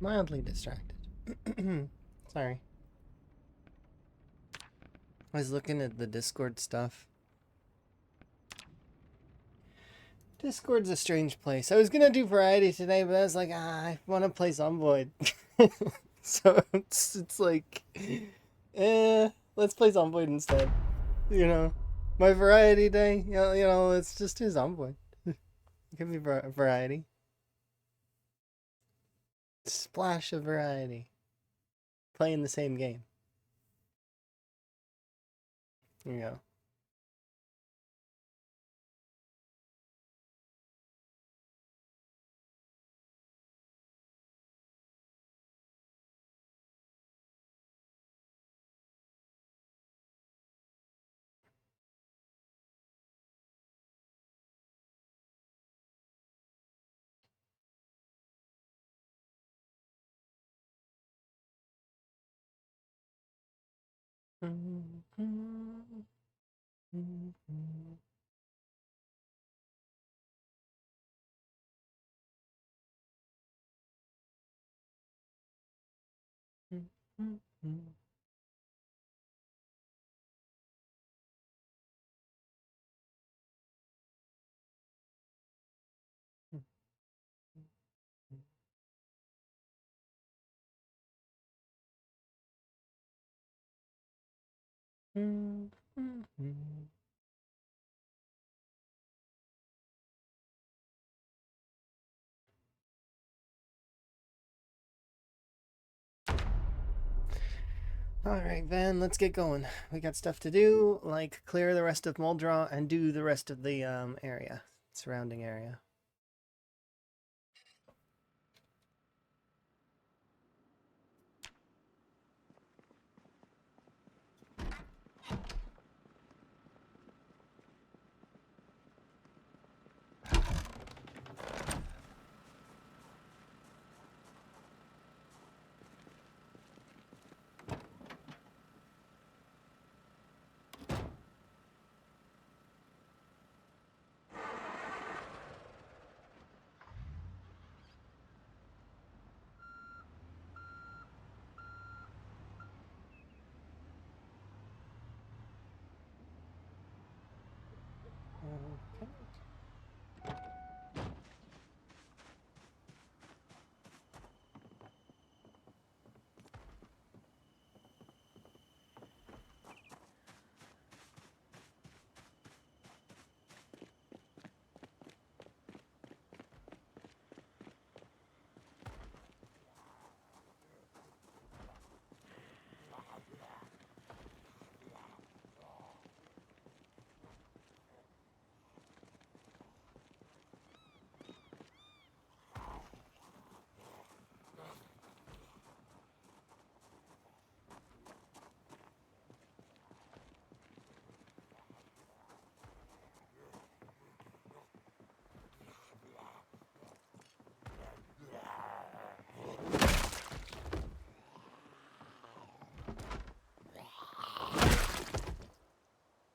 Mildly distracted. Sorry. I was looking at the Discord stuff. Discord's a strange place. I was gonna do variety today, but I was like, I want to play Zomboid. So it's like, let's play Zomboid instead. You know, my variety day. Let's just do Zomboid. Give me variety. Splash of variety. Playing the same game. There you go. Alright, Van, let's get going. We got stuff to do, like clear the rest of Muldraw and do the rest of the area, surrounding area. Okay.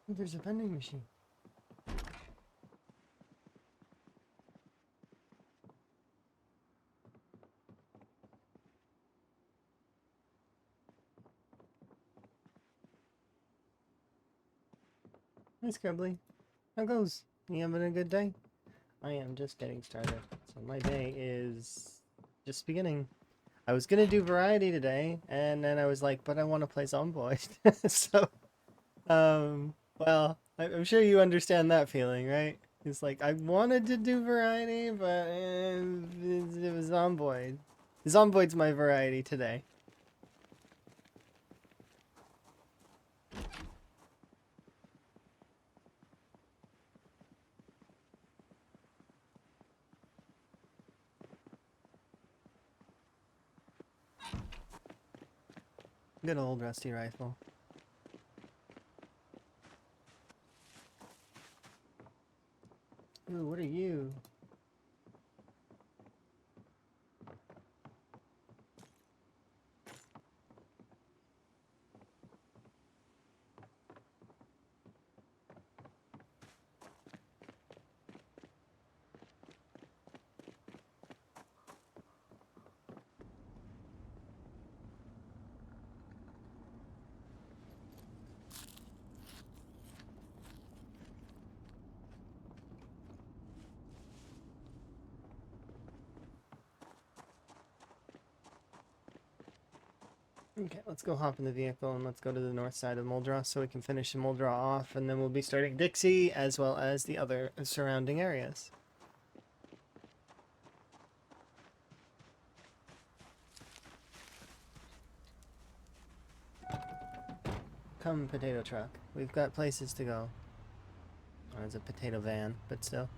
There's a vending machine. Hi, Scrubbly. How goes? You having a good day? I am just getting started. So my day is just beginning. I was gonna do variety today, and then I was like, but I want to play Zomboid. So, well, I'm sure you understand that feeling, right? It's like, I wanted to do variety, but it was Zomboid. Zomboid's my variety today. Good old rusty rifle. Ooh, what are you? Okay, let's go hop in the vehicle and let's go to the north side of Muldrow so we can finish Muldrow off, and then we'll be starting Dixie as well as the other surrounding areas. Come, potato truck. We've got places to go. Oh, it's a potato van, but still.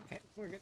Okay, we're good.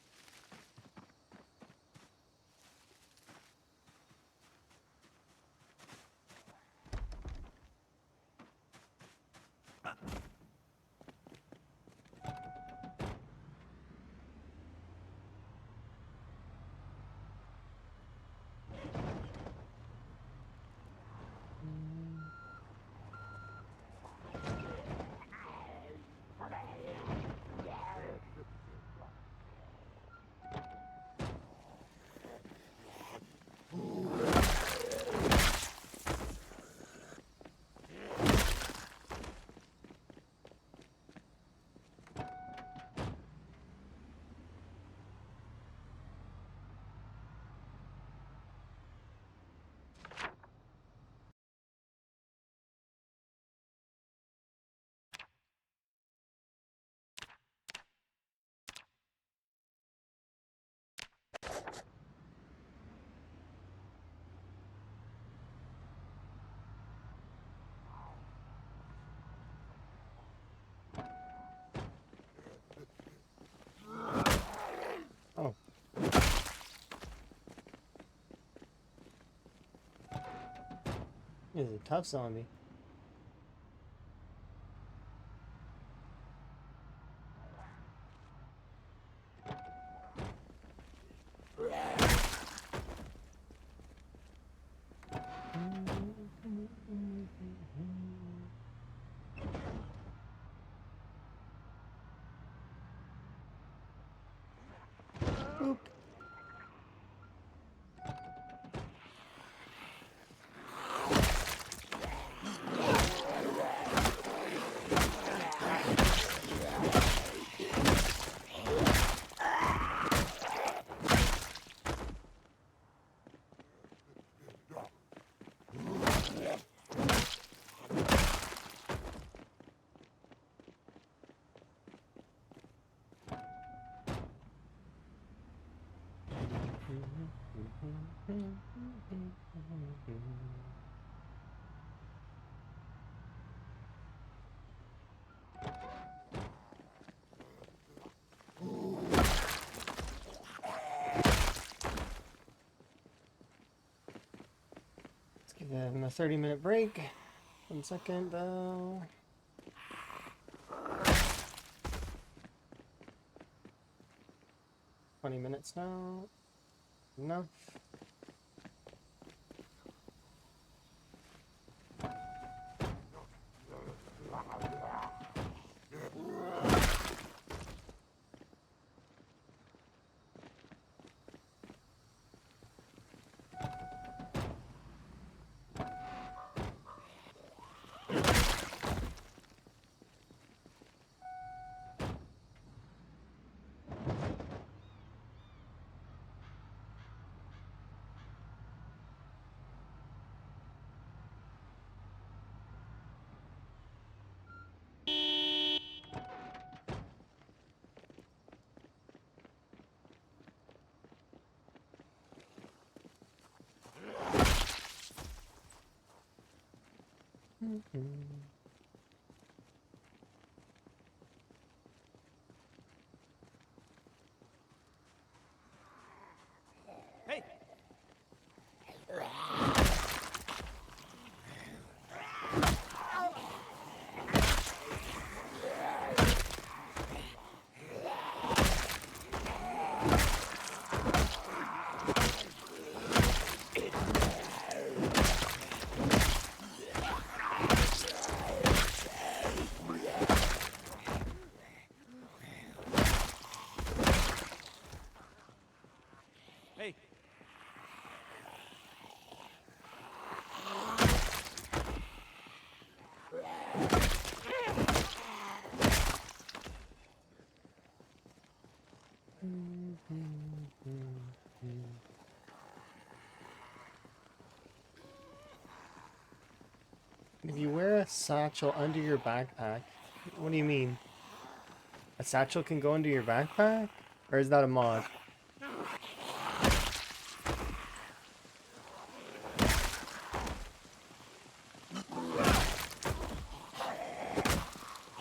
Oh. He's a tough zombie. Then a 30-minute break. 1 second. 20 minutes now. Enough. Hey! Hey! If you wear a satchel under your backpack, what do you mean? A satchel can go under your backpack? Or is that a mod?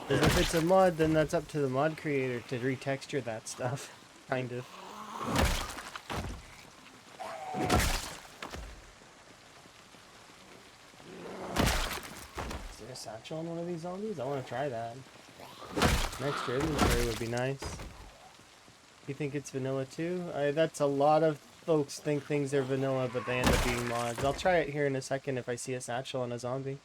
Because if it's a mod, then that's up to the mod creator to retexture that stuff. Kind of. Is there a satchel on one of these zombies? I want to try that. An extra inventory would be nice. You think it's vanilla too? That's a lot of folks think things are vanilla, but they end up being mods. I'll try it here in a second if I see a satchel on a zombie.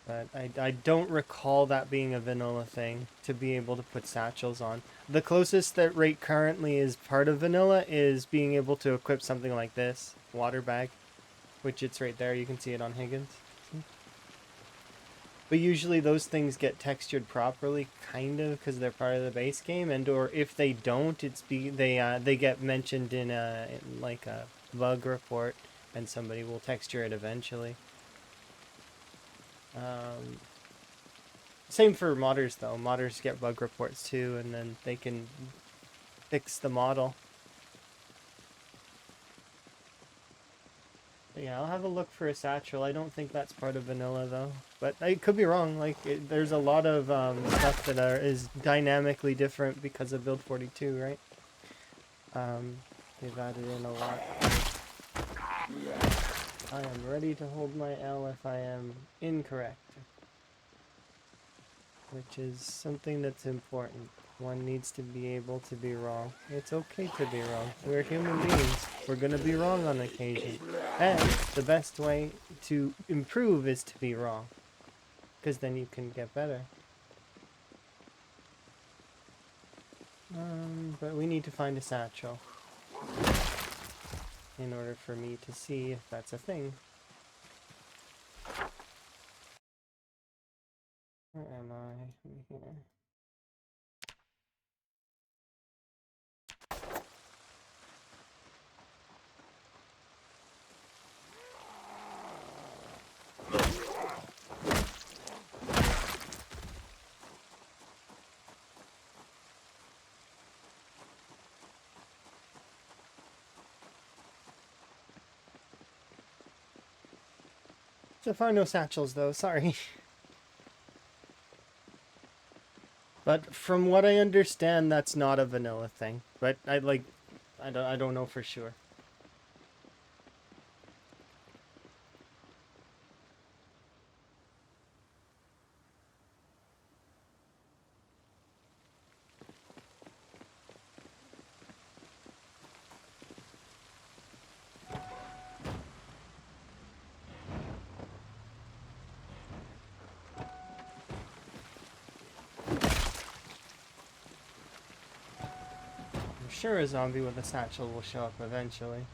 But I don't recall that being a vanilla thing, to be able to put satchels on. The closest that right currently is part of vanilla is being able to equip something like this. Water bag. Which it's right there, you can see it on Higgins. But usually those things get textured properly, kind of, because they're part of the base game, and or if they don't, they get mentioned in like a bug report, and somebody will texture it eventually. Same for modders though. Modders get bug reports too, and then they can fix the model. But yeah, I'll have a look for a satchel. I don't think that's part of vanilla though, but I could be wrong. Like there's a lot of stuff that is dynamically different because of build 42, right? They've added in a lot. I am ready to hold my L if I am incorrect. Which is something that's important. One needs to be able to be wrong. It's okay to be wrong. We're human beings. We're gonna be wrong on occasion. And the best way to improve is to be wrong. Because then you can get better. But we need to find a satchel. In order for me to see if that's a thing. Where am I? Here. So far, no satchels though. Sorry. But from what I understand, that's not a vanilla thing. But I don't know for sure. sure a zombie with a satchel will show up eventually.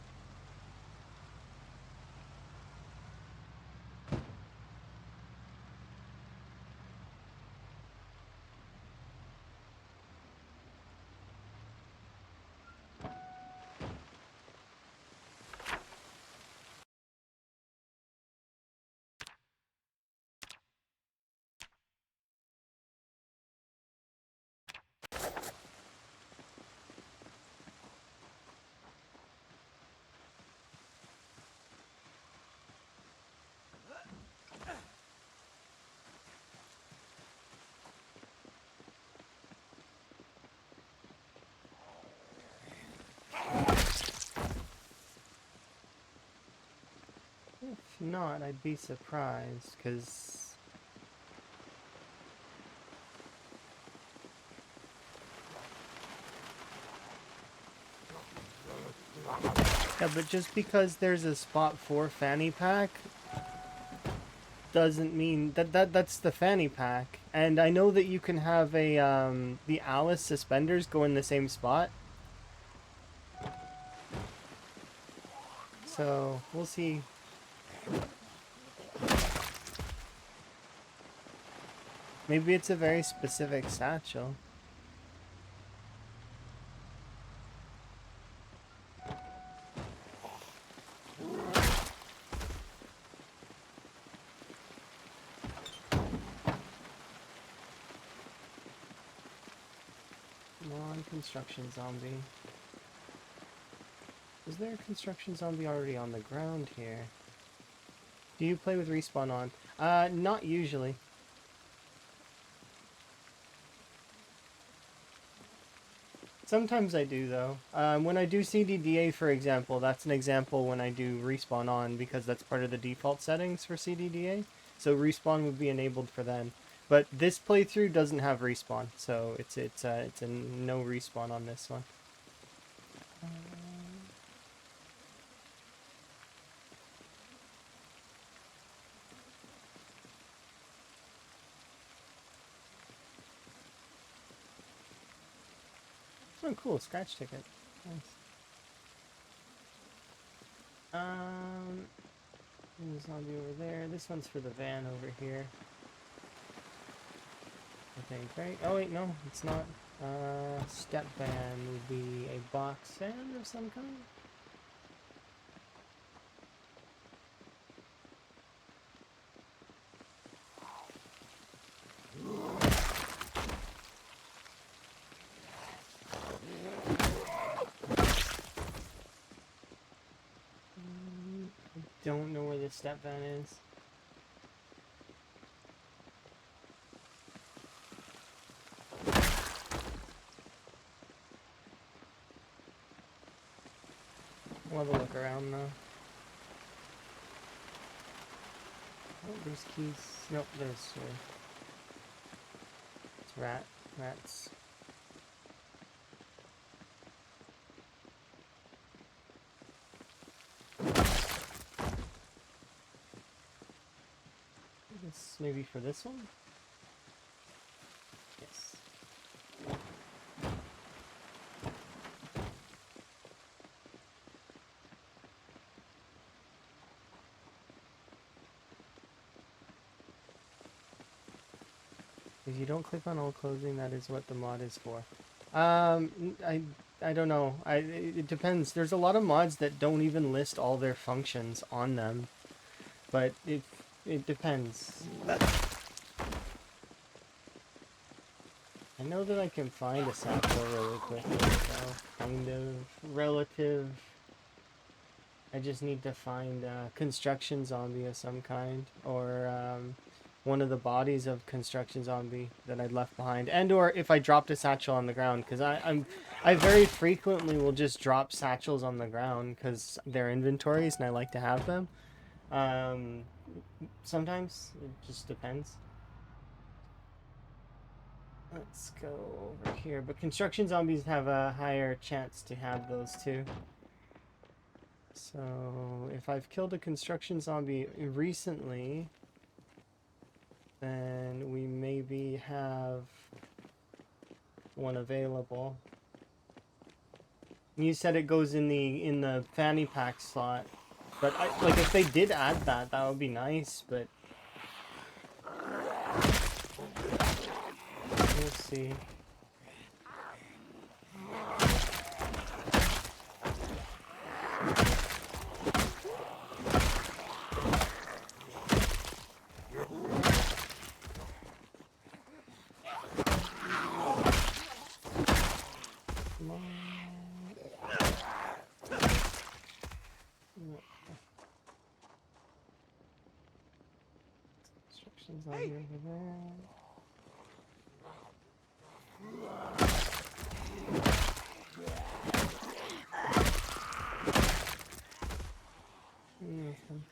If not, I'd be surprised, because... Yeah, but just because there's a spot for fanny pack doesn't mean that's the fanny pack. And I know that you can have a the Alice suspenders go in the same spot. So, we'll see. Maybe it's a very specific satchel. Come on, construction zombie. Is there a construction zombie already on the ground here? Do you play with respawn on? Not usually. Sometimes I do, though. When I do CDDA, for example, that's an example when I do respawn on, because that's part of the default settings for CDDA. So respawn would be enabled for then. But this playthrough doesn't have respawn, so it's a no respawn on this one. Oh, cool, scratch ticket. Nice. There's a zombie over there. This one's for the van over here. I think, right? Oh wait, no, it's not. Step van would be a box fan of some kind. Don't know where the step van is. We'll have a look around though. Oh, there's keys. Nope, there's it's rats. This maybe for this one? Yes. If you don't click on all closing, that is what the mod is for. I don't know. It depends. There's a lot of mods that don't even list all their functions on them, but it depends. I know that I can find a satchel really quickly, so kind of relative. I just need to find a construction zombie of some kind, or one of the bodies of construction zombie that I'd left behind, and or if I dropped a satchel on the ground, because I very frequently will just drop satchels on the ground because they're inventories and I like to have them. Sometimes it just depends. Let's go over here, but construction zombies have a higher chance to have those too. So if I've killed a construction zombie recently, then we maybe have one available. You said it goes in the fanny pack slot, but like if they did add that, that would be nice. But we'll see. Instructions on here over there. Nothing.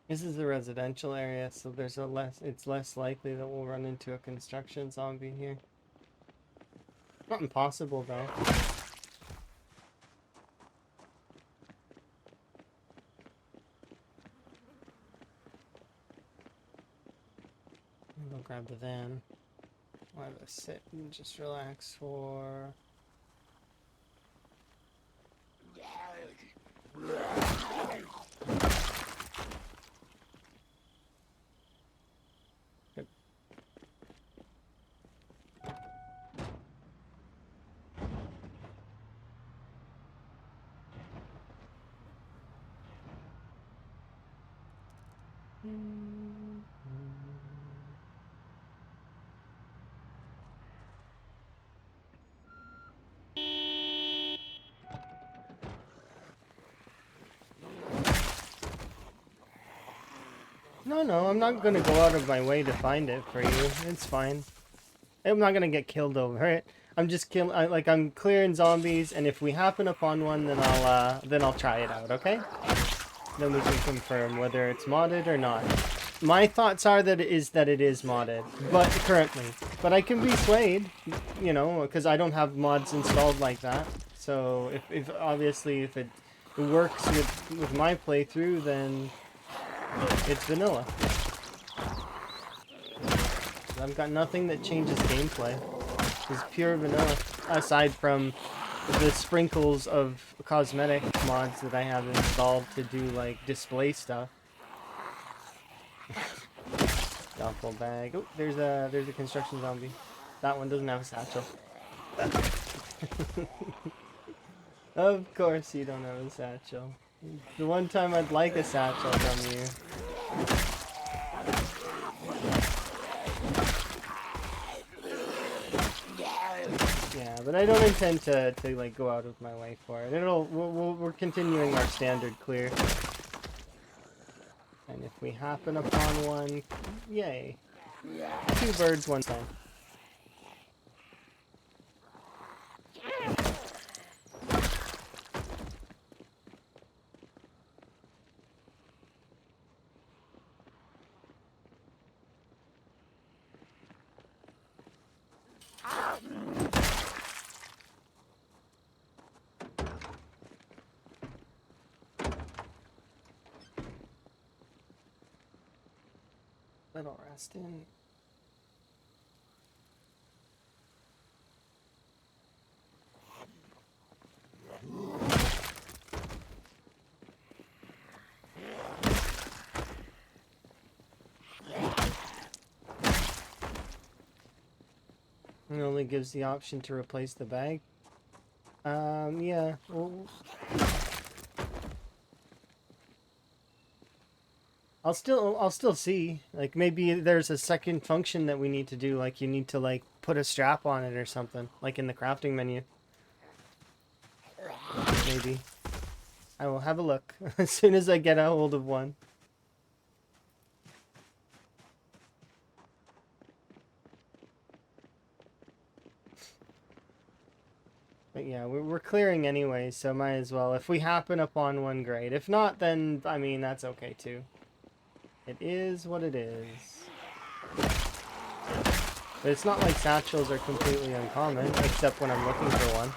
This is a residential area, so it's less likely that we'll run into a construction zombie here. Not impossible though. I'll grab the van. I'll have to sit and just relax for... Good. No, I'm not gonna go out of my way to find it for you. It's fine. I'm not gonna get killed over it. I'm just I'm clearing zombies, and if we happen upon one, then I'll try it out. Okay? Then we can confirm whether it's modded or not. My thoughts are that it is modded, but currently. But I can be swayed, you know, because I don't have mods installed like that. So if obviously if it works with my playthrough, then it's vanilla. I've got nothing that changes gameplay. It's pure vanilla, aside from the sprinkles of cosmetic mods that I have installed to do like display stuff. Duffel bag. Oh, there's a construction zombie. That one doesn't have a satchel. Of course you don't have a satchel. The one time I'd like a satchel from you. Yeah, but I don't intend to like go out of my way for it. We're continuing our standard clear. And if we happen upon one, yay. 2 birds, 1 stone. Little rest in. It only gives the option to replace the bag. Yeah. Well, I'll still see. Like maybe there's a second function that we need to do. Like you need to like put a strap on it or something, like in the crafting menu. Maybe. I will have a look as soon as I get a hold of one. But yeah, we're clearing anyway, so might as well. If we happen upon one, great. If not, then, I mean, that's okay too. It is what it is. But it's not like satchels are completely uncommon, except when I'm looking for one.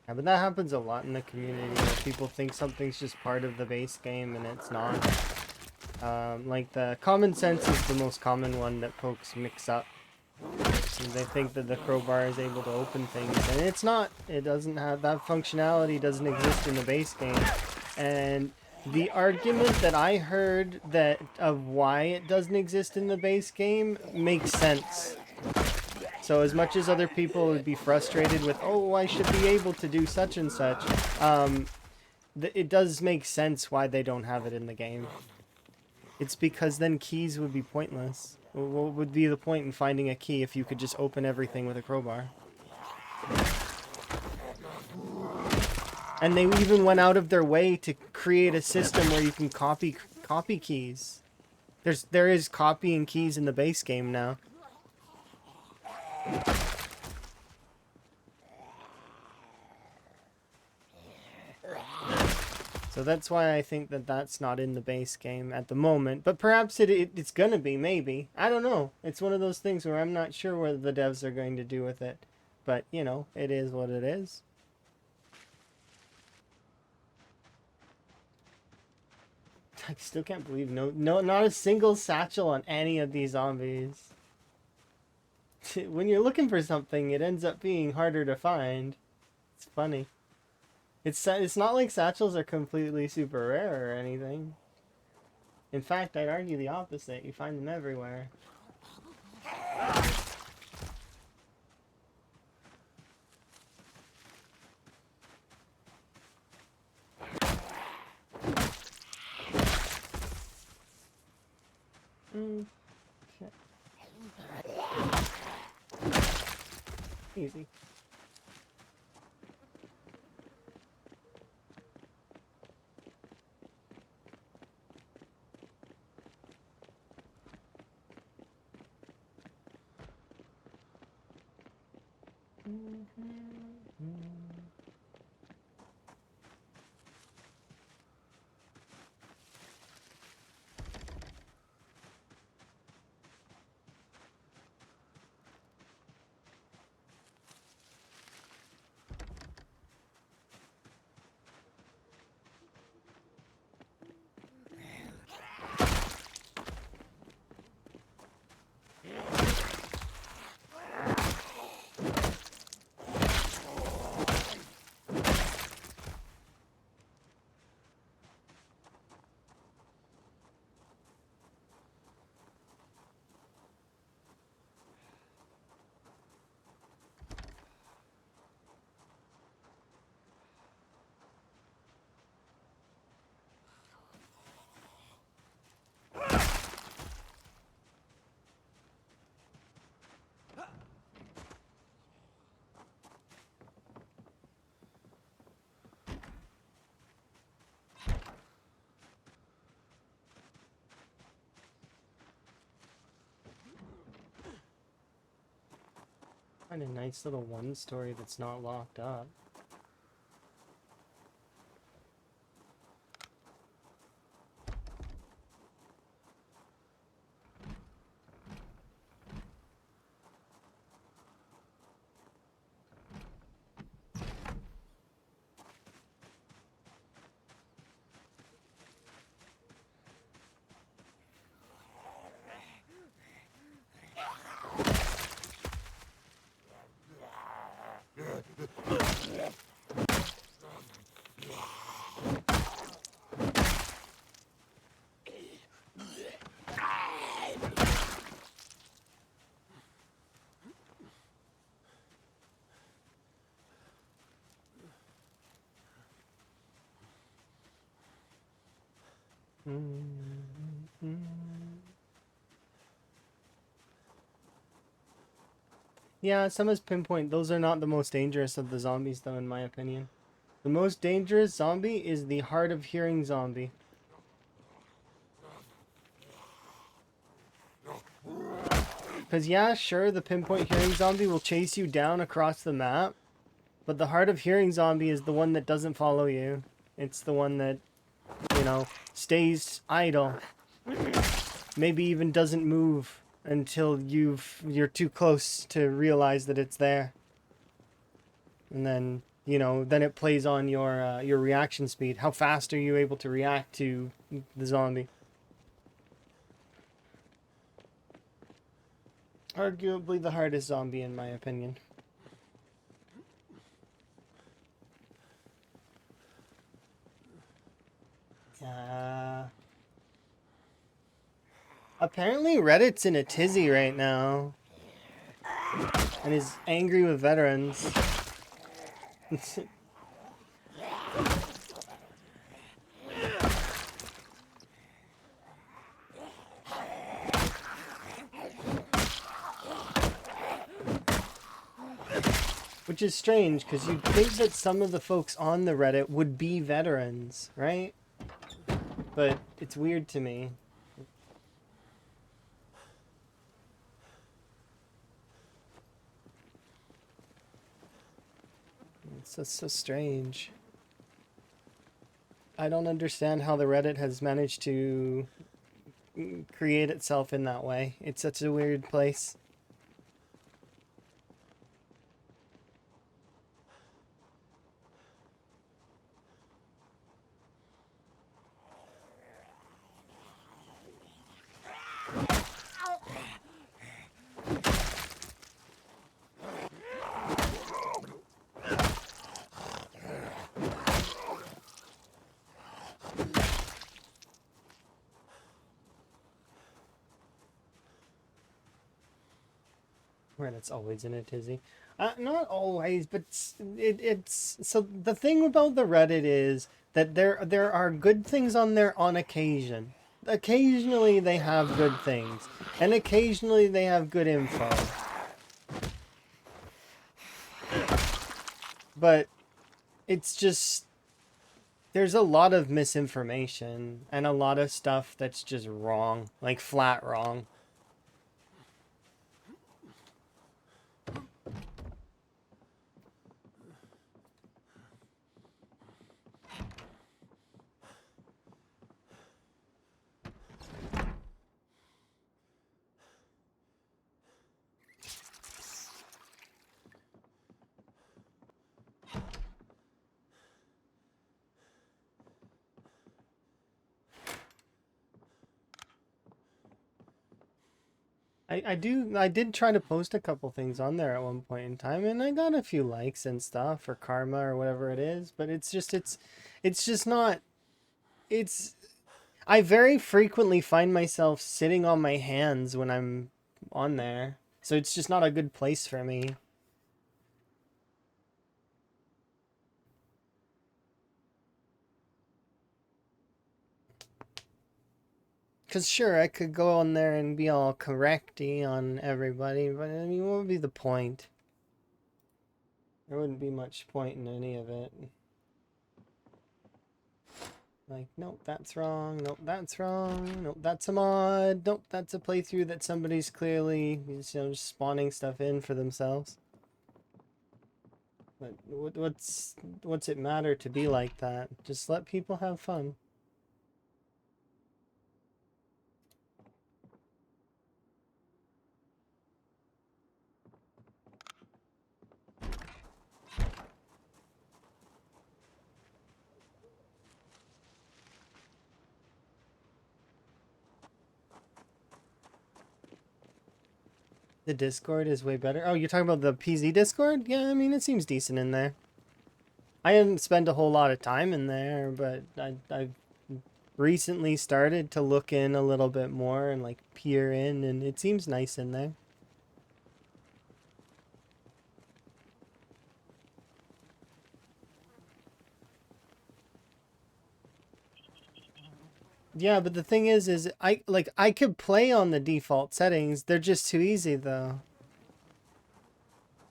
Yeah, but that happens a lot in the community where people think something's just part of the base game and it's not. Like the common sense is the most common one that folks mix up. And they think that the crowbar is able to open things, and it's not. It doesn't have that functionality. Doesn't exist in the base game. And the argument that I heard that of why it doesn't exist in the base game makes sense. So as much as other people would be frustrated with, oh, I should be able to do such and such, it does make sense why they don't have it in the game. It's because then keys would be pointless. What would be the point in finding a key if you could just open everything with a crowbar? And they even went out of their way to create a system where you can copy keys. There is copying keys in the base game now. So that's why I think that that's not in the base game at the moment. But perhaps it's gonna be, maybe. I don't know. It's one of those things where I'm not sure what the devs are going to do with it. But, you know, it is what it is. I still can't believe not a single satchel on any of these zombies. When you're looking for something, it ends up being harder to find. It's funny. It's not like satchels are completely super rare or anything. In fact, I'd argue the opposite. You find them everywhere. Okay. Easy. Find a nice little one story that's not locked up. Yeah, some is pinpoint. Those are not the most dangerous of the zombies, though, in my opinion. The most dangerous zombie is the hard of hearing zombie. Because, yeah, sure, the pinpoint hearing zombie will chase you down across the map. But the hard of hearing zombie is the one that doesn't follow you. It's the one that, you know, stays idle. Maybe even doesn't move until you're too close to realize that it's there. And then, you know, then it plays on your reaction speed. How fast are you able to react to the zombie? Arguably the hardest zombie in my opinion. Apparently Reddit's in a tizzy right now. And is angry with veterans. Which is strange, because you'd think that some of the folks on the Reddit would be veterans, right? But it's weird to me. It's just so strange. I don't understand how the Reddit has managed to create itself in that way. It's such a weird place. Reddit's always in a tizzy. Not always, but it's so the thing about the Reddit is that there are good things on there on occasion. Occasionally they have good things, and occasionally they have good info. But it's just there's a lot of misinformation and a lot of stuff that's just wrong, like flat wrong. I did try to post a couple things on there at one point in time, and I got a few likes and stuff, or karma or whatever it is, but it's just not it's I very frequently find myself sitting on my hands when I'm on there. So it's just not a good place for me. Cause sure, I could go on there and be all correcty on everybody, but I mean, what would be the point? There wouldn't be much point in any of it. Like, nope, that's wrong. Nope, that's wrong. Nope, that's a mod. Nope, that's a playthrough that somebody's clearly, just spawning stuff in for themselves. But what's it matter to be like that? Just let people have fun. The Discord is way better. Oh, you're talking about the PZ Discord? Yeah, I mean, it seems decent in there. I didn't spend a whole lot of time in there, but I've recently started to look in a little bit more and like peer in, and it seems nice in there. Yeah, but the thing is I could play on the default settings. They're just too easy though.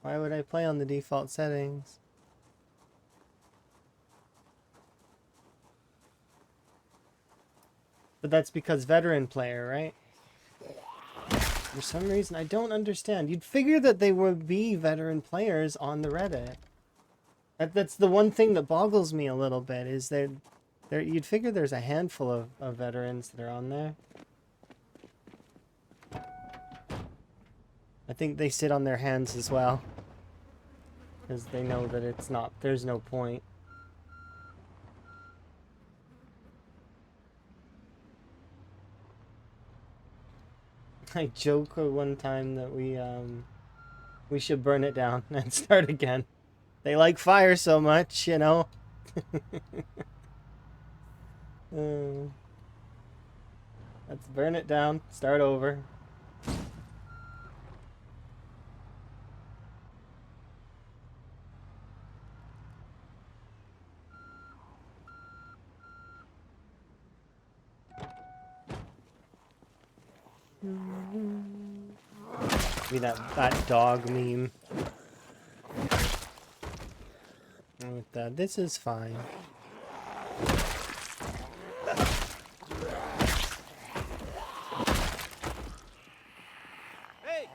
Why would I play on the default settings? But that's because veteran player, right? For some reason, I don't understand. You'd figure that they would be veteran players on the Reddit. That's the one thing that boggles me a little bit, is you'd figure there's a handful of veterans that are on there. I think they sit on their hands as well. Because they know that there's no point. I joke one time that we should burn it down and start again. They like fire so much, you know. Let's burn it down, start over. Be that dog meme. With that, this is fine. Hey!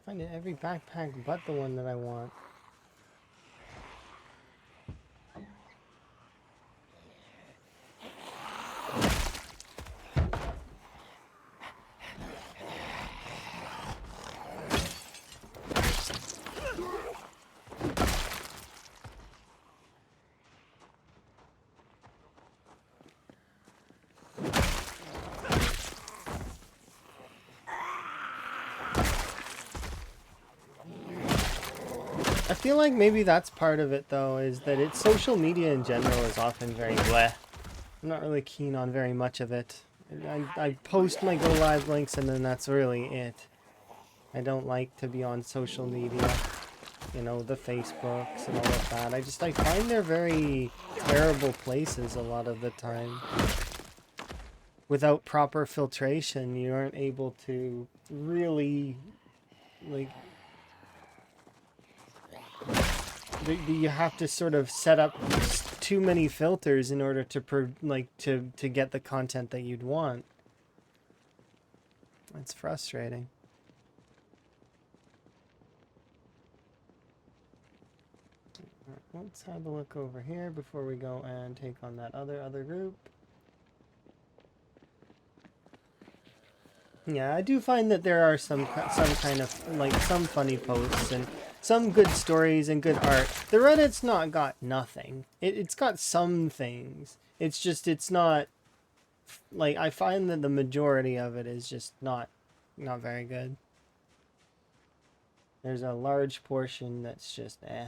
Find it every backpack but the one that I want. I feel like maybe that's part of it though, is that social media in general is often very bleh. I'm not really keen on very much of it. I post my go live links and then that's really it. I don't like to be on social media. You know, the Facebooks and all of that. I find they're very terrible places a lot of the time. Without proper filtration, you aren't able to really, like, you have to sort of set up too many filters in order to get the content that you'd want. It's frustrating. Let's have a look over here before we go and take on that other group. Yeah, I do find that there are some kind of, like, some funny posts and some good stories and good art. The Reddit's not got nothing. It's got some things. It's just, it's not, like, I find that the majority of it is just not very good. There's a large portion that's just, eh.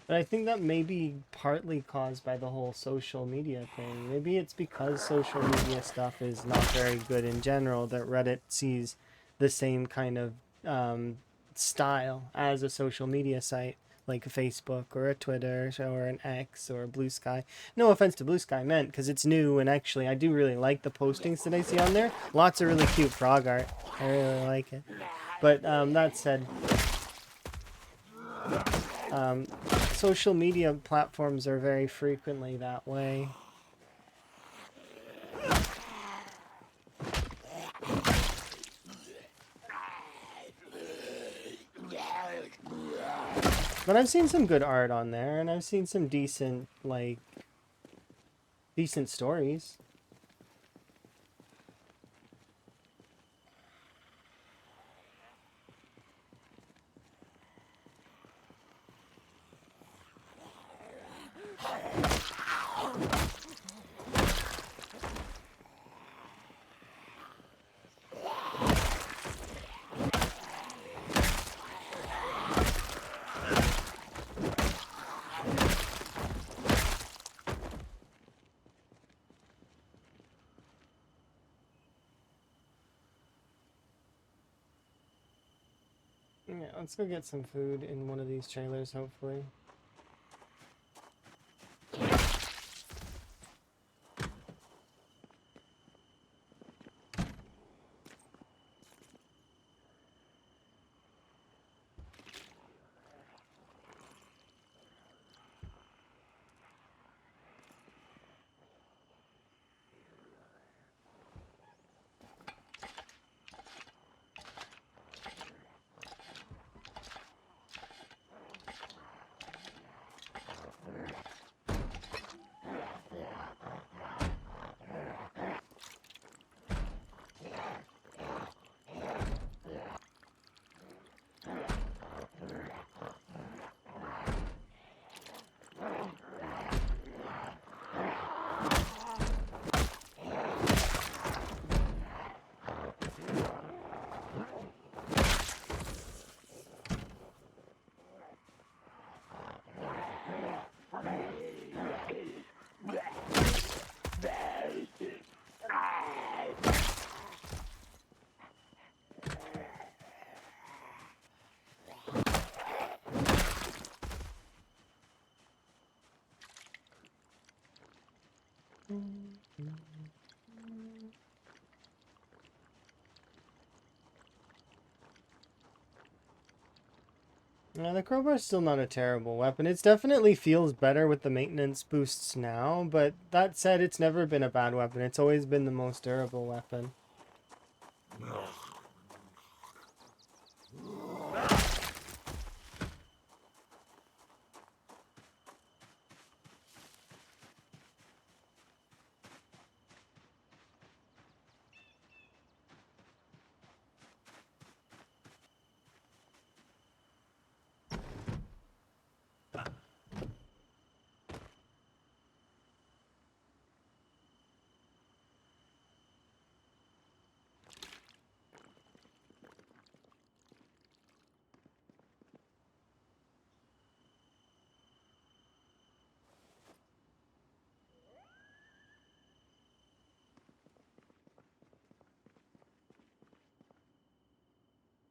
But I think that may be partly caused by the whole social media thing. Maybe it's because social media stuff is not very good in general that Reddit sees the same kind of style as a social media site, like a Facebook or a Twitter or an X or a Blue Sky. No offense to Blue Sky meant, because it's new, and actually I do really like the postings that I see on there. Lots of really cute frog art. I really like it. But that said, social media platforms are very frequently that way. But I've seen some good art on there, and I've seen some decent stories. Yeah, let's go get some food in one of these trailers, hopefully. Now, the crowbar's still not a terrible weapon. It definitely feels better with the maintenance boosts now, but that said, it's never been a bad weapon. It's always been the most durable weapon.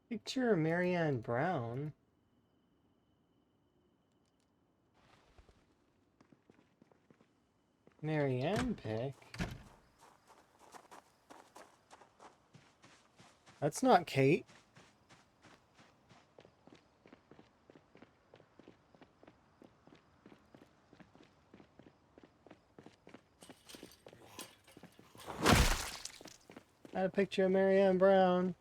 Picture of Marianne Brown. Marianne pick? That's not Kate. I had a picture of Marianne Brown.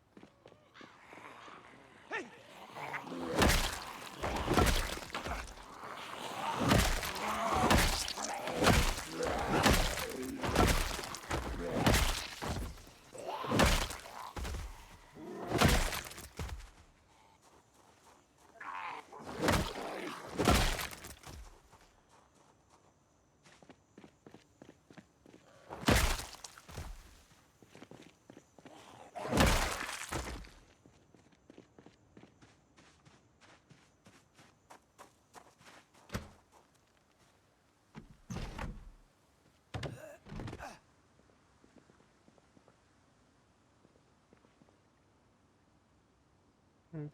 Hey!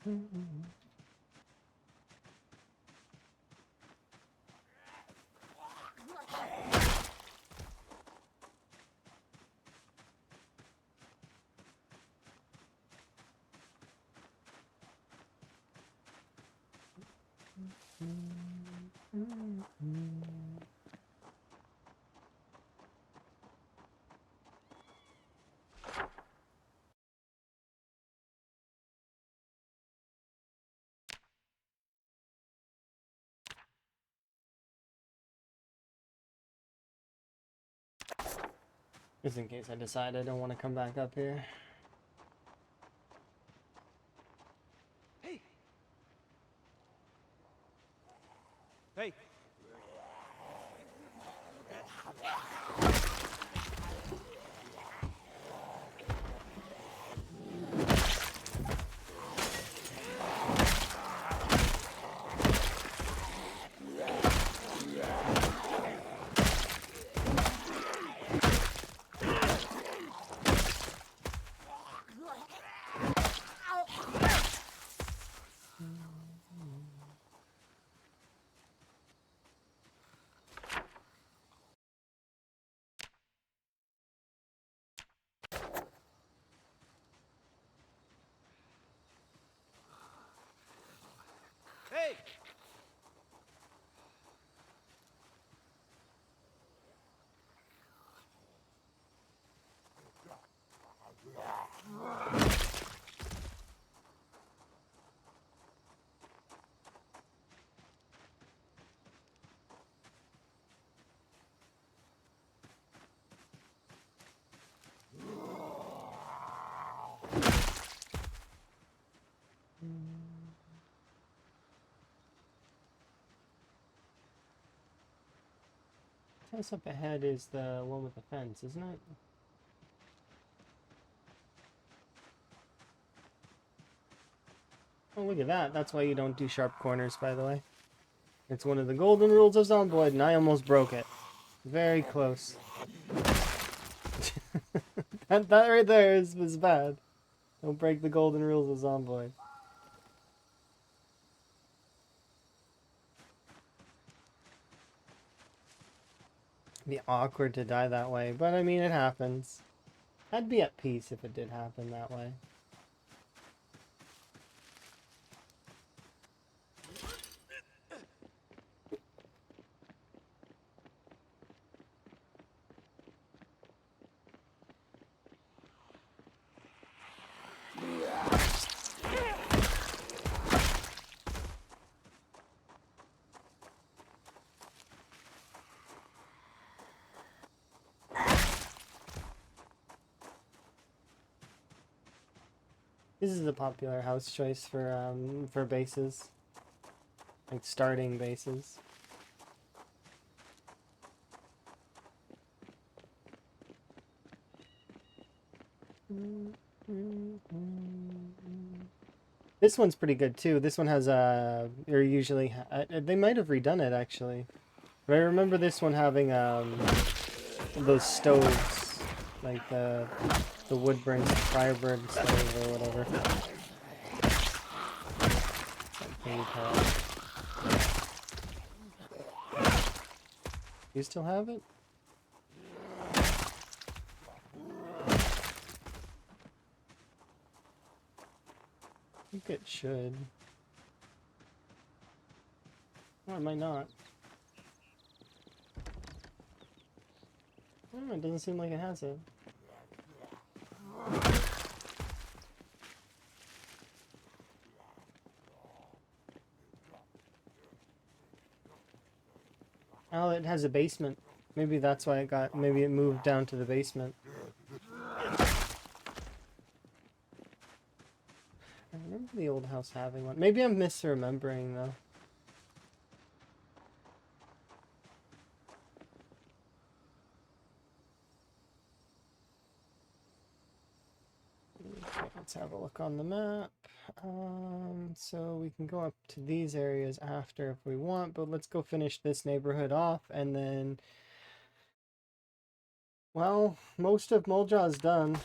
Hmm. Just in case I decide I don't want to come back up here. Hey. Hey. Hey. House up ahead is the one with the fence, isn't it? Oh, look at that. That's why you don't do sharp corners, by the way. It's one of the golden rules of Zomboid, and I almost broke it. Very close. that right there was bad. Don't break the golden rules of Zomboid. It'd be awkward to die that way, but I mean, it happens. I'd be at peace if it did happen that way. This is a popular house choice for bases. Like starting bases. This one's pretty good too. This one has or usually they might have redone it actually. But I remember this one having those stoves, like the wood burn firebird stove or whatever. You still have it? I think it should. Or it might not. Oh, it doesn't seem like it has it. Oh, it has a basement. Maybe that's why it got. Maybe it moved down to the basement. I remember the old house having one. Maybe I'm misremembering though. Okay, let's have a look on the map. So we can go up to these areas after if we want, but let's go finish this neighborhood off and then. Well, most of Moljaw's done.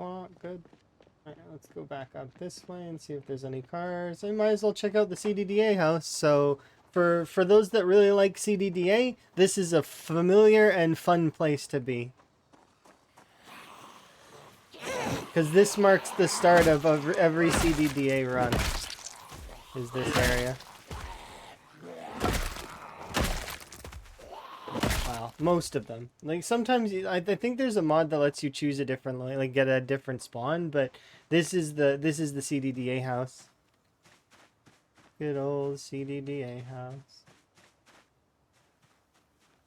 Oh, good. Alright, let's go back up this way and see if there's any cars. I might as well check out the CDDA house. So, for those that really like CDDA, this is a familiar and fun place to be. Because this marks the start of every CDDA run, is this area. Wow, most of them. Like, sometimes, I think there's a mod that lets you choose a different, like, get a different spawn, but this is the CDDA house. Good old CDDA house.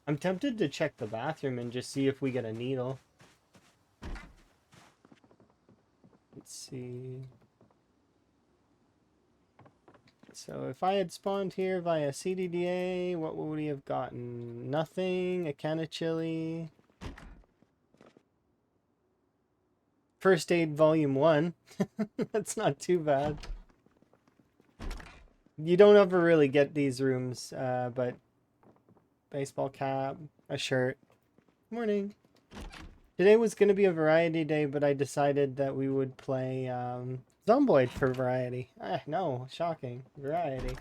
I'm tempted to check the bathroom and just see if we get a needle. Let's see. So if I had spawned here via CDDA, what would we have gotten? Nothing, a can of chili. First Aid Volume 1. That's not too bad. You don't ever really get these rooms, but baseball cap, a shirt. Morning. Today was going to be a variety day, but I decided that we would play Zomboid for variety. No, shocking. Variety.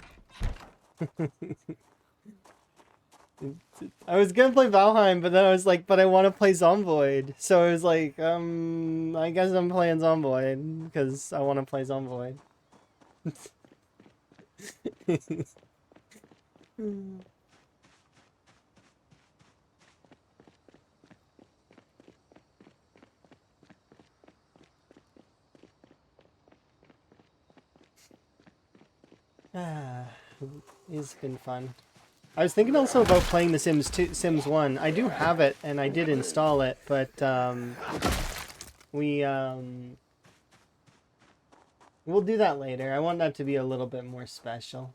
I was going to play Valheim, but then I was like, but I want to play Zomboid. So I was like, I guess I'm playing Zomboid, because I want to play Zomboid. It's been fun. I was thinking also about playing The Sims 2, Sims 1. I do have it, and I did install it, but we'll do that later. I want that to be a little bit more special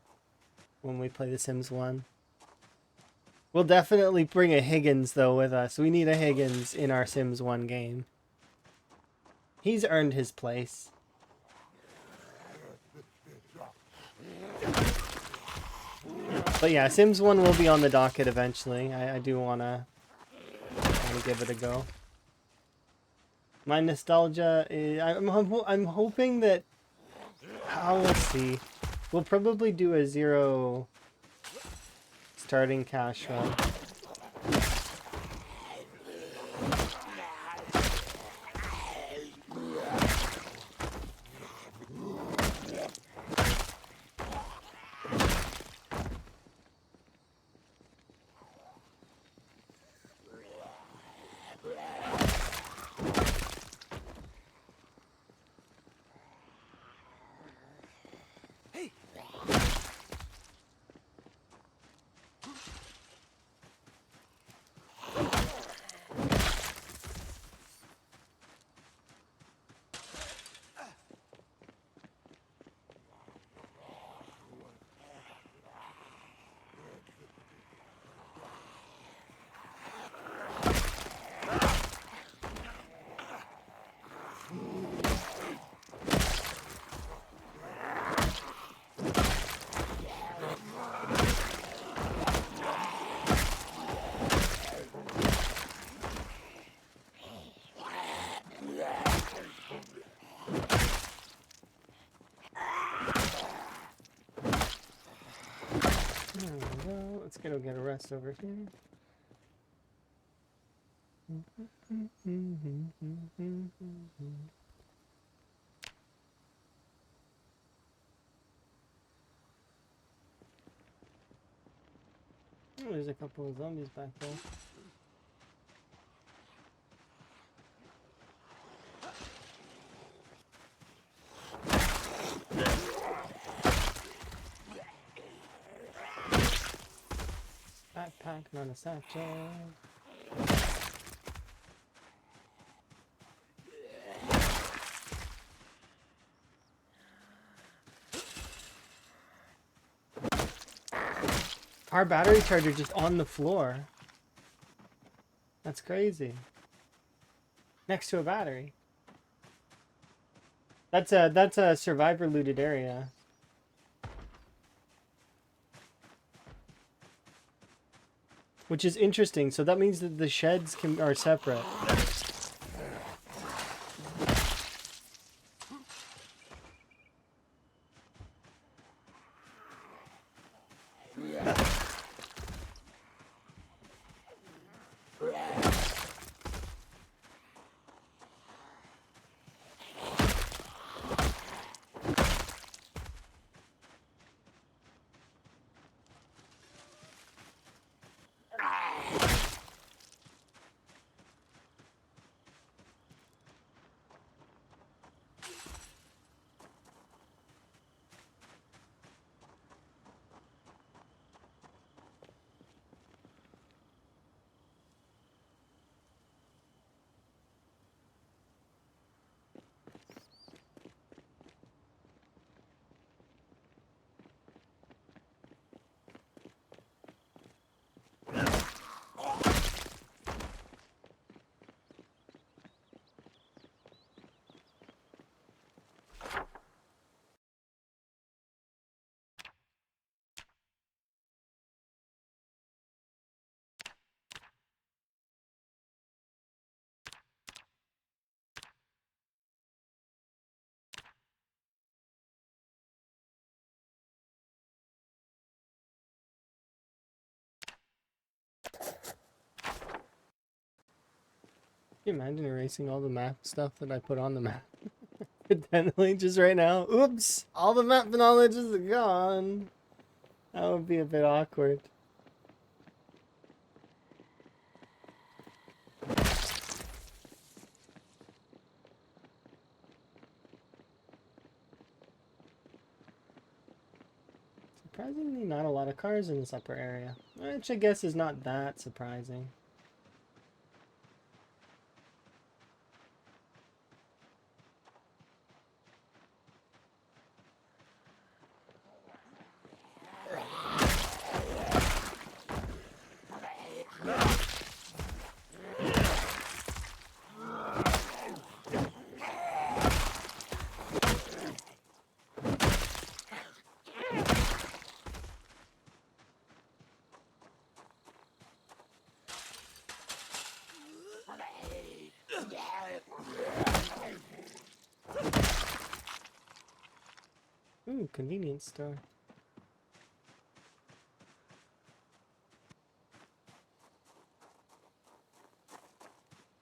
when we play The Sims 1. We'll definitely bring a Higgins, though, with us. We need a Higgins in our Sims 1 game. He's earned his place. But yeah, Sims 1 will be on the docket eventually. I do wanna give it a go. My nostalgia is... I'm hoping that... let's see. We'll probably do a 0 starting cash run. Let's go get a rest over here. couple of zombies back there. Backpack, not a satchel. Our battery charger just on the floor. That's crazy. Next to a battery. That's a survivor looted area. Which is interesting. So that means that the sheds are separate. Can you imagine erasing all the map stuff that I put on the map? Potentially, just right now. Oops! All the map knowledge is gone. That would be a bit awkward. Surprisingly, not a lot of cars in this upper area. Which I guess is not that surprising. Ooh, convenience store.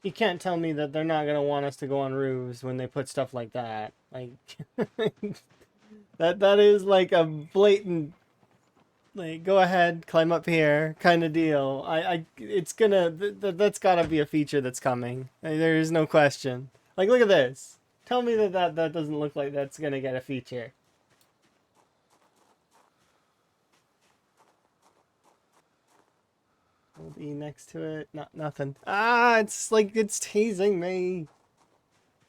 You can't tell me that they're not gonna want us to go on roofs when they put stuff like that. Like, that is like a blatant, like, go ahead, climb up here kind of deal. It's gonna, that's gotta be a feature that's coming. Like, there is no question. Like, look at this. Tell me that doesn't look like that's gonna get a feature. Hold E next to it. Nothing. Ah, it's like it's teasing me.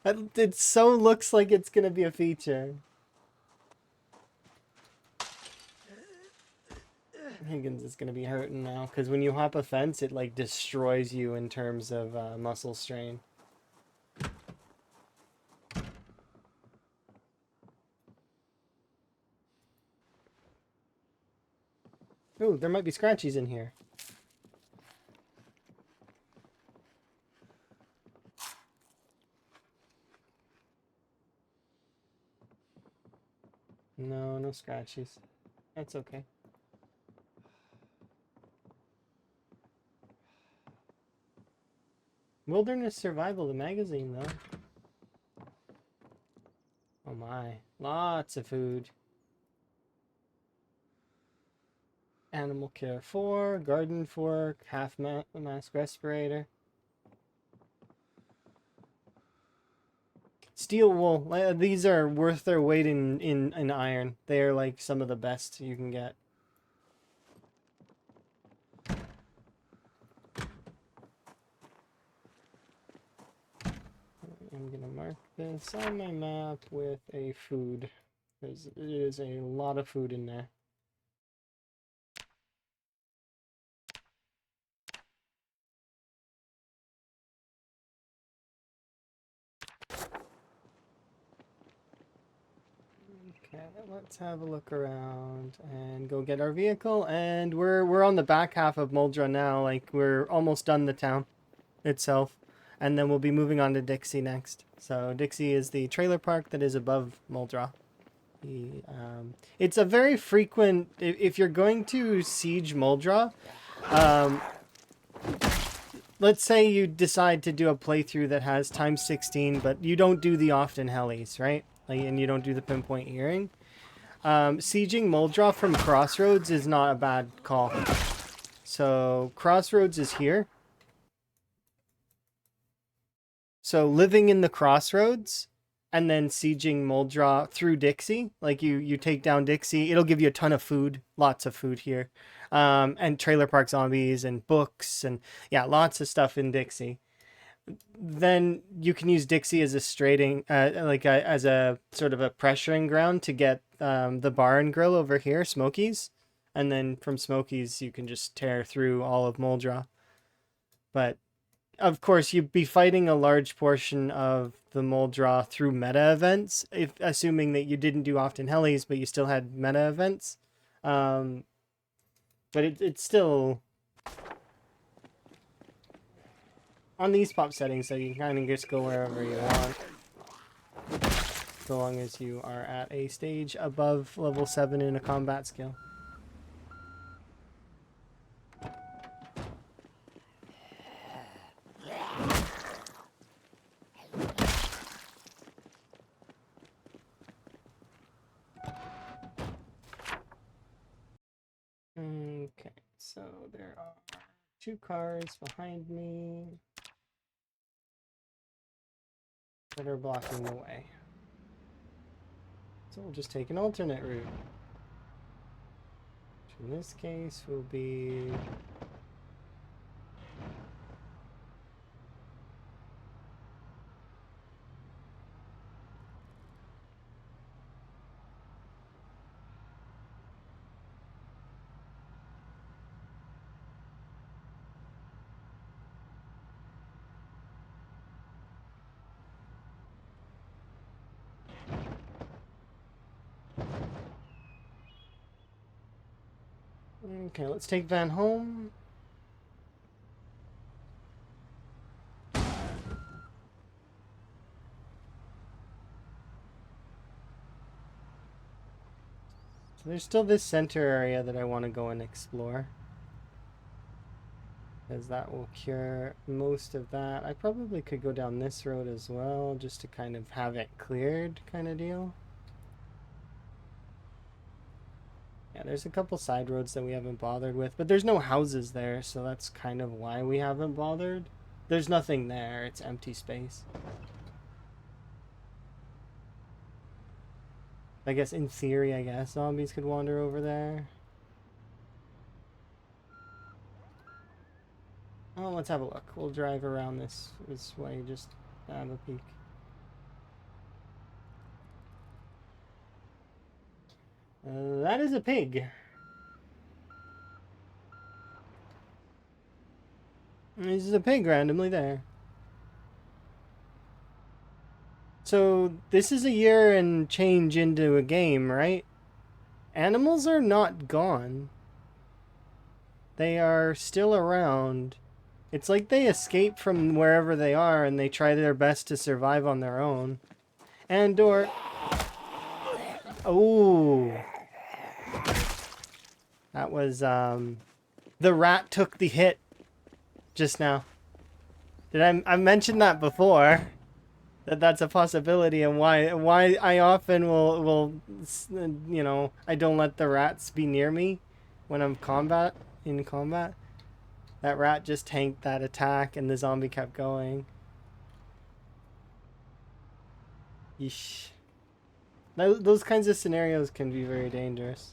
It so looks like it's gonna be a feature. Higgins is gonna be hurting now because when you hop a fence, it like destroys you in terms of muscle strain. Ooh, there might be scratchies in here. No, no scratchies. That's okay. Wilderness Survival, the magazine, though. Oh my. Lots of food. Animal care 4, garden fork, half mask respirator. Steel wool. These are worth their weight in iron. They are like some of the best you can get. I'm gonna mark this on my map with a food, because it is a lot of food in there. Okay, let's have a look around and go get our vehicle. And we're on the back half of Muldra now. Like, we're almost done the town itself, and then we'll be moving on to Dixie next. So Dixie is the trailer park that is above Muldra. It's a very frequent, if you're going to siege Muldra, let's say you decide to do a playthrough that has times 16, but you don't do the often helis, right? Like, and you don't do the pinpoint hearing. Sieging Muldra from Crossroads is not a bad call. So Crossroads is here. So living in the Crossroads and then sieging Muldra through Dixie, like you take down Dixie, it'll give you a ton of food, lots of food here, and trailer park zombies and books and yeah, lots of stuff in Dixie. Then you can use Dixie as a straighting, as a sort of a pressuring ground to get the bar and grill over here, Smokies, and then from Smokies you can just tear through all of Muldra. But of course, you'd be fighting a large portion of the Muldra through meta events, if assuming that you didn't do often helis, but you still had meta events. But it's still on these pop settings, so you can kind of just go wherever you want, so long as you are at a stage above level 7 in a combat skill. Okay, so there are 2 cars behind me that are blocking the way. So we'll just take an alternate route. Which in this case will be... Okay, let's take Van home. So there's still this center area that I want to go and explore, because that will cure most of that. I probably could go down this road as well, just to kind of have it cleared kind of deal. Yeah, there's a couple side roads that we haven't bothered with, but there's no houses there, so that's kind of why we haven't bothered. There's nothing there, it's empty space. I guess in theory, zombies could wander over there. Oh, let's have a look. We'll drive around this way, just have a peek. That is a pig. This is a pig randomly there. So this is a year and change into a game, right? Animals are not gone. They are still around. It's like they escape from wherever they are and they try their best to survive on their own. And or... Oh. That was, the rat took the hit just now. I mentioned that before, that's a possibility, and why I often will, you know, I don't let the rats be near me. when I'm in combat. That rat just tanked that attack and the zombie kept going. Yeesh. Those kinds of scenarios can be very dangerous.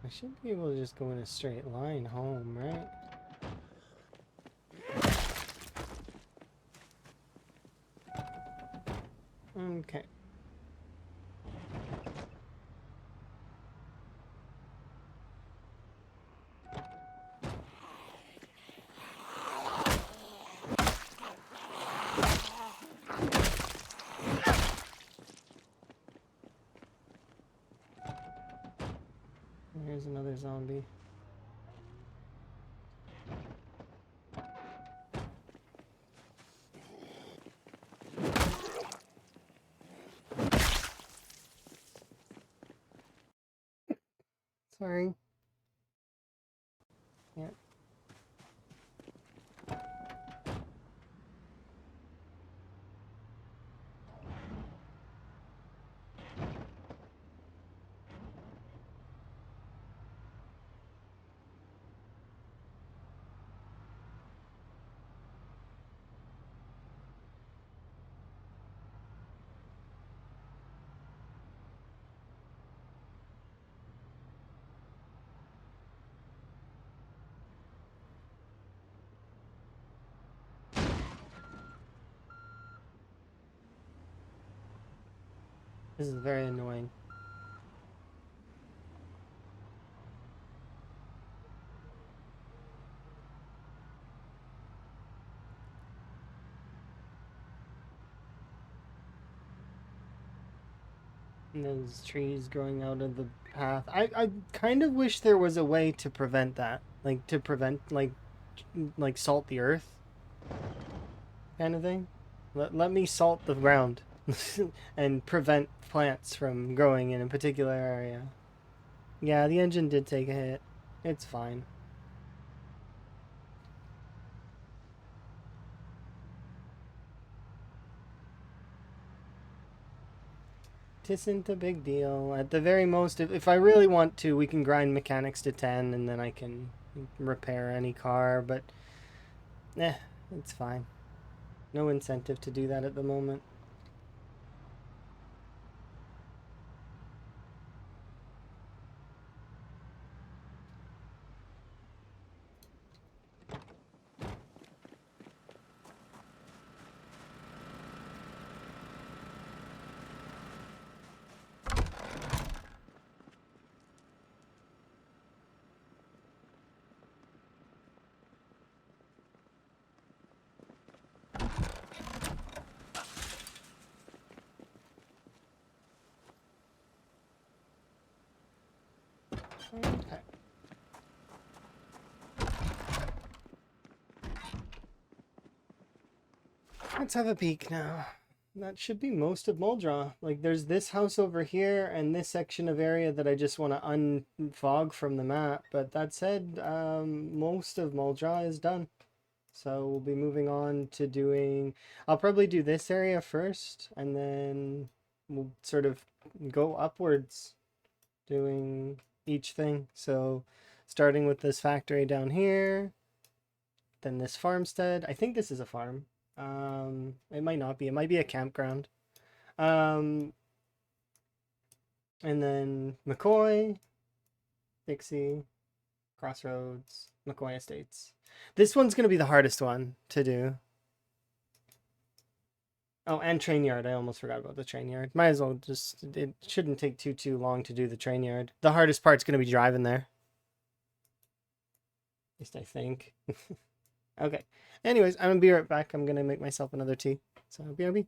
I should be able to just go in a straight line home, right? Okay. Here's another zombie. Sorry. Yeah. This is very annoying. And those trees growing out of the path. I kind of wish there was a way to prevent that. Like, to prevent, like salt the earth kind of thing. Let me salt the ground and prevent plants from growing in a particular area. Yeah, the engine did take a hit. It's fine. Tisn't a big deal. At the very most, if I really want to, we can grind mechanics to 10 and then I can repair any car, but it's fine. No incentive to do that at the moment. Okay. Let's have a peek now. That should be most of Muldraw. Like, there's this house over here and this section of area that I just want to unfog from the map. But that said, most of Muldraw is done. So we'll be moving on to doing... I'll probably do this area first, and then we'll sort of go upwards doing each thing. So starting with this factory down here, then this farmstead. I think this is a farm. It might not be. It might be a campground. And then McCoy, Dixie, Crossroads, McCoy Estates. This one's going to be the hardest one to do. Oh, and train yard. I almost forgot about the train yard. Might as well just... It shouldn't take too long to do the train yard. The hardest part's going to be driving there. At least I think. Okay. Anyways, I'm going to be right back. I'm going to make myself another tea. So, BRB.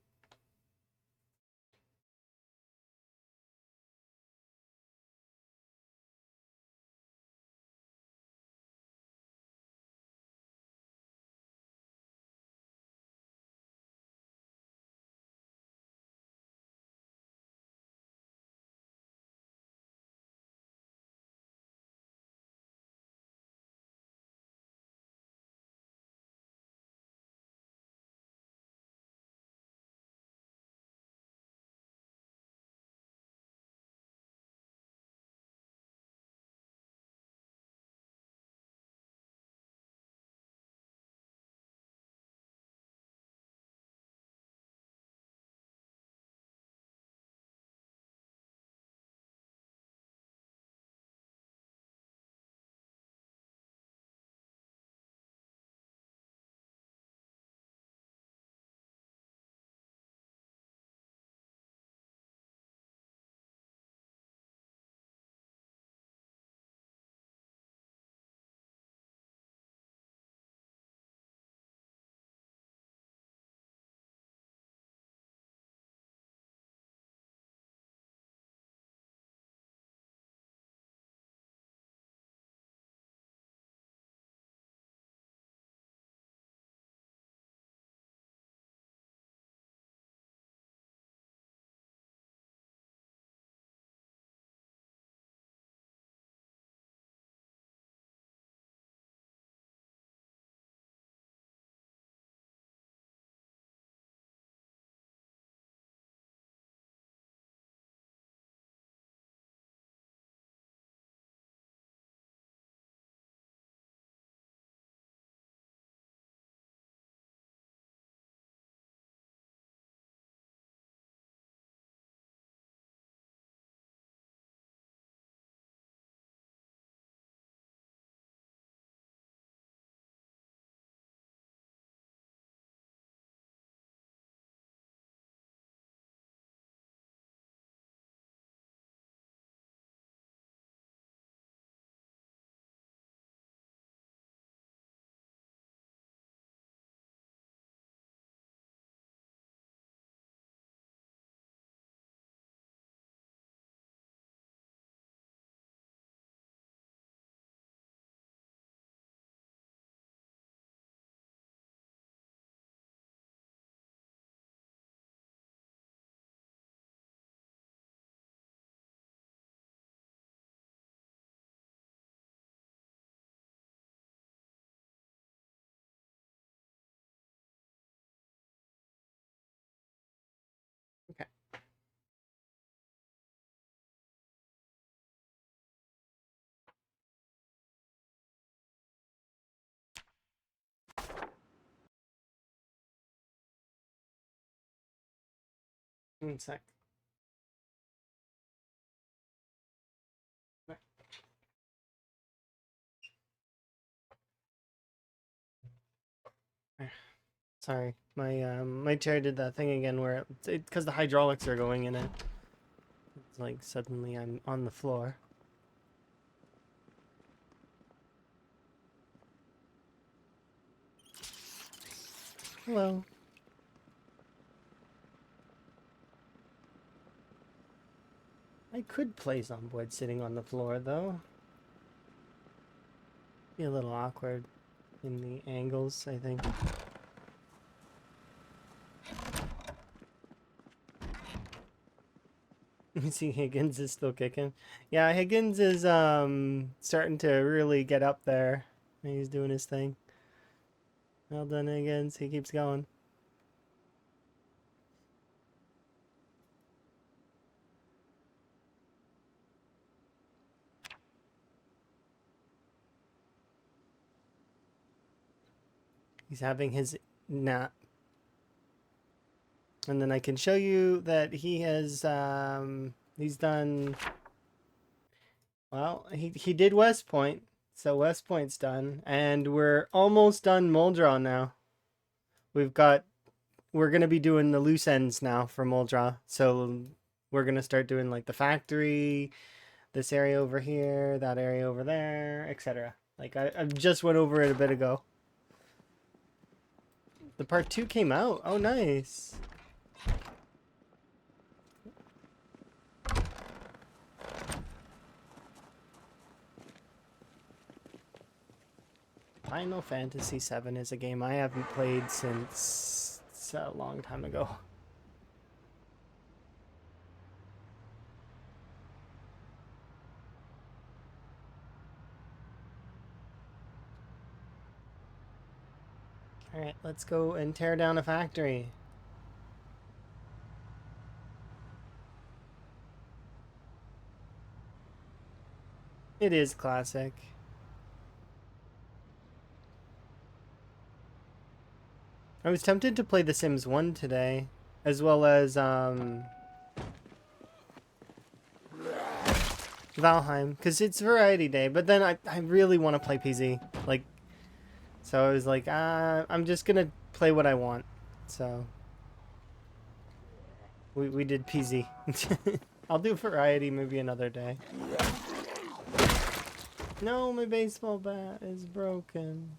One sec. Sorry, my chair did that thing again where because the hydraulics are going in it. It's like suddenly I'm on the floor. Hello. I could play Zomboid sitting on the floor though. Be a little awkward in the angles, I think. You see Higgins is still kicking. Yeah, Higgins is starting to really get up there. He's doing his thing. Well done, Higgins. He keeps going. He's having his nap. And then I can show you that he has he's done well, he did West Point. So West Point's done, and we're almost done Muldrow now. We're gonna be doing the loose ends now for Muldrow. So we're gonna start doing like the factory, this area over here, that area over there, etc. Like I just went over it a bit ago. The part 2 came out. Oh, nice. Final Fantasy VII is a game I haven't played since a long time ago. Alright, let's go and tear down a factory. It is classic. I was tempted to play The Sims 1 today, as well as Valheim, because it's Variety Day, but then I really want to play PZ. Like, so I was like, I'm just gonna play what I want. So we did PZ. I'll do Variety maybe another day. No, my baseball bat is broken.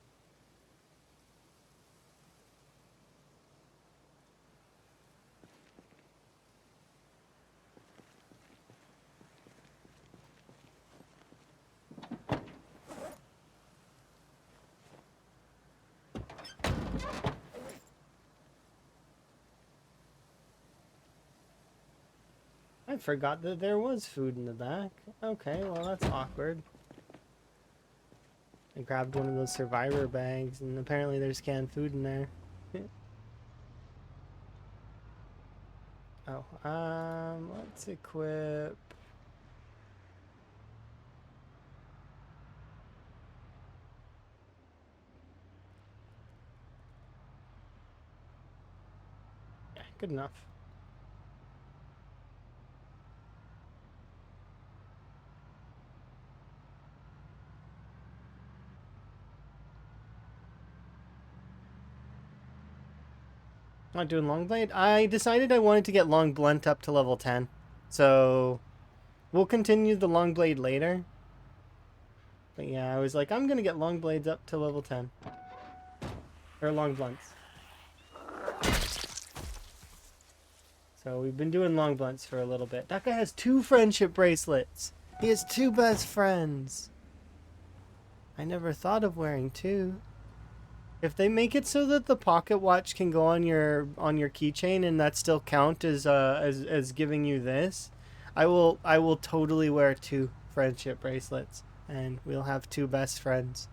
I forgot that there was food in the back. Okay, well that's awkward. I grabbed one of those survivor bags and apparently there's canned food in there. Oh, let's equip. Yeah, good enough. Not doing long blade. I decided I wanted to get long blunt up to level 10. So we'll continue the long blade later. But yeah, I was like, I'm gonna get long blades up to level 10. Or long blunts. So we've been doing long blunts for a little bit. That guy has 2 friendship bracelets. He has 2 best friends. I never thought of wearing 2. If they make it so that the pocket watch can go on your keychain and that still count as giving you this, I will totally wear 2 friendship bracelets and we'll have 2 best friends.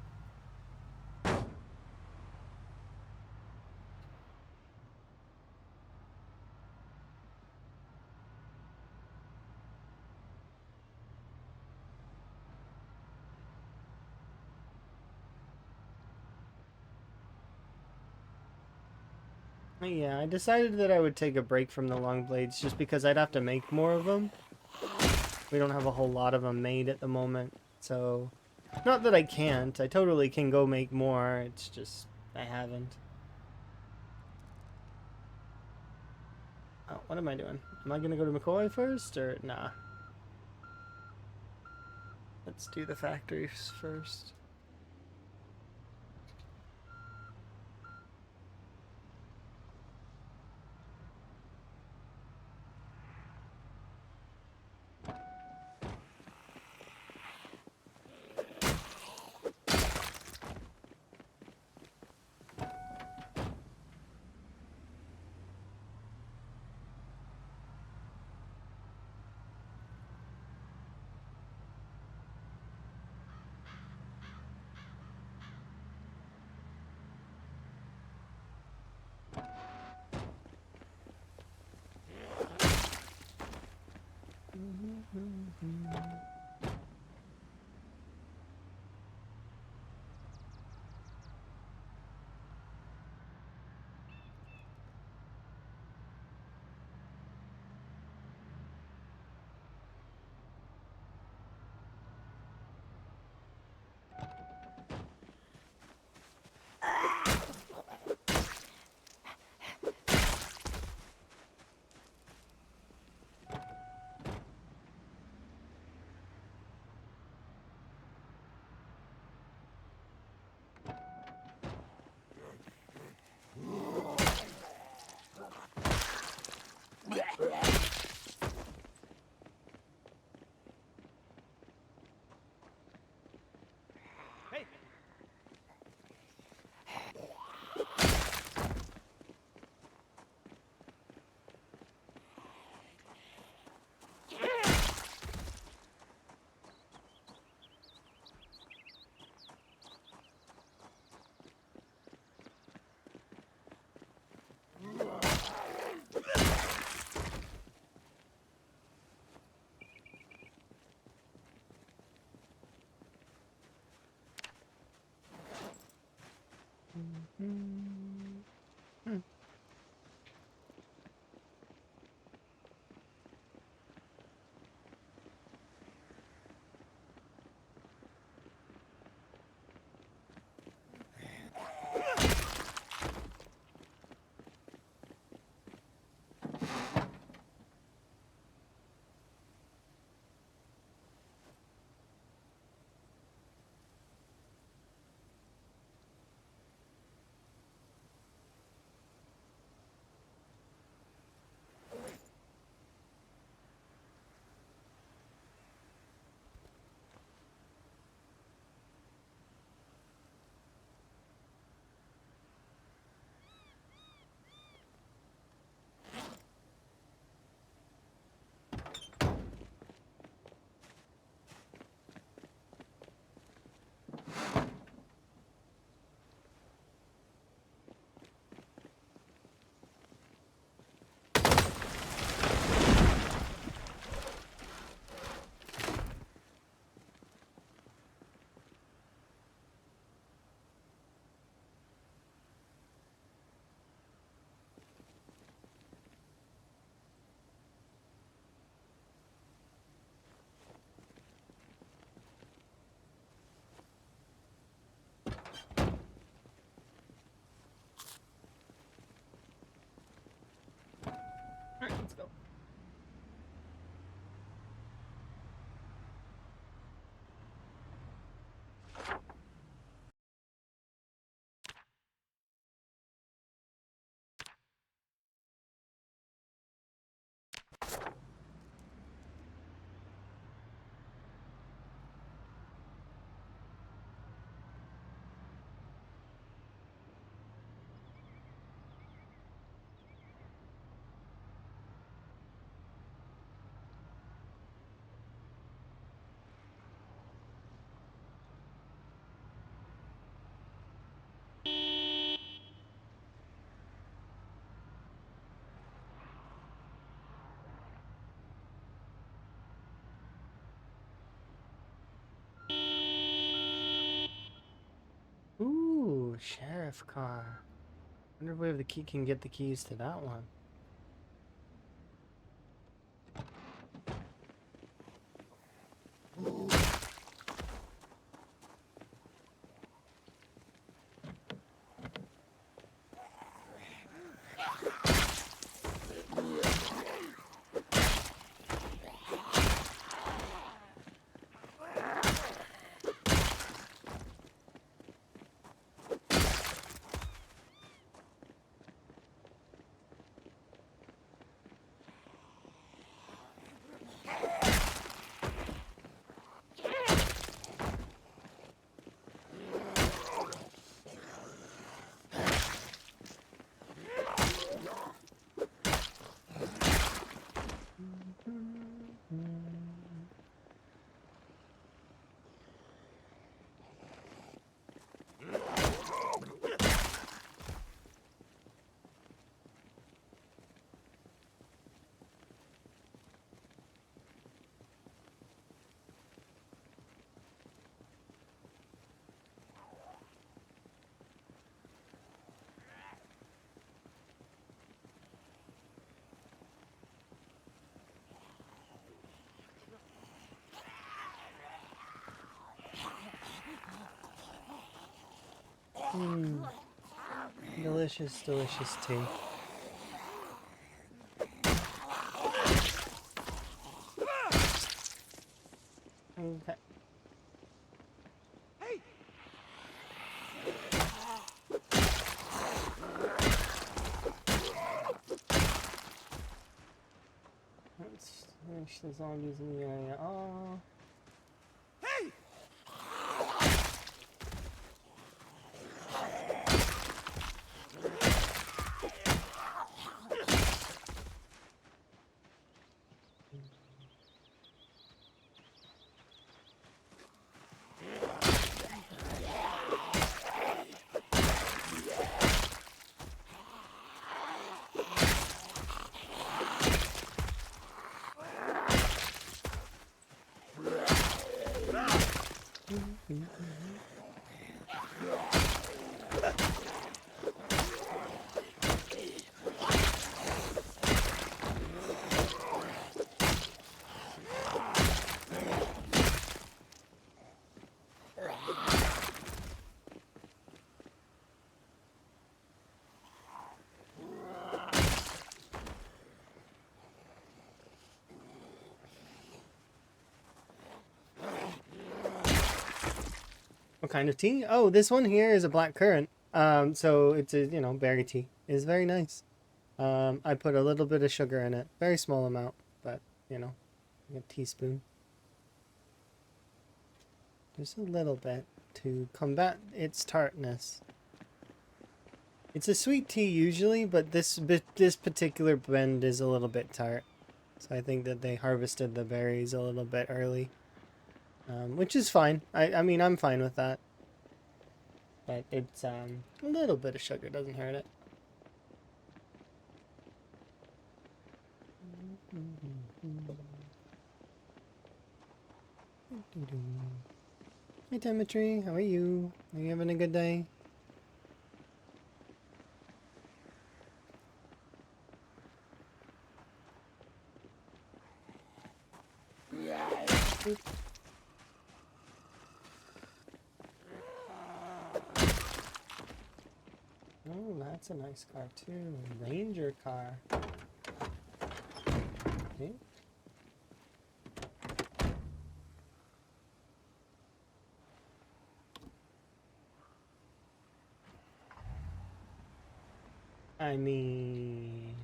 Yeah, I decided that I would take a break from the long blades just because I'd have to make more of them. We don't have a whole lot of them made at the moment, so not that I can't. I totally can go make more. It's just I haven't. Oh, what am I doing? Am I gonna go to McCoy first or nah? Let's do the factories first. Hey! All right, let's go. Ooh, sheriff car. Wonder if we have the key, can get the keys to that one. Delicious, delicious tea. Okay. Hey! Let's finish the zombies in the area. Oh. Hey! What kind of tea? Oh, this one here is a black currant. So it's a, you know, berry tea. It's very nice. I put a little bit of sugar in it. Very small amount, but, you know, like a teaspoon. Just a little bit to combat its tartness. It's a sweet tea usually, but this particular blend is a little bit tart. So I think that they harvested the berries a little bit early. Which is fine. I mean, I'm fine with that. But it's, a little bit of sugar doesn't hurt it. Hey, Dimitri, how are you? Are you having a good day? Oh, that's a nice car too. Ranger car. Okay. I mean,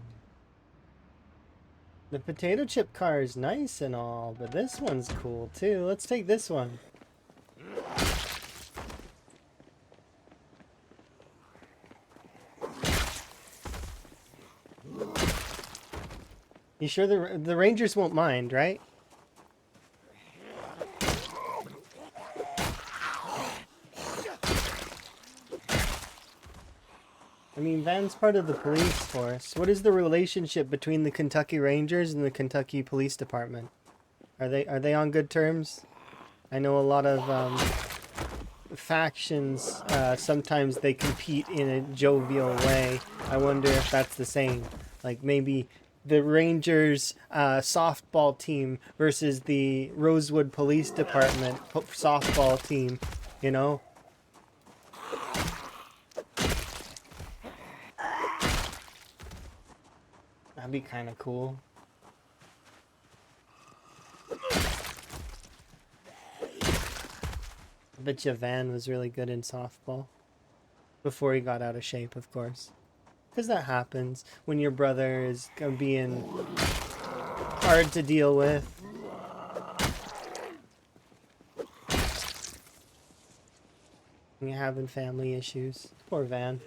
the potato chip car is nice and all, but this one's cool too. Let's take this one. You sure the Rangers won't mind, right? I mean, Van's part of the police force. What is the relationship between the Kentucky Rangers and the Kentucky Police Department? Are they on good terms? I know a lot of factions, sometimes they compete in a jovial way. I wonder if that's the same. Like maybe the Rangers softball team versus the Rosewood Police Department softball team, you know? That'd be kind of cool. I bet you Van was really good in softball. Before he got out of shape, of course. Because that happens when your brother is being hard to deal with. And you're having family issues. Poor Van.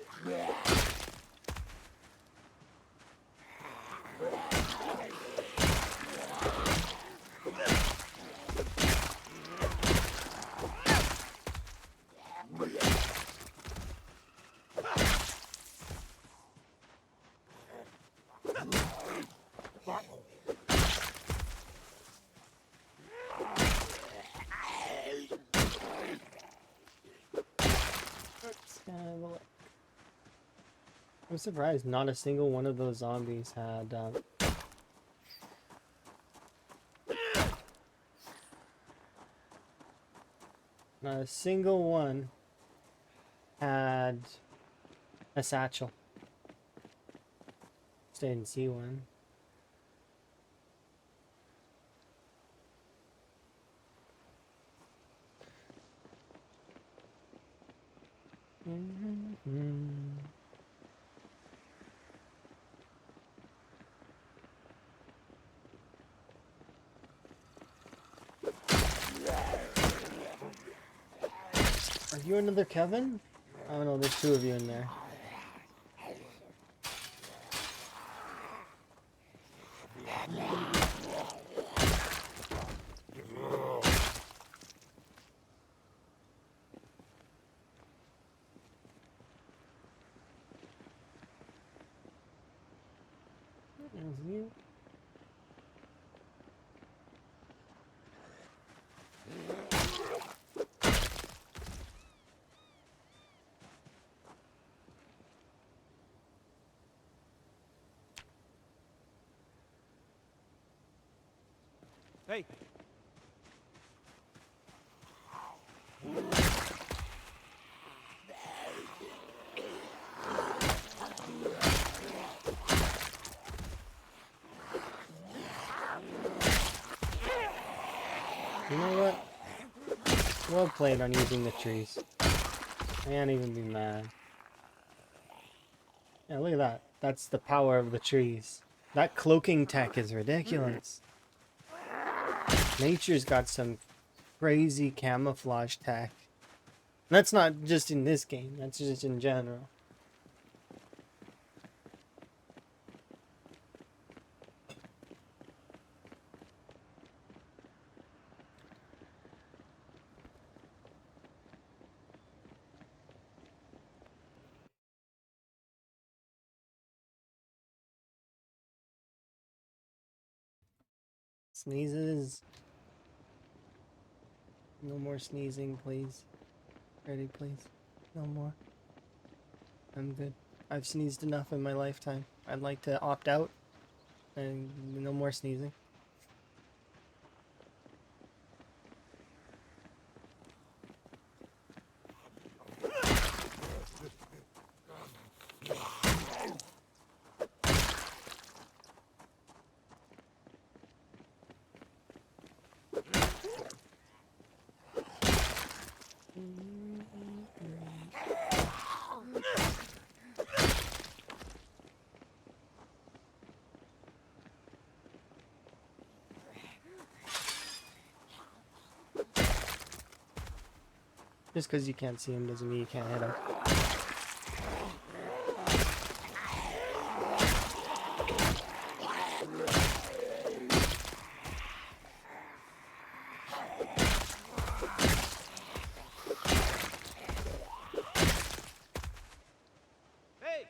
I'm surprised not a single one of those zombies had not a single one had a satchel. Just didn't see one. Are you another Kevin? Oh no, there's two of you in there. There's you. Hey. You know what? Well played on using the trees. I can't even be mad. Yeah, look at that. That's the power of the trees. That cloaking tech is ridiculous. Nature's got some crazy camouflage tech. And that's not just in this game, that's just in general. Sneezes. No more sneezing, please. Ready, please. No more. I'm good. I've sneezed enough in my lifetime. I'd like to opt out and no more sneezing. Just because you can't see him doesn't mean you can't hit him. Hey.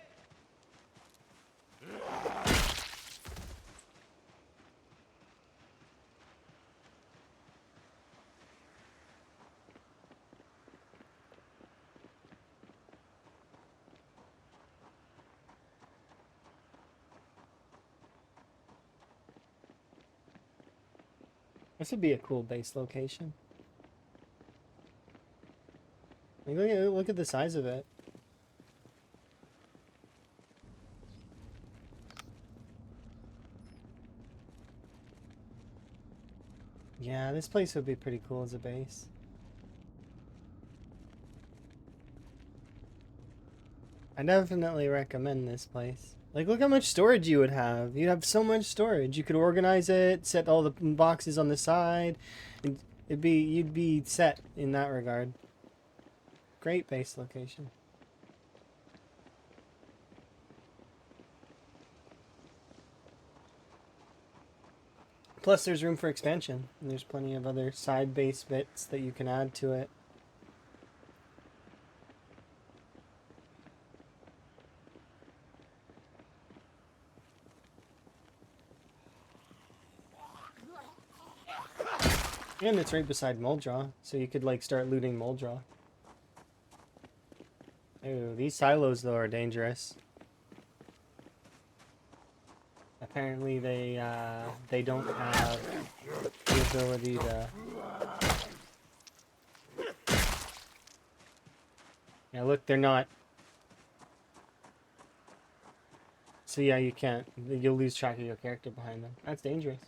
This would be a cool base location. Like, look at the size of it. Yeah, this place would be pretty cool as a base. I definitely recommend this place. Like, look how much storage you would have. You'd have so much storage. You could organize it, set all the boxes on the side, and you'd be set in that regard. Great base location. Plus, there's room for expansion. And there's plenty of other side base bits that you can add to it. And it's right beside Muldraw, so you could like start looting Muldraw. Ooh, these silos though are dangerous. Apparently they don't have the ability to. Yeah, look, they're not. So yeah, you can't. You'll lose track of your character behind them. That's dangerous.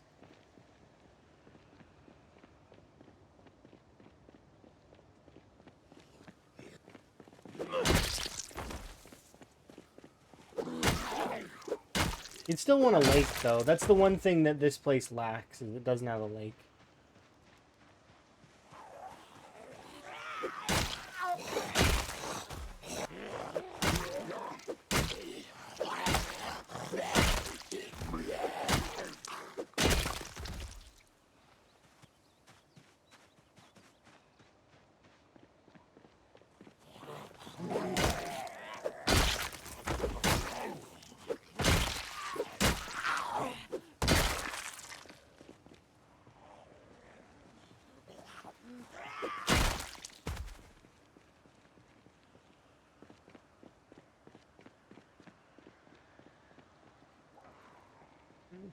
You'd still want a lake, though. That's the one thing that this place lacks, is it doesn't have a lake.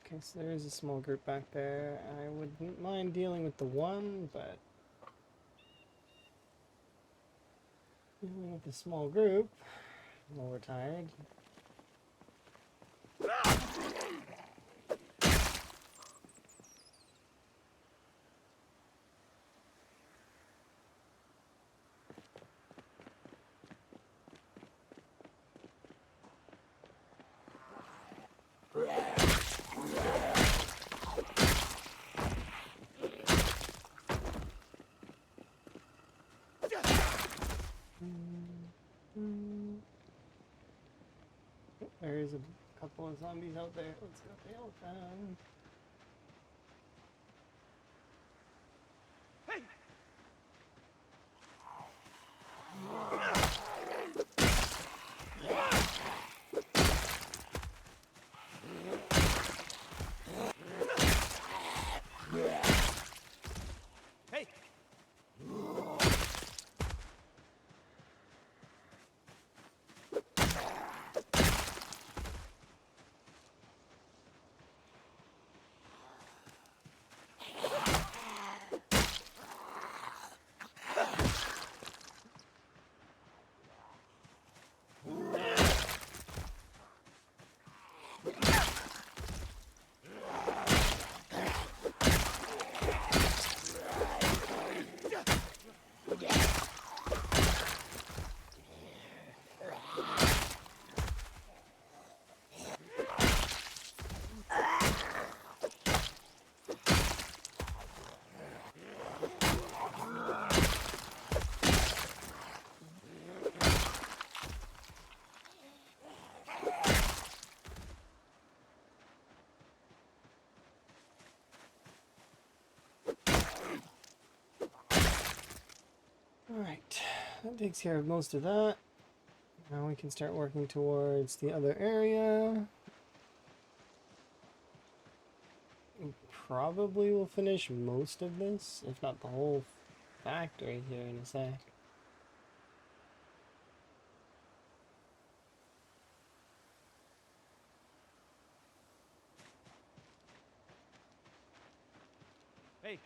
Okay, so there is a small group back there. I wouldn't mind dealing with the one, but dealing with the small group, I'm overtired. There is a couple of zombies out there. Let's go deal with them. Hey! Hey! Alright, that takes care of most of that. Now we can start working towards the other area. We probably will finish most of this, if not the whole factory here in a sec. Hey!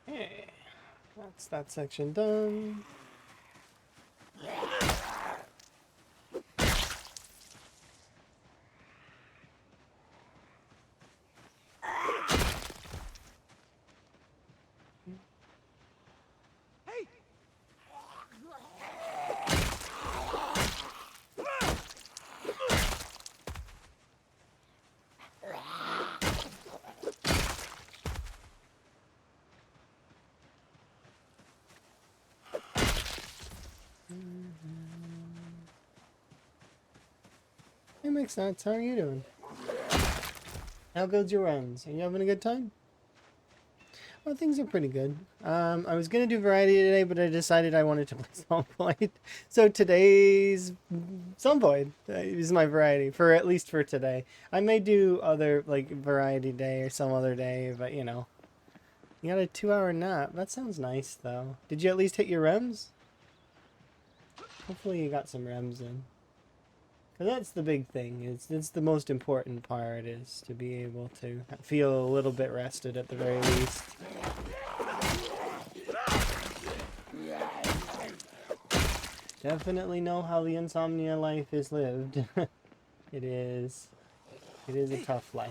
Hey, that's that section done. Hey! It makes sense. How are you doing? How goes your runs? Are you having a good time? Well, things are pretty good. I was gonna do variety today, but I decided I wanted to play Zomboid. So today's Zomboid is my variety for at least for today. I may do other like variety day or some other day, but you know, you got a 2-hour nap. That sounds nice though. Did you at least hit your REMs? Hopefully you got some REMs in. Cause that's the big thing. It's the most important part is to be able to feel a little bit rested at the very least. Definitely know how the insomnia life is lived. It is a tough life.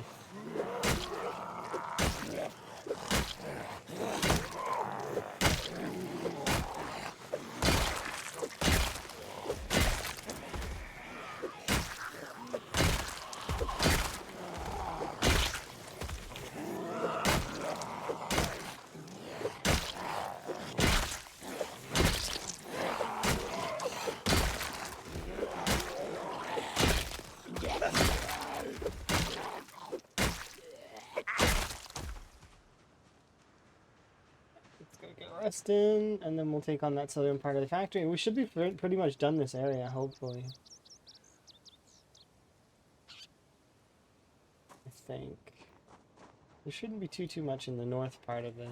Resting, and then we'll take on that southern part of the factory. We should be pretty much done this area, hopefully. I think. There shouldn't be too much in the north part of this.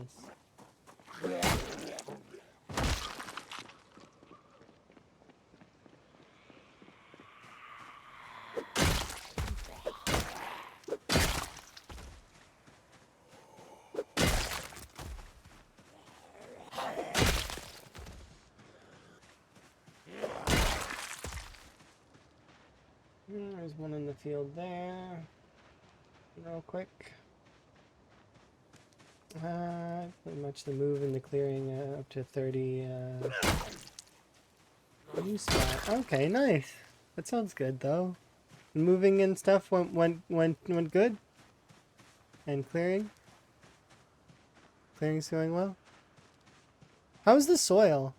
There's one in the field there. Real quick. Pretty much the move in the clearing up to 30. New spot. Okay, nice. That sounds good though. Moving and stuff went good. And clearing. Clearing's going well. How's the soil?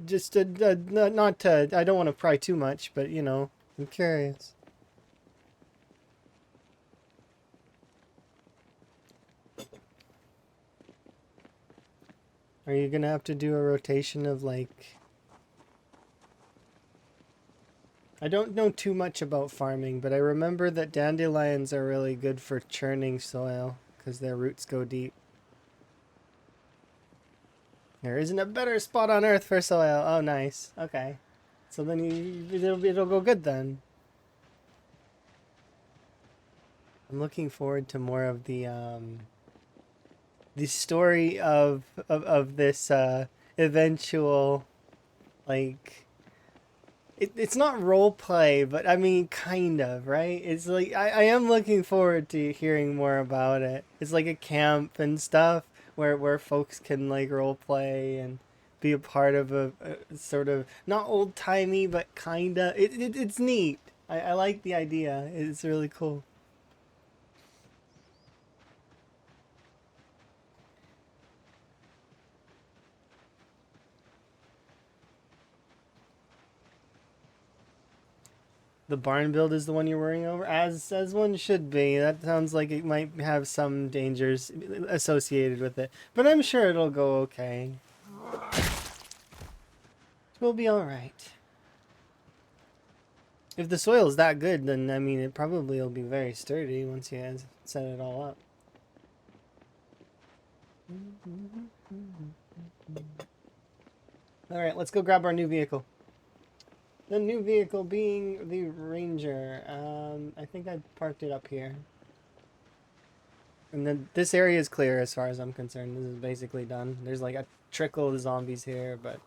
Just not to. I don't want to pry too much, but you know, I'm curious. Are you gonna have to do a rotation of like... I don't know too much about farming, but I remember that dandelions are really good for churning soil because their roots go deep. There isn't a better spot on earth for soil. Oh, nice. Okay. So then it'll go good then. I'm looking forward to more of the story of this eventual, like, it's not role play, but I mean kind of, right? It's like I am looking forward to hearing more about it. It's like a camp and stuff where folks can like role play and be a part of a sort of not old timey but kinda. It's neat. I like the idea. It's really cool. The barn build is the one you're worrying over, as one should be. That sounds like it might have some dangers associated with it, but I'm sure it'll go okay. We'll be all right. If the soil is that good, then I mean it probably will be very sturdy once you guys set it all up. All right, let's go grab our new vehicle. The new vehicle being the Ranger. I think I parked it up here. And then this area is clear as far as I'm concerned. This is basically done. There's like a trickle of zombies here, but...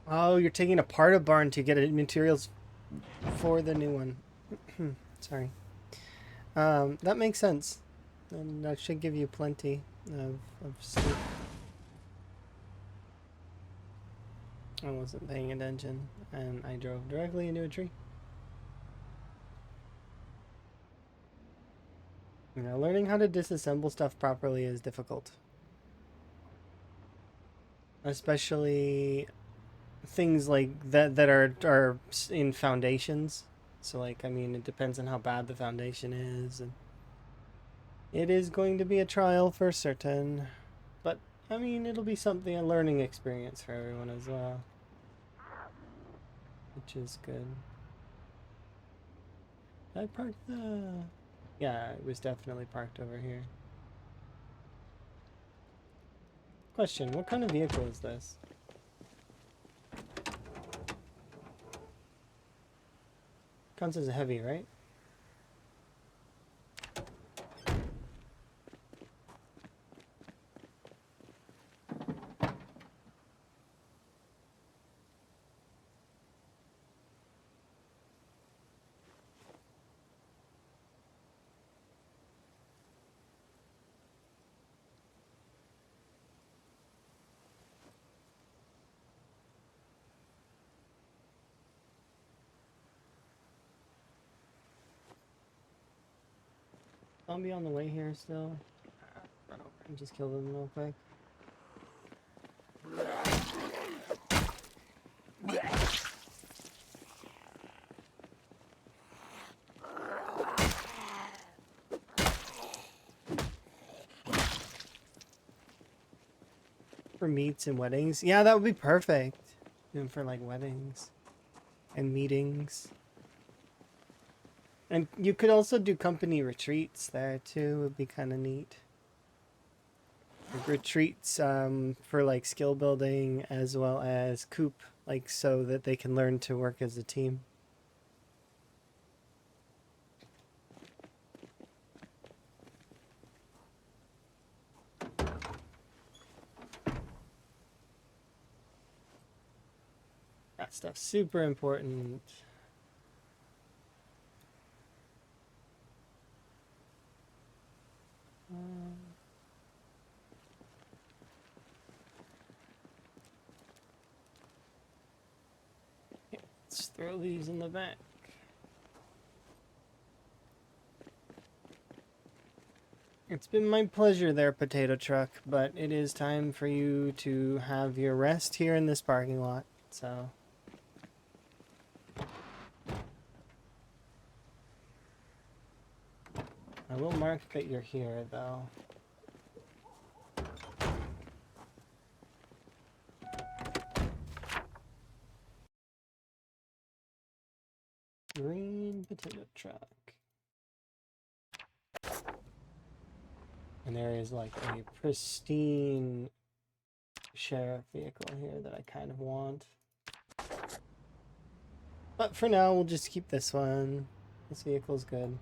Oh, you're taking apart a barn to get materials for the new one. Sorry. That makes sense. And that should give you plenty of stuff. I wasn't paying attention, and I drove directly into a tree. You know, learning how to disassemble stuff properly is difficult. Especially things like that are in foundations. So like, I mean, it depends on how bad the foundation is, and it is going to be a trial for certain. But I mean, it'll be something, a learning experience for everyone as well, which is good. I parked the... Yeah, it was definitely parked over here. Question, what kind of vehicle is this? Counts as a heavy, right? Zombie on the way here still. Run over and just kill them real quick. For meets and weddings. Yeah, that would be perfect. Even for like weddings and meetings. And you could also do company retreats there too. Would be kind of neat. Like retreats for like skill building as well as coop, like so that they can learn to work as a team. That stuff's super important. Let's throw these in the back. It's been my pleasure there, Potato Truck, but it is time for you to have your rest here in this parking lot, so... I will mark that you're here, though. Green Potato Truck. And there is like a pristine sheriff vehicle here that I kind of want. But for now, we'll just keep this one. This vehicle's good.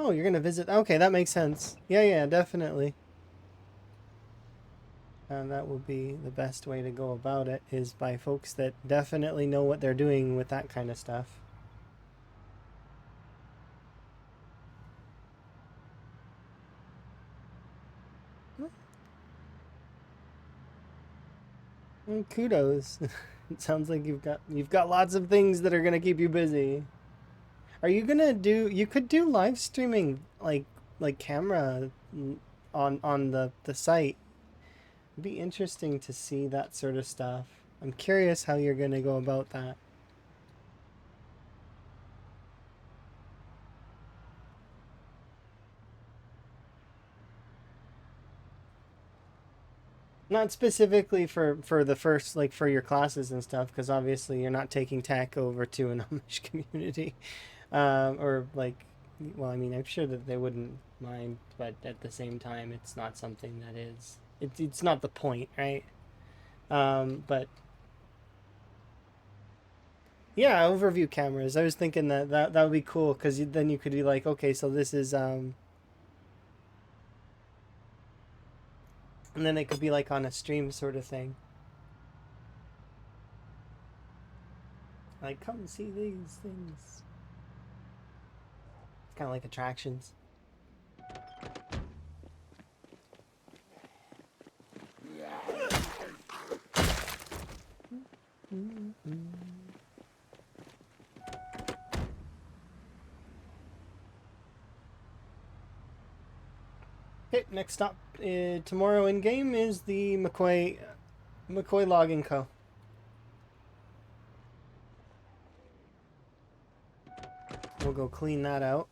Oh, you're gonna visit. Okay, that makes sense. Yeah, yeah, definitely. That would be the best way to go about it, is by folks that definitely know what they're doing with that kind of stuff. Well, kudos. It sounds like you've got lots of things that are gonna keep you busy. Are you gonna do? You could do live streaming, like camera, on the site. It'd be interesting to see that sort of stuff. I'm curious how you're gonna go about that. Not specifically for the first, like, for your classes and stuff, because obviously you're not taking tech over to an homage community, or like, well, I mean, I'm sure that they wouldn't mind, but at the same time, it's not something that is. It's not the point, right? But yeah, overview cameras. I was thinking that would be cool, because then you could be like, okay, so this is and then it could be like on a stream sort of thing. Like, come see these things. It's kind of like attractions. Okay, next stop tomorrow in game is the McCoy Logging Co. We'll go clean that out.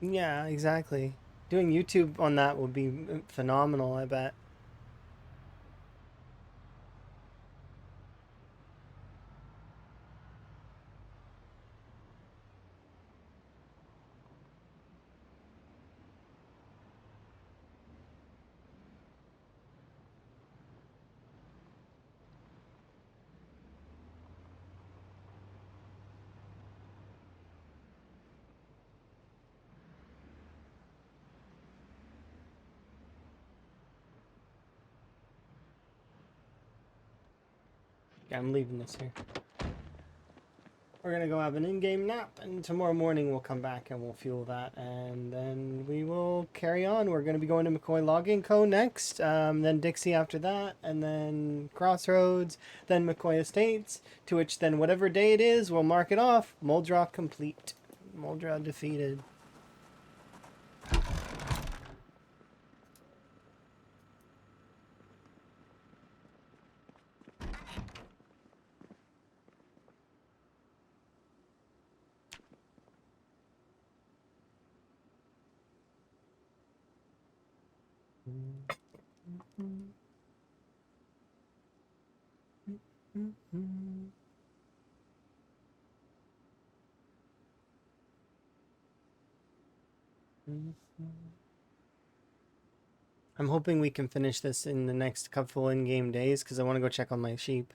Yeah, exactly. Doing YouTube on that would be phenomenal, I bet. Yeah, I'm leaving this here. We're gonna go have an in-game nap, and tomorrow morning we'll come back and we'll fuel that, and then we will carry on. We're gonna be going to McCoy Logging Co. next, then Dixie after that, and then Crossroads, then McCoy Estates, to which then whatever day it is, we'll mark it off. Muldra complete. Muldra defeated. I'm hoping we can finish this in the next couple in-game days, because I want to go check on my sheep.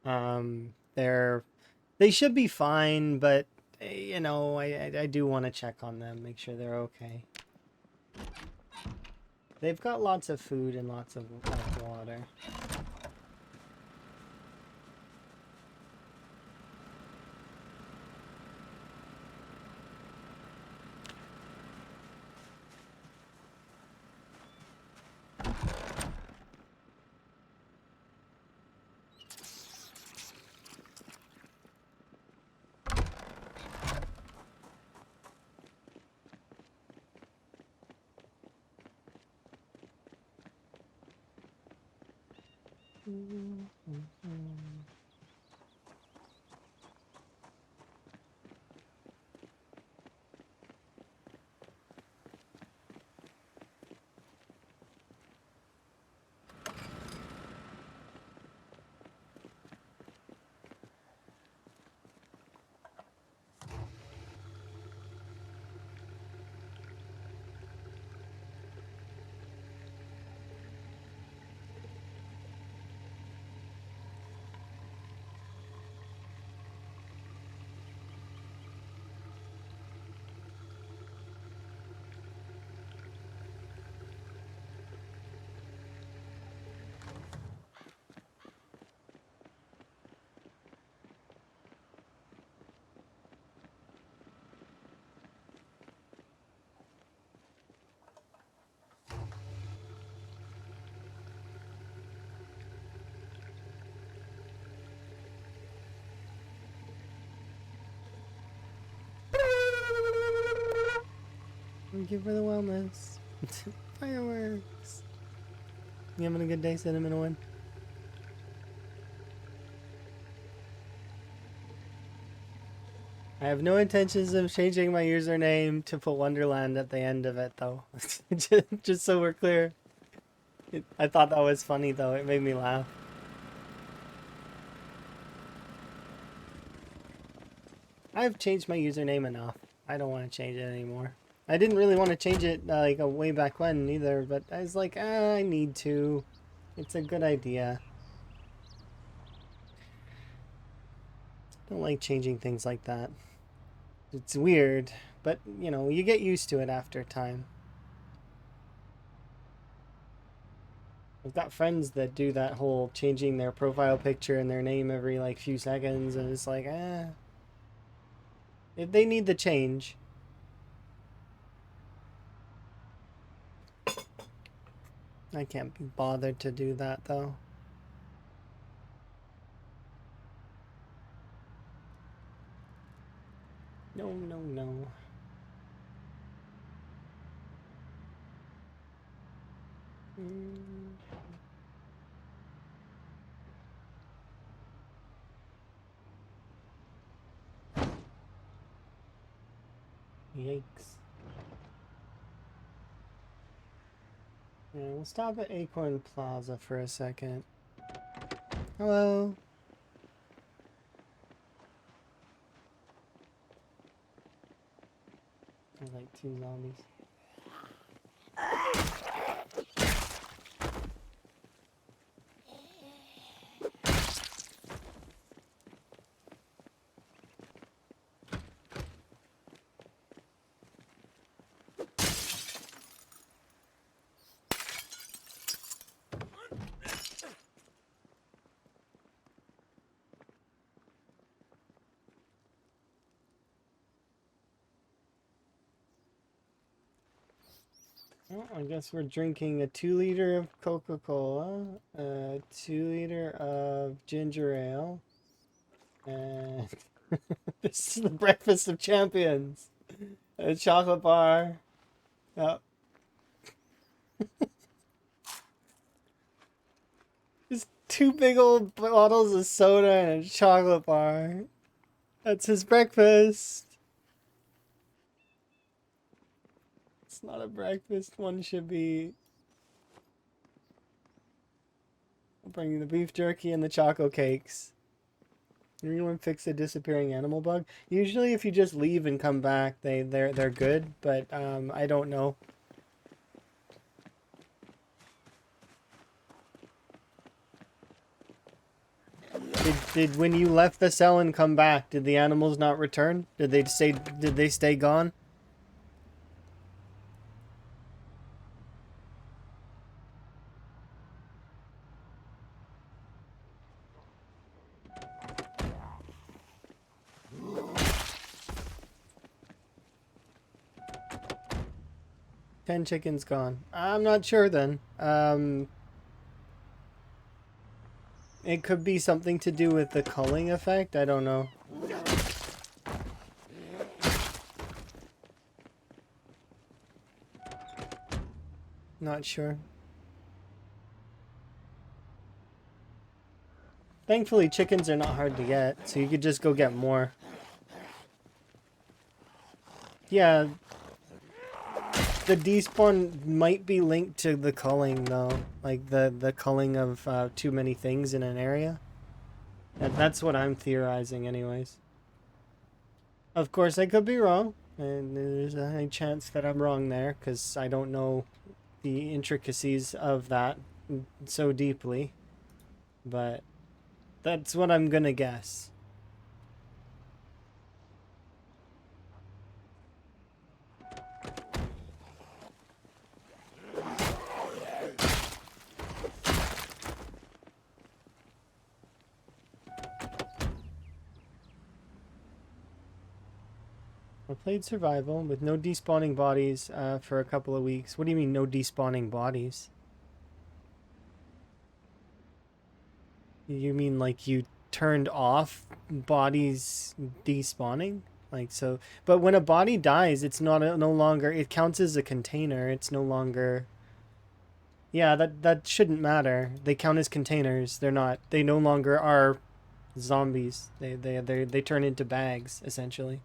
They should be fine, but you know, I do want to check on them, make sure they're okay. They've got lots of food and lots of water. Thank you for the wellness. Fireworks. You having a good day, Cinnamon One? I have no intentions of changing my username to put Wonderland at the end of it, though. Just so we're clear. I thought that was funny, though. It made me laugh. I've changed my username enough. I don't want to change it anymore. I didn't really want to change it like way back when either, but I was like, I need to. It's a good idea. Don't like changing things like that. It's weird, but you know, you get used to it after time. I've got friends that do that whole changing their profile picture and their name every like few seconds, and it's like, if they need the change. I can't be bothered to do that though. No, no, no. Yikes. Yeah, we'll stop at Acorn Plaza for a second. Hello. There's like 2 zombies. Well, I guess we're drinking a 2-liter of Coca-Cola, a 2-liter of ginger ale, and this is the breakfast of champions. A chocolate bar. Yep. Just 2 big old bottles of soda and a chocolate bar. That's his breakfast. It's not a breakfast. One should be bringing the beef jerky and the choco cakes. Anyone fix a disappearing animal bug? Usually, if you just leave and come back, they're good. But I don't know. Did when you left the cell and come back, did the animals not return? Did they stay gone? Ten chickens gone. I'm not sure then. It could be something to do with the culling effect. I don't know. Not sure. Thankfully, chickens are not hard to get, so you could just go get more. Yeah. The despawn might be linked to the culling, though. Like, the culling of too many things in an area. That's what I'm theorizing, anyways. Of course, I could be wrong. And there's a high chance that I'm wrong there, because I don't know the intricacies of that so deeply. But that's what I'm gonna guess. I played survival with no despawning bodies for a couple of weeks. What do you mean no despawning bodies? You mean like you turned off bodies despawning? Like so, but when a body dies, it's not no longer. It counts as a container. It's no longer. Yeah, that shouldn't matter. They count as containers. They're not. They no longer are zombies. They turn into bags essentially.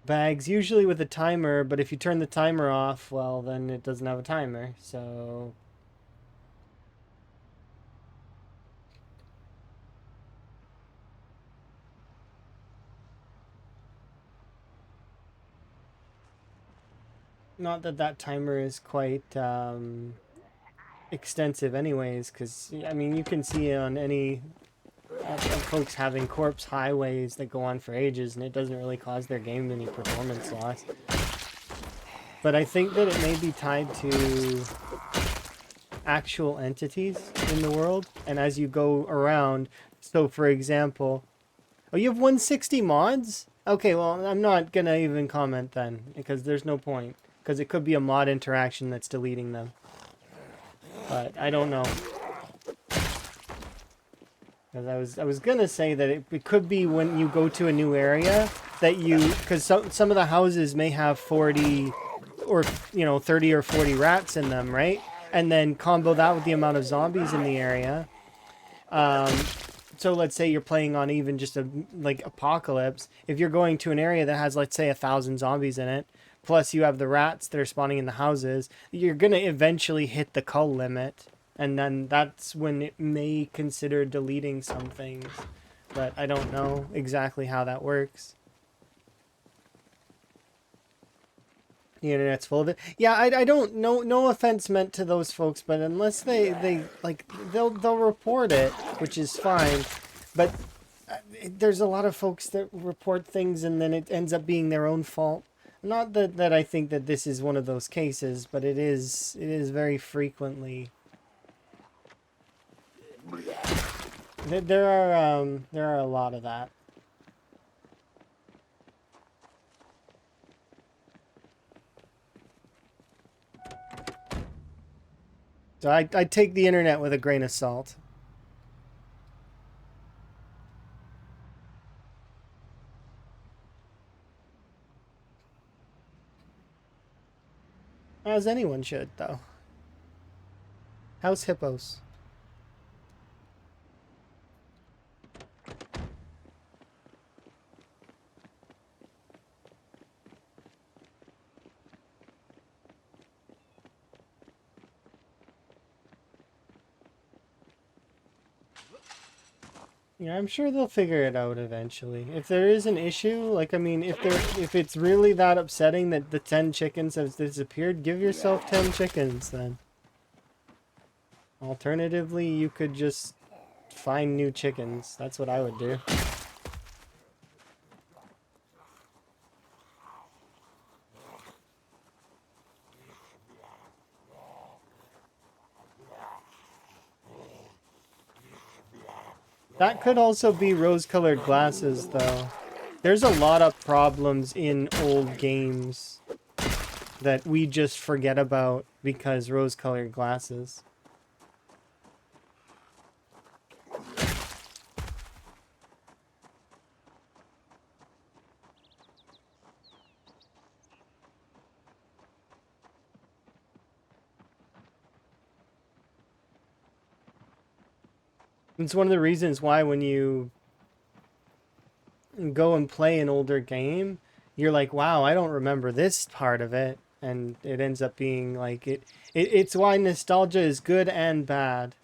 Bags usually with a timer, but if you turn the timer off, well then it doesn't have a timer. So not that that timer is quite extensive anyways, because I mean you can see on any folks having corpse highways that go on for ages, and it doesn't really cause their game any performance loss. But I think that it may be tied to actual entities in the world, and as you go around, so for example, oh, you have 160 mods? Okay, well, I'm not gonna even comment then, because there's no point, because it could be a mod interaction that's deleting them. But I don't know. Because I was gonna say that it could be when you go to a new area that you, because some of the houses may have 40 or 30 or 40 rats in them, right? And then combo that with the amount of zombies in the area. So let's say you're playing on even just a like apocalypse. If you're going to an area that has, let's say, 1,000 zombies in it, plus you have the rats that are spawning in the houses, you're gonna eventually hit the cull limit. And then that's when it may consider deleting some things. But I don't know exactly how that works. The internet's full of it. Yeah, I don't know. No offense meant to those folks, but unless they like, they'll report it, which is fine. But there's a lot of folks that report things and then it ends up being their own fault. Not that I think that this is one of those cases, but it is very frequently. There are a lot of that. So I take the internet with a grain of salt. As anyone should, though. House hippos. Yeah, I'm sure they'll figure it out eventually. If there is an issue, like, I mean, if it's really that upsetting that the 10 chickens have disappeared, give yourself 10 chickens then. Alternatively, you could just find new chickens. That's what I would do. That could also be rose-colored glasses, though. There's a lot of problems in old games that we just forget about because rose-colored glasses. It's one of the reasons why when you go and play an older game, you're like, wow, I don't remember this part of it. And it ends up being like, it's why nostalgia is good and bad.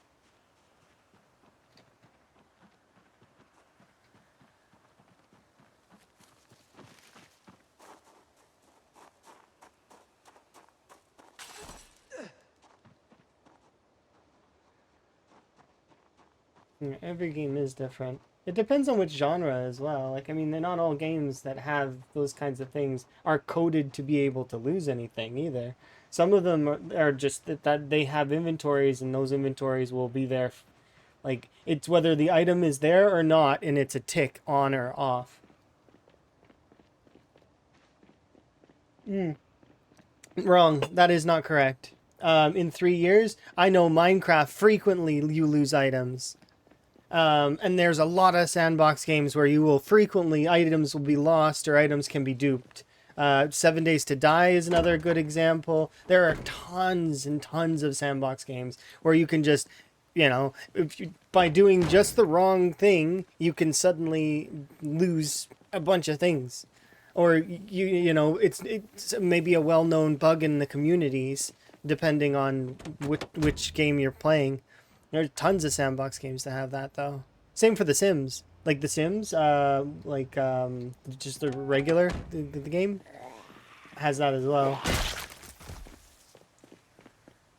Yeah, every game is different. It depends on which genre as well. Like, I mean, they're not all games that have those kinds of things are coded to be able to lose anything either. Some of them are just that they have inventories and those inventories will be there. Like, it's whether the item is there or not and it's a tick on or off. Wrong. That is not correct. In 3 years, I know Minecraft frequently you lose items. And there's a lot of sandbox games where you will frequently, items will be lost or items can be duped. 7 Days to Die is another good example. There are tons and tons of sandbox games where you can just, if you, by doing just the wrong thing, you can suddenly lose a bunch of things. Or it's maybe a well-known bug in the communities, depending on which game you're playing. There's tons of sandbox games that have that though. Same for The Sims. Like The Sims, just the regular the game has that as well.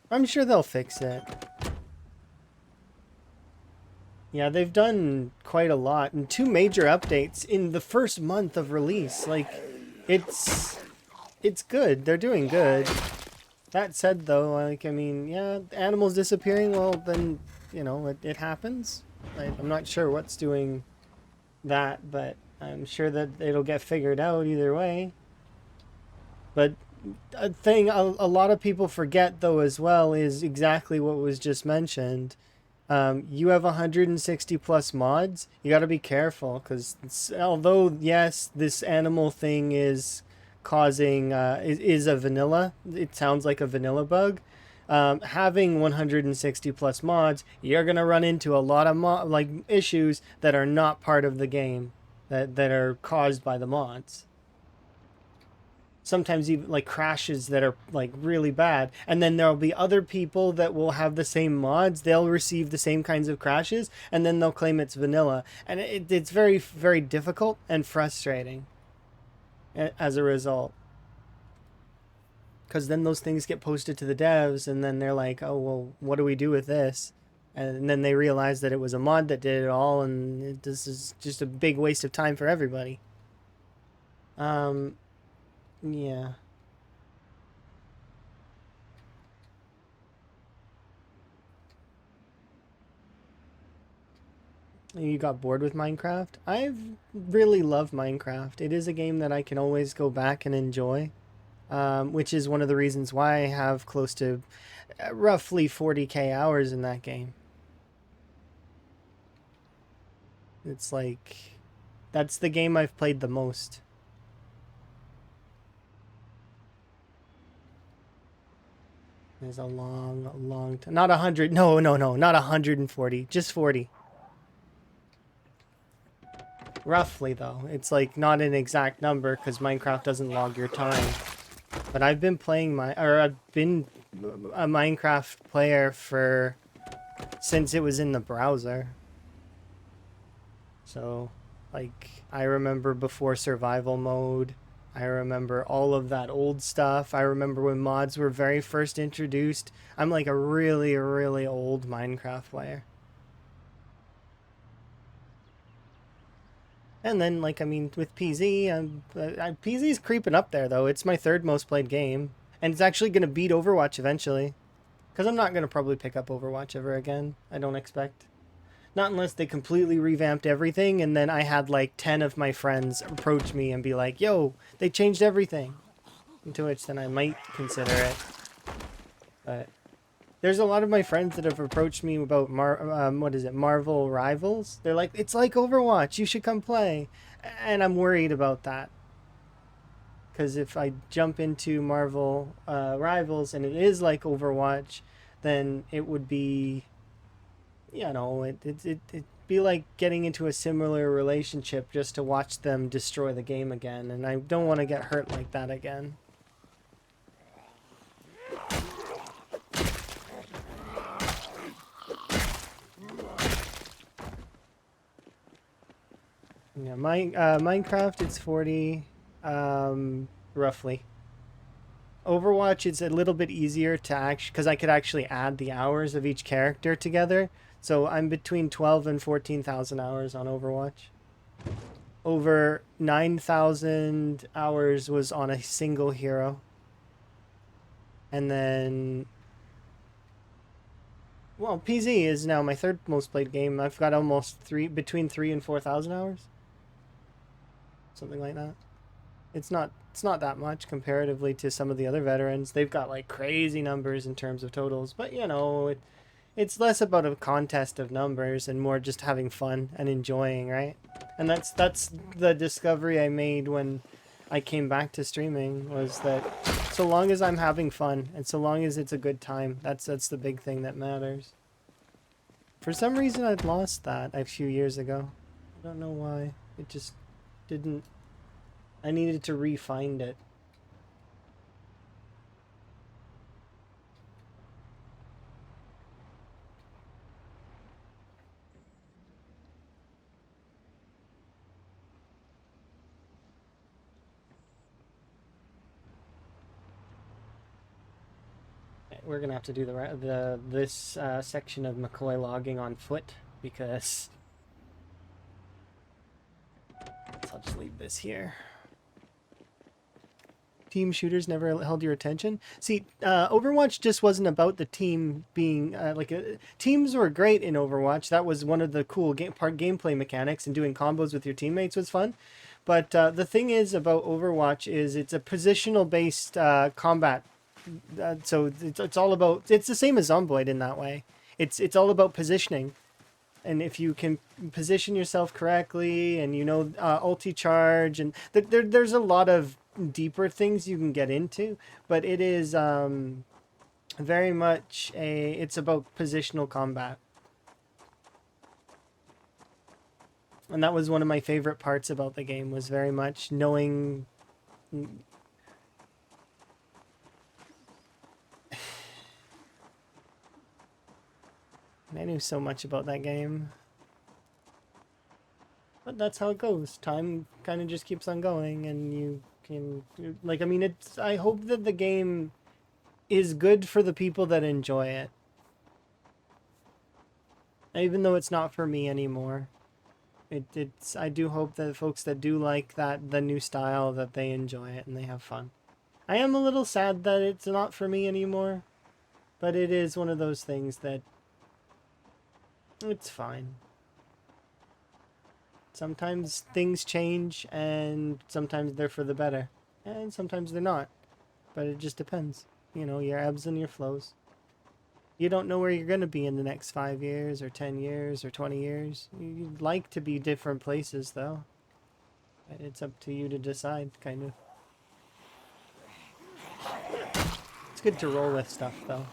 I'm sure they'll fix it. Yeah, they've done quite a lot and 2 major updates in the first month of release. Like, it's good. They're doing good. That said, though, like, I mean, yeah, animals disappearing, well, then, it happens. I'm not sure what's doing that, but I'm sure that it'll get figured out either way. But a thing a lot of people forget, though, as well, is exactly what was just mentioned. You have 160 plus mods. You got to be careful because although, yes, this animal thing is causing is a vanilla. It sounds like a vanilla bug. Having 160 plus mods, you're gonna run into a lot of issues that are not part of the game, that are caused by the mods. Sometimes even like crashes that are like really bad, and then there'll be other people that will have the same mods. They'll receive the same kinds of crashes, and then they'll claim it's vanilla, and it's very, very difficult and frustrating as a result. Because then those things get posted to the devs, and then they're like, oh, well, what do we do with this? And then they realize that it was a mod that did it all, and this is just a big waste of time for everybody. Yeah. You got bored with Minecraft? I've really loved Minecraft. It is a game that I can always go back and enjoy. Which is one of the reasons why I have close to roughly 40k hours in that game. It's like, that's the game I've played the most. There's a long time. Not 100. No, not 140. Just 40. Roughly, though. It's like not an exact number because Minecraft doesn't log your time. But I've been playing I've been a Minecraft player since it was in the browser. So, like, I remember before survival mode. I remember all of that old stuff. I remember when mods were very first introduced. I'm like a really, really old Minecraft player. And then, like, I mean, with PZ, PZ's creeping up there, though. It's my third most played game. And it's actually going to beat Overwatch eventually. Because I'm not going to probably pick up Overwatch ever again. I don't expect. Not unless they completely revamped everything, and then I had, like, 10 of my friends approach me and be like, yo, they changed everything. To which then I might consider it. But there's a lot of my friends that have approached me about Marvel Rivals. They're like, it's like Overwatch, you should come play. And I'm worried about that. Because if I jump into Marvel Rivals and it is like Overwatch, then it would be, it'd be like getting into a similar relationship just to watch them destroy the game again. And I don't want to get hurt like that again. Yeah, Minecraft, it's 40, roughly. Overwatch, it's a little bit easier to because I could actually add the hours of each character together. So I'm between 12 and 14,000 hours on Overwatch. Over 9,000 hours was on a single hero. And then, well, PZ is now my third most played game. I've got almost between 3,000 and 4,000 hours. Something like that. It's not that much comparatively to some of the other veterans. They've got like crazy numbers in terms of totals, but it's less about a contest of numbers and more just having fun and enjoying, right? And that's the discovery I made when I came back to streaming, was that so long as I'm having fun and so long as it's a good time, that's the big thing that matters. For some reason I'd lost that a few years ago. I don't know why. It just didn't. I needed to re-find it. We're gonna have to do this section of McCoy logging on foot because I'll just leave this here. Team shooters never held your attention. See, Overwatch just wasn't about the team being teams were great in Overwatch. That was one of the cool gameplay mechanics, and doing combos with your teammates was fun. But the thing is about Overwatch is it's a positional based combat. So it's all about, it's the same as Zomboid in that way. It's all about positioning, and if you can position yourself correctly, and ulti charge, and there's a lot of deeper things you can get into, but it is very much it's about positional combat. And that was one of my favorite parts about the game, was very much knowing. I knew so much about that game. But that's how it goes. Time kind of just keeps on going, and you can, I hope that the game is good for the people that enjoy it. Even though it's not for me anymore. I do hope that folks that do like the new style, that they enjoy it and they have fun. I am a little sad that it's not for me anymore, but it is one of those things that it's fine. Sometimes things change, and sometimes they're for the better, and sometimes they're not. But it just depends. Your ebbs and your flows. You don't know where you're going to be in the next 5 years, or 10 years, or 20 years. You'd like to be different places, though. It's up to you to decide, kind of. It's good to roll with stuff, though.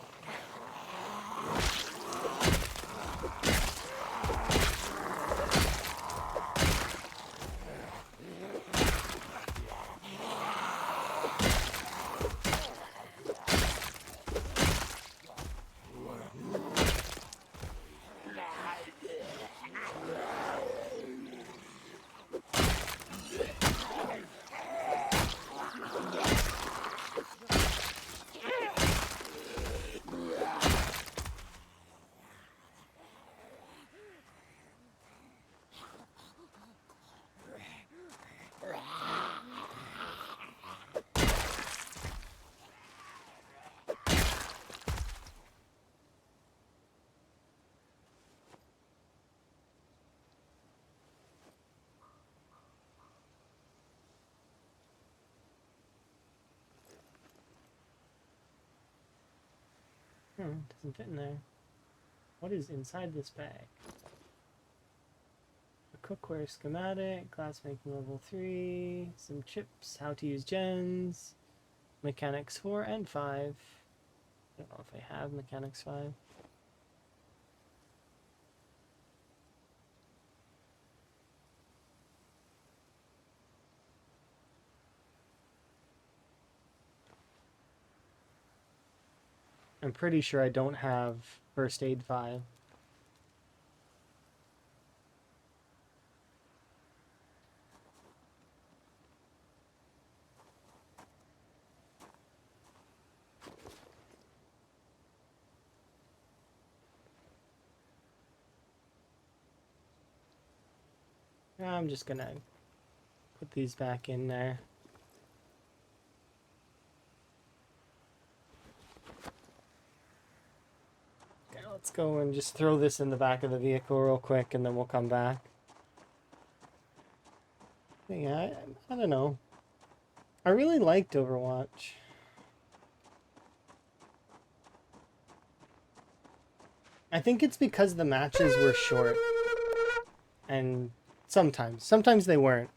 Doesn't fit in there. What is inside this bag? A cookware schematic, glassmaking level 3, some chips, how to use gens, mechanics 4 and 5. I don't know if I have mechanics 5. I'm pretty sure I don't have first aid 5. I'm just gonna put these back in there. Let's go and just throw this in the back of the vehicle real quick, and then we'll come back. Yeah, I don't know. I really liked Overwatch. I think it's because the matches were short. And sometimes they weren't.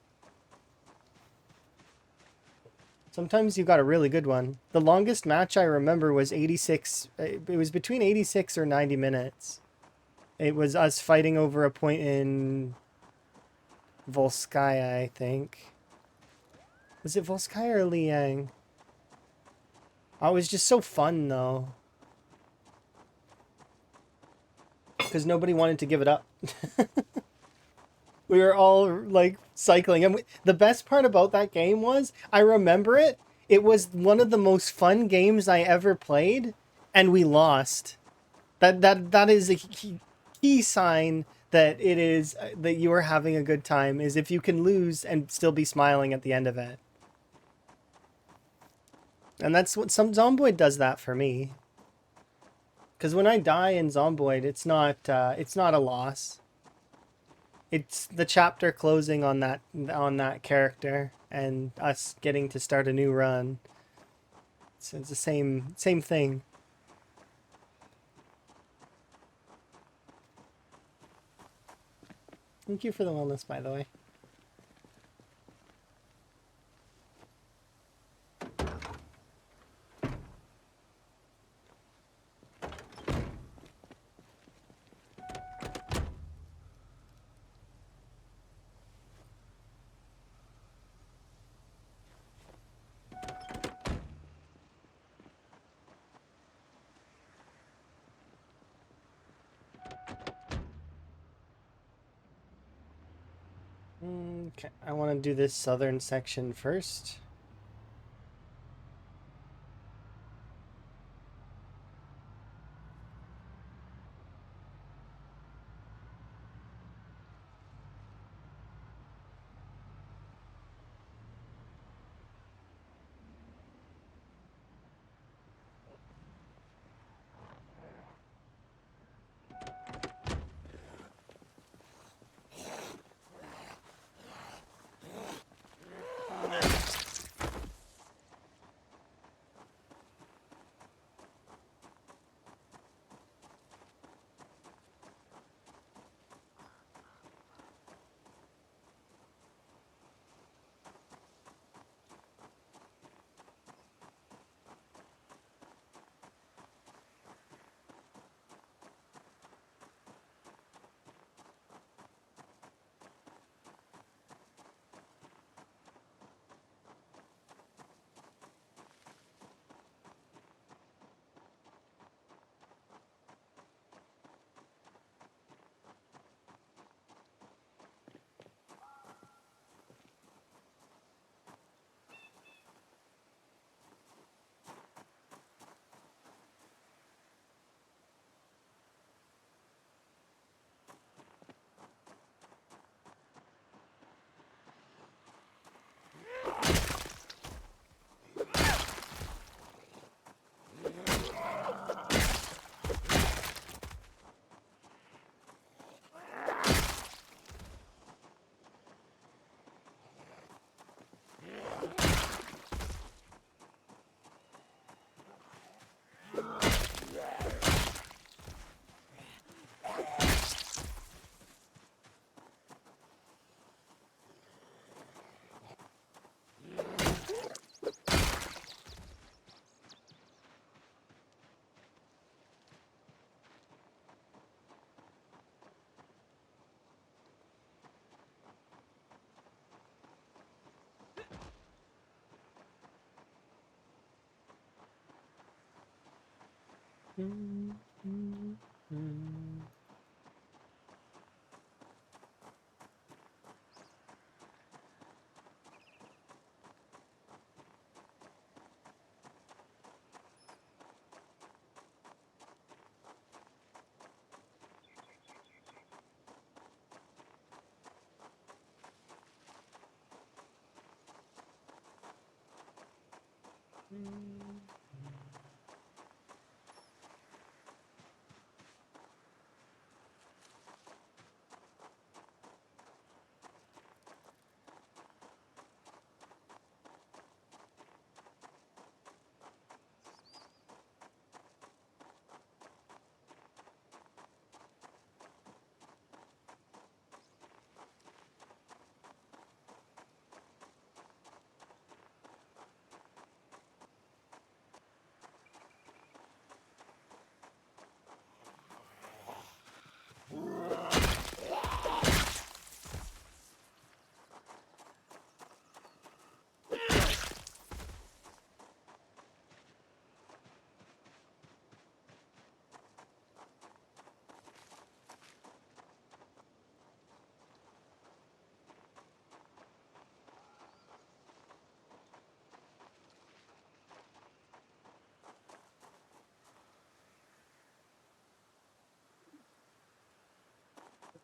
Sometimes you got a really good one. The longest match I remember was 86. It was between 86 or 90 minutes. It was us fighting over a point in Volskaya, I think. Was it Volskaya or Liang? Oh, it was just so fun, though. Because nobody wanted to give it up. We were all, like, cycling. And the best part about that game was, I remember it. It was one of the most fun games I ever played, and we lost. That is a key sign that it is that you are having a good time, is if you can lose and still be smiling at the end of it. And that's what some Zomboid does that for me. Because when I die in Zomboid, it's not a loss. It's the chapter closing on that character and us getting to start a new run. It's the same thing. Thank you for the wellness, by the way. Okay, I want to do this southern section first.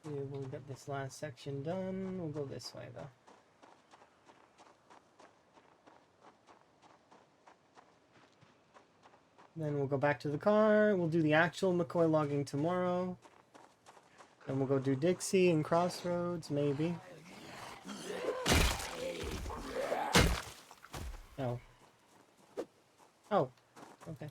be able to get this last section done. We'll go this way though. Then we'll go back to the car. We'll do the actual McCoy logging tomorrow. Then we'll go do Dixie and Crossroads, maybe. Oh. Oh. Okay.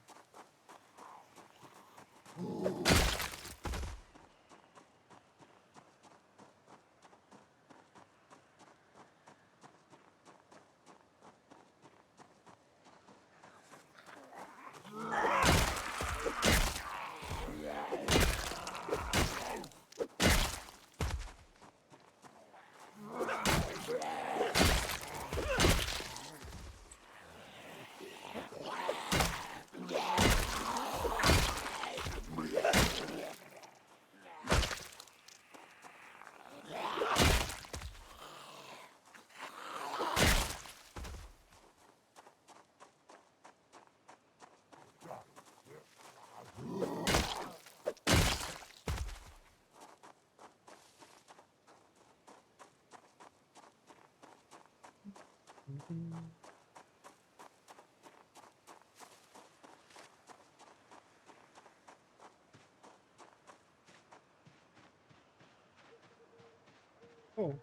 Oh.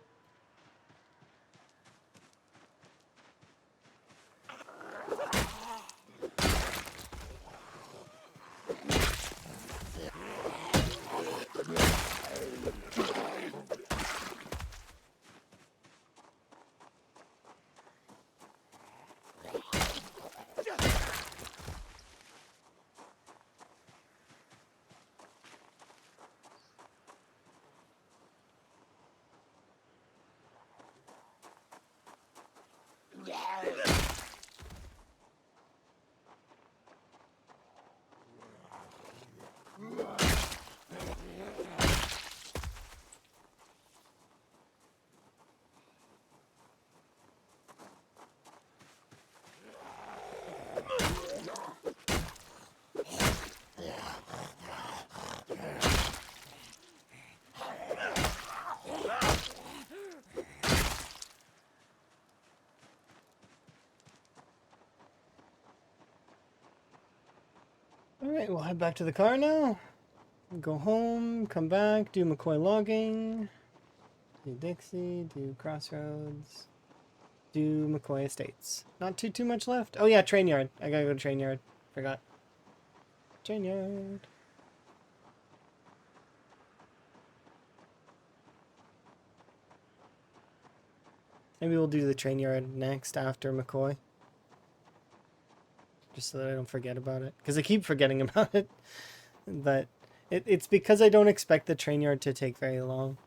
Alright, we'll head back to the car now. Go home, come back, do McCoy logging, do Dixie, do Crossroads, do McCoy Estates. Not too much left. Oh yeah, train yard. I gotta go to train yard. Forgot. Train yard. Maybe we'll do the train yard next after McCoy. Just so that I don't forget about it. Because I keep forgetting about it. But it's because I don't expect the train yard to take very long.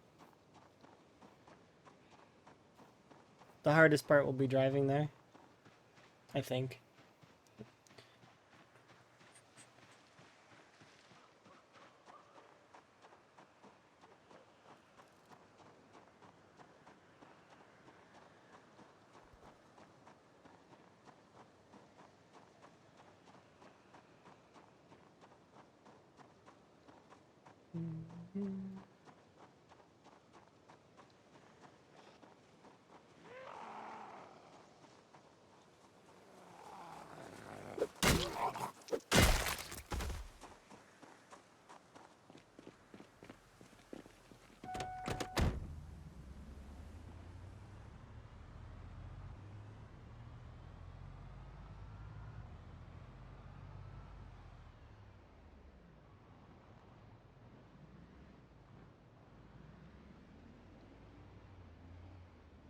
The hardest part will be driving there. I think.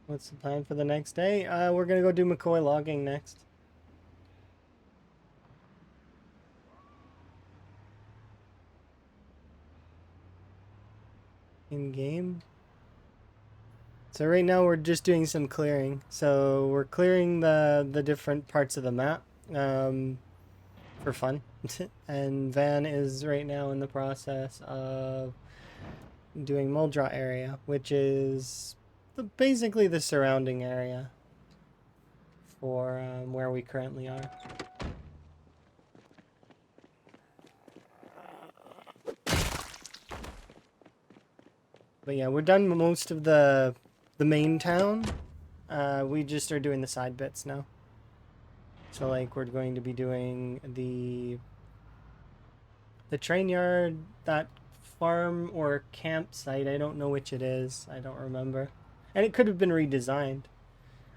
What's the plan for the next day? We're gonna go do McCoy logging next. In game. So right now we're just doing some clearing. So we're clearing the different parts of the map for fun. And Van is right now in the process of doing Muldrot area, which is basically the surrounding area for where we currently are. But yeah, we're done most of the main town. We just are doing the side bits now. So like we're going to be doing the train yard, that farm or campsite. I don't know which it is. I don't remember. And it could have been redesigned.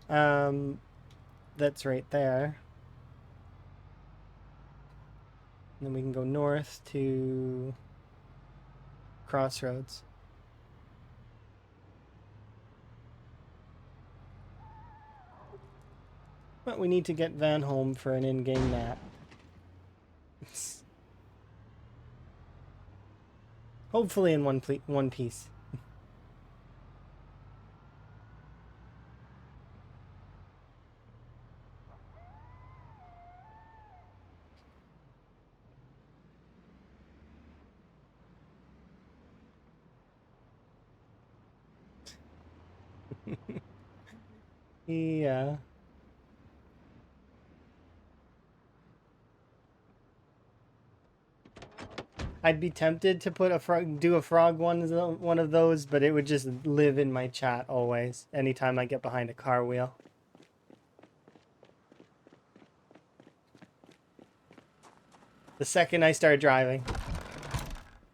That's right there. And then we can go north to Crossroads. But we need to get Van home for an in-game nap. Hopefully in one piece. Yeah. I'd be tempted to put do a frog one of those, but it would just live in my chat always, anytime I get behind a car wheel. The second I start driving,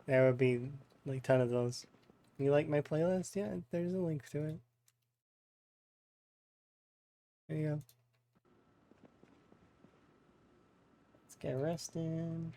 there would be like a ton of those. You like my playlist? Yeah, there's a link to it. There you go. Let's get rested.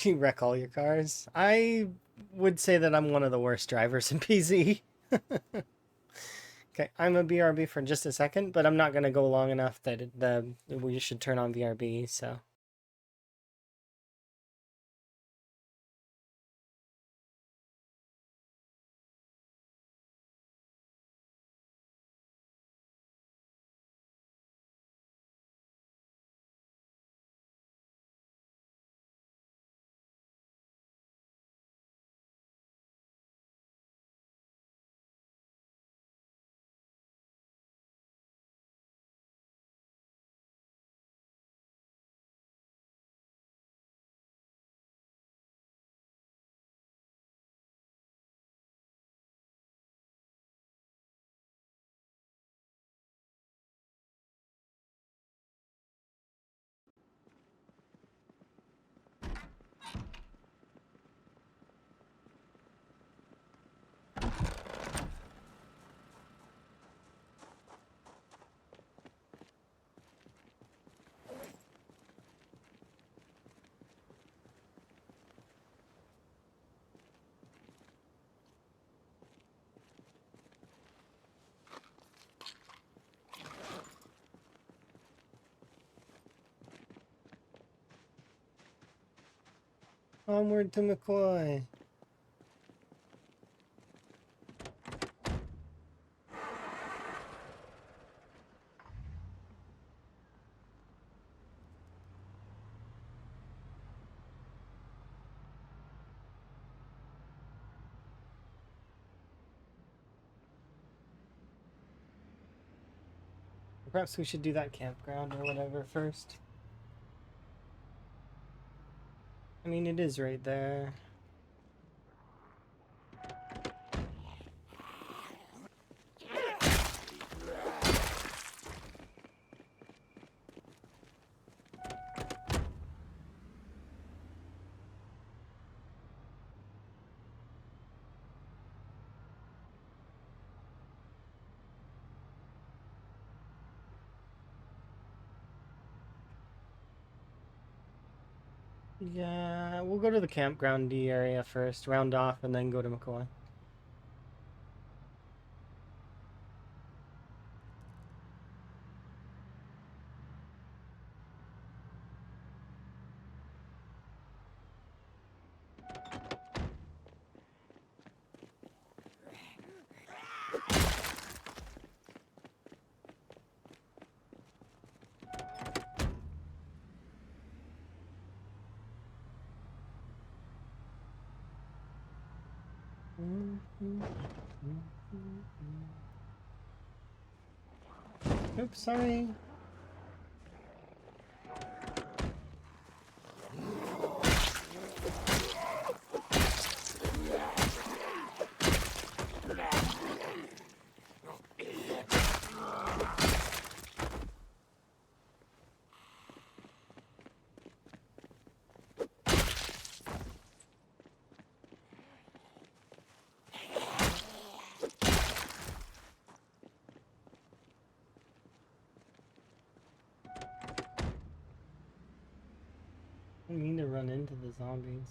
You wreck all your cars. I would say that I'm one of the worst drivers in PZ. Okay, I'm a BRB for just a second, but I'm not gonna go long enough that we should turn on VRB. So. Onward to McCoy. Perhaps we should do that campground or whatever first. I mean, it is right there. Yeah, we'll go to the campgroundy area first, round off, and then go to McCoy. Oops, sorry. I mean to run into the zombies.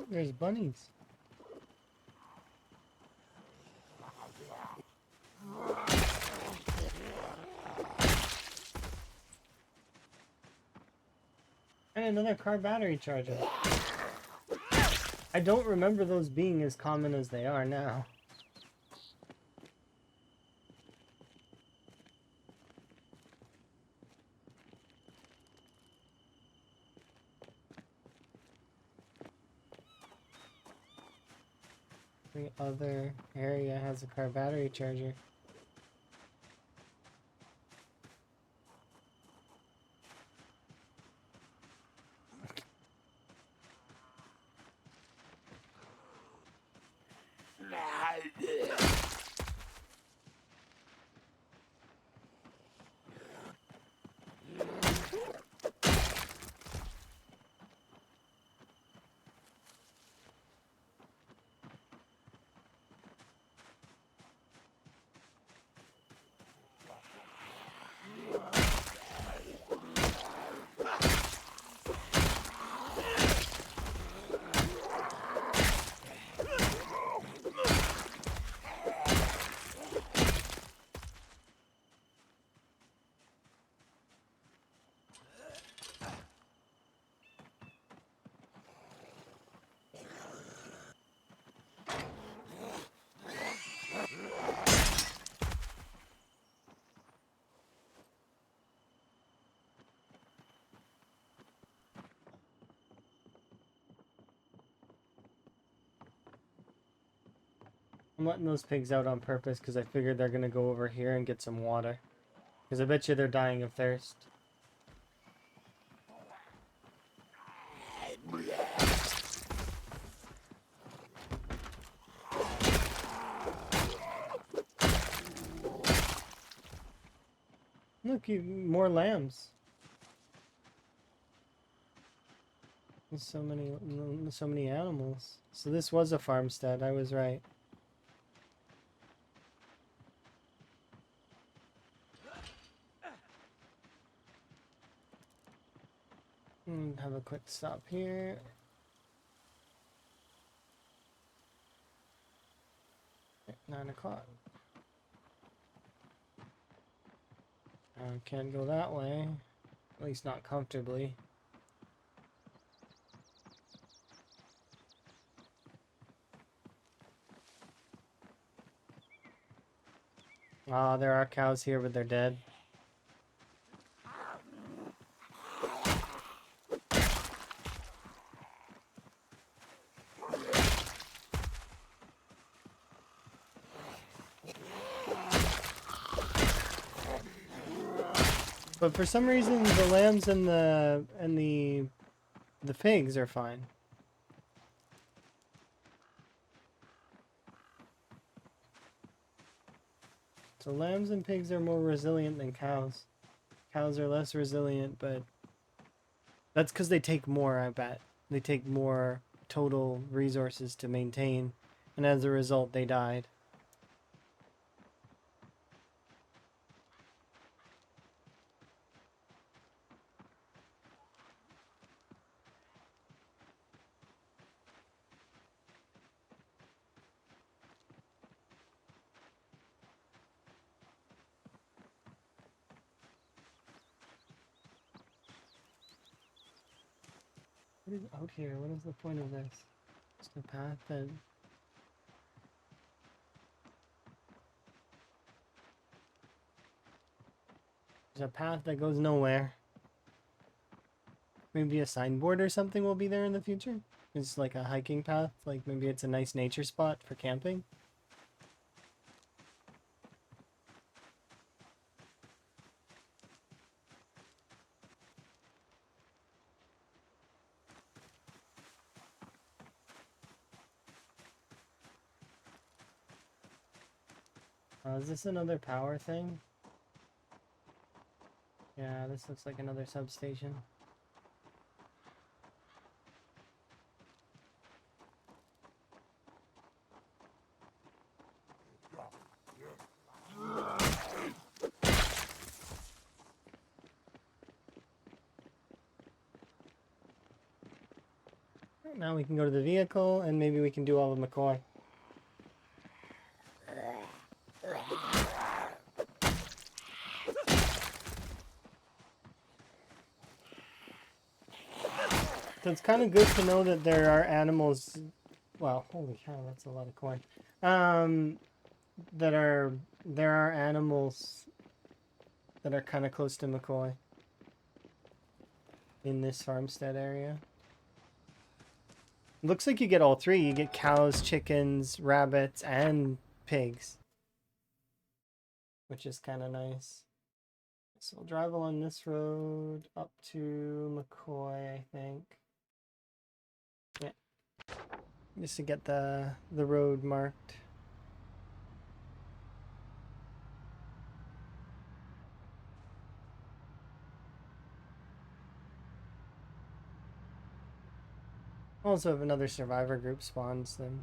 There's bunnies. And another car battery charger. I don't remember those being as common as they are now. Every other area has a car battery charger. I'm letting those pigs out on purpose because I figured they're gonna go over here and get some water. Because I bet you they're dying of thirst. Look, more lambs. There's so many animals. So this was a farmstead. I was right. Have a quick stop here. Okay, 9 o'clock. Can't go that way. At least not comfortably. Ah, there are cows here, but they're dead. But for some reason, the lambs and the pigs are fine. So lambs and pigs are more resilient than cows. Cows are less resilient, but that's because they take more, I bet. They take more total resources to maintain, and as a result, they died. What is out here? What is the point of this? Just a path that... There's a path that goes nowhere. Maybe a signboard or something will be there in the future? It's like a hiking path, like maybe it's a nice nature spot for camping. Is this another power thing? Yeah, this looks like another substation. Now we can go to the vehicle and maybe we can do all of McCoy. So it's kind of good to know that there are animals. Well, holy cow, that's a lot of coin. There are animals that are kind of close to McCoy in this farmstead area. Looks like you get all three. You get cows, chickens, rabbits, and pigs, which is kind of nice. So we'll drive along this road up to McCoy, I think. Yeah, just to get the road marked. Also, if another survivor group spawns, then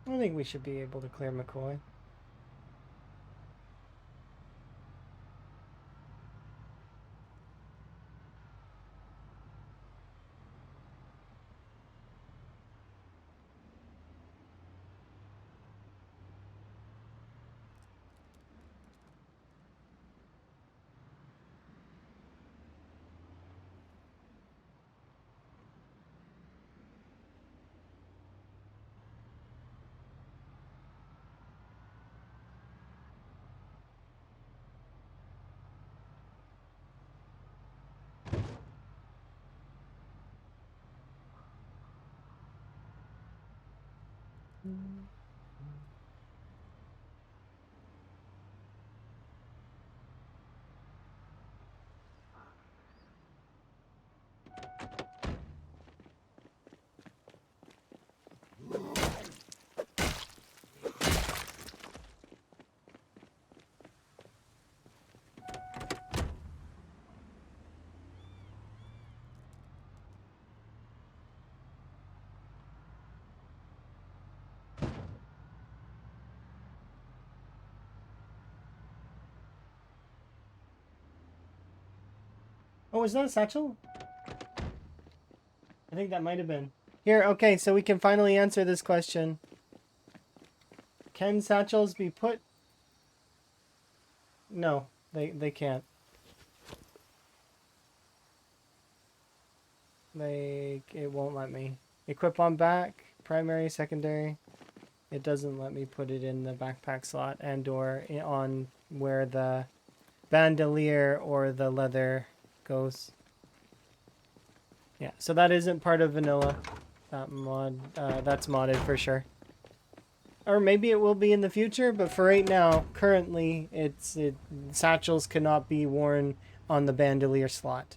I think we should be able to clear McCoy. Oh, is that a satchel? I think that might have been. Here, okay, so we can finally answer this question. Can satchels be put? No, they can't. It won't let me. Equip on back, primary, secondary. It doesn't let me put it in the backpack slot and or on where the bandolier or the leather goes. Yeah, so that isn't part of vanilla. That mod, that's modded for sure. Or maybe it will be in the future, but for right now, currently, satchels cannot be worn on the bandolier slot.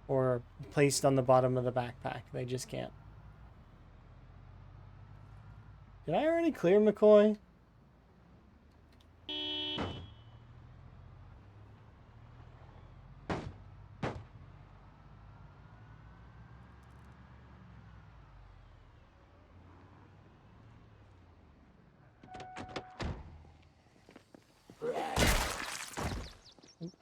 Or placed on the bottom of the backpack. They just can't. Did I already clear McCoy?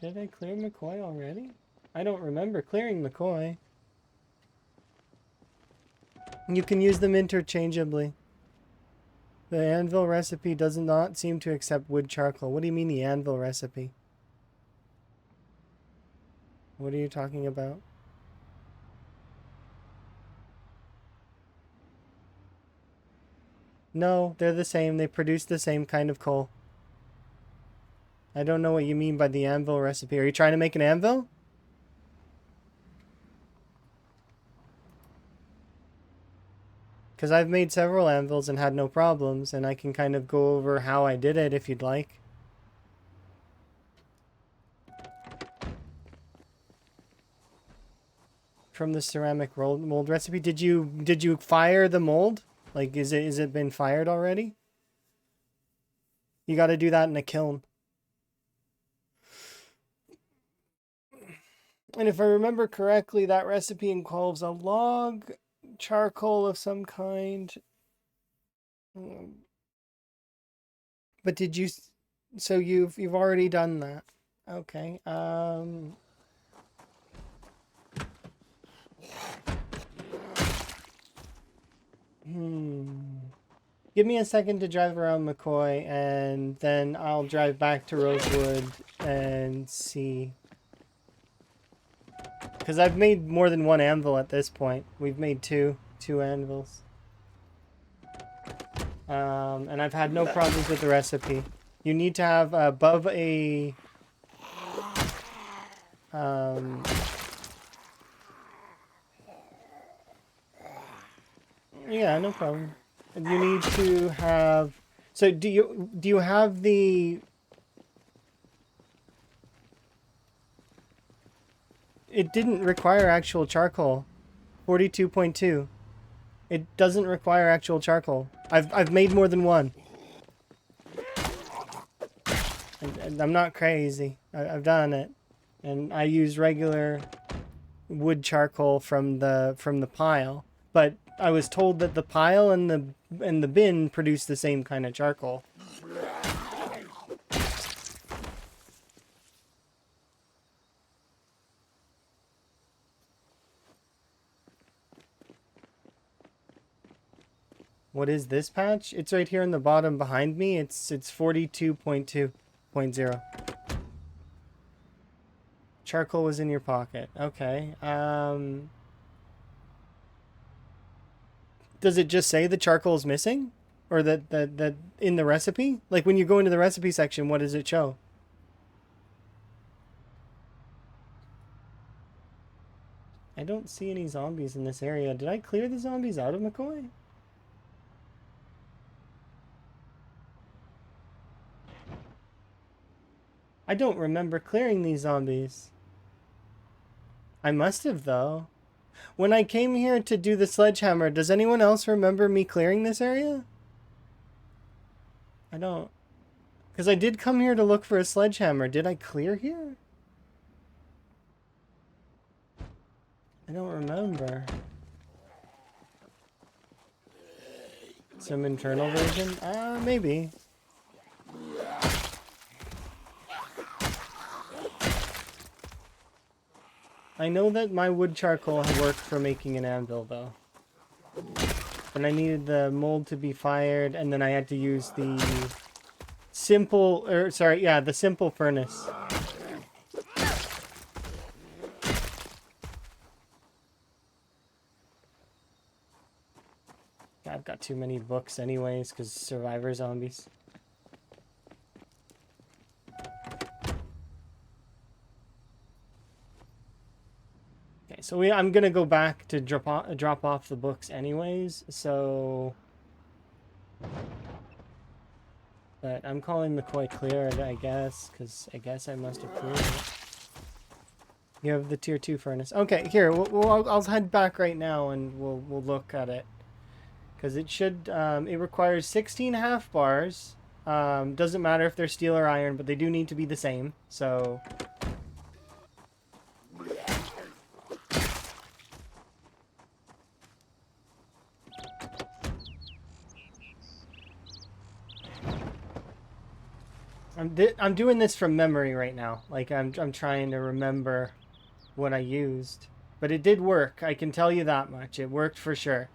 Did I clear McCoy already? I don't remember clearing McCoy. You can use them interchangeably. The anvil recipe does not seem to accept wood charcoal. What do you mean the anvil recipe? What are you talking about? No, they're the same. They produce the same kind of coal. I don't know what you mean by the anvil recipe. Are you trying to make an anvil? Because I've made several anvils and had no problems, and I can kind of go over how I did it if you'd like. From the ceramic mold recipe, did you fire the mold? Like, is it been fired already? You got to do that in a kiln. And if I remember correctly, that recipe involves a log, charcoal of some kind. But did you? So you've already done that. Okay. Give me a second to drive around McCoy, and then I'll drive back to Rosewood and see. Because I've made more than one anvil at this point. We've made two anvils. And I've had no problems with the recipe. You need to have above a... yeah, no problem. You need to have... So do you have the... It didn't require actual charcoal. 42.2. It doesn't require actual charcoal. I've made more than one. And I'm not crazy. I've done it. And I use regular wood charcoal from the pile. But I was told that the pile and the bin produce the same kind of charcoal. What is this patch? It's right here in the bottom behind me. It's 42.2.0. Charcoal was in your pocket. Okay. Does it just say the charcoal is missing? Or that in the recipe? Like when you go into the recipe section, what does it show? I don't see any zombies in this area. Did I clear the zombies out of McCoy? I don't remember clearing these zombies. I must have, though. When I came here to do the sledgehammer, does anyone else remember me clearing this area? I don't. Because I did come here to look for a sledgehammer. Did I clear here? I don't remember. Some internal version? Maybe. I know that my wood charcoal had worked for making an anvil, though. And I needed the mold to be fired, and then I had to use the simple, the simple furnace. I've got too many books anyways, because survivor zombies. Okay, so I'm gonna go back to drop off the books anyways, so... But I'm calling McCoy cleared, I guess, because I guess I must have cleared it. You have the tier 2 furnace. Okay, here, I'll head back right now and we'll look at it. Because it should, it requires 16 half bars. Doesn't matter if they're steel or iron, but they do need to be the same, so... I'm doing this from memory right now. Like, I'm trying to remember what I used. But it did work, I can tell you that much. It worked for sure.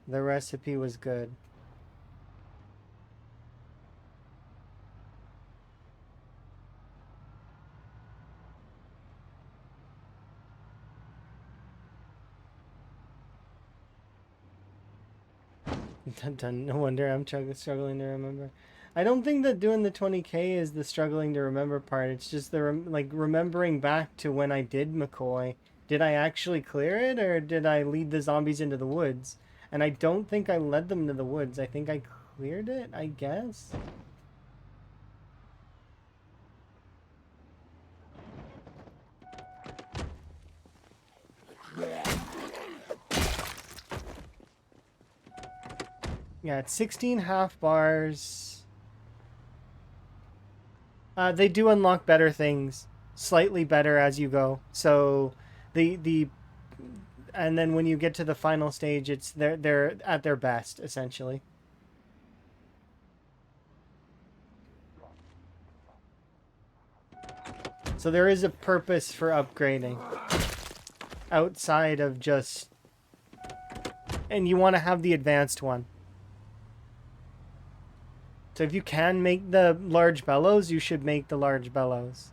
The recipe was good. No wonder I'm struggling to remember. I don't think that doing the 20k is the struggling to remember part. It's just the remembering back to when I did McCoy. Did I actually clear it, or did I lead the zombies into the woods? And I don't think I led them to the woods. I think I cleared it, I guess. Yeah, it's 16 half bars. They do unlock better things, slightly better as you go. So and then when you get to the final stage, it's they're at their best essentially. So there is a purpose for upgrading outside of just, and you want to have the advanced one. So if you can make the large bellows, you should make the large bellows.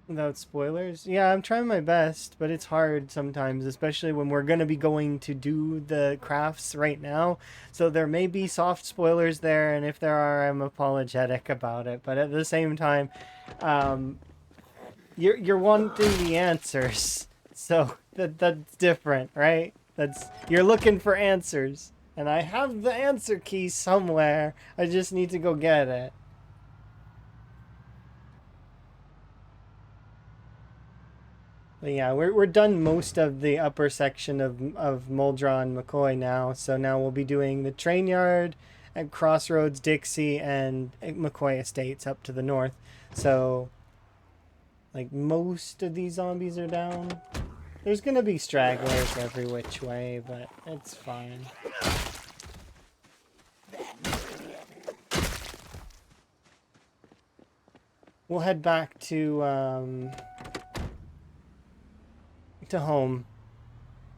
Without spoilers? Yeah, I'm trying my best, but it's hard sometimes, especially when we're going to be going to do the crafts right now. So there may be soft spoilers there, and if there are, I'm apologetic about it. But at the same time, you're wanting the answers. So that's different, right? You're looking for answers, and I have the answer key somewhere. I just need to go get it. But yeah, we're done most of the upper section of Muldra and McCoy now. So now we'll be doing the train yard at Crossroads, Dixie, and McCoy Estates up to the north. So Like, most of these zombies are down. There's gonna be stragglers every which way, but it's fine. We'll head back to home.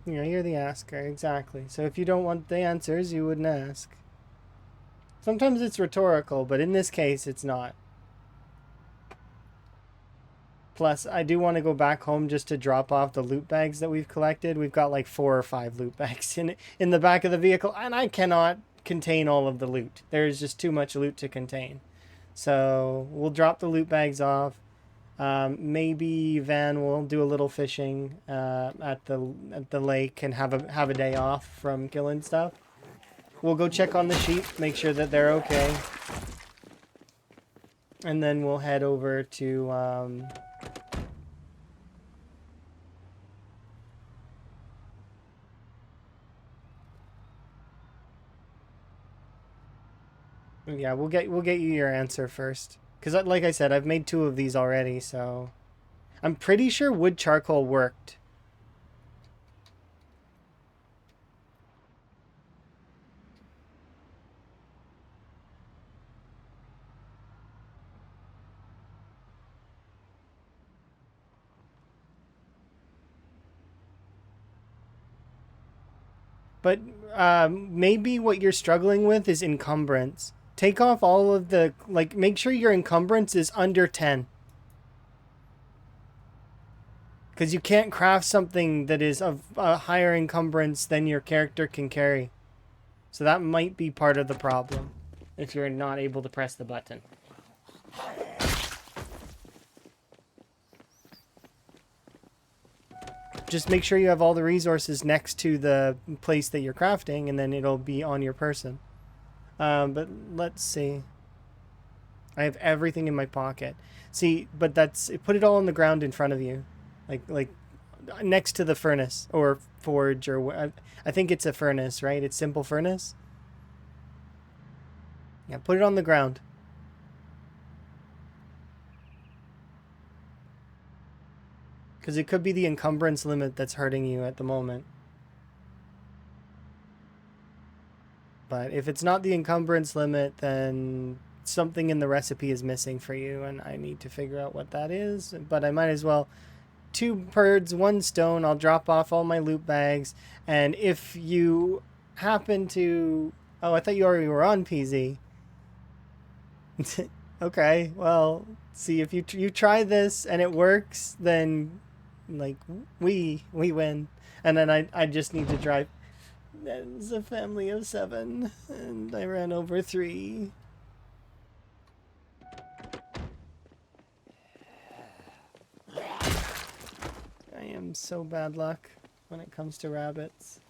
You know, you're the asker, exactly. So if you don't want the answers, you wouldn't ask. Sometimes it's rhetorical, but in this case, it's not. Plus, I do want to go back home just to drop off the loot bags that we've collected. We've got like 4 or 5 loot bags in the back of the vehicle, and I cannot contain all of the loot. There's just too much loot to contain. So we'll drop the loot bags off. Maybe Van will do a little fishing at the lake and have a day off from killing stuff. We'll go check on the sheep, make sure that they're okay, and then we'll head over to yeah, we'll get you your answer first. Because, like I said, I've made 2 of these already, so... I'm pretty sure wood charcoal worked. But maybe what you're struggling with is encumbrance. Take off all of the... Like, make sure your encumbrance is under 10. Because you can't craft something that is of a higher encumbrance than your character can carry. So that might be part of the problem, if you're not able to press the button. Just make sure you have all the resources next to the place that you're crafting, and then it'll be on your person. But let's see. I have everything in my pocket. See, but that's... Put it all on the ground in front of you. Like next to the furnace or forge, or I think it's a furnace, right? It's simple furnace. Yeah, put it on the ground. Because it could be the encumbrance limit that's hurting you at the moment. But if it's not the encumbrance limit, then something in the recipe is missing for you, and I need to figure out what that is. But I might as well... 2 birds, 1 stone. I'll drop off all my loot bags, and if you happen to... Oh, I thought you already were on PZ. Okay, well, see, if you try this and it works, then like we win, and then I just need to drive. There's a family of 7, and I ran over 3. I am so bad luck when it comes to rabbits.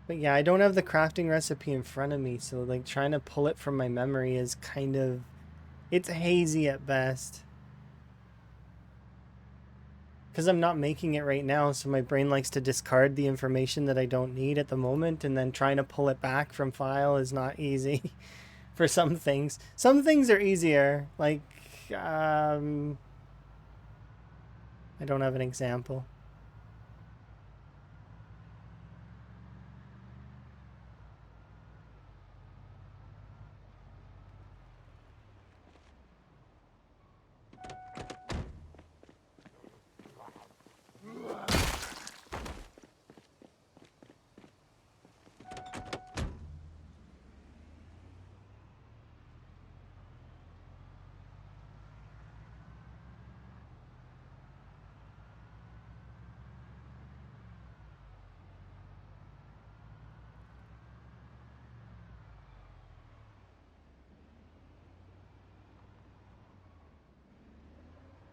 But yeah, I don't have the crafting recipe in front of me, so like trying to pull it from my memory is kind of... It's hazy at best. Because I'm not making it right now, so my brain likes to discard the information that I don't need at the moment, and then trying to pull it back from file is not easy for some things. Some things are easier, like, I don't have an example.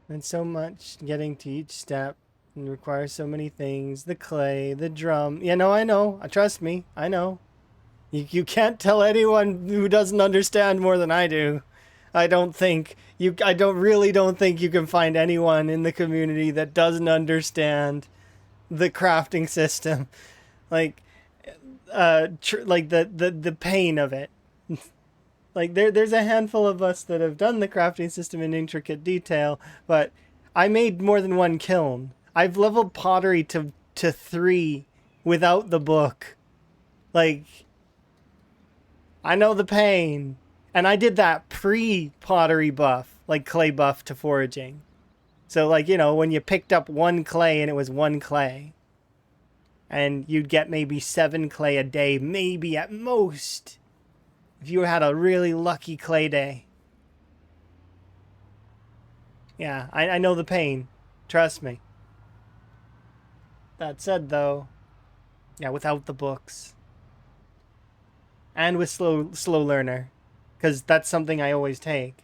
And so much getting to each step and requires so many things. The clay, the drum. You know, I know. Trust me. I know. You can't tell anyone who doesn't understand more than I do. I don't think. Really don't think you can find anyone in the community that doesn't understand the crafting system, like like the pain of it. Like there's a handful of us that have done the crafting system in intricate detail, but I made more than one kiln. I've leveled pottery to 3 without the book. Like, I know the pain. And I did that pre-pottery buff, like clay buff to foraging. So like, you know, when you picked up 1 clay and it was 1 clay, and you'd get maybe 7 clay a day, maybe at most, if you had a really lucky clay day. Yeah, I know the pain. Trust me. That said, though, yeah, without the books. And with slow learner. Because that's something I always take.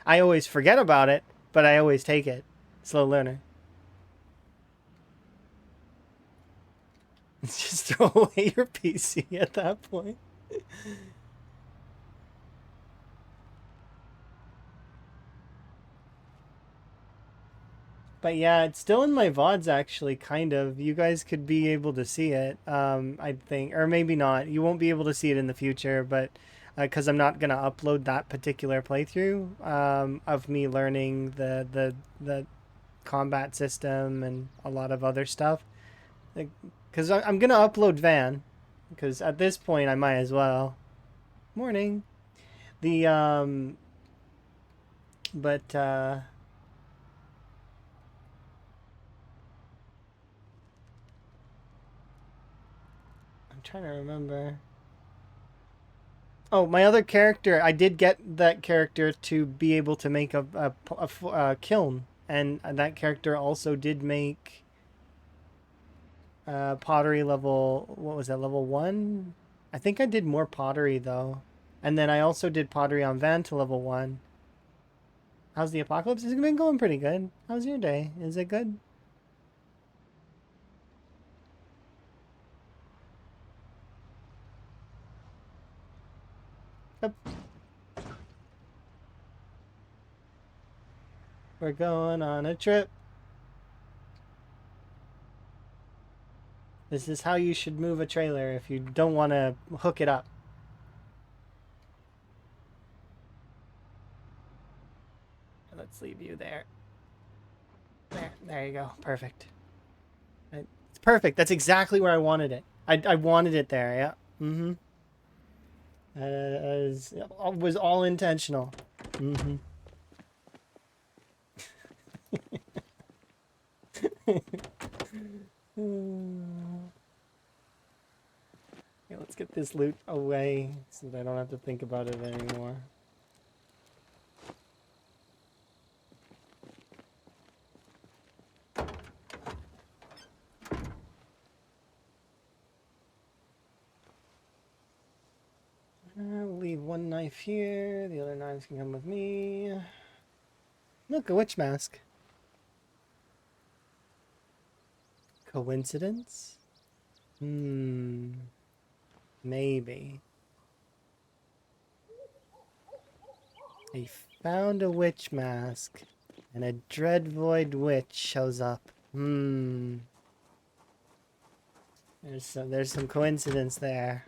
I always forget about it, but I always take it. Slow learner. Just throw away your PC at that point. But yeah, it's still in my VODs actually, kind of. You guys could be able to see it, I think. Or maybe not. You won't be able to see it in the future, but because I'm not going to upload that particular playthrough of me learning the combat system and a lot of other stuff. Because I'm going to upload Van, because at this point I might as well. Morning. The, but, I'm trying to remember. Oh, my other character, I did get that character to be able to make a kiln. And that character also did make pottery level, what was that, level 1? I think I did more pottery, though. And then I also did pottery on Van to level 1. How's the apocalypse? It's been going pretty good. How's your day? Is it good? Yep. We're going on a trip. This is how you should move a trailer if you don't want to hook it up. Let's leave you there. There you go. Perfect. It's perfect. That's exactly where I wanted it. I wanted it there, yeah. Mm-hmm. It was all intentional. Mm-hmm. Okay, let's get this loot away so that I don't have to think about it anymore. I'll leave one knife here. The other knives can come with me. Look, a witch mask. Coincidence? Maybe. I found a witch mask, and a Dreadvoid witch shows up. There's some coincidence there.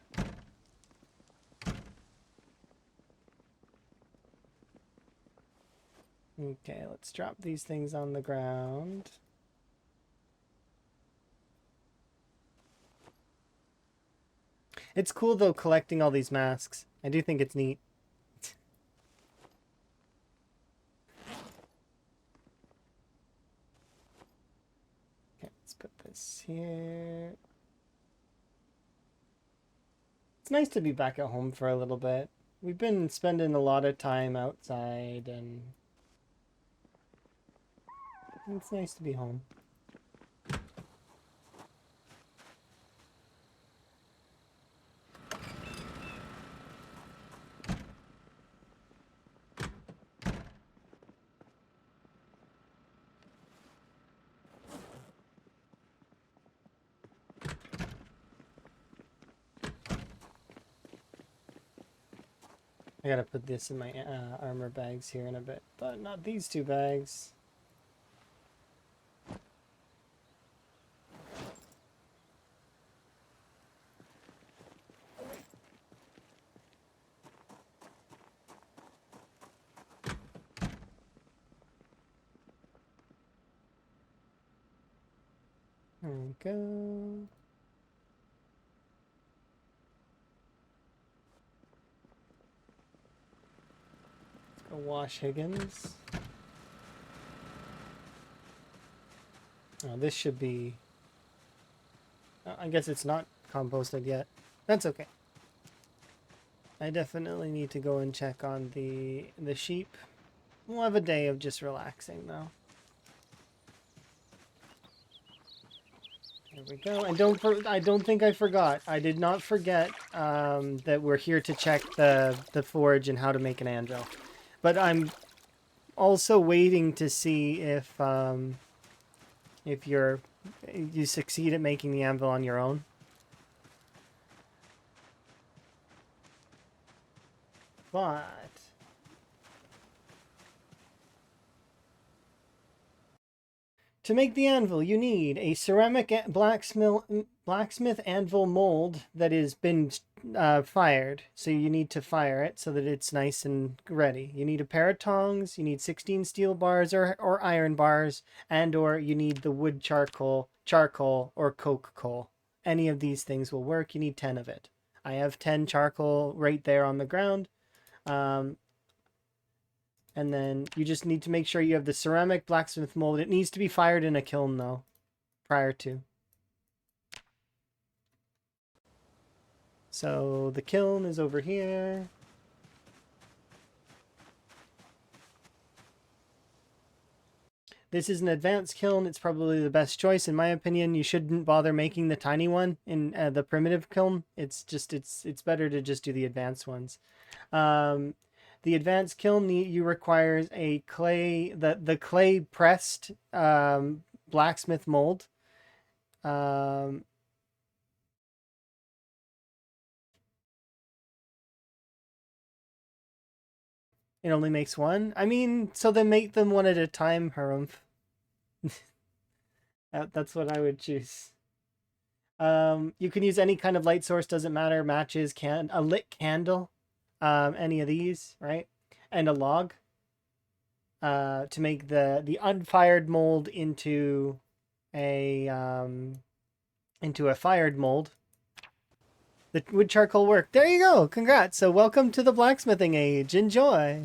Okay, let's drop these things on the ground. It's cool though collecting all these masks. I do think it's neat. Okay, let's put this here. It's nice to be back at home for a little bit. We've been spending a lot of time outside and it's nice to be home. I gotta put this in my armor bags here in a bit, but not these 2 bags. There we go. Let's go wash Higgins. Oh, this should be... I guess it's not composted yet. That's okay. I definitely need to go and check on the sheep. We'll have a day of just relaxing though. There we go. And I don't think I forgot. I did not forget that we're here to check the forge and how to make an anvil. But I'm also waiting to see if you succeed at making the anvil on your own. But to make the anvil, you need a ceramic blacksmith anvil mold that has been fired. So you need to fire it so that it's nice and ready. You need a pair of tongs. You need 16 steel bars or iron bars, and or you need the wood charcoal or coke coal. Any of these things will work. You need 10 of it. I have 10 charcoal right there on the ground. And then you just need to make sure you have the ceramic blacksmith mold. It needs to be fired in a kiln, though, prior to. So the kiln is over here. This is an advanced kiln. It's probably the best choice, in my opinion. You shouldn't bother making the tiny one in the primitive kiln. It's better to just do the advanced ones. The advanced kiln you requires a clay the clay pressed blacksmith mold. It only makes one. I mean, so then make them one at a time, Harumph. That's what I would choose. You can use any kind of light source, doesn't matter. Matches, a lit candle, any of these, right? And a log. To make the unfired mold into a fired mold. The wood charcoal work. There you go. Congrats. So welcome to the blacksmithing age. Enjoy.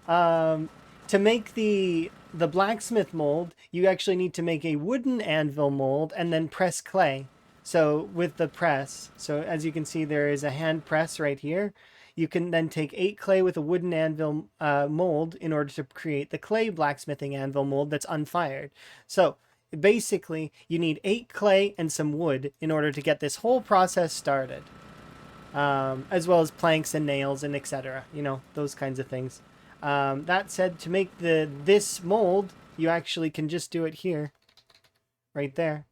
To make the blacksmith mold, you actually need to make a wooden anvil mold and then press clay. So with the press, so as you can see, there is a hand press right here. You can then take 8 clay with a wooden anvil mold in order to create the clay blacksmithing anvil mold that's unfired. So basically, you need 8 clay and some wood in order to get this whole process started. As well as planks and nails and etc. You know, those kinds of things. That said, to make this mold, you actually can just do it here. Right there.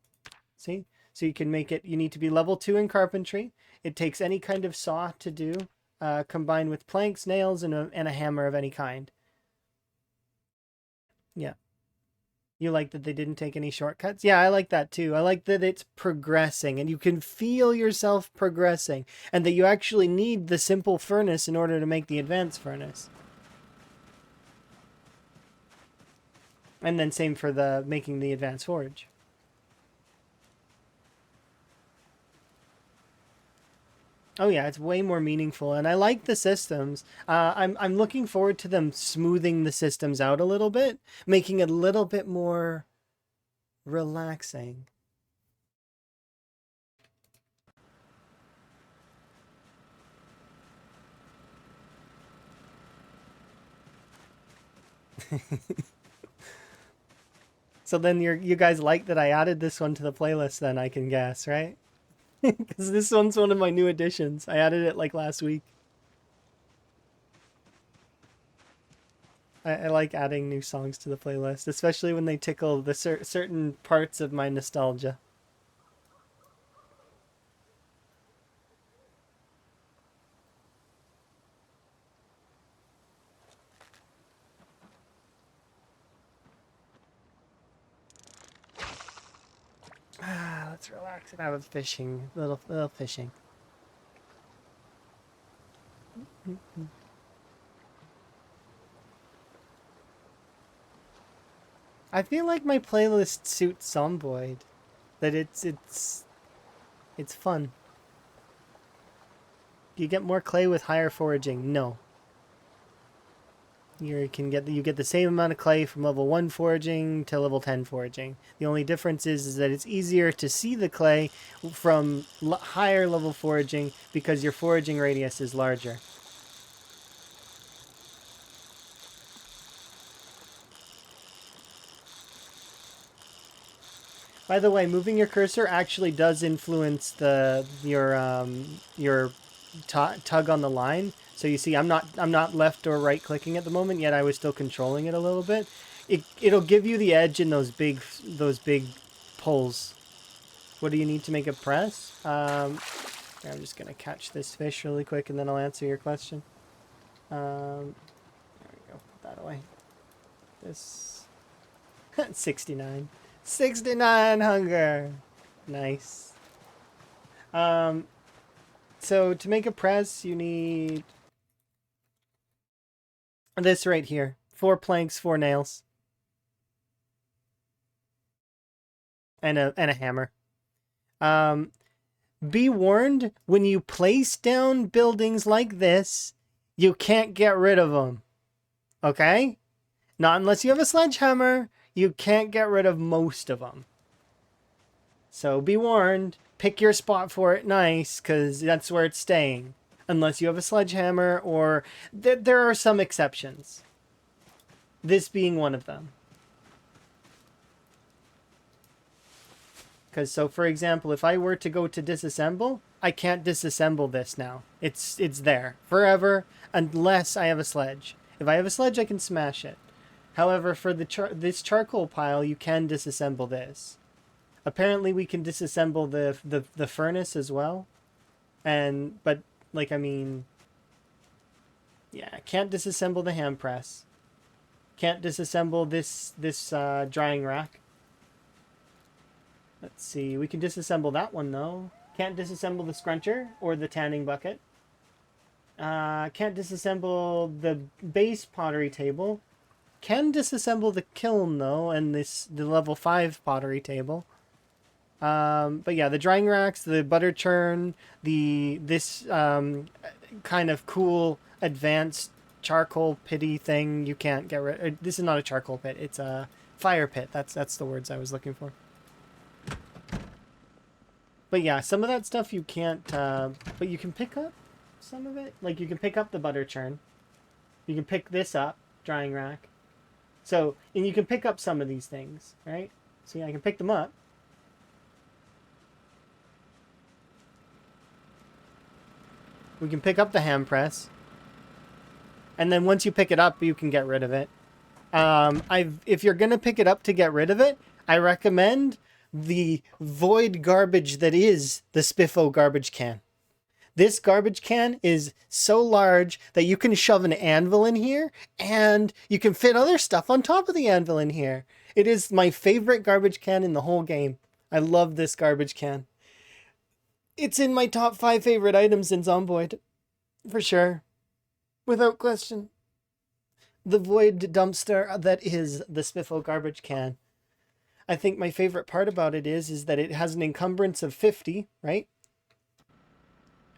See? So you can make it, you need to be level 2 in carpentry. It takes any kind of saw to do, combined with planks, nails, and a hammer of any kind. Yeah. You like that they didn't take any shortcuts? Yeah, I like that too. I like that it's progressing and you can feel yourself progressing and that you actually need the simple furnace in order to make the advanced furnace. And then same for making the advanced forge. Oh yeah, it's way more meaningful, and I like the systems. I'm looking forward to them smoothing the systems out a little bit, making it a little bit more relaxing. So then you guys like that I added this one to the playlist, then I can guess, right? Because this one's one of my new additions. I added it like last week. I like adding new songs to the playlist, especially when they tickle the certain parts of my nostalgia. Let's relax and have a fishing, little fishing. I feel like my playlist suits Zomboid. That it's fun. Do you get more clay with higher foraging? No. You get the same amount of clay from level 1 foraging to level 10 foraging. The only difference is that it's easier to see the clay from higher level foraging because your foraging radius is larger. By the way, moving your cursor actually does influence your tug on the line. So you see, I'm not left or right clicking at the moment, yet I was still controlling it a little bit. It'll give you the edge in those big pulls. What do you need to make a press? I'm just gonna catch this fish really quick, and then I'll answer your question. There we go. Put that away. This 69. 69 hunger. Nice. So to make a press, you need this right here. 4 planks, 4 nails. And a hammer. Be warned, when you place down buildings like this, you can't get rid of them. Okay? Not unless you have a sledgehammer. You can't get rid of most of them. So be warned, pick your spot for it nice, because that's where it's staying. Unless you have a sledgehammer, or there are some exceptions. This being one of them. Because, so for example, if I were to go to disassemble, I can't disassemble this now. It's there forever unless I have a sledge. If I have a sledge, I can smash it. However, for this charcoal pile, you can disassemble this. Apparently, we can disassemble the furnace as well. But like, I mean, yeah, can't disassemble the hand press. Can't disassemble this drying rack. Let's see, we can disassemble that one though. Can't disassemble the scruncher or the tanning bucket. Can't disassemble the base pottery table. Can disassemble the kiln though, and the level 5 pottery table. But yeah, the drying racks, the butter churn, this kind of cool advanced charcoal pitty thing you can't get rid. This is not a charcoal pit; it's a fire pit. That's the words I was looking for. But yeah, some of that stuff you can't. But you can pick up some of it. Like you can pick up the butter churn. You can pick this up, drying rack. So, and you can pick up some of these things, right? So yeah, I can pick them up. We can pick up the hand press. And then once you pick it up, you can get rid of it. If you're going to pick it up to get rid of it, I recommend the void garbage that is the Spiffo garbage can. This garbage can is so large that you can shove an anvil in here and you can fit other stuff on top of the anvil in here. It is my favorite garbage can in the whole game. I love this garbage can. It's in my top 5 favorite items in Zomboid. For sure. Without question. The void dumpster that is the Spiffo garbage can. I think my favorite part about it is that it has an encumbrance of 50, right?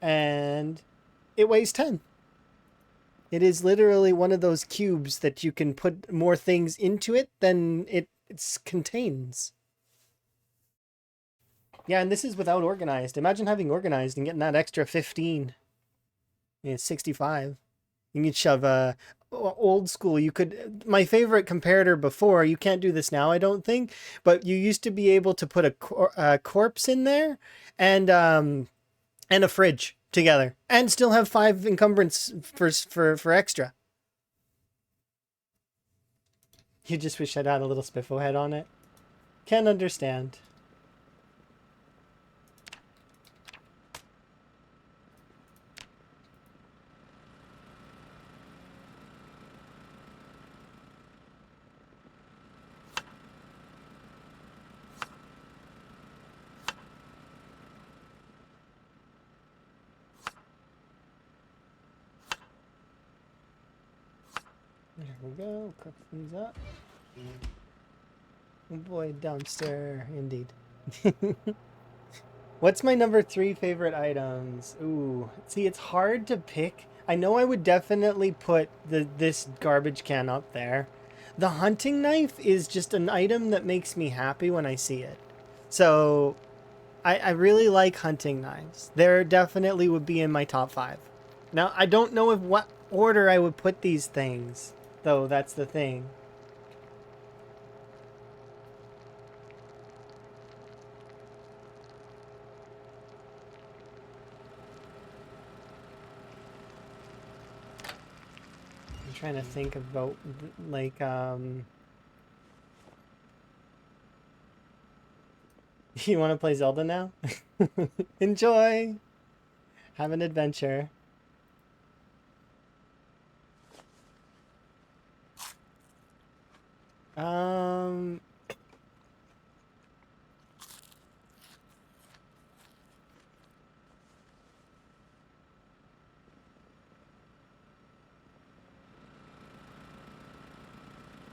And it weighs 10. It is literally one of those cubes that you can put more things into it than it contains. Yeah, and this is without organized. Imagine having organized and getting that extra 15. It's 65. You can shove old school. You could. My favorite comparator before. You can't do this now, I don't think. But you used to be able to put a corpse in there, and a fridge together, and still have 5 encumbrance for extra. You just wish I'd had a little Spiffo head on it. Can understand. There we go. Cook these up. Oh boy, dumpster, indeed. What's my number 3 favorite items? Ooh, see, it's hard to pick. I know I would definitely put this garbage can up there. The hunting knife is just an item that makes me happy when I see it. So I really like hunting knives. There definitely would be in my top 5. Now, I don't know if what order I would put these things, though. That's the thing. I'm trying to think about, like, you want to play Zelda now? Enjoy! Have an adventure. Um,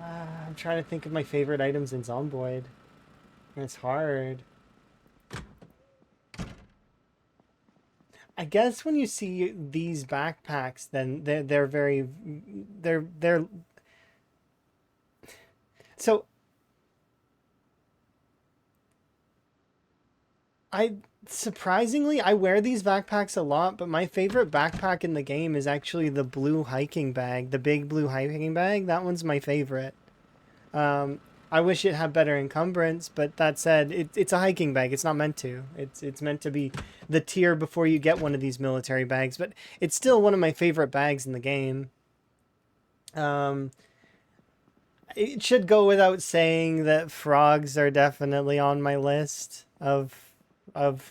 I'm trying to think of my favorite items in Zomboid. It's hard. I guess when you see these backpacks, then they're very they're so I surprisingly I wear these backpacks a lot, but my favorite backpack in the game is actually the blue hiking bag, the big blue hiking bag. That one's my favorite. Um, I wish it had better encumbrance, but that said, it's a hiking bag. It's not meant to. It's meant to be the tier before you get one of these military bags, but it's still one of my favorite bags in the game. Um, it should go without saying that frogs are definitely on my list of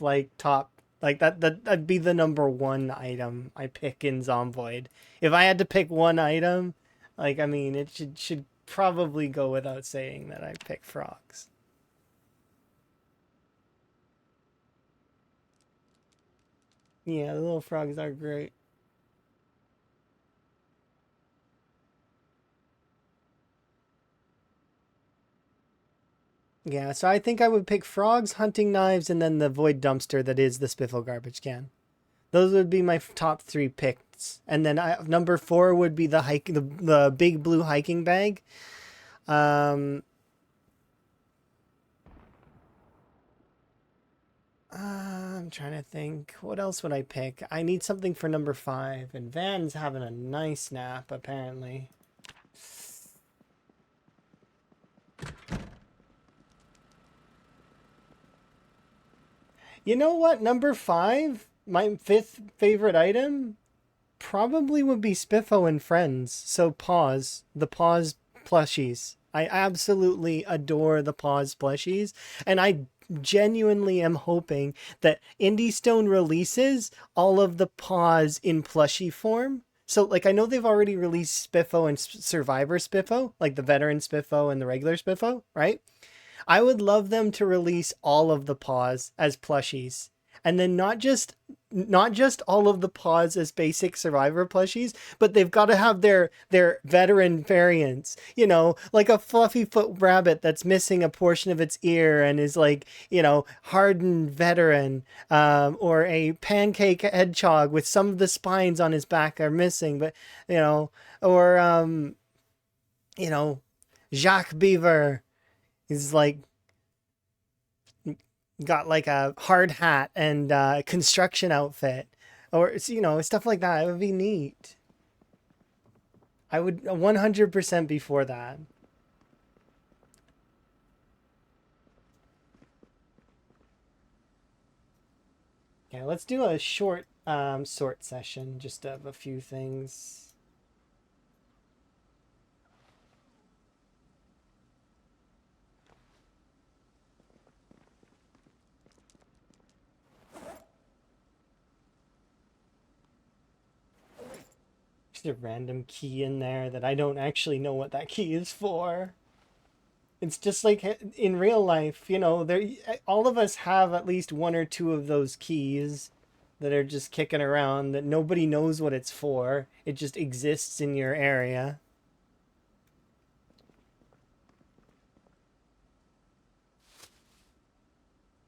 like top like that'd be the number one item I pick in Zomboid. If I had to pick one item, like I mean, it should probably go without saying that I pick frogs. Yeah, the little frogs are great. Yeah, so I think I would pick frogs, hunting knives, and then the void dumpster that is the Spiffle garbage can. Those would be my top 3 picks. And then number 4 would be the big blue hiking bag. Um, I'm trying to think. What else would I pick? I need something for number 5. And Van's having a nice nap, apparently. You know what? Number 5, my 5th favorite item, probably would be Spiffo and Friends. So Paws, the Paws plushies. I absolutely adore the Paws plushies, and I genuinely am hoping that Indie Stone releases all of the Paws in plushie form. So, like, I know they've already released Spiffo and Survivor Spiffo, like the veteran Spiffo and the regular Spiffo, right? I would love them to release all of the paws as plushies. And then not just all of the paws as basic survivor plushies, but they've got to have their veteran variants. You know, like a fluffy foot rabbit that's missing a portion of its ear and is like, hardened veteran, or a pancake hedgehog with some of the spines on his back are missing, but or you know, Jacques Beaver is like got like a hard hat and construction outfit, or stuff like that. It would be neat. I would 100% be for that. Okay, let's do a short sort session just of a few things. Just a random key in there that I don't actually know what that key is for. It's just like in real life, there all of us have at least one or two of those keys that are just kicking around that nobody knows what it's for. It just exists in your area.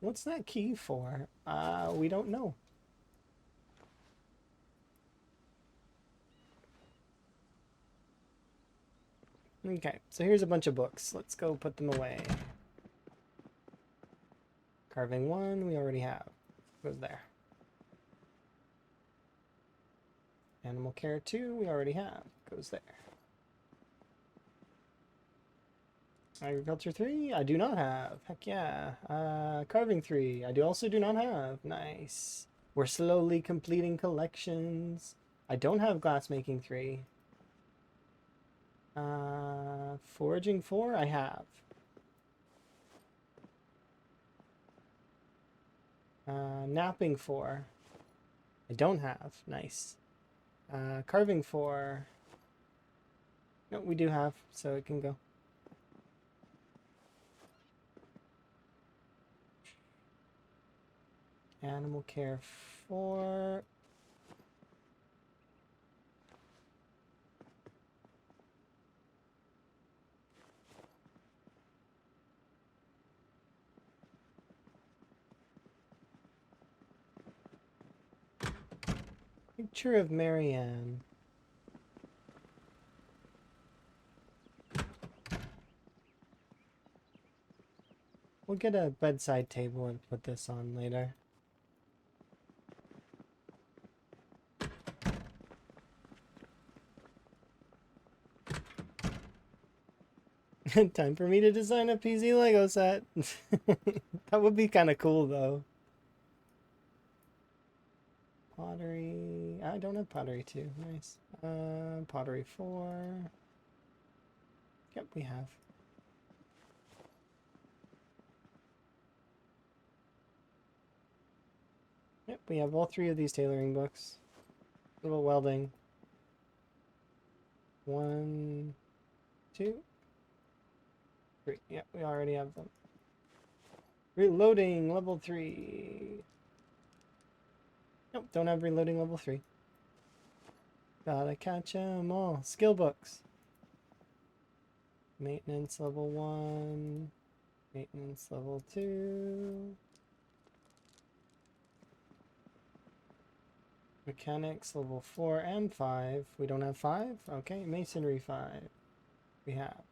What's that key for? We don't know. Okay, so here's a bunch of books. Let's go put them away. Carving 1, we already have. Goes there. Animal Care 2, we already have. Goes there. Agriculture 3, I do not have. Heck yeah. Carving 3, I also do not have. Nice. We're slowly completing collections. I don't have glassmaking 3. Foraging 4, I have. Napping 4, I don't have. Nice. Carving 4, no, we do have, so it can go. Animal Care 4. Picture of Marianne. We'll get a bedside table and put this on later. Time for me to design a PZ Lego set. That would be kind of cool though. Pottery. I don't have pottery 2. Nice. Pottery 4. Yep, we have. Yep, we have all 3 of these tailoring books. Little welding. 1, 2, 3. Yep, we already have them. Reloading level 3. Nope, don't have reloading level 3. Gotta catch 'em all. Skill books. Maintenance level 1. Maintenance level 2. Mechanics level 4 and 5. We don't have 5? Okay, masonry 5. We have.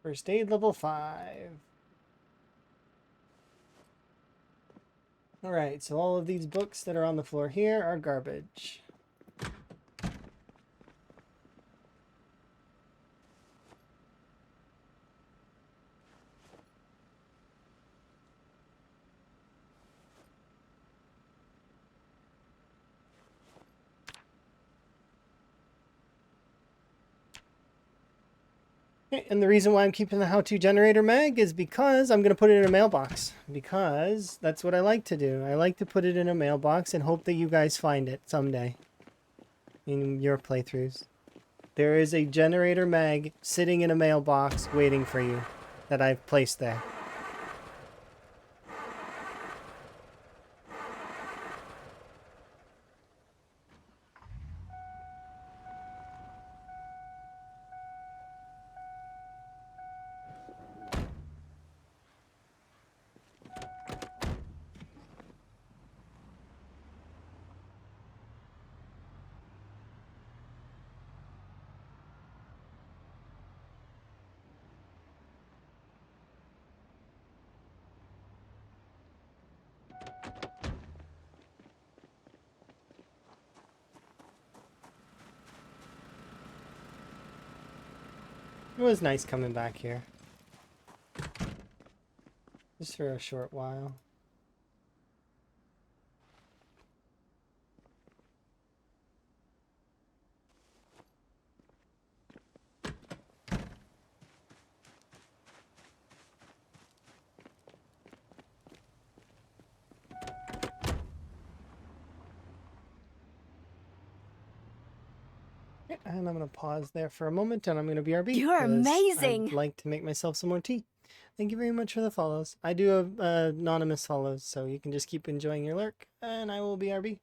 First aid level 5. Alright, so all of these books that are on the floor here are garbage. Okay, and the reason why I'm keeping the how-to generator mag is because I'm going to put it in a mailbox. Because that's what I like to do. I like to put it in a mailbox and hope that you guys find it someday in your playthroughs. There is a generator mag sitting in a mailbox waiting for you that I've placed there. It was nice coming back here. Just for a short while. And I'm going to pause there for a moment and I'm going to BRB. You're amazing. I'd like to make myself some more tea. Thank you very much for the follows. I do have anonymous follows, so you can just keep enjoying your lurk, and I will BRB.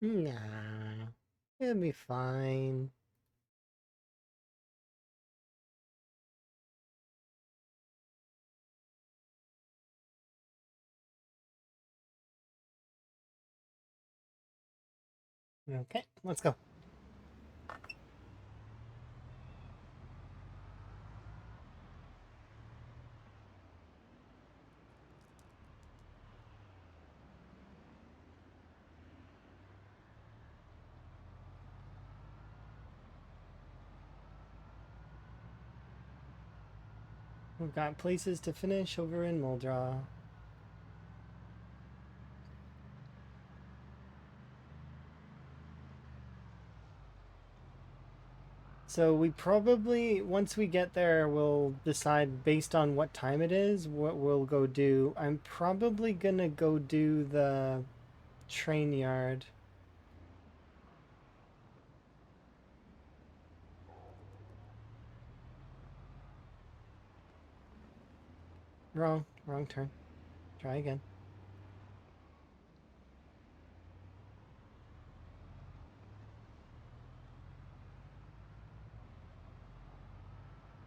Nah, it'll be fine. Okay, let's go. We've got places to finish over in Muldraw. So we probably, once we get there, we'll decide based on what time it is, what we'll go do. I'm probably gonna go do the train yard. Wrong turn. Try again.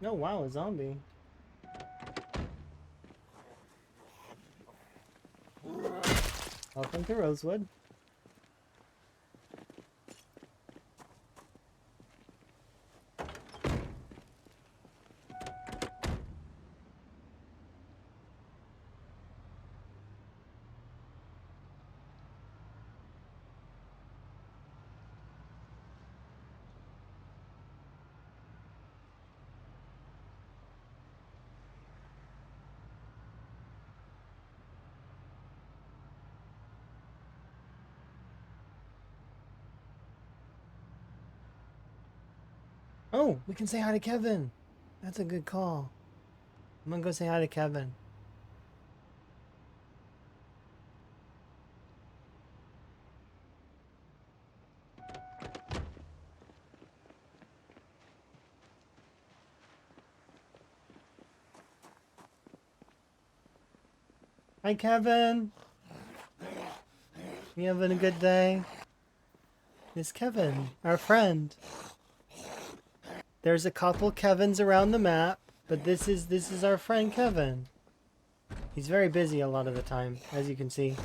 Oh wow, a zombie. Welcome to Rosewood. Oh, we can say hi to Kevin. That's a good call. I'm gonna go say hi to Kevin. Hi, Kevin. You having a good day? It's Kevin, our friend. There's a couple Kevins around the map, but this is our friend Kevin. He's very busy a lot of the time, as you can see.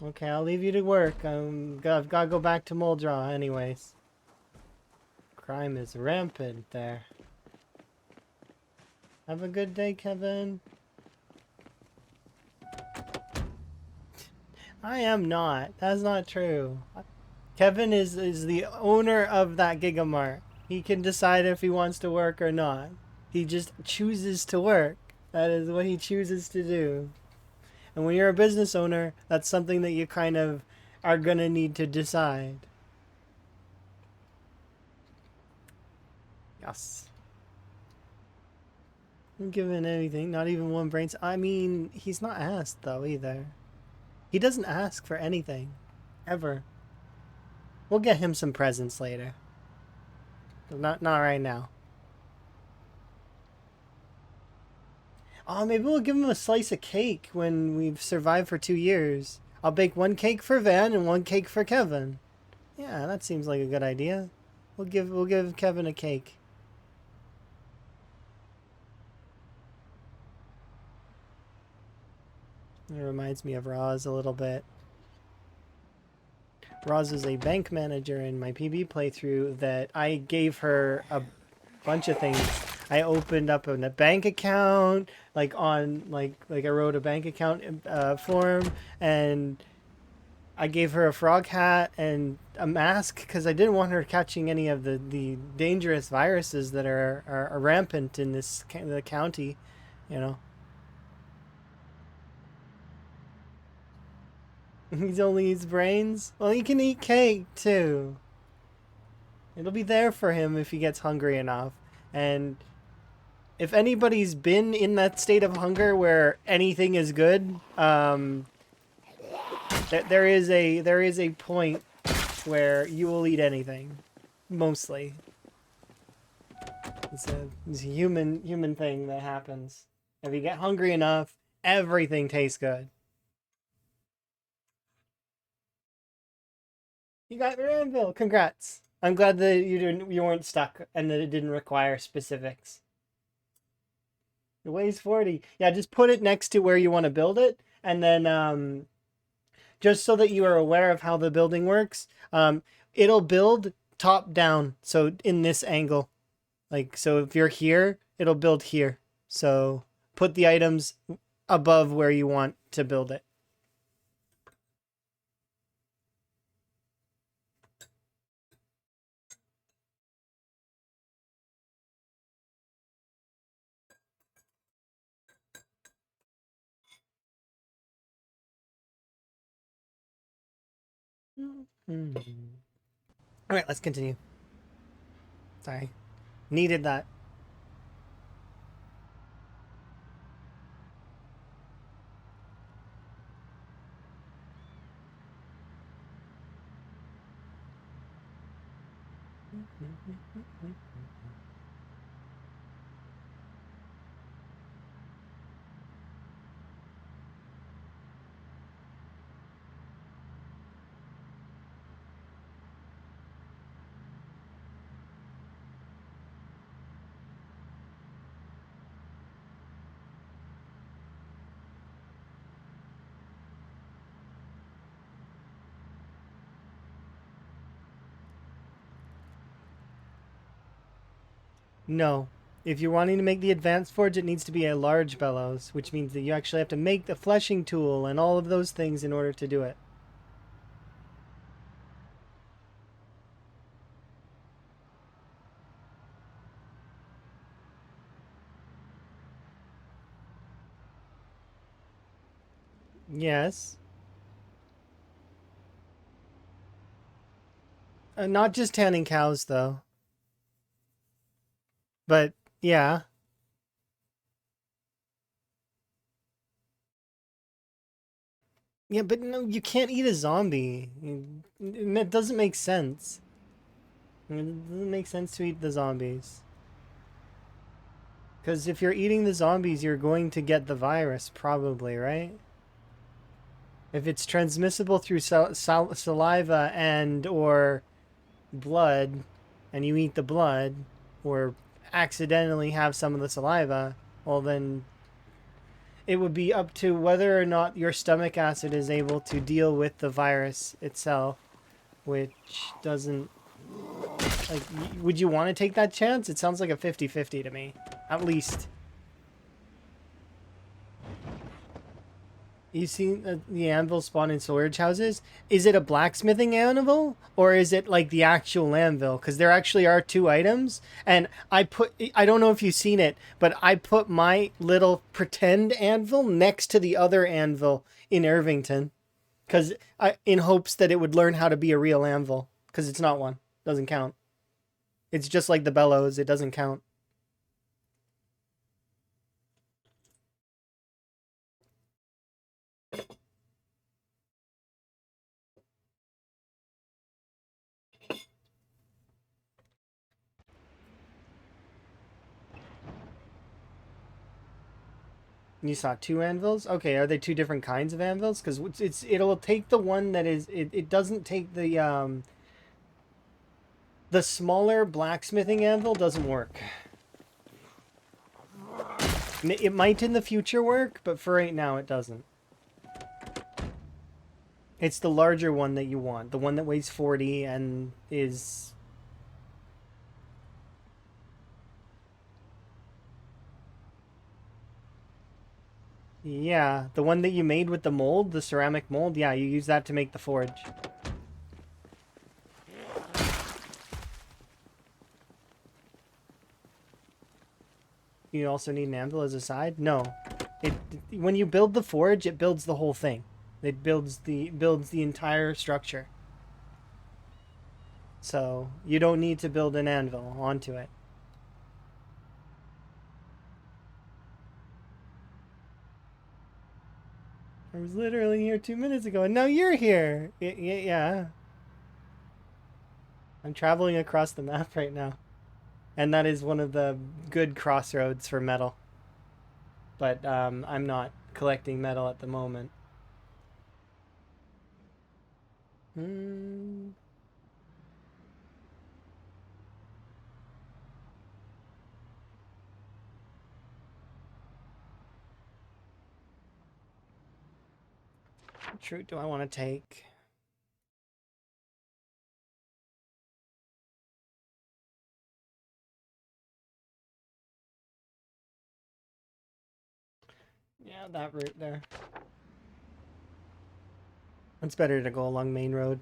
Okay, I'll leave you to work. I've got to go back to Muldraw anyways. Crime is rampant there. Have a good day, Kevin. I am not. That's not true. Kevin is the owner of that Gigamart. He can decide if he wants to work or not. He just chooses to work. That is what he chooses to do. And when you're a business owner, that's something that you kind of are gonna need to decide. Yes. I'm giving anything, not even one brain. I mean, he's not asked though either. He doesn't ask for anything, ever. We'll get him some presents later. Not right now. Oh, maybe we'll give him a slice of cake when we've survived for 2 years. I'll bake one cake for Van and one cake for Kevin. Yeah, that seems like a good idea. We'll give Kevin a cake. It reminds me of Roz a little bit. Roz is a bank manager in my PB playthrough that I gave her a bunch of things. I opened up a bank account, like on like I wrote a bank account form, and I gave her a frog hat and a mask because I didn't want her catching any of the dangerous viruses that are rampant in the county, you know. He only eats brains. Well, he can eat cake too. It'll be there for him if he gets hungry enough. And if anybody's been in that state of hunger where anything is good, there is a point where you will eat anything, mostly. It's a human thing that happens. If you get hungry enough, everything tastes good. You got your anvil. Congrats. I'm glad that you weren't stuck and that it didn't require specifics. It weighs 40. Yeah, just put it next to where you want to build it, and then just so that you are aware of how the building works, it'll build top down. So in this angle, like, so if you're here, it'll build here. So put the items above where you want to build it. Mm-hmm. All right, let's continue. Sorry. Needed that. No. If you're wanting to make the advanced forge, it needs to be a large bellows, which means that you actually have to make the fleshing tool and all of those things in order to do it. Yes. Not just tanning cows, though. But, yeah. Yeah, but no, you can't eat a zombie. That doesn't make sense. It doesn't make sense to eat the zombies. Because if you're eating the zombies, you're going to get the virus, probably, right? If it's transmissible through saliva and or blood, and you eat the blood, or accidentally have some of the saliva, well then it would be up to whether or not your stomach acid is able to deal with the virus itself, which doesn't... Like, would you want to take that chance? It sounds like a 50-50 to me. At least. You seen the anvil spawn in storage houses? Is it a blacksmithing anvil? Or is it like the actual anvil? Because there actually are two items. And I don't know if you've seen it, but I put my little pretend anvil next to the other anvil in Irvington. Because in hopes that it would learn how to be a real anvil. Because it's not one. Doesn't count. It's just like the bellows. It doesn't count. You saw two anvils? Okay, are they two different kinds of anvils? Because it'll take the one that is... It doesn't take the smaller blacksmithing anvil doesn't work. It might in the future work, but for right now it doesn't. It's the larger one that you want. The one that weighs 40 and is... Yeah, the one that you made with the mold, the ceramic mold, yeah, you use that to make the forge. You also need an anvil as a side? No. When you build the forge, it builds the whole thing. It builds the entire structure. So, you don't need to build an anvil onto it. I was literally here 2 minutes ago, and now you're here! Yeah. I'm traveling across the map right now. And that is one of the good crossroads for metal. but I'm not collecting metal at the moment. What route do I want to take? Yeah, that route there. It's better to go along main road.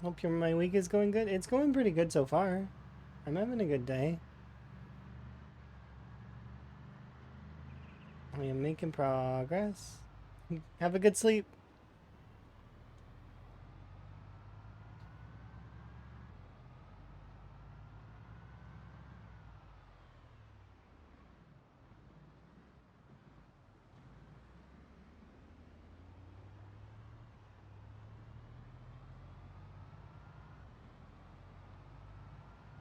Hope my week is going good. It's going pretty good so far. I'm having a good day. I am making progress. Have a good sleep.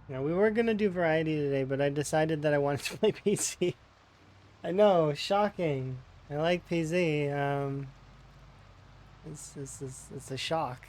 Now, we were gonna do variety today, but I decided that I wanted to play PC. I know, shocking. I like PC. It's a shock.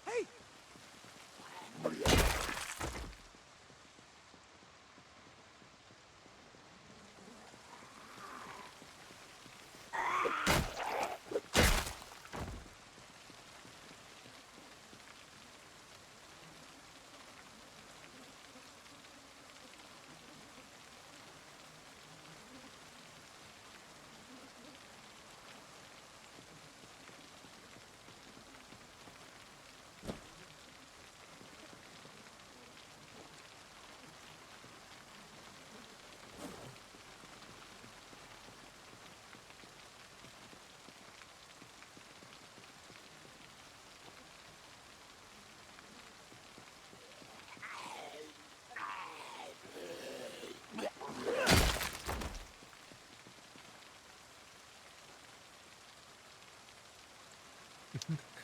Hey!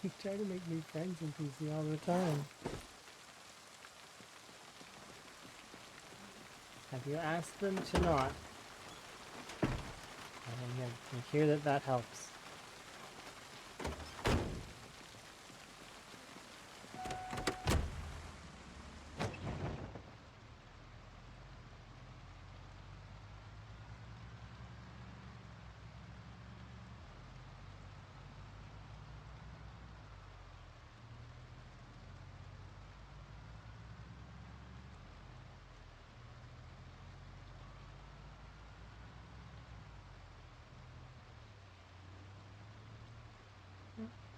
You try to make new friends in PC all the time. Have you asked them to not? I hear that helps.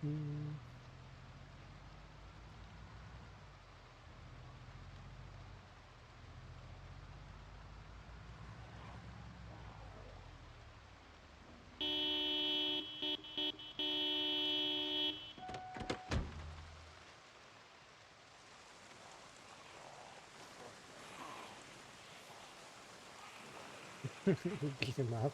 Mm. Beat him up.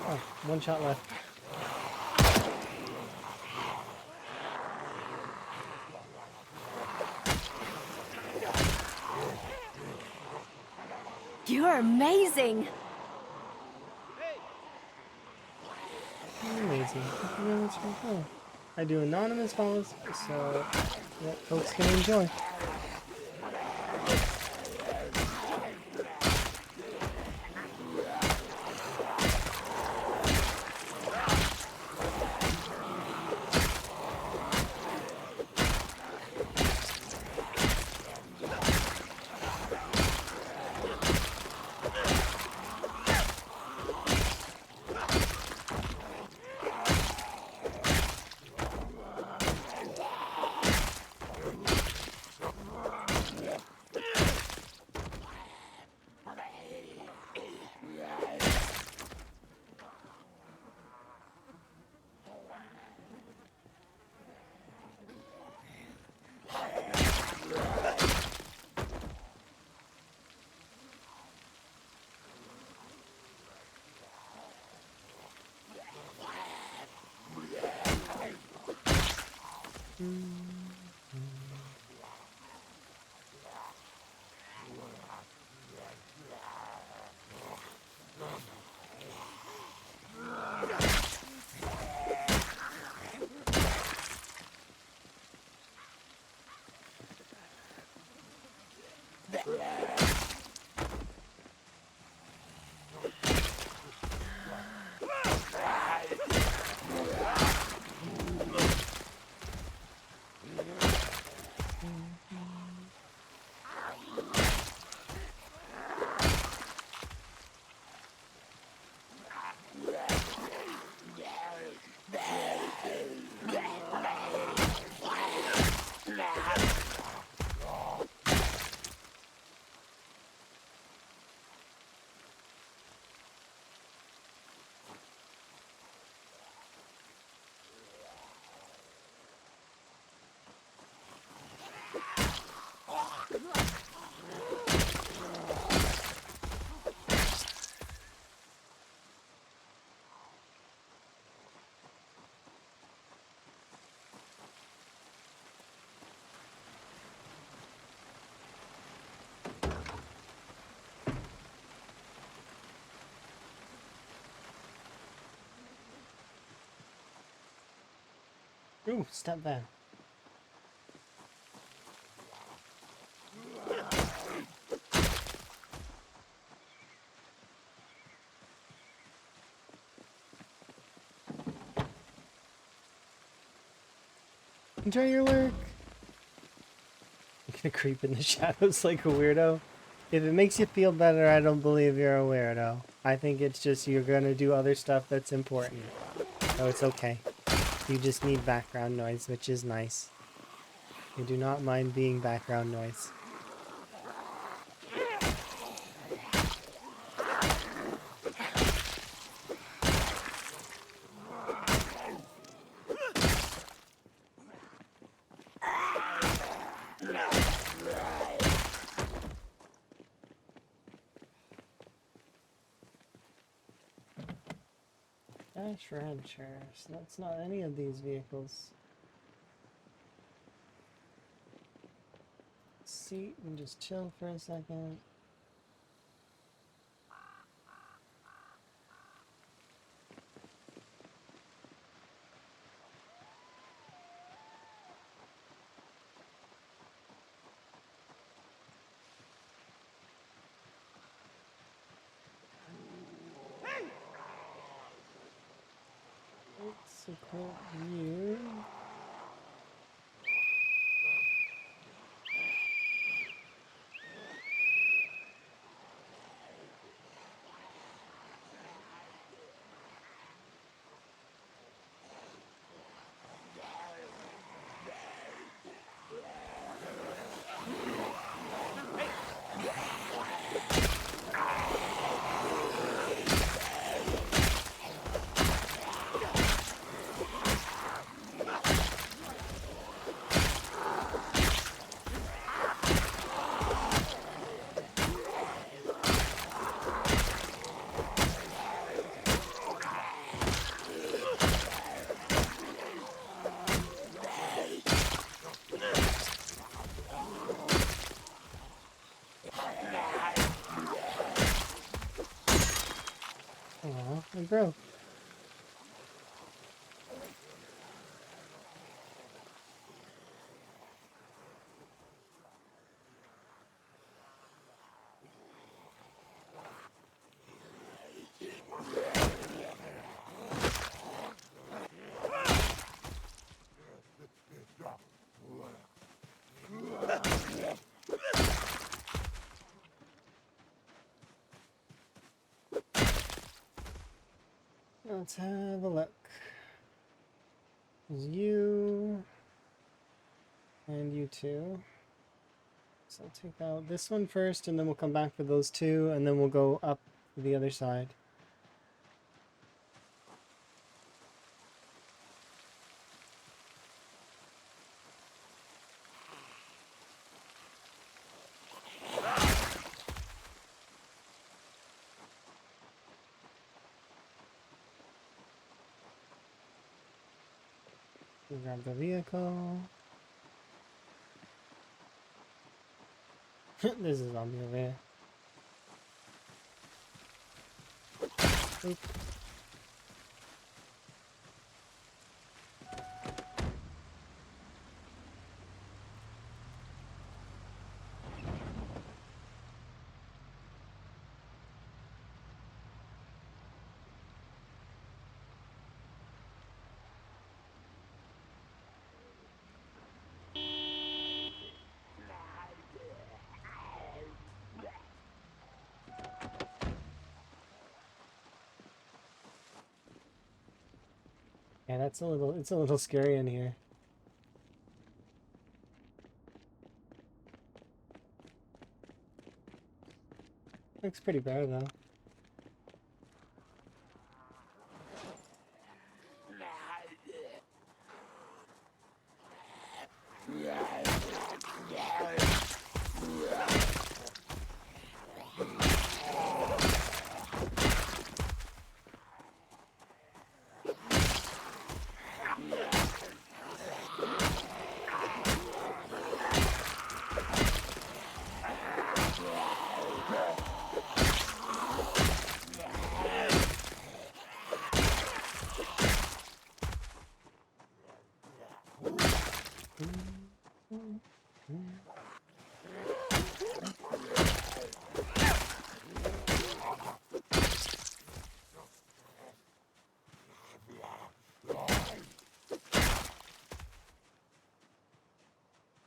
Oh, one shot left. You're amazing! Hey! Amazing. Thank you very much for your follow. I do anonymous follows, so that folks can enjoy. Ooh, step back. Enjoy your work. I'm gonna creep in the shadows like a weirdo. If it makes you feel better, I don't believe you're a weirdo. I think it's just you're gonna do other stuff that's important. So it's okay. You just need background noise, which is nice. You do not mind being background noise. Dash rancher. So that's not any of these vehicles. Seat and just chill for a second. Let's equip you. Oh, it broke. Let's have a look. There's you and you two. So I'll take out this one first, and then we'll come back for those two, and then we'll go up to the other side. We'll grab the vehicle. There's a zombie over here. Oop. Yeah, it's a little scary in here. Looks pretty bare though.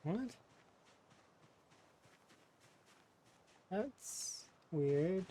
What? That's weird.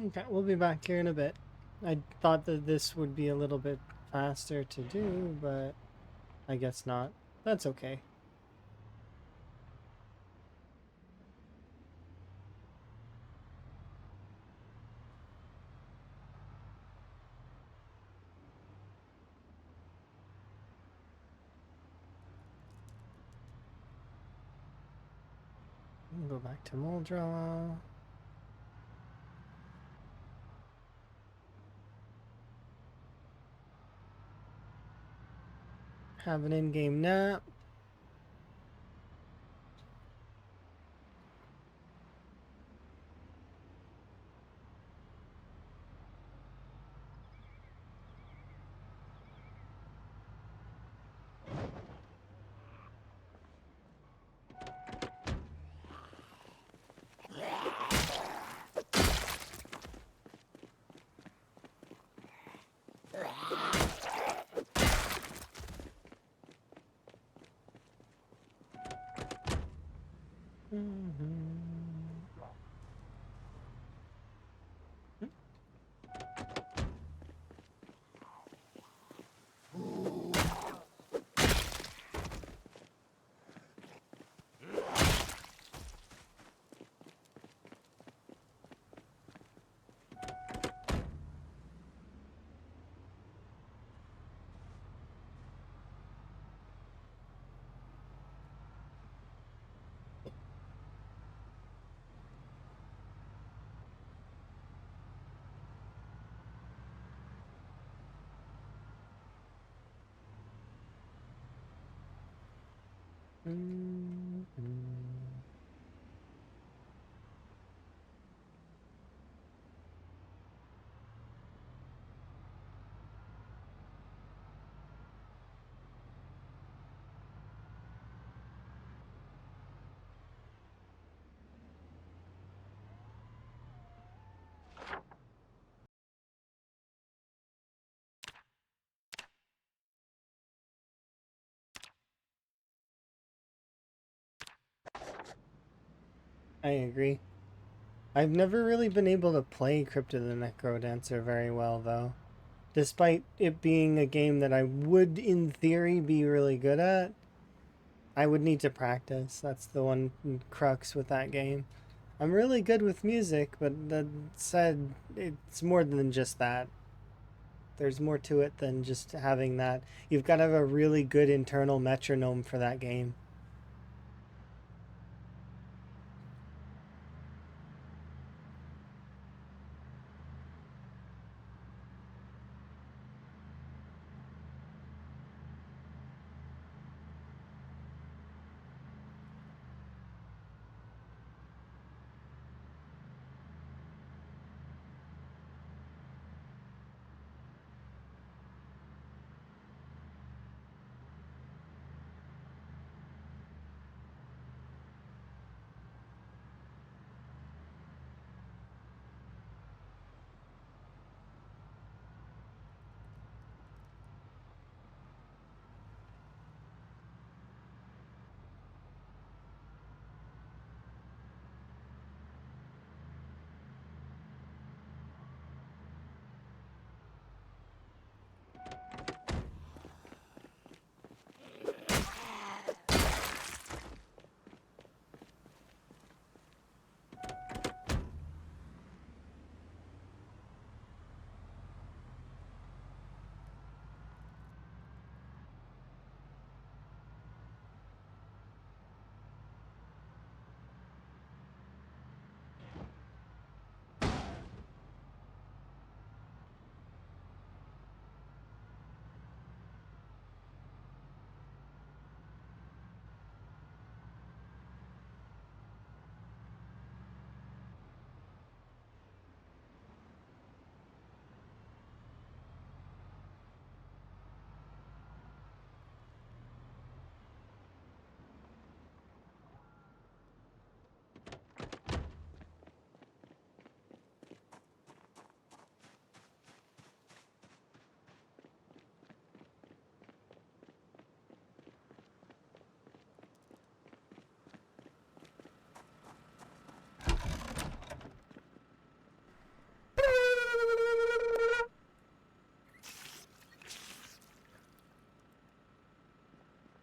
Okay, we'll be back here in a bit. I thought that this would be a little bit faster to do, but I guess not. That's okay. Go back to Muldra. Have an in-game nap. I agree. I've never really been able to play Crypt of the Necrodancer very well, though. Despite it being a game that I would, in theory, be really good at, I would need to practice. That's the one crux with that game. I'm really good with music, but that said, it's more than just that. There's more to it than just having that. You've got to have a really good internal metronome for that game.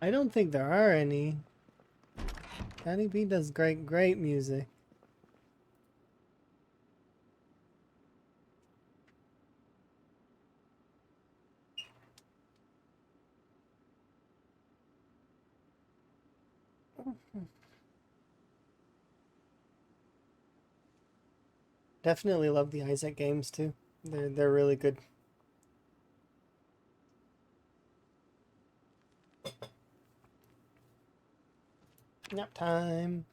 I don't think there are any. Danny B does great music. Definitely love the Isaac games too. They're really good. Nap time.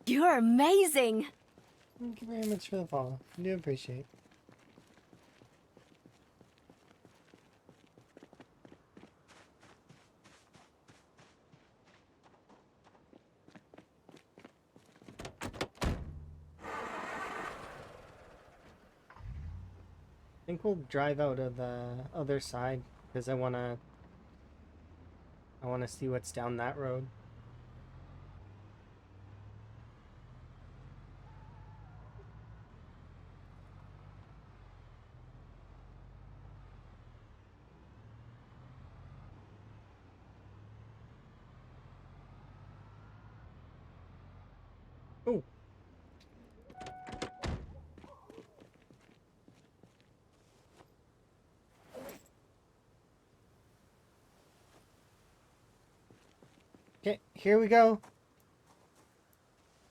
You're amazing. Thank you very much for the follow. I do appreciate. I think we'll drive out of the other side because I wanna see what's down that road. Oh. Okay, here we go.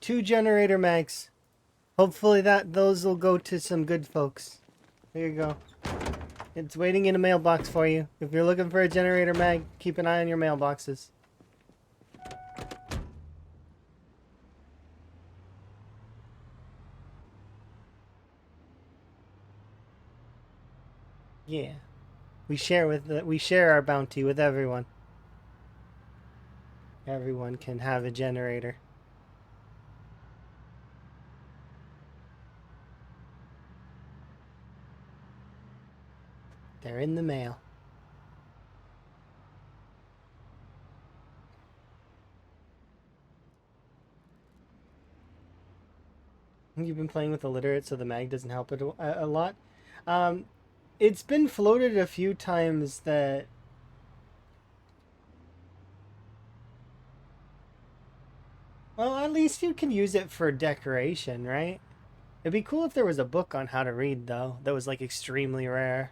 2 generator mags. Hopefully those will go to some good folks. There you go. It's waiting in a mailbox for you. If you're looking for a generator mag, keep an eye on your mailboxes. Yeah. We share our bounty with everyone. Everyone can have a generator. They're in the mail. You've been playing with illiterate, so the mag doesn't help it a lot. It's been floated a few times that well, at least you can use it for decoration, right? It'd be cool if there was a book on how to read, though, that was like extremely rare.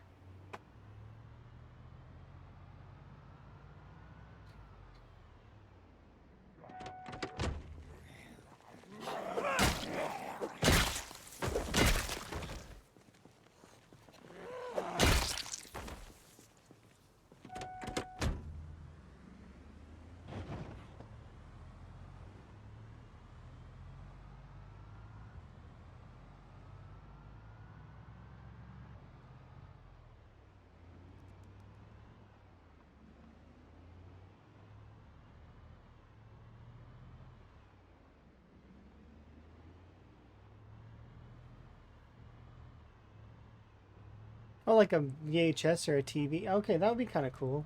Oh, like a VHS or a TV. Okay, that would be kind of cool.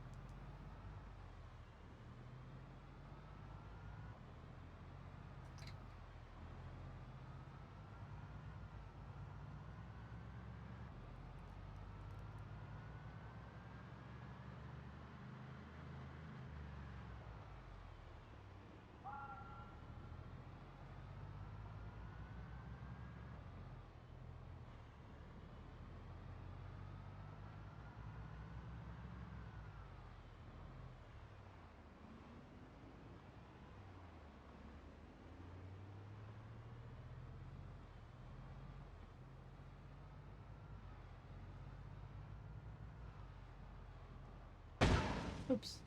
Oops.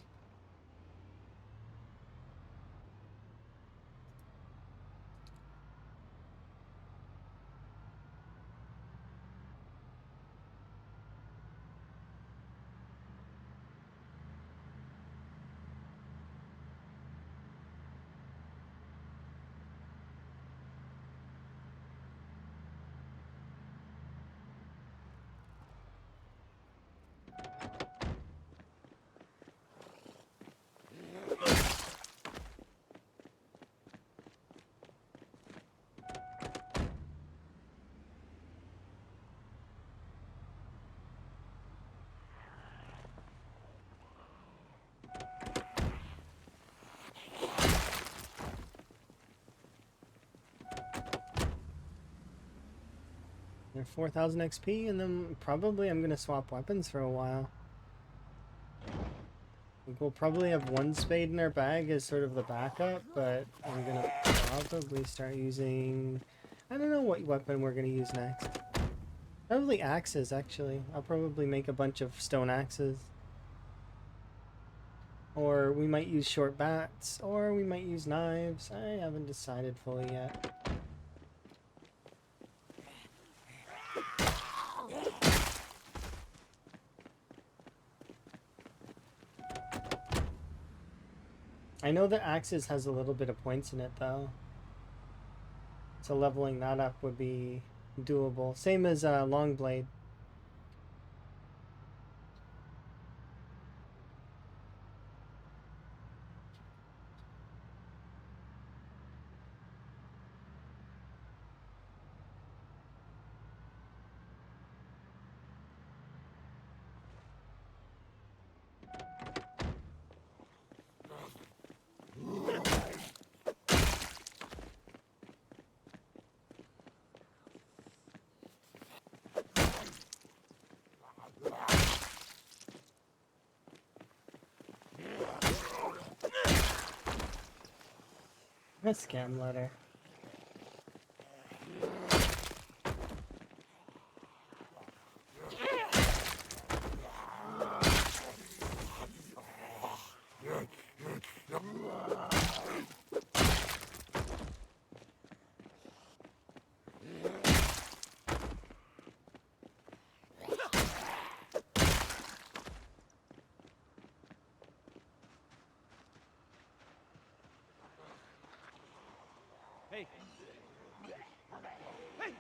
They're 4,000 XP, and then probably I'm gonna swap weapons for a while. We'll probably have one spade in our bag as sort of the backup, but I'm gonna probably start using... I don't know what weapon we're gonna use next. Probably axes, actually. I'll probably make a bunch of stone axes. Or we might use short bats, or we might use knives. I haven't decided fully yet. I know that axes has a little bit of points in it though, so leveling that up would be doable. Same as long blade. A scam letter. Hey. Hey.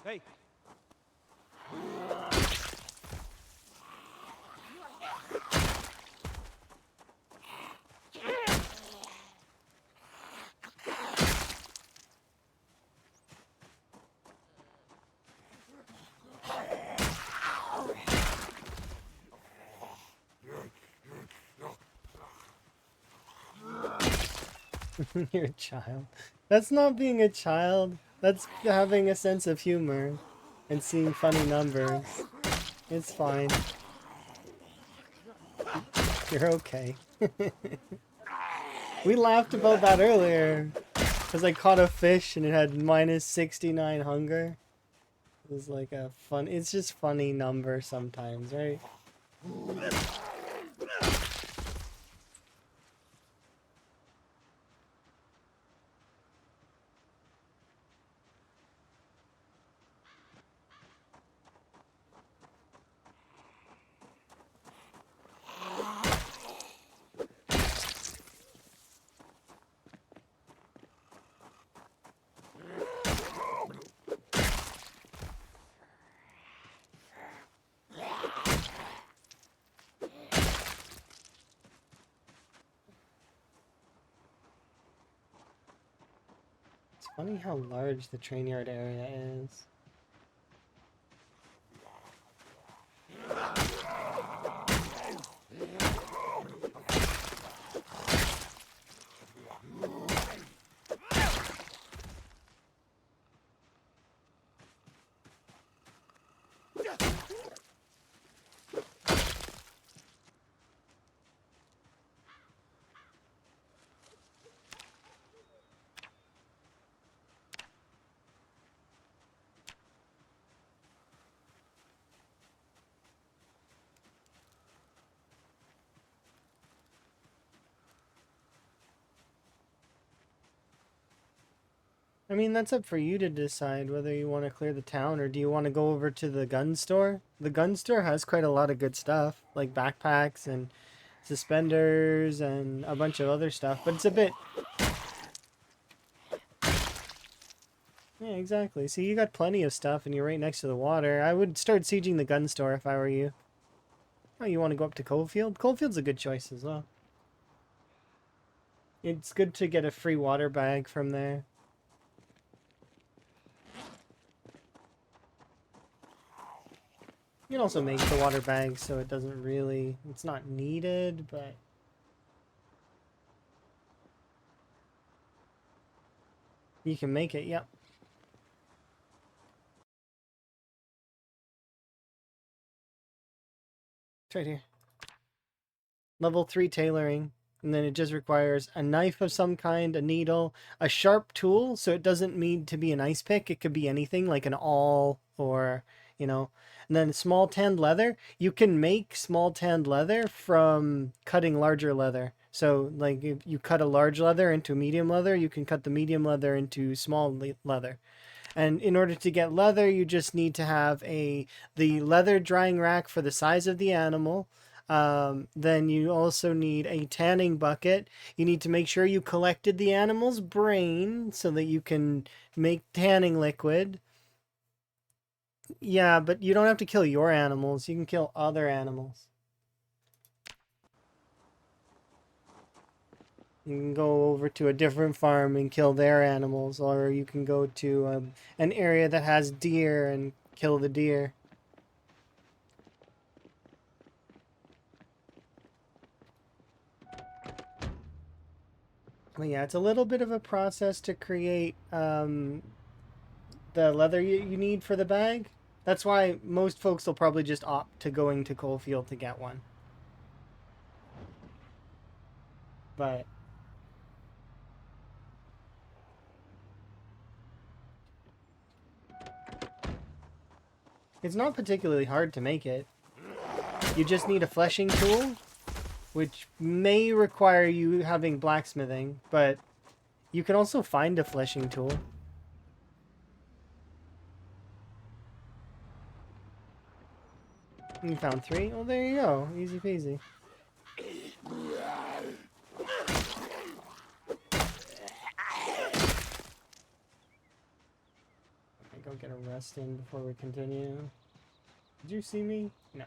Hey. You're a child. That's not being a child. That's having a sense of humor and seeing funny numbers. It's fine. You're okay. We laughed about that earlier because I caught a fish and it had minus 69 hunger. It was like a fun... It's just funny number sometimes, right? Funny how large the train yard area is. I mean, that's up for you to decide whether you want to clear the town or do you want to go over to the gun store. The gun store has quite a lot of good stuff, like backpacks and suspenders and a bunch of other stuff, but it's a bit... Yeah, exactly. See, you got plenty of stuff and you're right next to the water. I would start sieging the gun store if I were you. Oh, you want to go up to Coalfield? Coalfield's a good choice as well. It's good to get a free water bag from there. You can also make the water bag so it doesn't really... It's not needed, but... You can make it, yep. It's right here. Level 3 tailoring. And then it just requires a knife of some kind, a needle, a sharp tool, so it doesn't need to be an ice pick. It could be anything, like an awl or, you know... And then small tanned leather. You can make small tanned leather from cutting larger leather. So, like, if you cut a large leather into medium leather, you can cut the medium leather into small leather. And in order to get leather, you just need to have the leather drying rack for the size of the animal. Then you also need a tanning bucket. You need to make sure you collected the animal's brain so that you can make tanning liquid. Yeah, but you don't have to kill your animals. You can kill other animals. You can go over to a different farm and kill their animals, or you can go to an area that has deer and kill the deer. Well, yeah, it's a little bit of a process to create the leather you need for the bag. That's why most folks will probably just opt to going to Coalfield to get one. But it's not particularly hard to make it. You just need a fleshing tool, which may require you having blacksmithing, but you can also find a fleshing tool. You found 3? Oh, there you go. Easy peasy. Go get a rest in before we continue. Did you see me? No.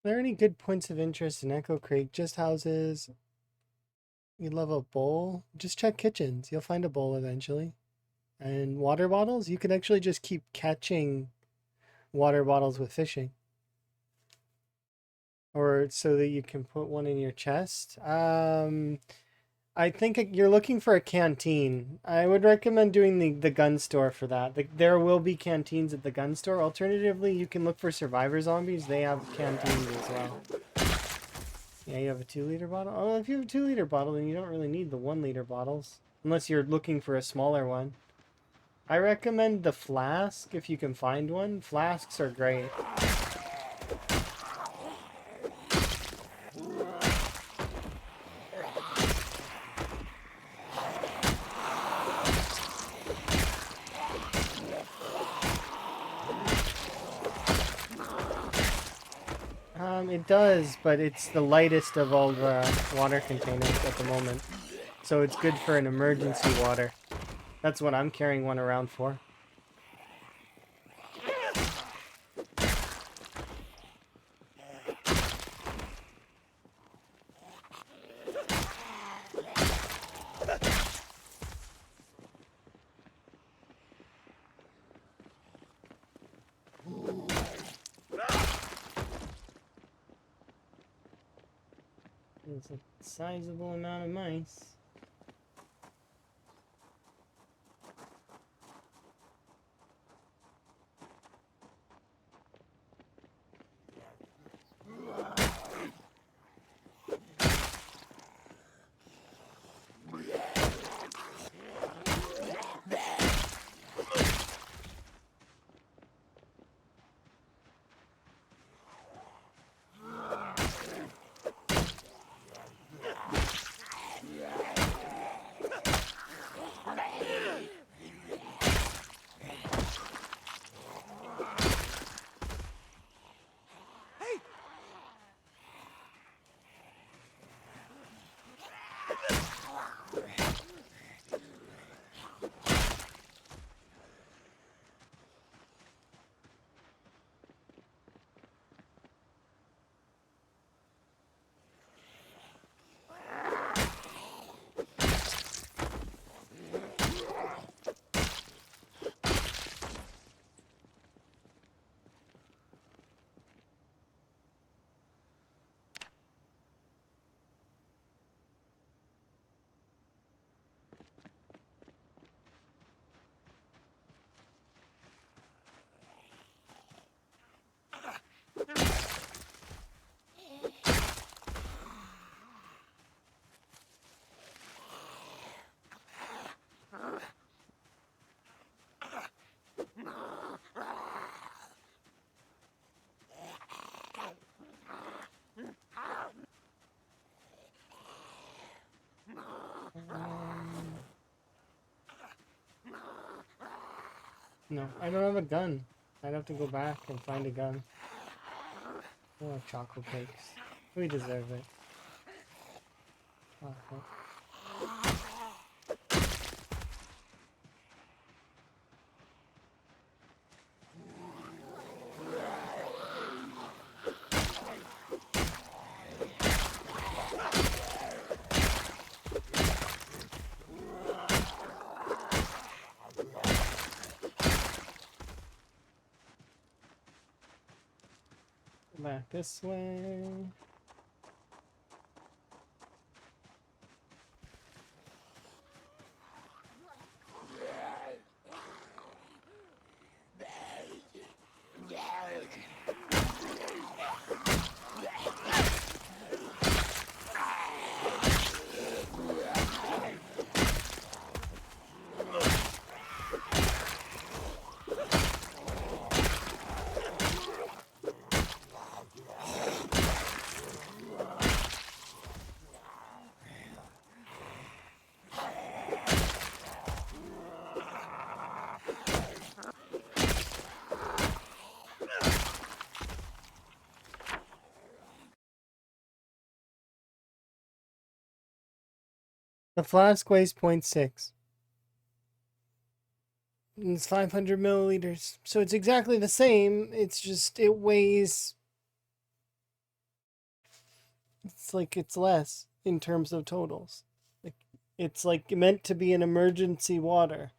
Are there any good points of interest in Echo Creek? Just houses. You love a bowl? Just check kitchens. You'll find a bowl eventually. And water bottles? You can actually just keep catching water bottles with fishing. Or so that you can put one in your chest. I think you're looking for a canteen. I would recommend doing the gun store for that. There will be canteens at the gun store. Alternatively, you can look for survivor zombies. They have canteens as well. Yeah, you have a 2-liter bottle? Oh, if you have a 2-liter bottle, then you don't really need the 1-liter bottles. Unless you're looking for a smaller one. I recommend the flask if you can find one. Flasks are great. It does, but it's the lightest of all the water containers at the moment. So it's good for an emergency water. That's what I'm carrying one around for. It's a sizable amount of mice. No, I don't have a gun. I'd have to go back and find a gun. Oh, chocolate cakes. We deserve it. Chocolate. Back this way. The flask weighs 0.6. And it's 500 milliliters. So it's exactly the same. It's just, it weighs. It's like it's less in terms of totals. Like, it's like meant to be an emergency water.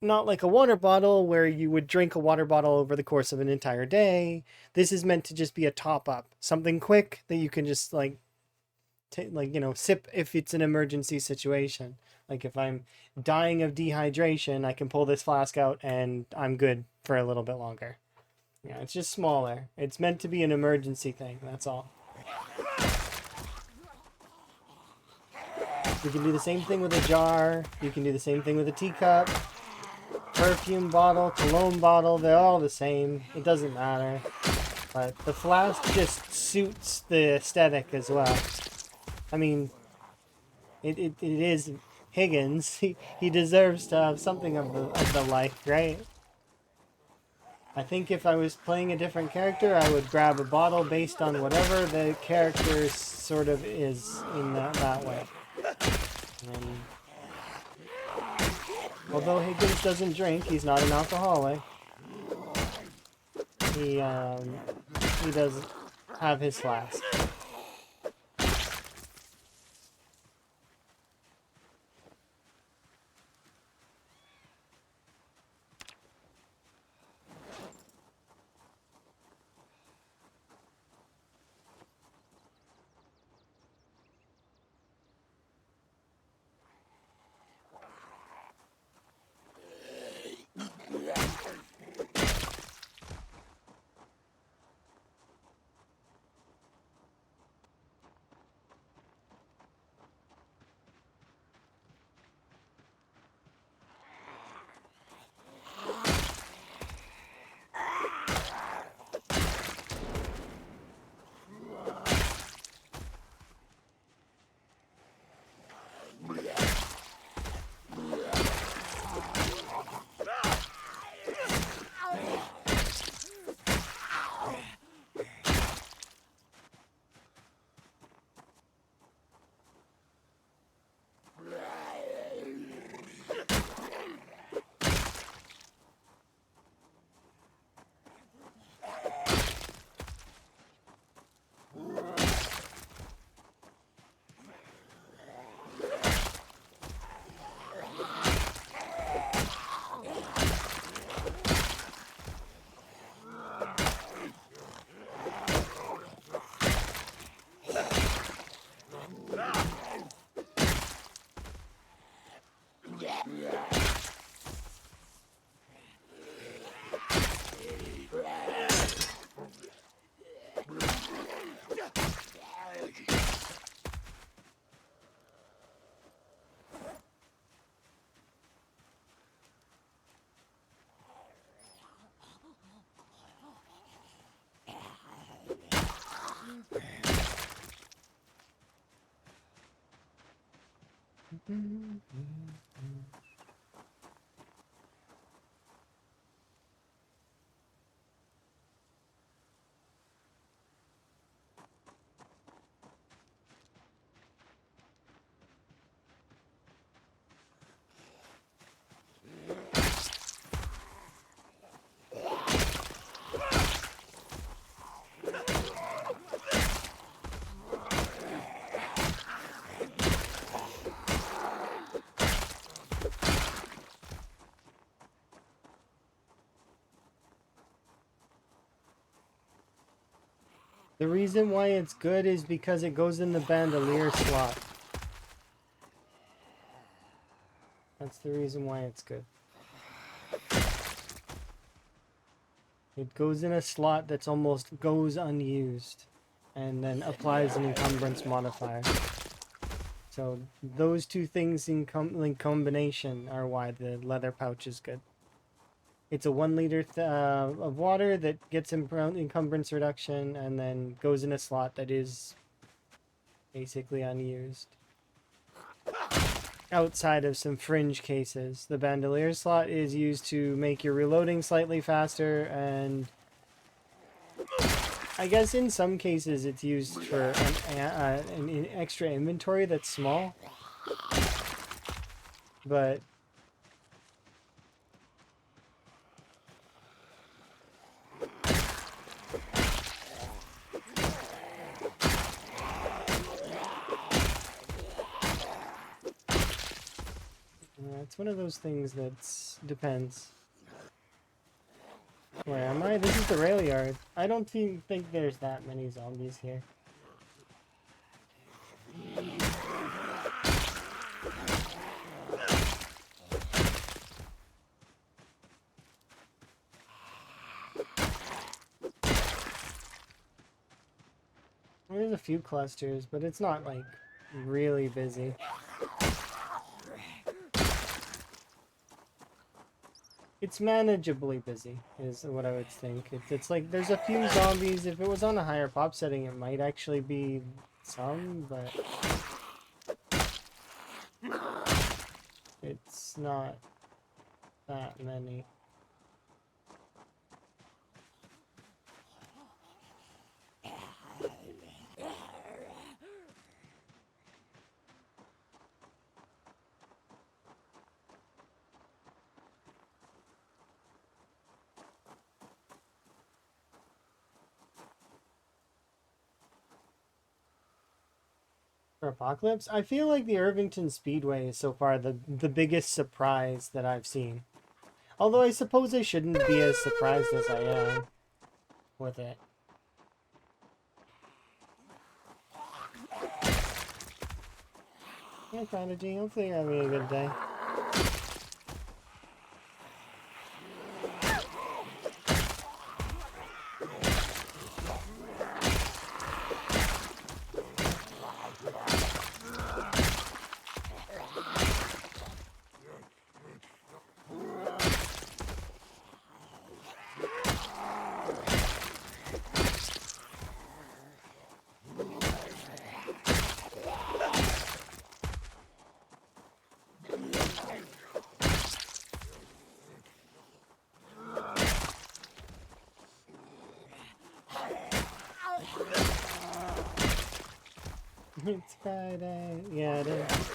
Not like a water bottle where you would drink a water bottle over the course of an entire day. This is meant to just be a top up. Something quick that you can just sip if it's an emergency situation. Like if I'm dying of dehydration, I can pull this flask out and I'm good for a little bit longer. Yeah, it's just smaller. It's meant to be an emergency thing, that's all. You can do the same thing with a jar. You can do the same thing with a teacup. Perfume bottle, cologne bottle, they're all the same. It doesn't matter. But the flask just suits the aesthetic as well. I mean, it is Higgins. He deserves to have something of the like, right? I think if I was playing a different character, I would grab a bottle based on whatever the character sort of is in that way. And although Higgins doesn't drink, he's not an alcoholic. He does have his flask. The reason why it's good is because it goes in the bandolier slot. That's the reason why it's good. It goes in a slot that's almost goes unused and then applies an encumbrance modifier. So those two things in combination are why the leather pouch is good. It's a 1 liter of water that gets encumbrance reduction and then goes in a slot that is basically unused. Outside of some fringe cases, the bandolier slot is used to make your reloading slightly faster, and I guess in some cases it's used for an extra inventory that's small. But it's one of those things that depends. Where am I? This is the rail yard. I don't think there's that many zombies here. There's a few clusters, but it's not like really busy. It's manageably busy, is what I would think. It's like there's a few zombies. If it was on a higher pop setting, it might actually be some, but it's not that many. For Apocalypse, I feel like the Irvington Speedway is so far the biggest surprise that I've seen. Although I suppose I shouldn't be as surprised as I am with it. Hi, Prodigy. Hopefully you're having a good day. It's Friday. Yeah, it is.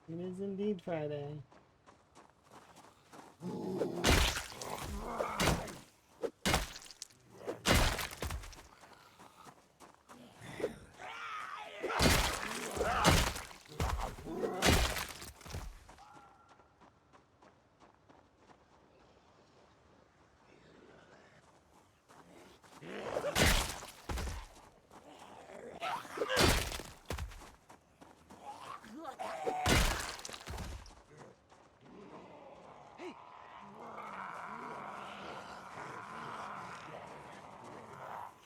It is indeed Friday.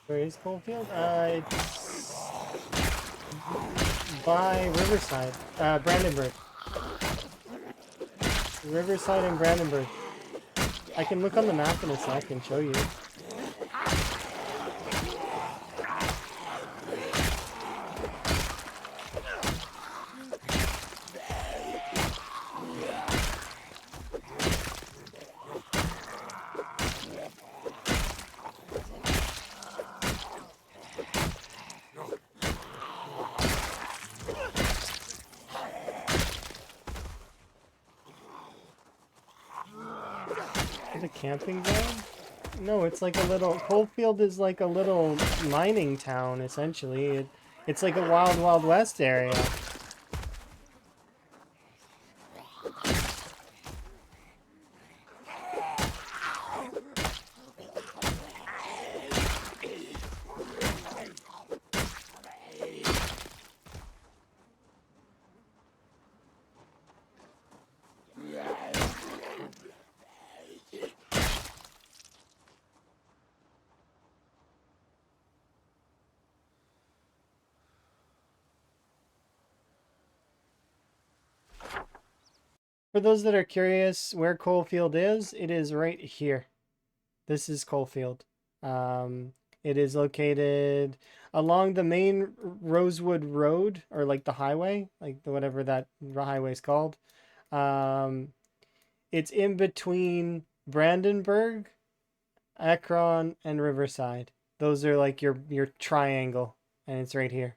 Where is Coalfield? It's by Riverside. Brandenburg. Riverside and Brandenburg. I can look on the map in a sec and show you. Is it a camping zone? No, it's like a little... Coalfield is like a little mining town, essentially. It's like a Wild Wild West area. For those that are curious where Coalfield is, it is right here. This is Coalfield. It is located along the main Rosewood Road, or like the highway, like whatever that highway is called. It's in between Brandenburg, Akron, and Riverside. Those are like your triangle, and it's right here.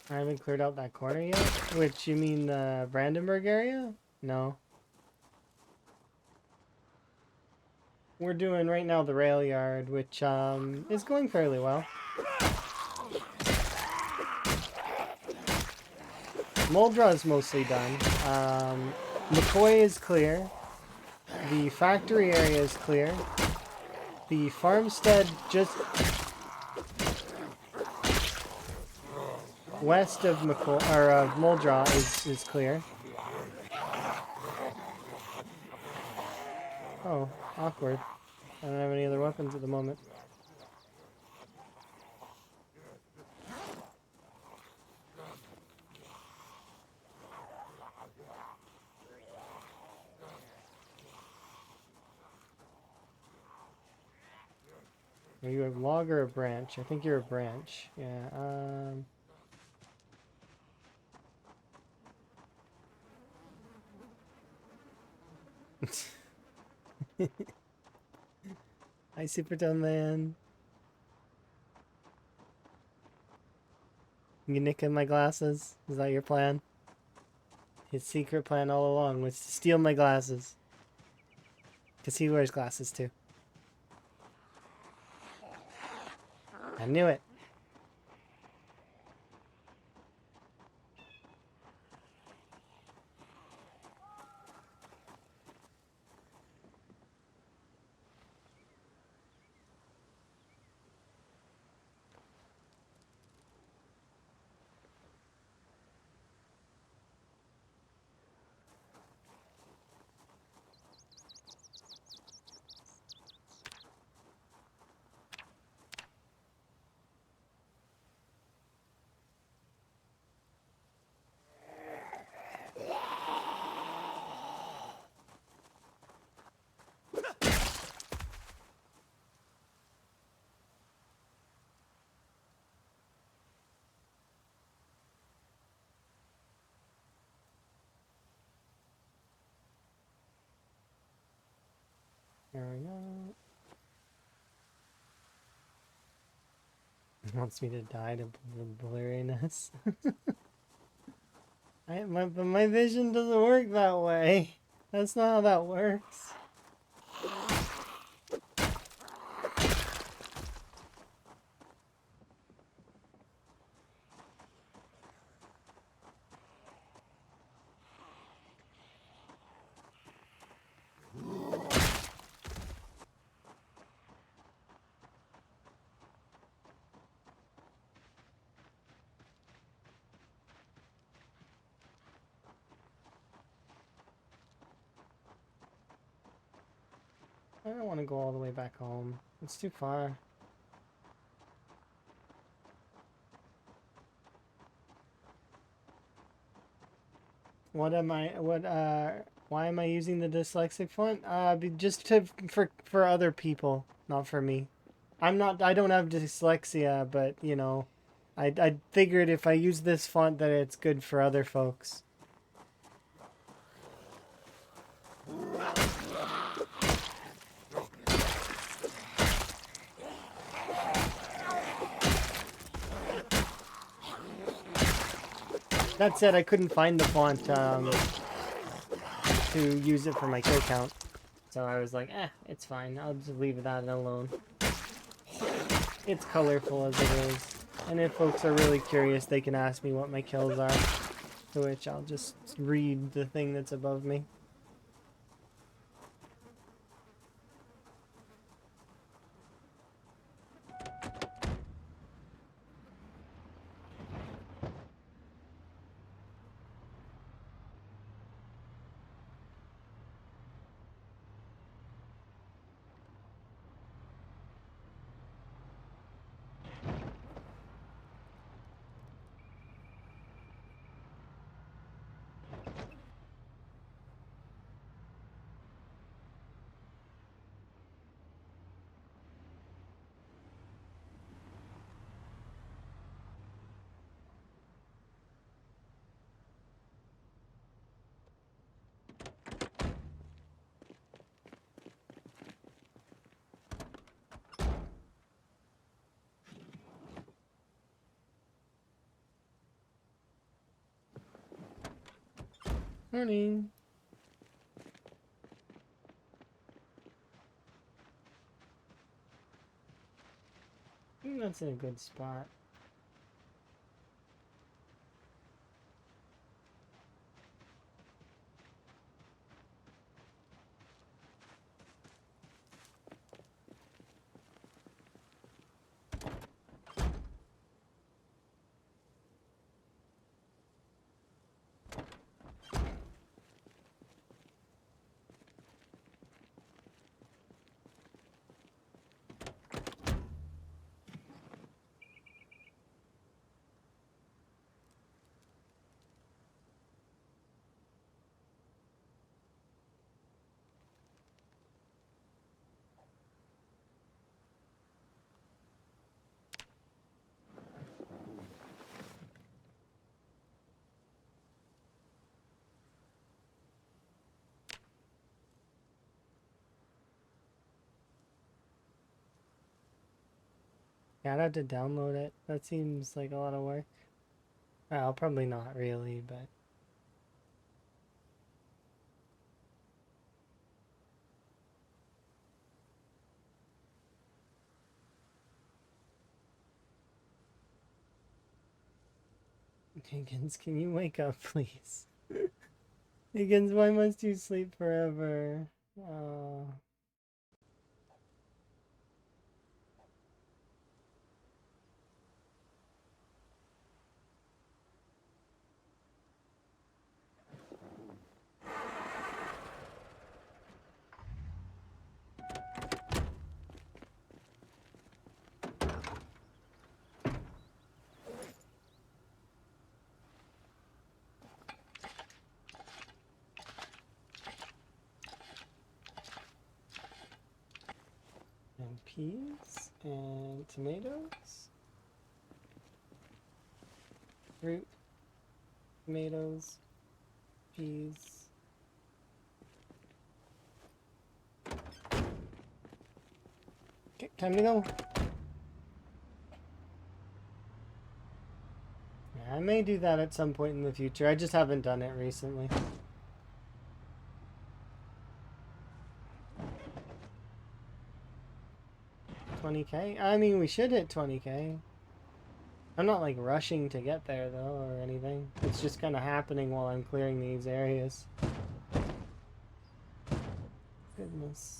I haven't cleared out that corner yet. Which, you mean the Brandenburg area? No. We're doing right now the rail yard, which is going fairly well. Muldra is mostly done. McCoy is clear. The factory area is clear. The farmstead just west of McCoy, or Muldra is clear. Oh, awkward. I don't have any other weapons at the moment. Are you a log or a branch? I think you're a branch. Yeah, Hi, Supertone Man. You nicking my glasses? Is that your plan? His secret plan all along was to steal my glasses. Because he wears glasses too. I knew it. There we go. He wants me to die to the blurriness. But my vision doesn't work that way. That's not how that works. I don't want to go all the way back home. It's too far. Why am I using the dyslexic font? Just for other people, not for me. I don't have dyslexia, but you know, I figured if I use this font that it's good for other folks. That said, I couldn't find the font to use it for my kill count. So I was like, it's fine. I'll just leave that alone. It's colorful as it is. And if folks are really curious, they can ask me what my kills are. To which I'll just read the thing that's above me. Morning. I think that's in a good spot. Yeah, I'd have to download it. That seems like a lot of work. Well, probably not really, but... Higgins, can you wake up, please? Higgins, why must you sleep forever? And peas and tomatoes. Fruit, tomatoes, peas. Okay, time to go. Yeah, I may do that at some point in the future. I just haven't done it recently. $20K? I mean, we should hit 20K. I'm not like rushing to get there though or anything. It's just kind of happening while I'm clearing these areas. Goodness.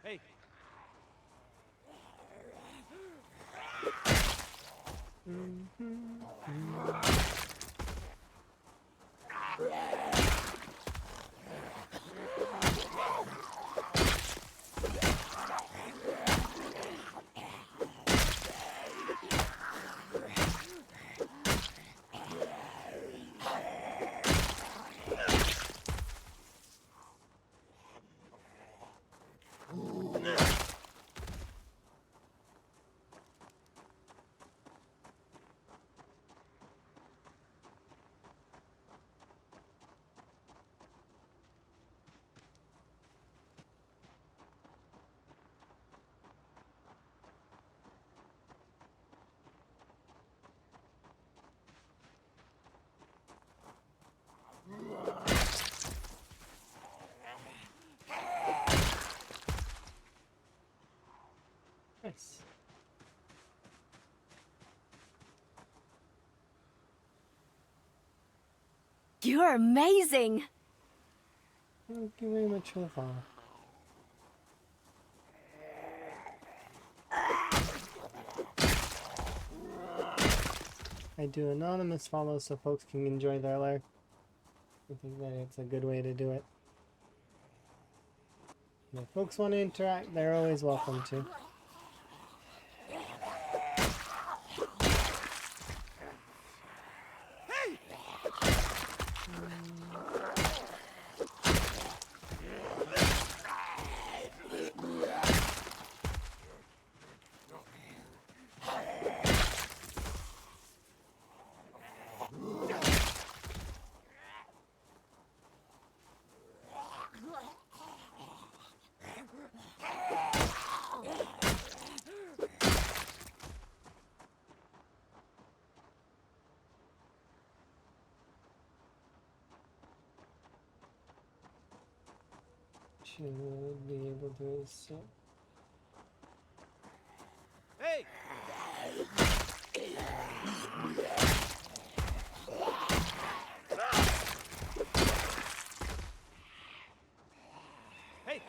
Hey, Nice. You're amazing. Thank you very much for the follow. I do anonymous follows so folks can enjoy their lair. I think that it's a good way to do it. And if folks want to interact, they're always welcome to. should be able to see. Hey! Hey!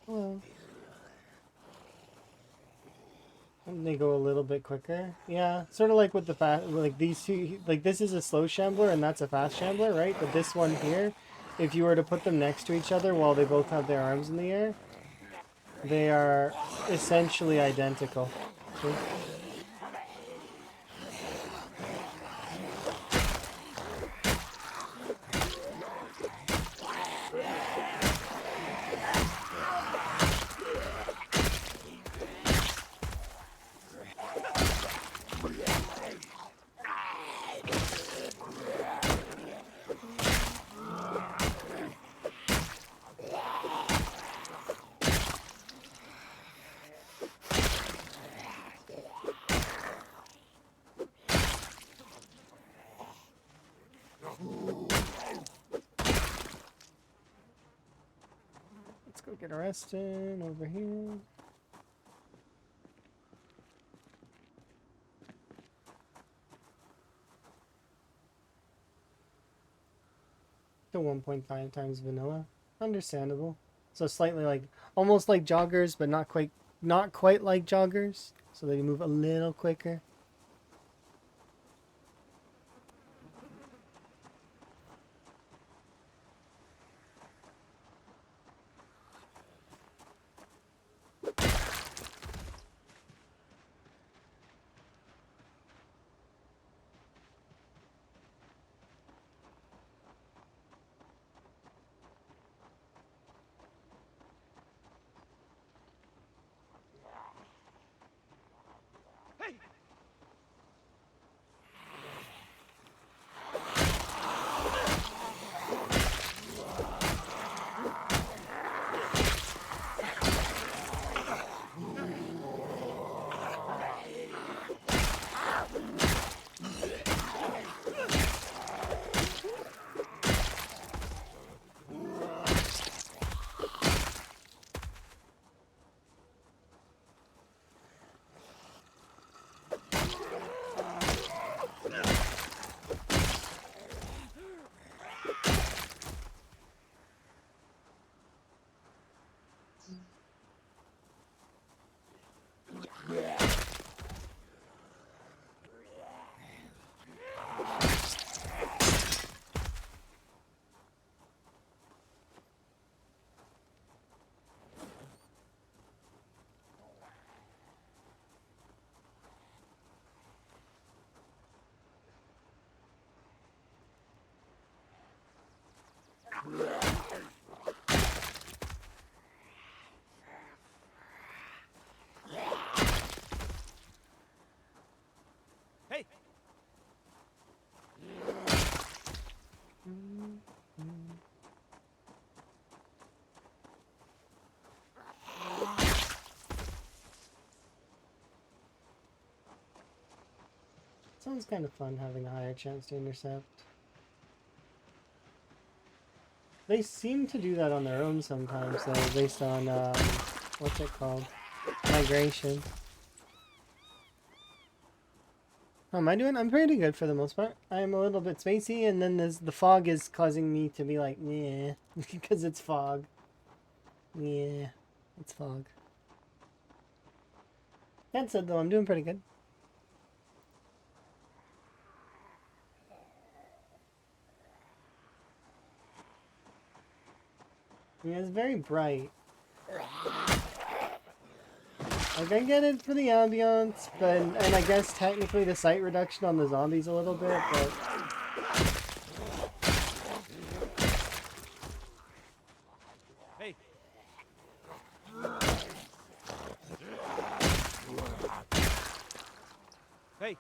Hello. And they go a little bit quicker. Yeah, sort of like with the fast, like these two, like this is a slow shambler and that's a fast shambler, right? But this one here, if you were to put them next to each other while they both have their arms in the air, they are essentially identical. See? Let's go get arrested over here. To 1.5 times vanilla. Understandable. So slightly like, almost like joggers, but not quite like joggers. So they move a little quicker. Hey! Hey! Sounds kind of fun having a higher chance to intercept. They seem to do that on their own sometimes, though, based on, what's it called? Migration. How am I doing? I'm pretty good for the most part. I'm a little bit spacey, and then the fog is causing me to be like, yeah, because it's fog. Yeah, it's fog. That said, though, I'm doing pretty good. Yeah, it's very bright. Like, I get it for the ambiance, but, and I guess technically the sight reduction on the zombies a little bit, but... Hey.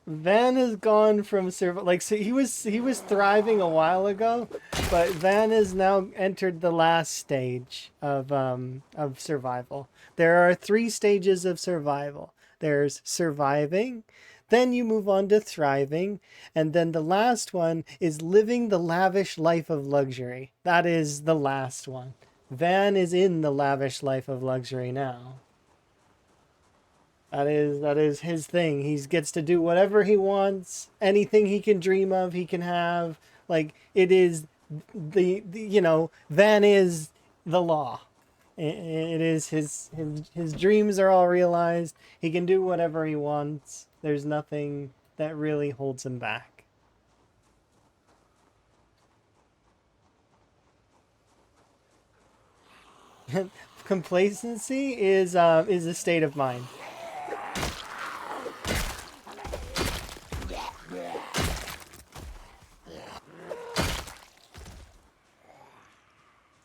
Van has gone from like, so he was thriving a while ago, but Van has now entered the last stage of survival. There are 3 stages of survival. There's surviving, then you move on to thriving, and then the last one is living the lavish life of luxury. That is the last one. Van is in the lavish life of luxury now. That is his thing. He gets to do whatever he wants. Anything he can dream of, he can have. Like, it is the Van is the law. It is his dreams are all realized. He can do whatever he wants. There's nothing that really holds him back. Complacency is a state of mind.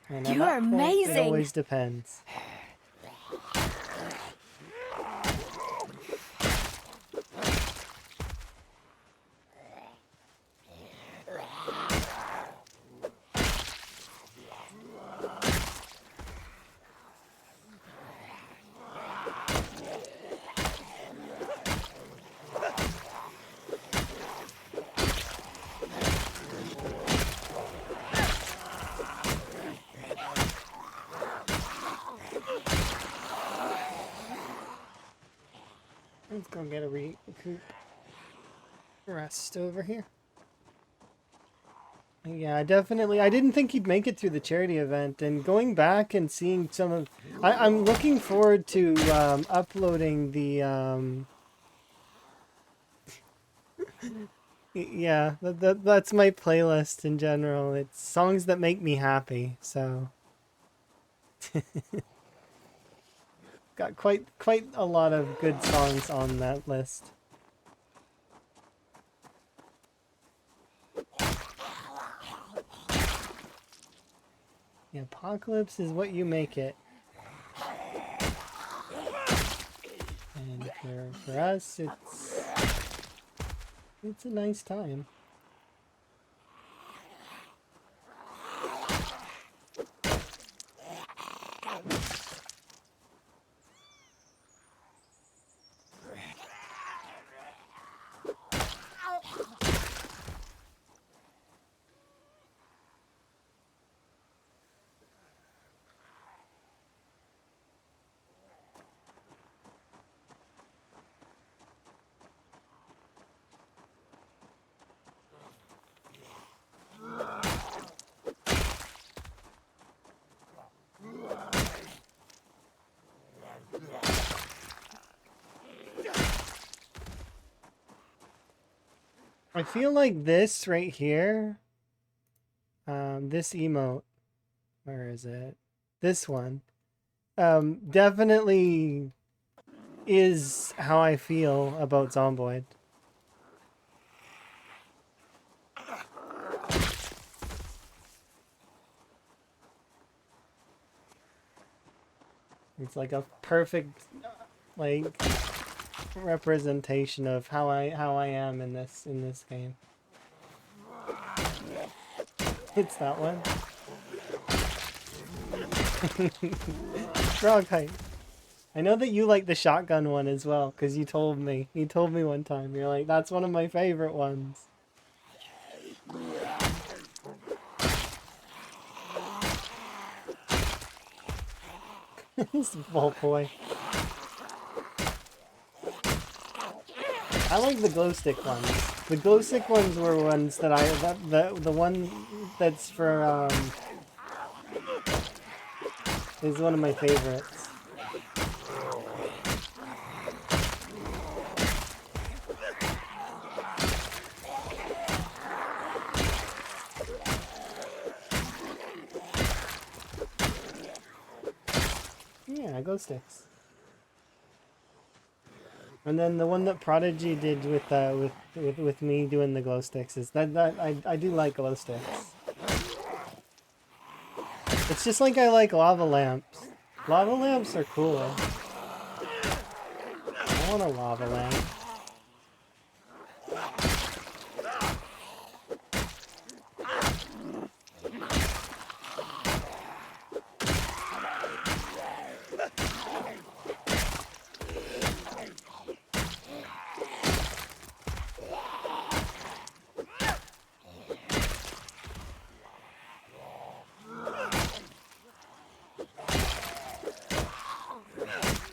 And at You that are point, amazing. It always depends. Let's go get a recoup rest over here. Yeah, I didn't think he'd make it through the charity event, and going back and seeing some of... I'm looking forward to uploading the... Yeah, that's my playlist in general. It's songs that make me happy, so... Got quite a lot of good songs on that list. The apocalypse is what you make it. And for us, it's a nice time. I feel like this right here, this emote, where is it? This one, definitely is how I feel about Zomboid. It's like a perfect, like, representation of how I am in this game. It's that one. Frog height. I know that you like the shotgun one as well, because you told me. You told me one time. You're like, that's one of my favorite ones. This vault boy. I like the glow stick ones. The glow stick ones were ones that the one that's for is one of my favorites. Yeah, glow sticks. And then the one that Prodigy did with me doing the glow sticks is that I do like glow sticks. It's just like I like lava lamps. Lava lamps are cool. I want a lava lamp.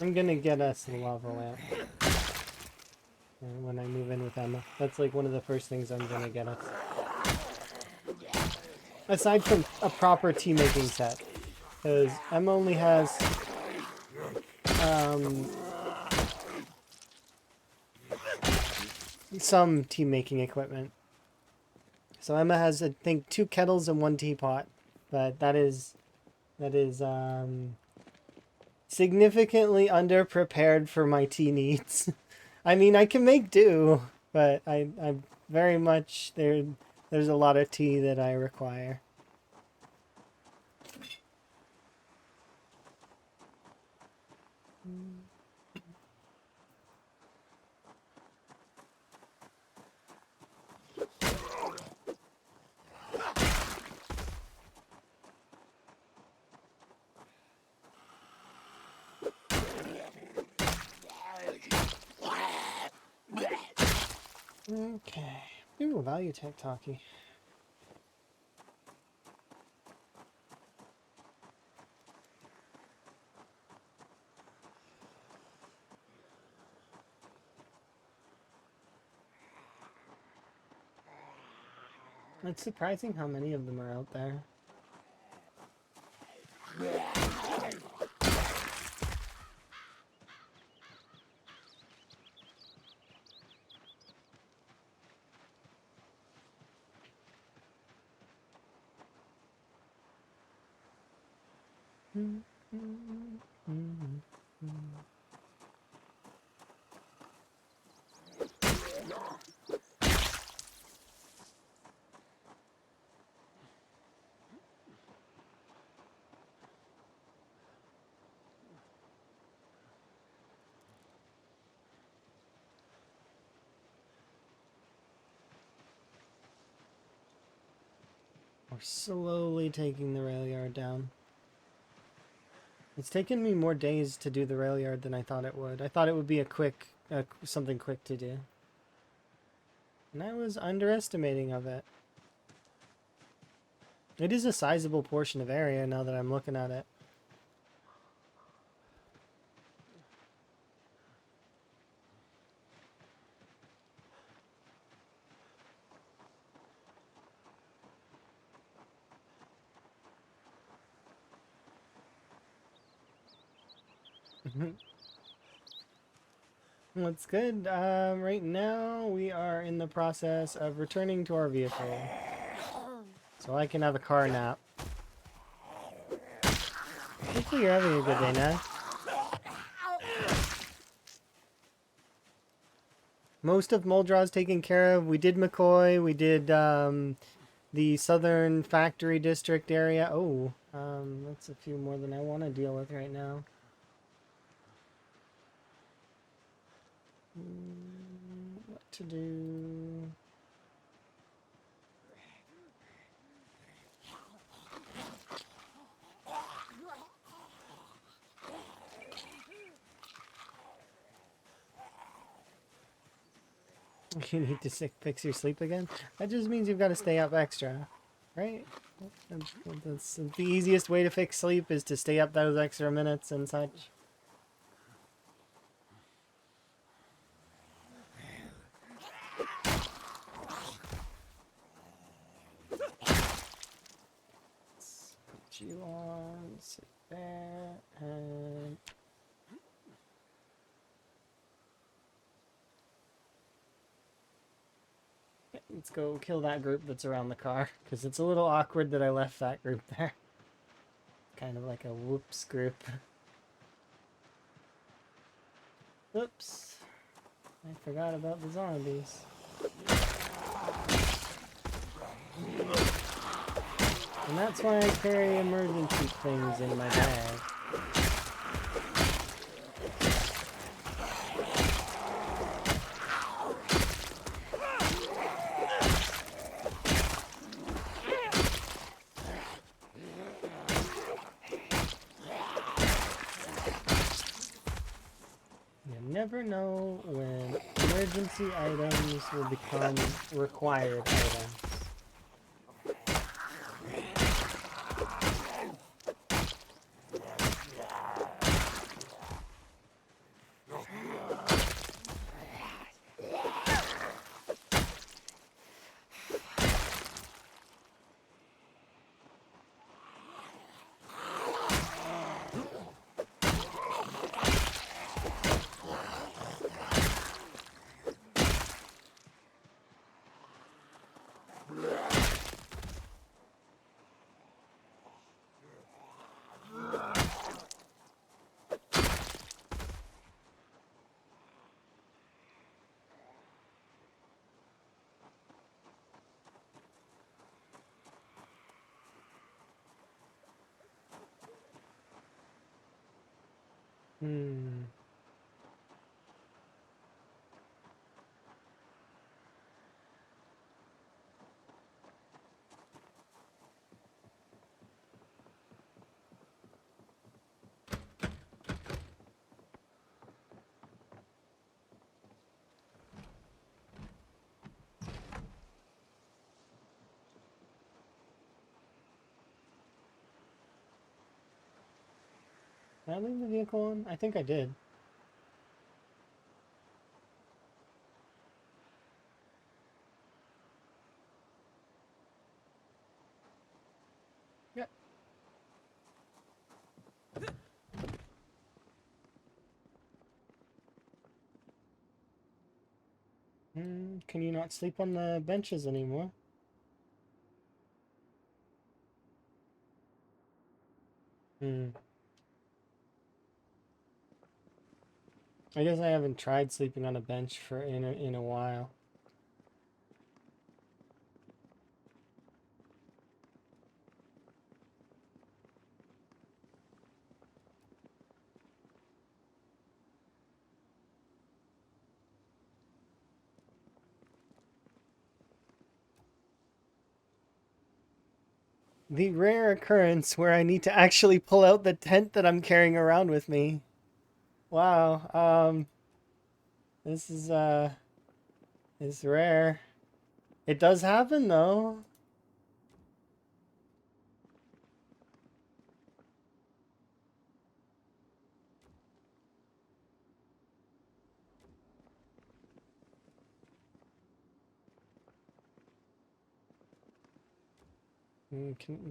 I'm gonna get us a lava lamp when I move in with Emma. That's like one of the first things I'm gonna get us. Aside from a proper tea making set. Because Emma only has some tea making equipment. So Emma has, I think, 2 kettles and 1 teapot. But that is significantly underprepared for my tea needs. I mean, I can make do, but I'm very much there's a lot of tea that I require. Okay. Ooh, value tech talkie. It's surprising how many of them are out there. We're slowly taking the rail yard down. It's taken me more days to do the rail yard than I thought it would. I thought it would be something quick to do. And I was underestimating of it. It is a sizable portion of area now that I'm looking at it. What's good? Right now we are in the process of returning to our vehicle. So I can have a car nap. Hopefully you're having a good day, Ned. Most of Muldraw's taken care of. We did McCoy. We did the Southern Factory District area. Oh, that's a few more than I want to deal with right now. What to do? You need to fix your sleep again? That just means you've got to stay up extra, right? That's the easiest way to fix sleep is to stay up those extra minutes and such. put you on, sit there, and let's go kill that group that's around the car, because it's a little awkward that I left that group there. Kind of like a whoops group. Oops. I forgot about the zombies. And that's why I carry emergency things in my bag. You never know when emergency items will become required items. Hmm. Did I leave the vehicle on? I think I did. Yep. Can you not sleep on the benches anymore? I guess I haven't tried sleeping on a bench for in a while. The rare occurrence where I need to actually pull out the tent that I'm carrying around with me. Wow, this is rare. It does happen though.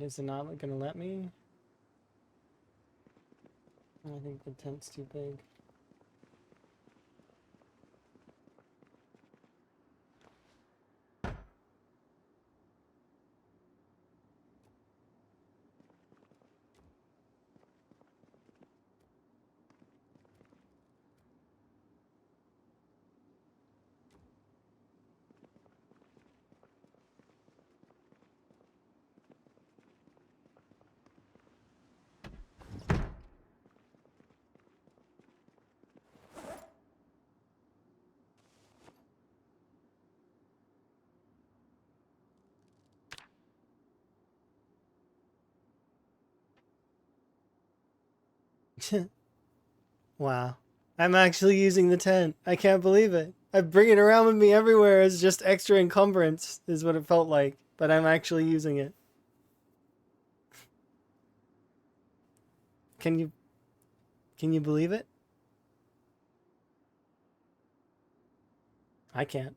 Is it not gonna let me? I think the tent's too big. Wow. I'm actually using the tent. I can't believe it. I bring it around with me everywhere as just extra encumbrance, is what it felt like. But I'm actually using it. Can you believe it? I can't.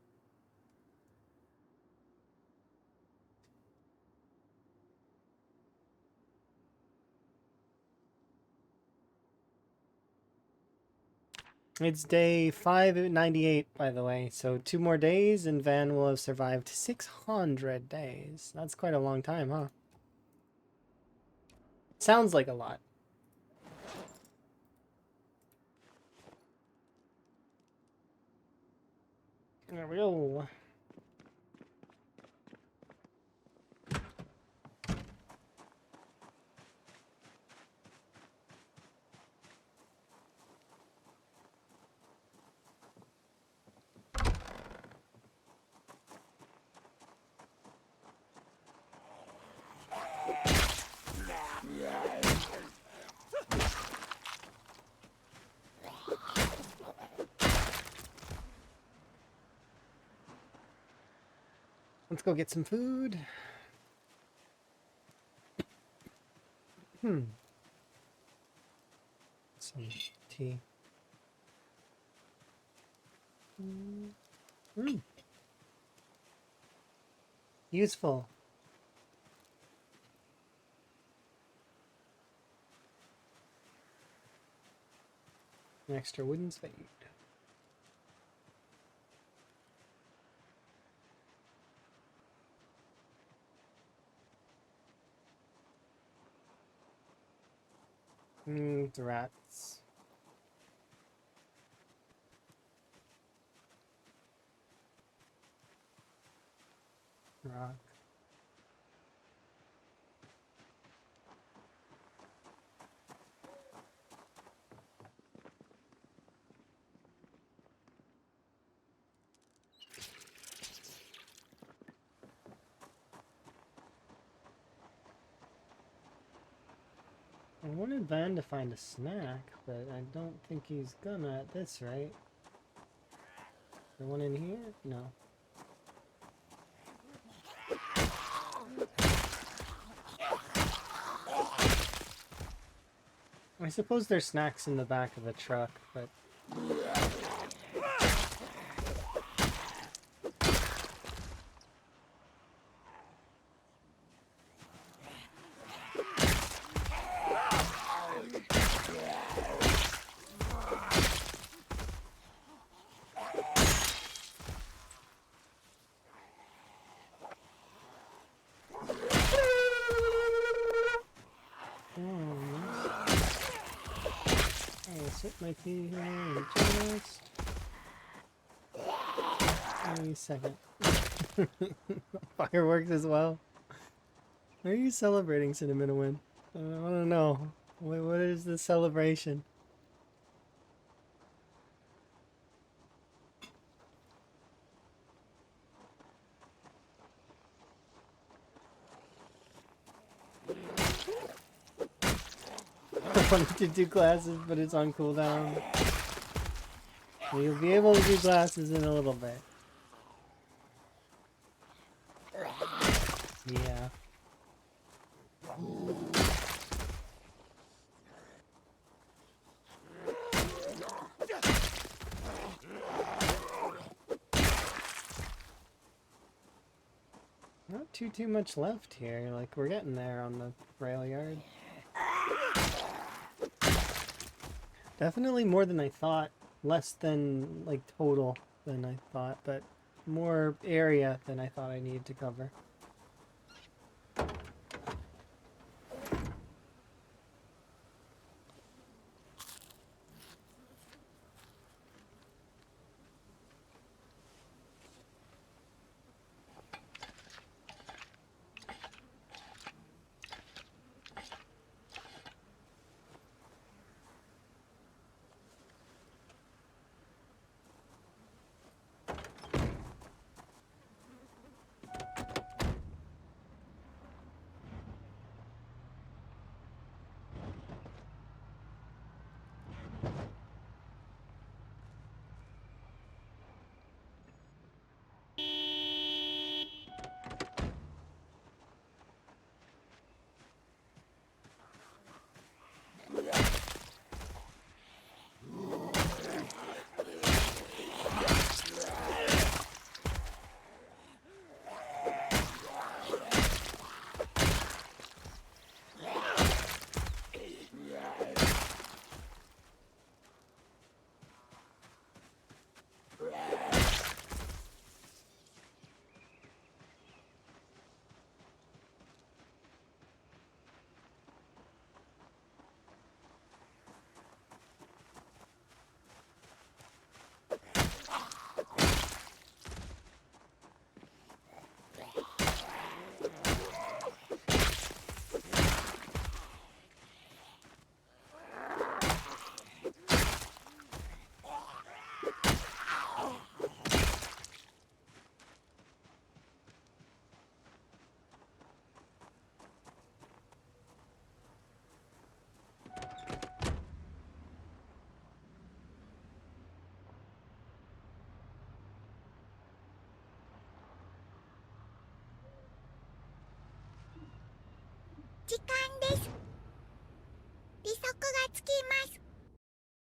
It's day 598, by the way. So 2 more days, and Van will have survived 600 days. That's quite a long time, huh? Sounds like a lot. There we go. Let's go get some food. Some tea. Useful. An extra wooden spade. The rats. Rock. I wanted Van to find a snack, but I don't think he's gonna at this rate. The one in here? No. I suppose there's snacks in the back of the truck, but... Sit my feet here and just... Wait a second. Fireworks as well. Are you celebrating, Cinnamon Win? I don't know. What is the celebration? I wanted to do glasses, but it's on cooldown. You'll be able to do glasses in a little bit. Yeah. Not too much left here. Like, we're getting there on the rail yard. Definitely more than I thought. Less than, like, total than I thought, but more area than I thought I needed to cover.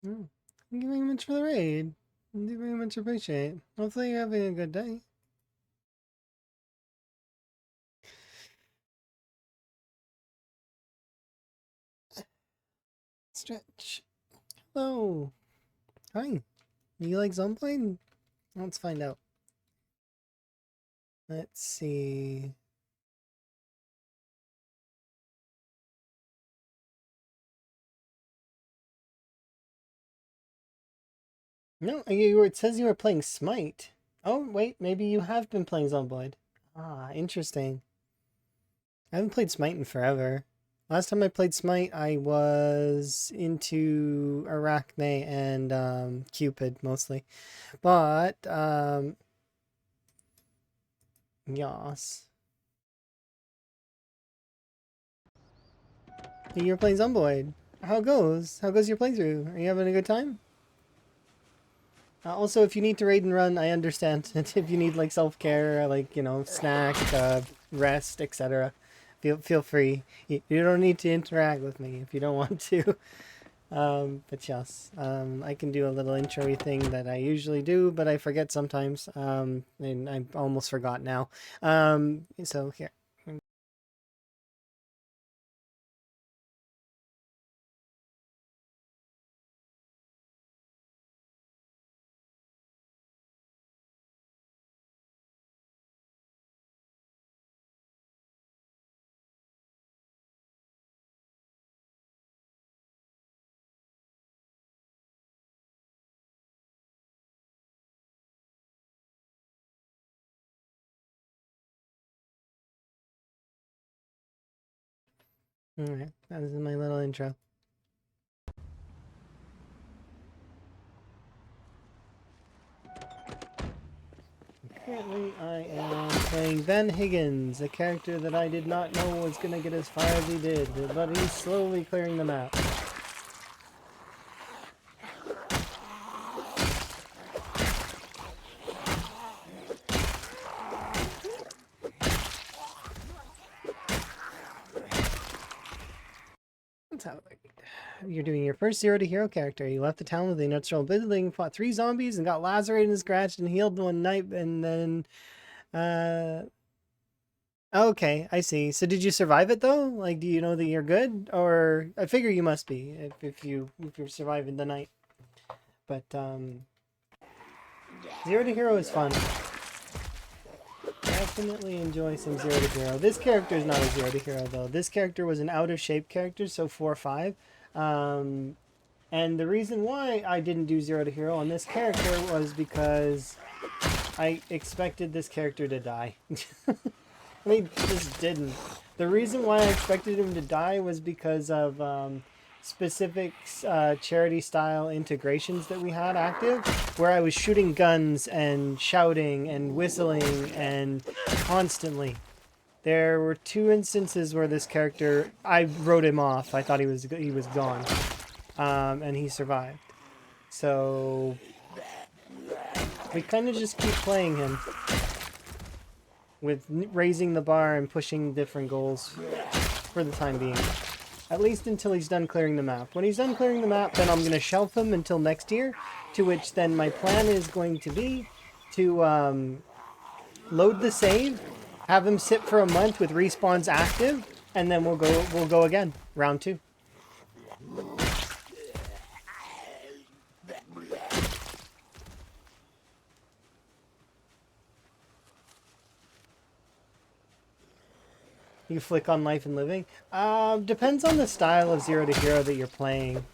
Mm. Thank you very much for the raid. Thank you very much appreciate. Hopefully you're having a good day. Stretch. Hello. Hi. You like Zoneblade? Let's find out. Let's see. No, it says you were playing Smite. Oh, wait, maybe you have been playing Zoneblade. Ah, interesting. I haven't played Smite in forever. Last time I played Smite, I was into Arachne and Cupid mostly. But, yes. You're playing Zomboid. How goes? How goes your playthrough? Are you having a good time? Also, if you need to raid and run, I understand. If you need like self-care, like, you know, snack, rest, etc. Feel free. You don't need to interact with me if you don't want to. But yes, I can do a little intro-y thing that I usually do, but I forget sometimes. And I almost forgot now. So here. Alright, that is my little intro. Currently, I am playing Van Higgins, a character that I did not know was going to get as far as he did, but he's slowly clearing the map. Let's have a look. You're doing your first zero to hero character. You left the town with a natural building, fought 3 zombies, and got lacerated and scratched and healed one night, and then, okay, I see. So did you survive it though? Like, do you know that you're good? Or I figure you must be if you're surviving the night. But zero to hero is fun. Definitely enjoy some zero to hero. This character is not a zero to hero though. This character was an out of shape character, so 4/5. And the reason why I didn't do zero to hero on this character was because I expected this character to die. I mean, just didn't. The reason why I expected him to die was because of specific charity style integrations that we had active, where I was shooting guns and shouting and whistling and constantly. There were 2 instances where this character, I wrote him off. I thought he was gone, and he survived. So we kind of just keep playing him with raising the bar and pushing different goals for the time being. At least until he's done clearing the map. When he's done clearing the map, then I'm going to shelf him until next year, to which then my plan is going to be to load the save, have him sit for a month with respawns active, and then we'll go again, round 2. You flick on life and living? Depends on the style of zero to hero that you're playing.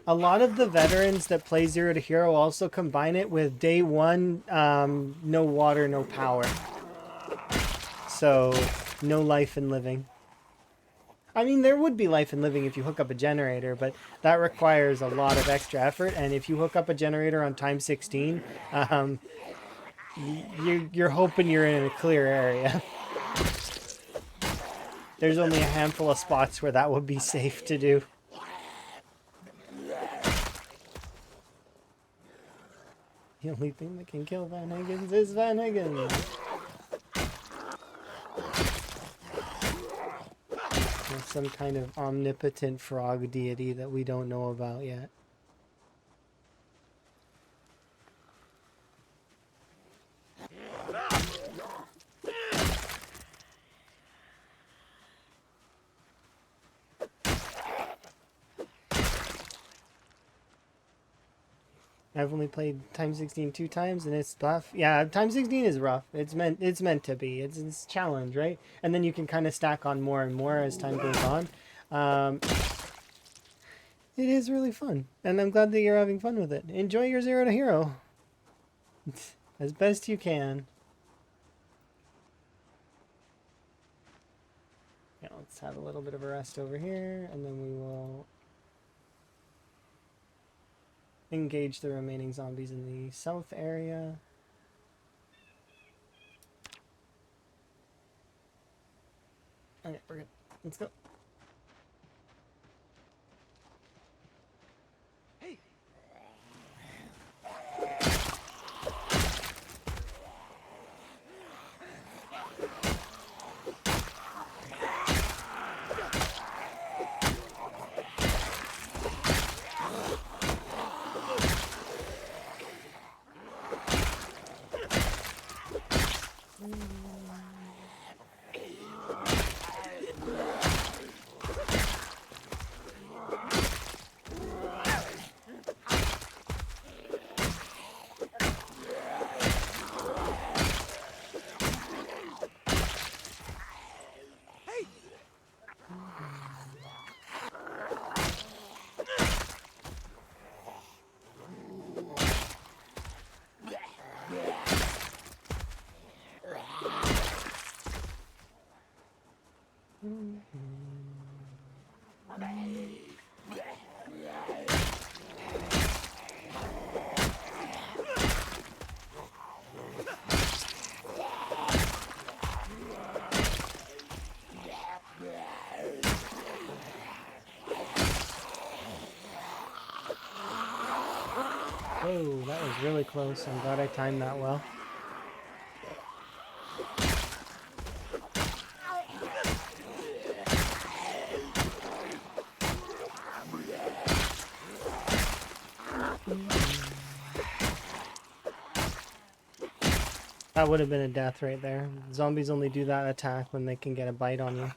A lot of the veterans that play zero to hero also combine it with day 1, no water, no power. So, no life and living. I mean, there would be life and living if you hook up a generator, but that requires a lot of extra effort, and if you hook up a generator on time 16, you're hoping you're in a clear area. There's only a handful of spots where that would be safe to do. The only thing that can kill Van Higgins is Van Higgins. some kind of omnipotent frog deity that we don't know about yet. I've only played Time 16 2 times, and it's tough. Yeah, Time 16 is rough. It's meant to be. It's a challenge, right? And then you can kind of stack on more and more as time goes on. It is really fun, and I'm glad that you're having fun with it. Enjoy your Zero to Hero as best you can. Yeah, let's have a little bit of a rest over here, and then we will engage the remaining zombies in the south area. Okay, we're good. Let's go. Hey! Oh, that was really close. I'm glad I timed that well. That would have been a death right there. Zombies only do that attack when they can get a bite on you.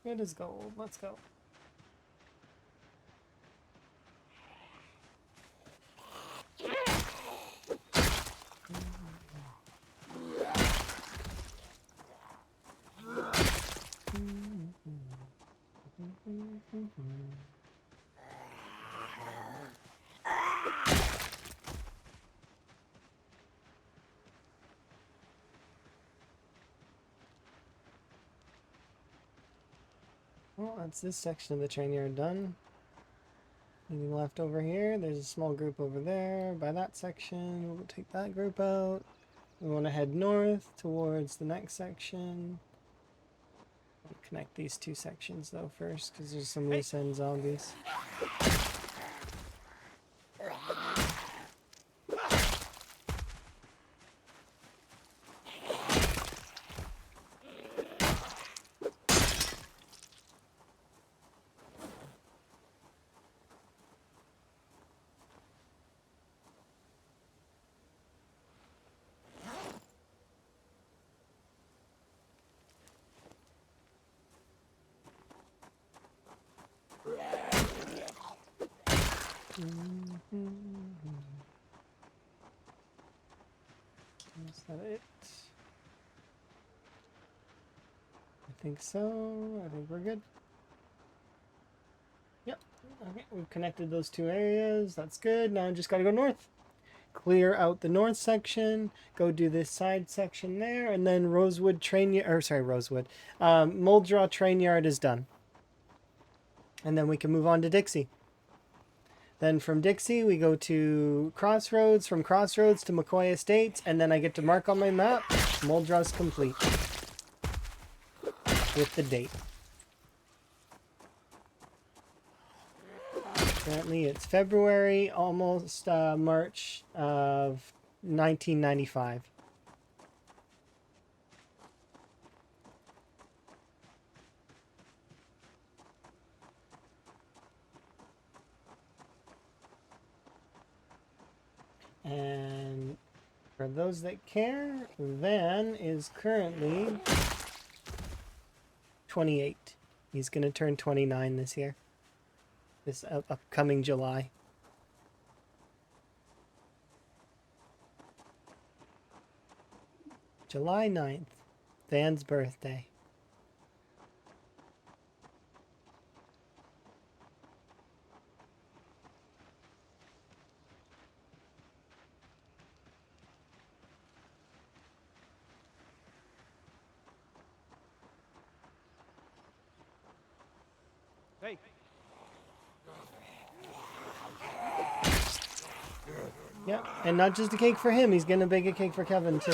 It is gold. Let's go. Well, that's this section of the train yard done. Anything left over here? There's a small group over there by that section. We'll take that group out. We want to head north towards the next section. I'll connect these two sections though first, because there's some loose end zombies. Is that it? I think so. I think we're good. Yep. Okay, we've connected those two areas. That's good. Now I just gotta go north. clear out the north section, go do this side section there, and then Rosewood train yard, or sorry, Rosewood, Muldraw train yard is done. And then we can move on to Dixie. Then from Dixie, we go to Crossroads, from Crossroads to McCoy Estates, and then I get to mark on my map, Muldraw's complete. With the date. Currently it's February, almost March of 1995. And for those that care, Van is currently 28. He's going to turn 29 this year. This upcoming July. July 9th. Van's birthday. Hey. Yeah, and not just a cake for him, he's gonna bake a cake for Kevin too.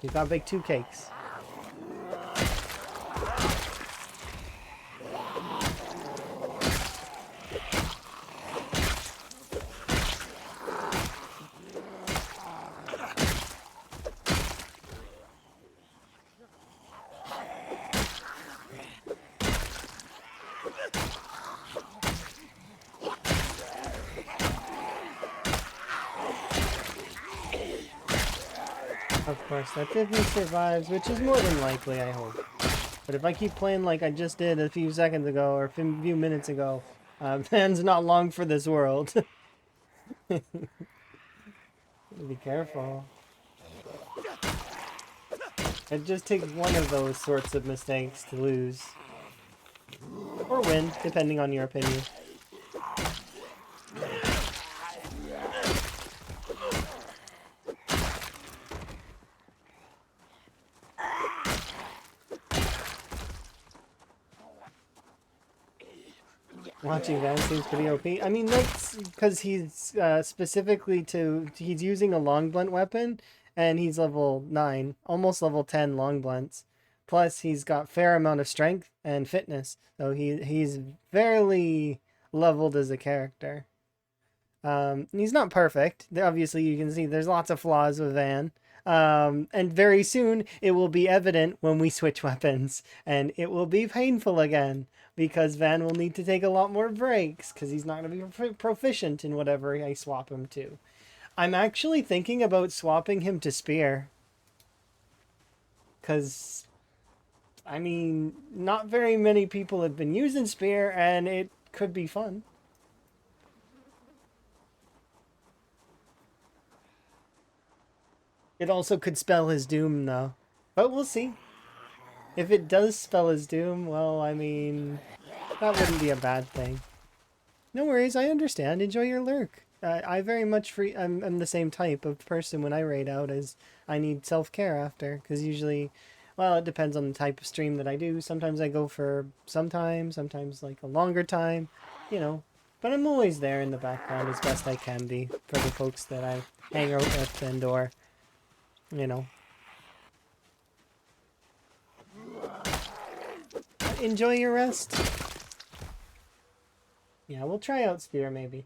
He's gotta bake 2 cakes. Of course, that's if he survives, which is more than likely, I hope. But if I keep playing like I just did a few seconds ago, or a few minutes ago, Van's not long for this world. Be careful. It just takes one of those sorts of mistakes to lose. Or win, depending on your opinion. Watching Van seems pretty OP. I mean, that's because he's he's using a long blunt weapon, and he's level 9, almost level 10 long blunts. Plus, he's got fair amount of strength and fitness, so he's fairly leveled as a character. He's not perfect. Obviously, you can see there's lots of flaws with Van. And very soon it will be evident when we switch weapons, and it will be painful again because Van will need to take a lot more breaks because he's not going to be proficient in whatever I swap him to. I'm actually thinking about swapping him to Spear because, I mean, not very many people have been using Spear, and it could be fun. It also could spell his doom, though. But we'll see. If it does spell his doom, well, I mean, that wouldn't be a bad thing. No worries, I understand. Enjoy your lurk. I very much I'm the same type of person when I raid out as I need self-care after. Because usually, well, it depends on the type of stream that I do. Sometimes I go for some time, sometimes like a longer time, you know. But I'm always there in the background as best I can be for the folks that I hang out with and or... you know. Enjoy your rest. Yeah, we'll try out Spear maybe.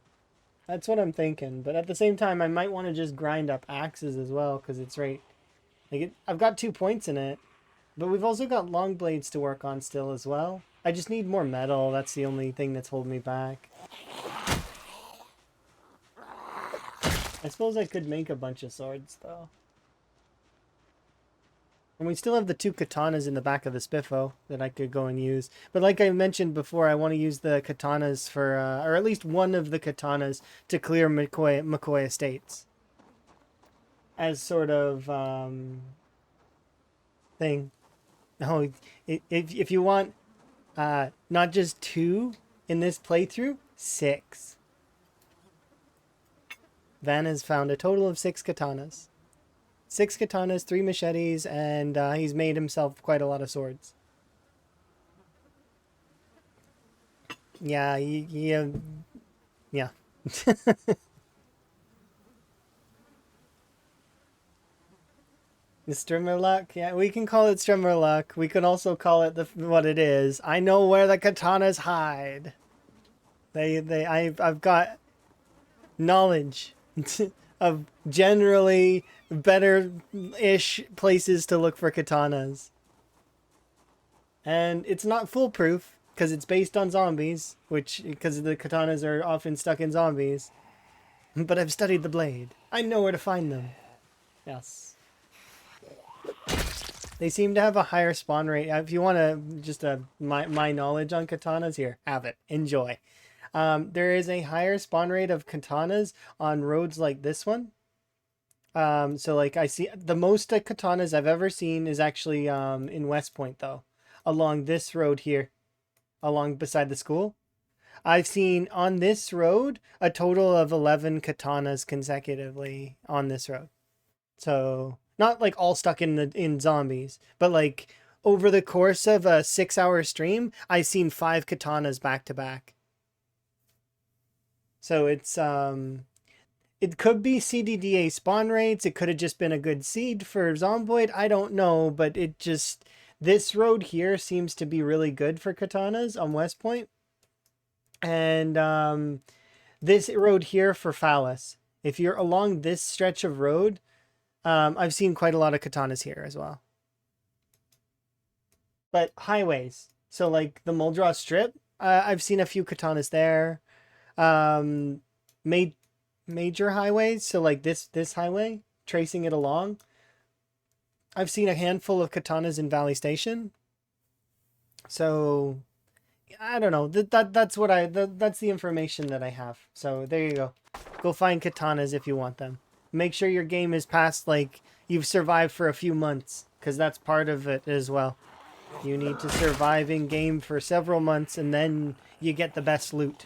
That's what I'm thinking. But at the same time, I might want to just grind up axes as well, because it's right. Like I've got 2 points in it, but we've also got long blades to work on still as well. I just need more metal. That's the only thing that's holding me back. I suppose I could make a bunch of swords though. And we still have the 2 katanas in the back of the Spiffo that I could go and use. But like I mentioned before, I want to use the katanas for, or at least one of the katanas to clear McCoy Estates. As sort of, thing. Oh, if you want, not just 2 in this playthrough, 6. Van has found a total of 6 katanas. 6 katanas, 3 machetes, and he's made himself quite a lot of swords. Yeah, yeah. The Strimmer luck? Yeah, we can call it Strimmer luck. We can also call it what it is. I know where the katanas hide. I've got knowledge of generally better-ish places to look for katanas. And it's not foolproof, because it's based on zombies, because the katanas are often stuck in zombies. But I've studied the blade. I know where to find them. Yes. They seem to have a higher spawn rate. If you want to, just my knowledge on katanas, here, have it. Enjoy. There is a higher spawn rate of katanas on roads like this one. So like I see the most katanas I've ever seen is actually in West Point though, along this road here, along beside the school. I've seen on this road a total of 11 katanas consecutively on this road. So not like all stuck in zombies, but like over the course of a 6-hour stream, I've seen 5 katanas back to back. So it's it could be CDDA spawn rates. It could have just been a good seed for Zomboid. I don't know, but this road here seems to be really good for katanas on West Point. And this road here for Phallus. If you're along this stretch of road, I've seen quite a lot of katanas here as well. But highways. So like the Muldraw Strip, I've seen a few katanas there. Major highways, so like this highway, tracing it along. I've seen a handful of katanas in Valley Station. So I don't know. That's the information that I have. So there you go. Go find katanas if you want them. Make sure your game is past, like, you've survived for a few months, because that's part of it as well. You need to survive in game for several months, and then you get the best loot.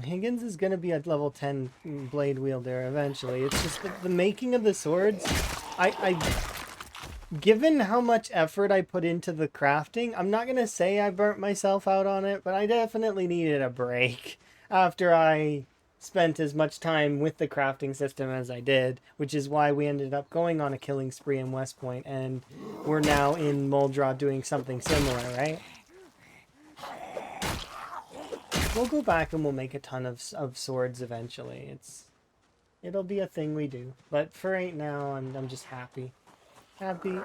Higgins is going to be a level 10 blade wielder eventually. It's just the making of the swords. Given how much effort I put into the crafting, I'm not going to say I burnt myself out on it, but I definitely needed a break after I spent as much time with the crafting system as I did, which is why we ended up going on a killing spree in West Point, and we're now in Muldraw doing something similar, right? We'll go back and we'll make a ton of swords eventually. It'll be a thing we do. But for right now, I'm just happy. Happy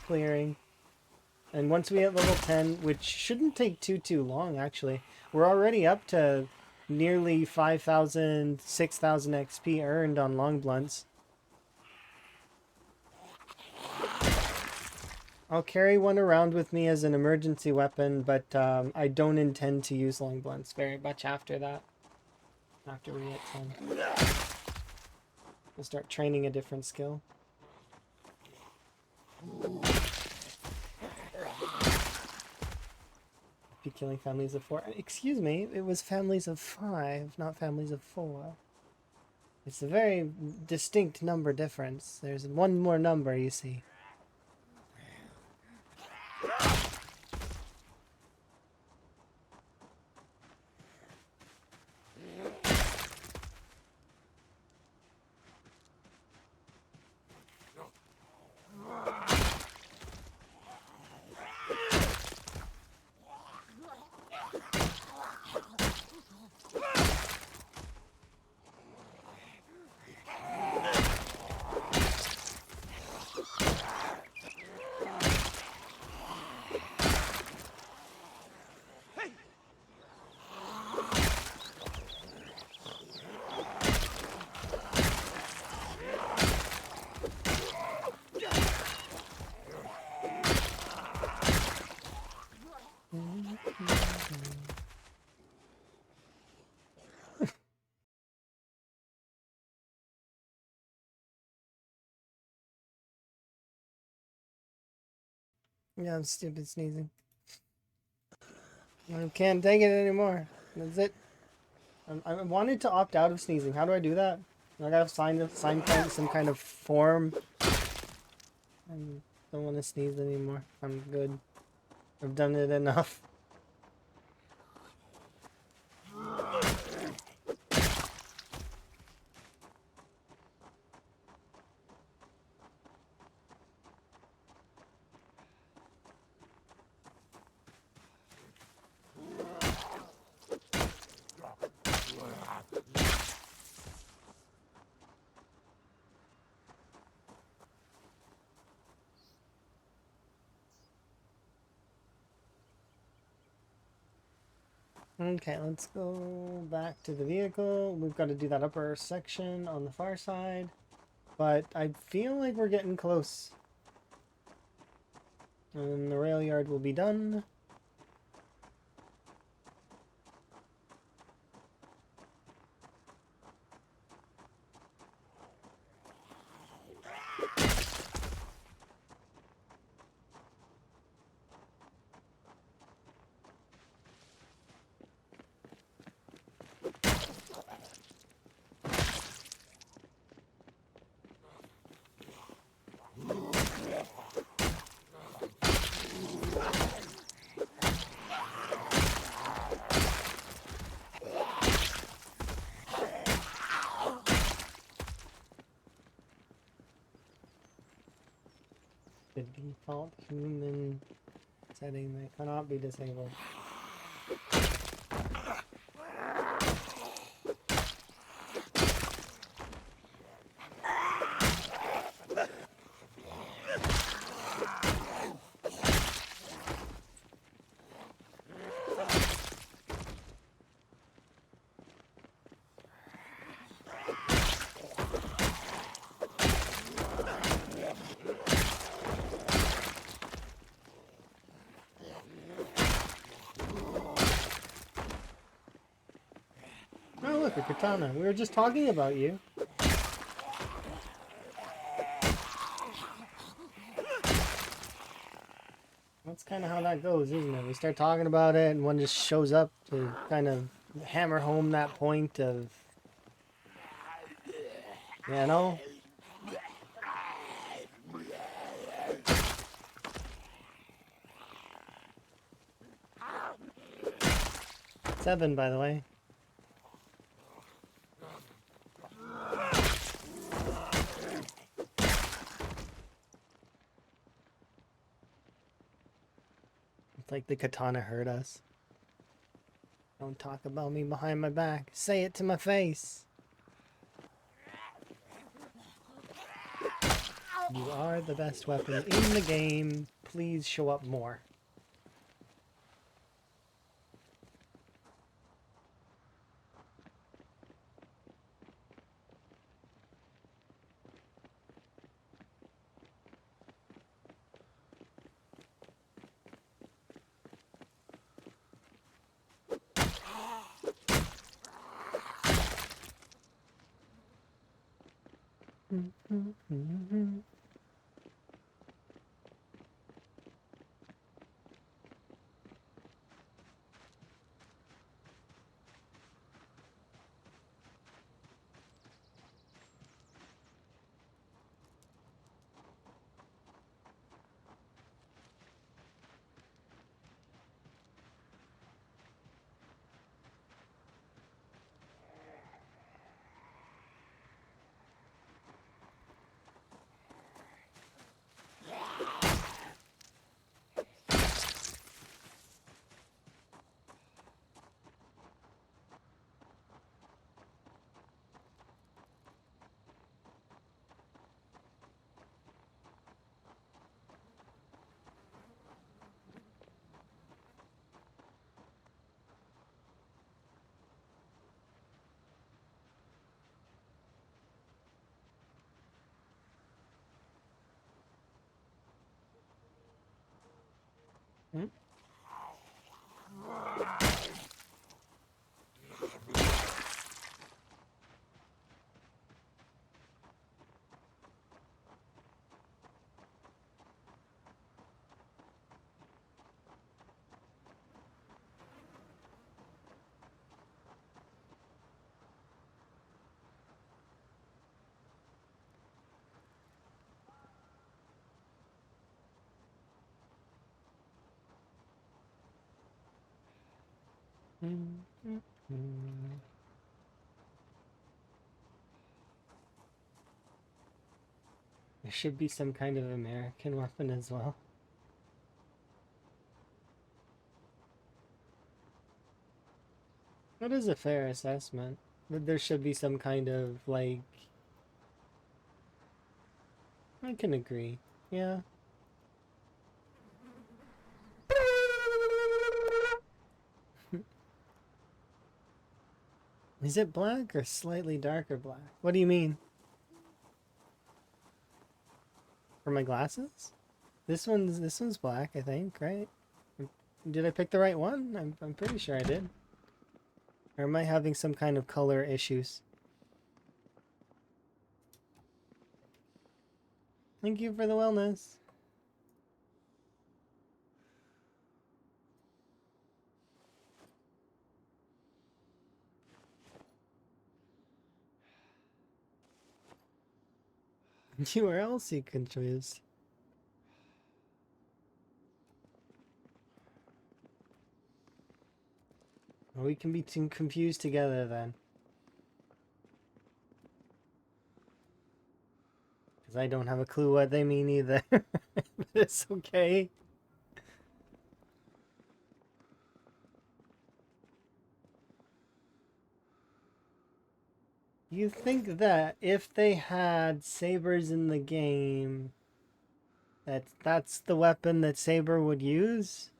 clearing. And once we hit level 10, which shouldn't take too long actually, we're already up to nearly 5,000, 6,000 XP earned on long blunts. I'll carry one around with me as an emergency weapon, but I don't intend to use long blunts very much after that. After we hit 10. We'll start training a different skill. Be killing families of 4. Excuse me, it was families of 5, not families of 4. It's a very distinct number difference. There's one more number, you see. Yeah, I'm stupid sneezing. I can't take it anymore. That's it. I wanted to opt out of sneezing. How do I do that? I gotta sign some kind of form. I don't want to sneeze anymore. I'm good. I've done it enough. Okay, let's go back to the vehicle. We've got to do that upper section on the far side. But I feel like we're getting close. And the rail yard will be done. The default human setting that cannot be disabled. Oh look, a katana. We were just talking about you. That's kind of how that goes, isn't it? We start talking about it and one just shows up to kind of hammer home that point of, you know? 7, by the way. It's like the katana hurt us. Don't talk about me behind my back. Say it to my face. You are the best weapon in the game. Please show up more. Hmm? There should be some kind of American weapon as well. That is a fair assessment. But there should be some kind of, like... I can agree. Yeah. Is it black or slightly darker black? What do you mean? For my glasses? This one's black, I think, right? Did I pick the right one? I'm pretty sure I did. Or am I having some kind of color issues? Thank you for the wellness. You are also confused. Well, we can be confused together then. Because I don't have a clue what they mean either. But it's okay. You think that if they had sabers in the game, that's the weapon that Saber would use?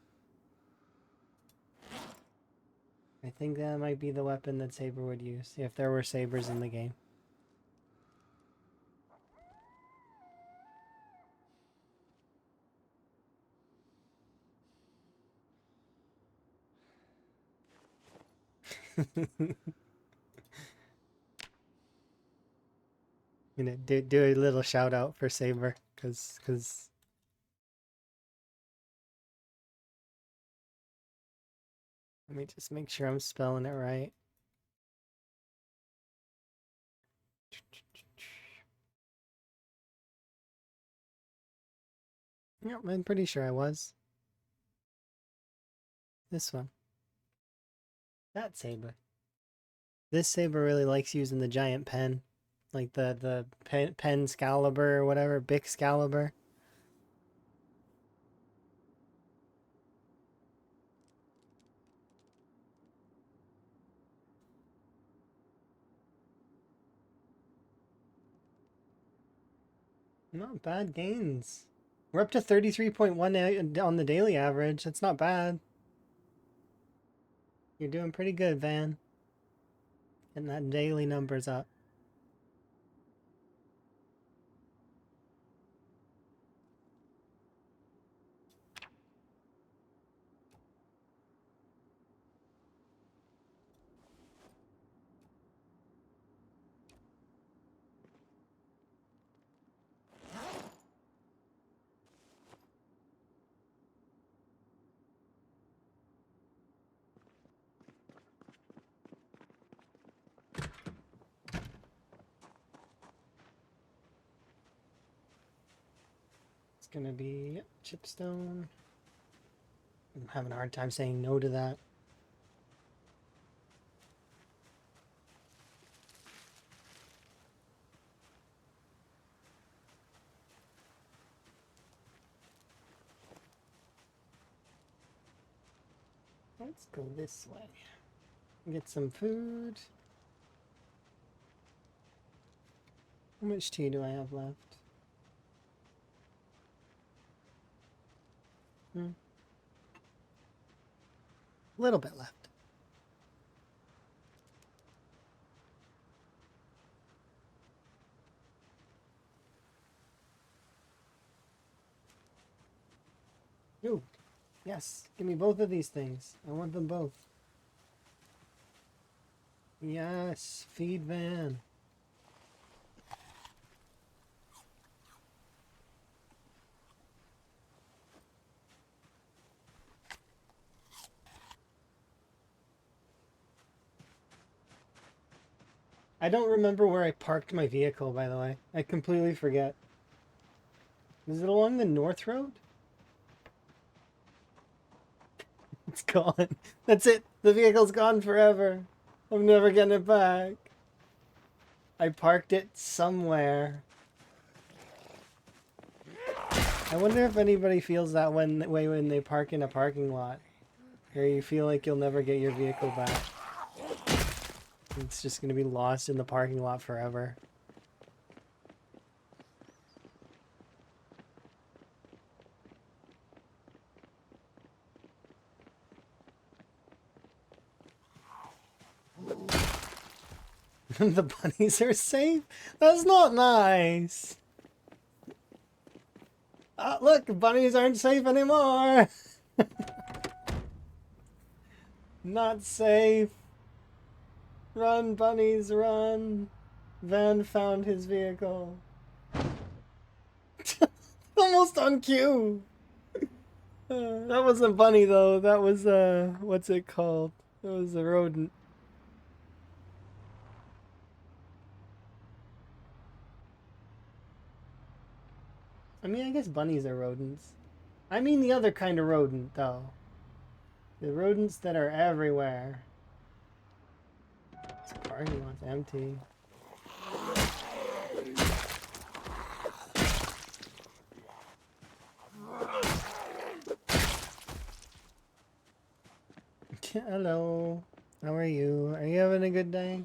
I think that might be the weapon that Saber would use if there were sabers in the game. I'm gonna do a little shout out for Saber, cause let me just make sure I'm spelling it right. Yep, I'm pretty sure I was. This one. That Saber. This Saber really likes using the giant pen. Like the pen Scalibur or whatever, Bic Scalibur. Not bad gains. We're up to 33.1 on the daily average. That's not bad. You're doing pretty good, Van. Getting that daily numbers up. It's gonna be chipstone. I'm having a hard time saying no to that. Let's go this way. Get some food. How much tea do I have left? A little bit left. Ooh, yes. Give me both of these things. I want them both. Yes, feed Van. I don't remember where I parked my vehicle, by the way. I completely forget. Is it along the North Road? It's gone. That's it. The vehicle's gone forever. I'm never getting it back. I parked it somewhere. I wonder if anybody feels that way when they park in a parking lot. Or you feel like you'll never get your vehicle back. It's just going to be lost in the parking lot forever. The bunnies are safe? That's not nice. Ah, look, bunnies aren't safe anymore. Not safe. Run, bunnies, run. Van found his vehicle. Almost on cue. That wasn't bunny though. That was what's it called? That was a rodent. I mean, I guess bunnies are rodents. I mean the other kind of rodent though. The rodents that are everywhere. This parking lot's empty. Hello. How are you? Are you having a good day?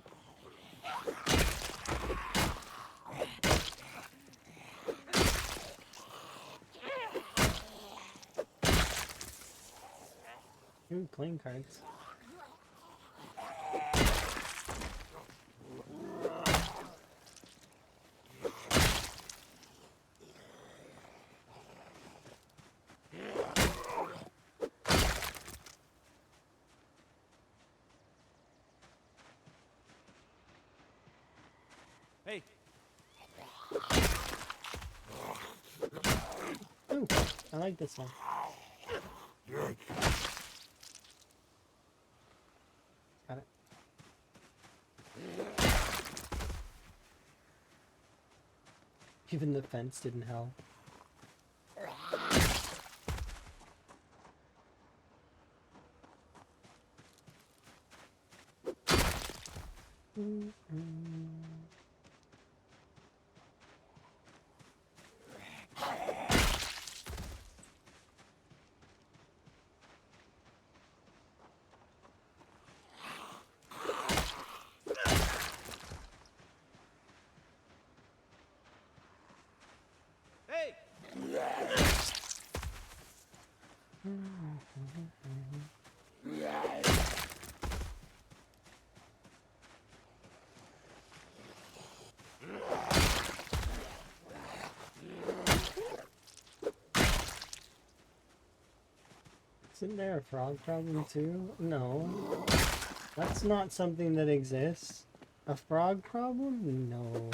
Ooh, playing cards. Hey, Ooh, I like this one. Got it. Even the fence didn't help. hey! Isn't there a frog problem too? No. That's not something that exists. A frog problem? No.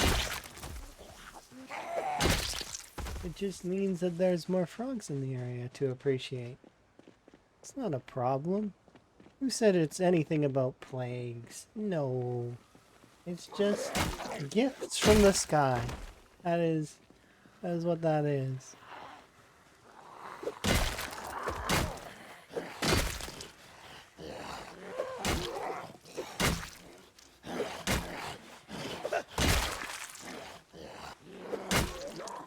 It just means that there's more frogs in the area to appreciate. It's not a problem. Who said it's anything about plagues? No. It's just gifts from the sky. That is what that is.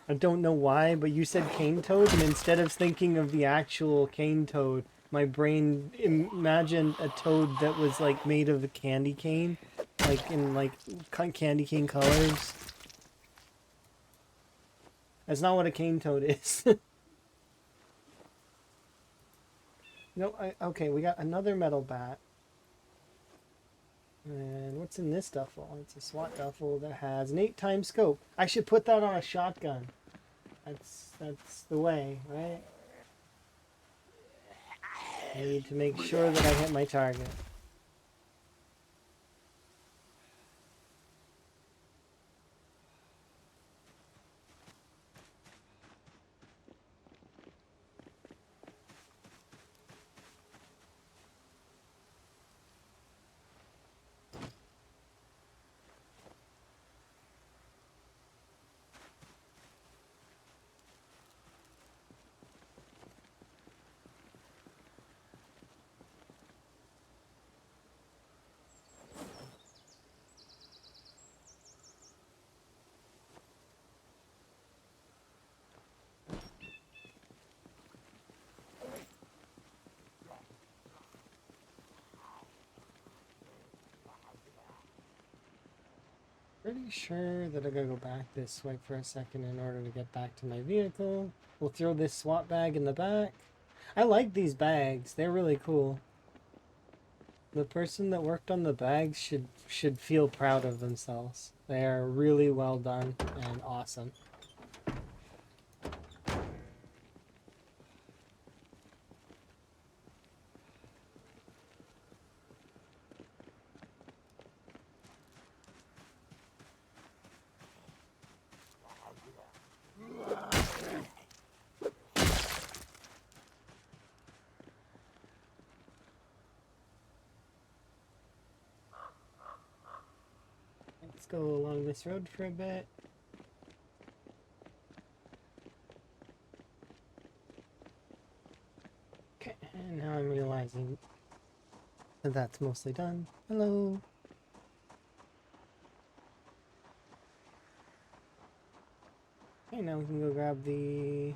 I don't know why, but you said cane toad, and instead of thinking of the actual cane toad, my brain imagined a toad that was like made of a candy cane, like in like candy cane colors. That's not what a cane toad is. No, okay, we got another metal bat. And what's in this duffel? It's a SWAT duffel that has an 8-time scope. I should put that on a shotgun. That's the way, right? I need to make sure that I hit my target. Pretty sure that I gotta go back this way for a second in order to get back to my vehicle. We'll throw this swap bag in the back. I like these bags. They're really cool. The person that worked on the bags should feel proud of themselves. They are really well done and awesome. Let's go along this road for a bit. Okay, and now I'm realizing that that's mostly done. Hello. Okay, now we can go grab the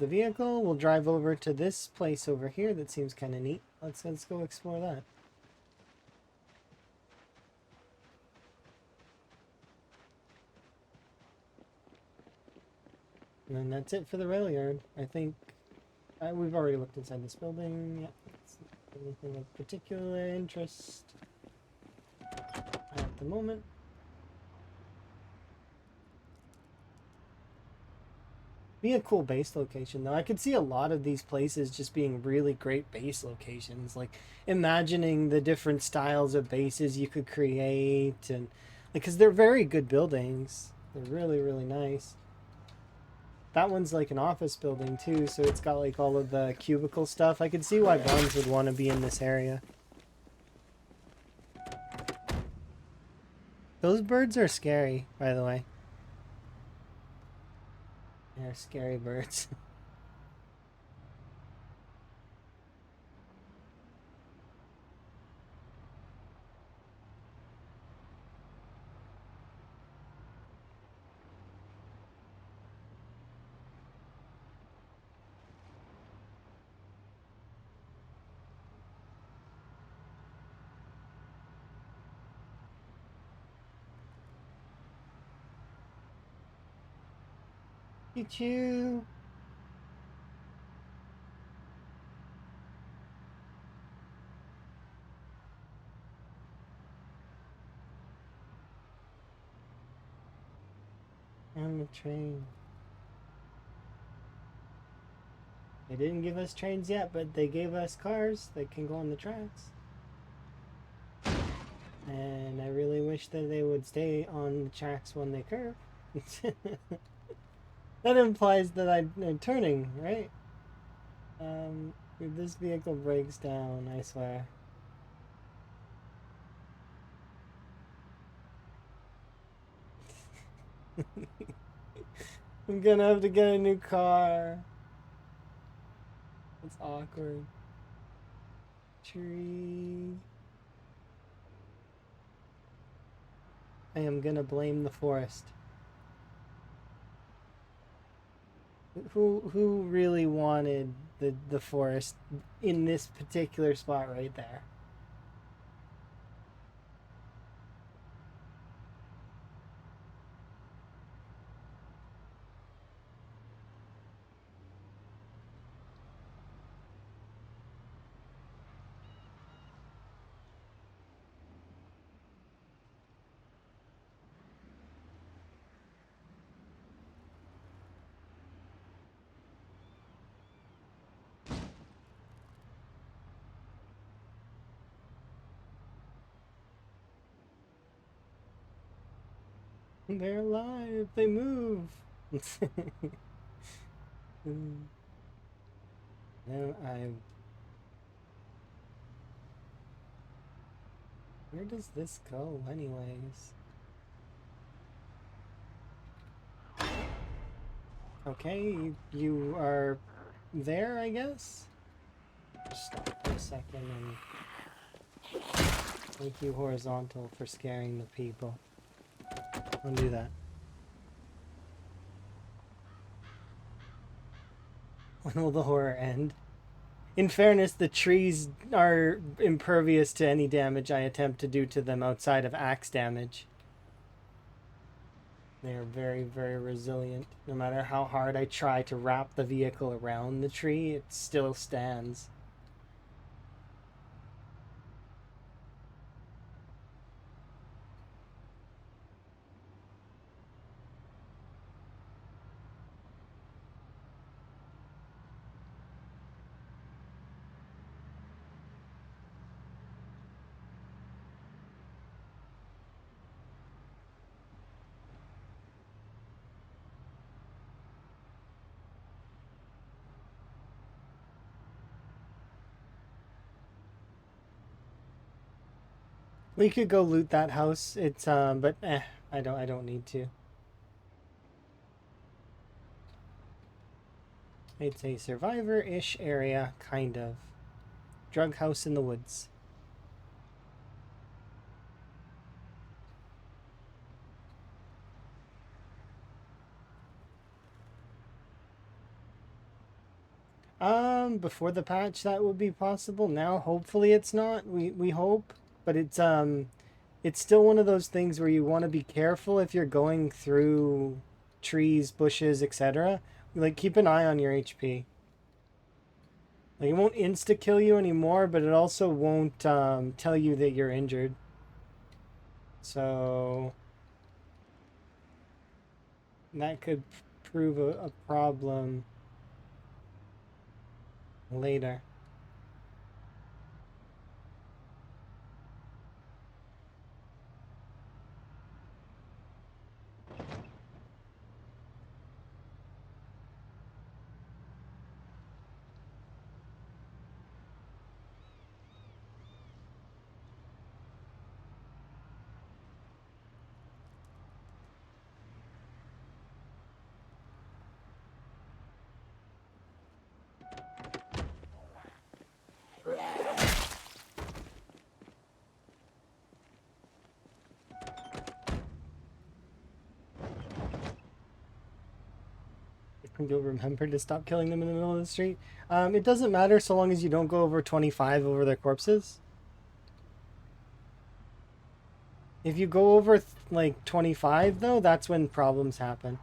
vehicle. We'll drive over to this place over here that seems kind of neat. Let's go explore that. And then that's it for the rail yard. I think we've already looked inside this building. Yeah, anything of particular interest at the moment. Be a cool base location though. I could see a lot of these places just being really great base locations. Like imagining the different styles of bases you could create, and because they're very good buildings. They're really, really nice. That one's like an office building too, so it's got like all of the cubicle stuff. I could see why Buns would want to be in this area. Those birds are scary, by the way. They're scary birds. Choo-choo. On the train. They didn't give us trains yet, but they gave us cars that can go on the tracks. And I really wish that they would stay on the tracks when they curve. That implies that I'm turning, right? If this vehicle breaks down, I swear. I'm gonna have to get a new car. It's awkward. Tree. I am gonna blame the forest. Who really wanted the forest in this particular spot right there? They're alive. They move. No, where does this go, anyways? Okay, you are there, I guess. Just stop for a second and make you horizontal for scaring the people. Don't do that. When will the horror end? In fairness, the trees are impervious to any damage I attempt to do to them outside of axe damage. They are very, very resilient. No matter how hard I try to wrap the vehicle around the tree, it still stands. We could go loot that house. It's but I don't need to. It's a survivor-ish area, kind of. Drug house in the woods. Before the patch that would be possible. Now hopefully it's not. We hope, but it's still one of those things where you want to be careful if you're going through trees, bushes, etc. Like keep an eye on your HP. Like it won't insta kill you anymore, but it also won't tell you that you're injured. So that could prove a problem later. You'll remember to stop killing them in the middle of the street. It doesn't matter so long as you don't go over 25 over their corpses. If you go over like 25 though, that's when problems happen.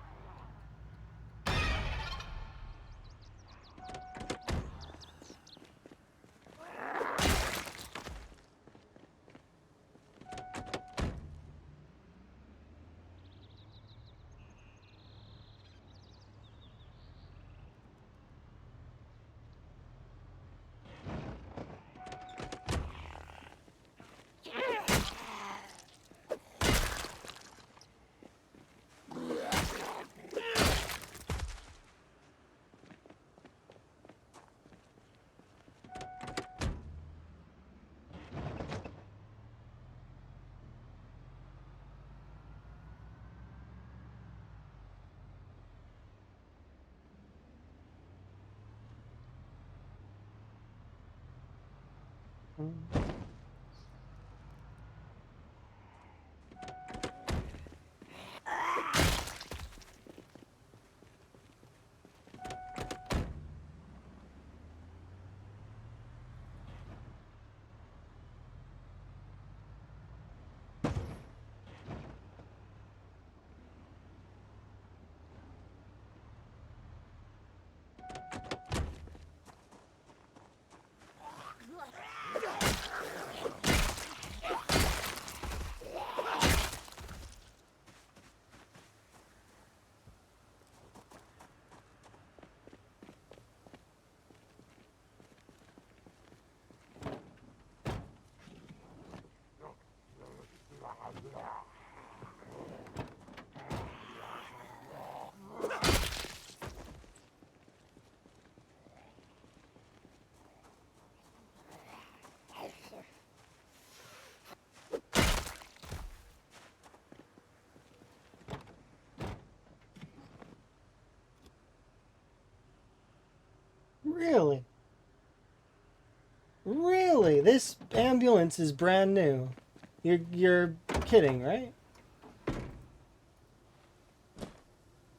Really? Really? This ambulance is brand new. You're kidding, right?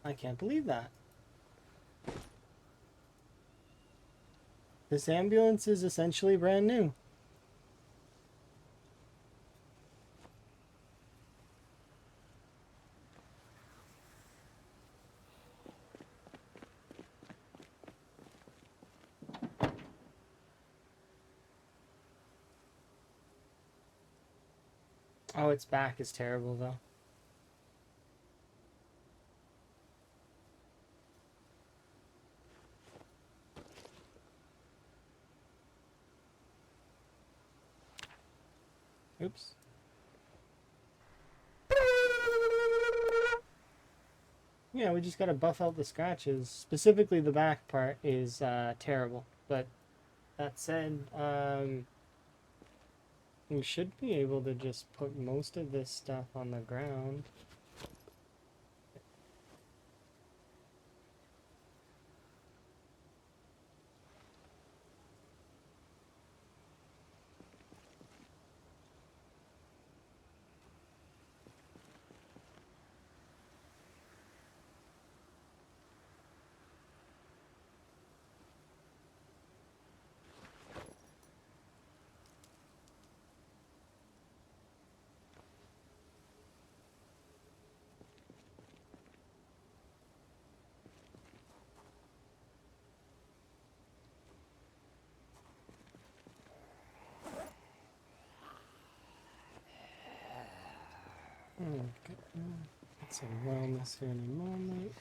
I can't believe that. This ambulance is essentially brand new. Oh, its back is terrible though. Oops. Yeah, we just gotta buff out the scratches. Specifically, the back part is terrible. But that said, we should be able to just put most of this stuff on the ground. Okay. Let's say wellness here in a moment.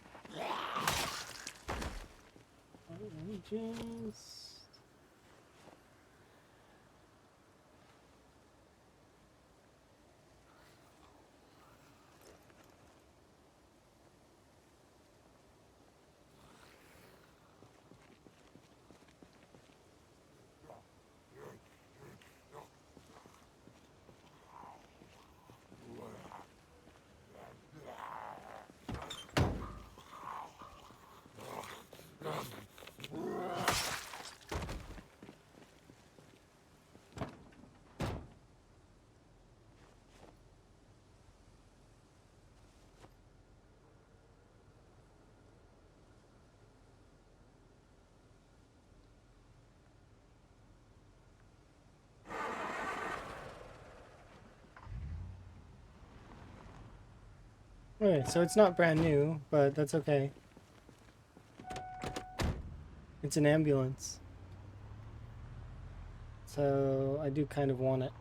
Just... Okay, so it's not brand new, but that's okay. It's an ambulance. So I do kind of want it.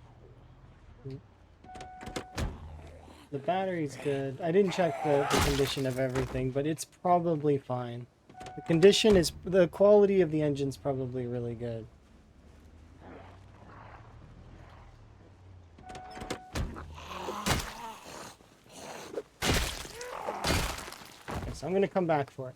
The battery's good. I didn't check the condition of everything, but it's probably fine. The quality of the engine's probably really good. Okay, so I'm gonna come back for it.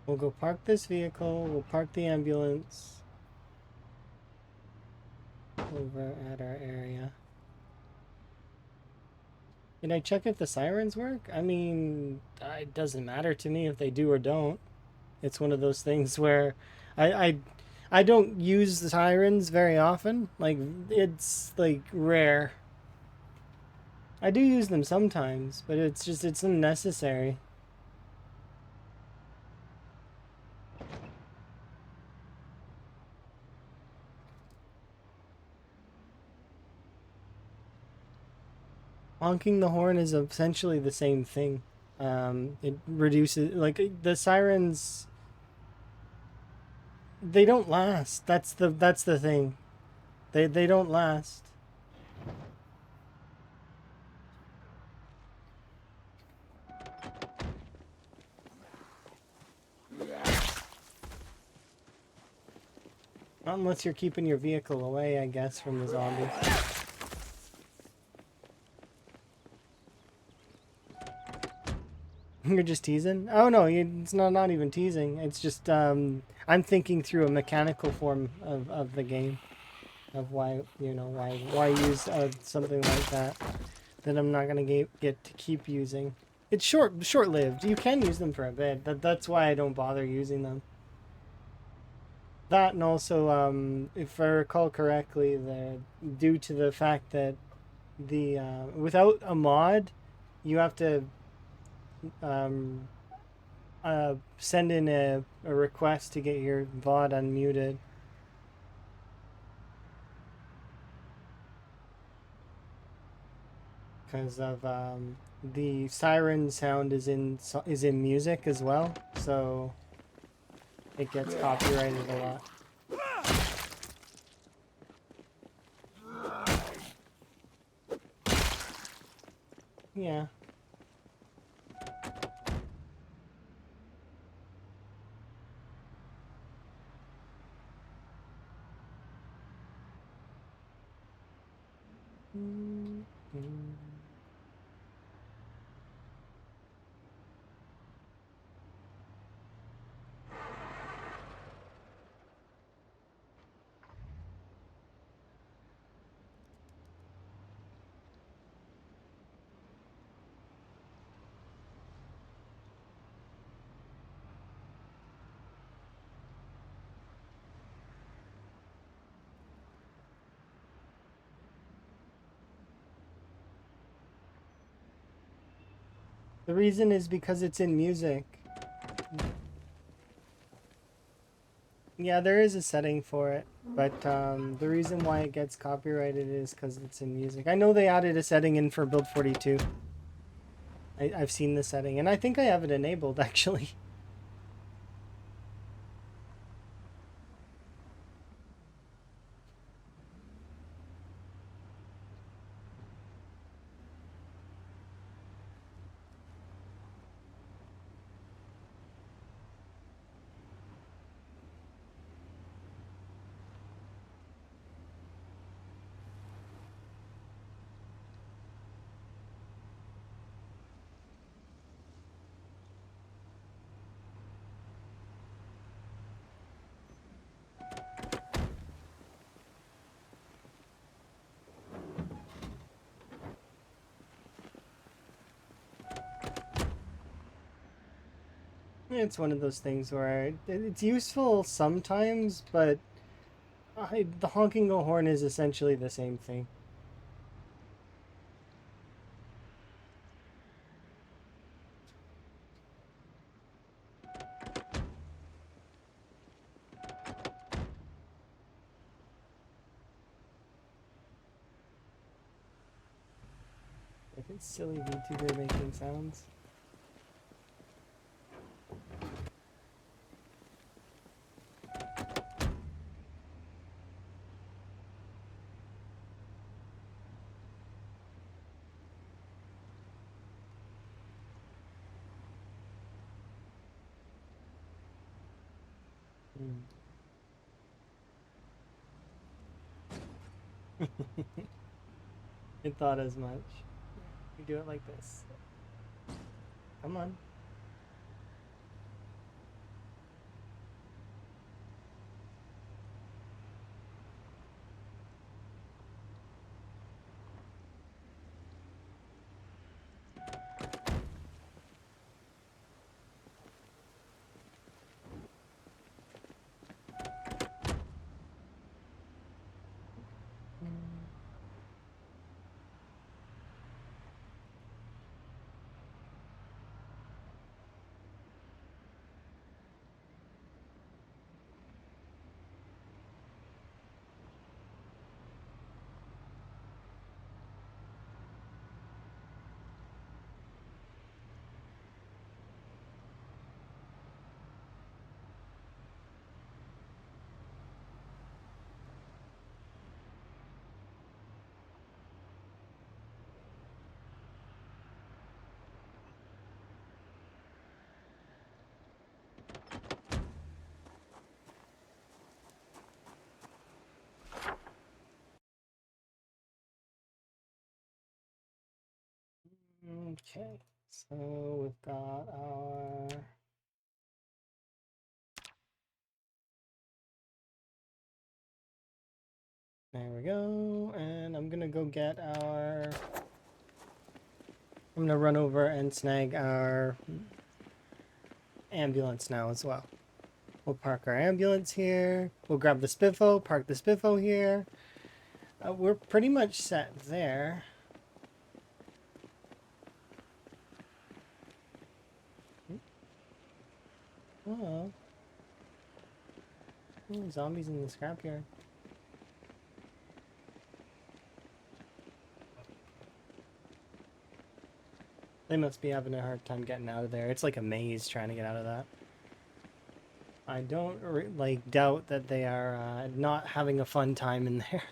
We'll go park this vehicle, we'll park the ambulance over at our area. Did I check if the sirens work? I mean, it doesn't matter to me if they do or don't. It's one of those things where I don't use the sirens very often. Like, it's like rare. I do use them sometimes, but it's unnecessary. Honking the horn is essentially the same thing. It reduces, like, the sirens, they don't last. That's the thing. They don't last. Not unless you're keeping your vehicle away, I guess, from the zombies. You're just teasing? Oh no, it's not even teasing. It's just I'm thinking through a mechanical form of the game, of why why use something like that I'm not gonna get to keep using. It's short-lived. You can use them for a bit. That's why I don't bother using them. That, and also if I recall correctly, due to the fact that the without a mod, you have to send in a request to get your VOD unmuted. because of the siren sound is in music as well, so it gets copyrighted a lot. Yeah. The reason is because it's in music. Yeah, there is a setting for it, but the reason why it gets copyrighted is because it's in music. I know they added a setting in for Build 42. I've seen the setting, and I think I have it enabled, actually. It's one of those things where it's useful sometimes, but the honking a horn is essentially the same thing. Like it's silly VTuber making sounds. I thought as much. You do it like this. Come on. Okay, so we've got our... There we go, and I'm gonna go get our... I'm gonna run over and snag our ambulance now as well. We'll park our ambulance here. We'll grab the Spiffo, park the Spiffo here. We're pretty much set there. Oh. Zombies in the scrapyard. They must be having a hard time getting out of there. It's like a maze trying to get out of that. I don't like doubt that they are not having a fun time in there.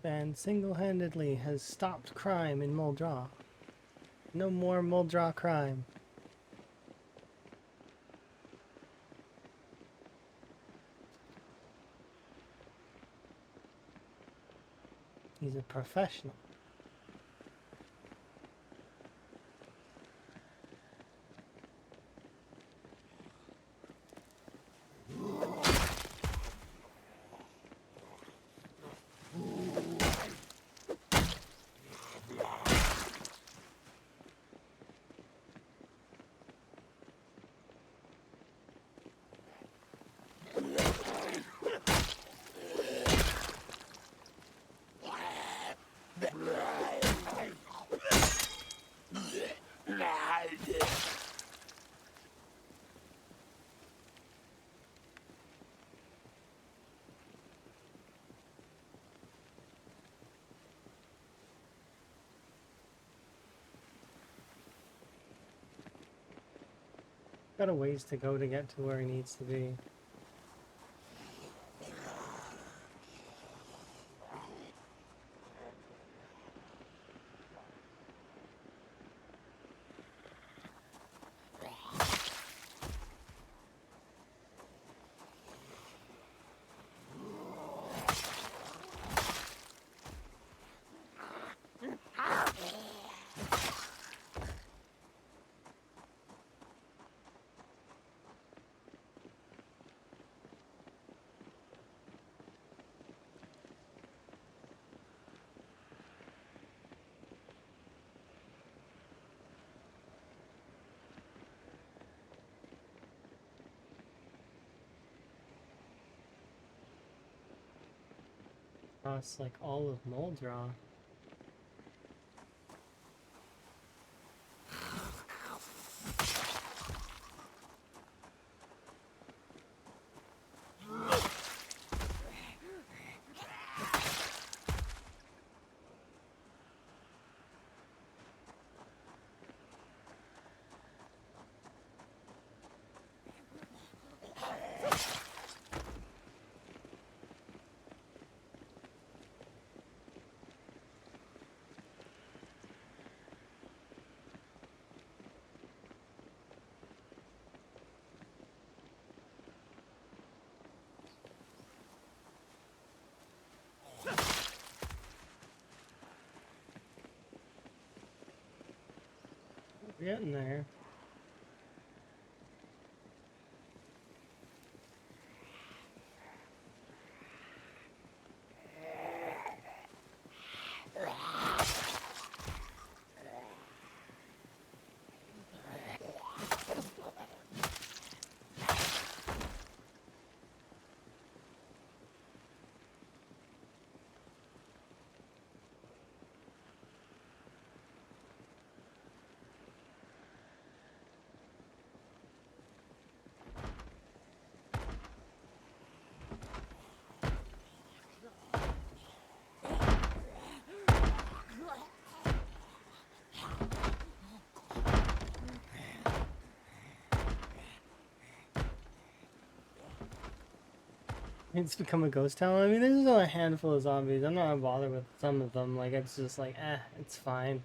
Band single-handedly has stopped crime in Muldraugh. No more Muldraugh crime. He's a professional. Got a ways to go to get to where he needs to be. Across like all of Muldraugh. We're getting there. It's become a ghost town. I mean, there's only a handful of zombies. I'm not gonna bother with some of them. Like, it's just like, it's fine.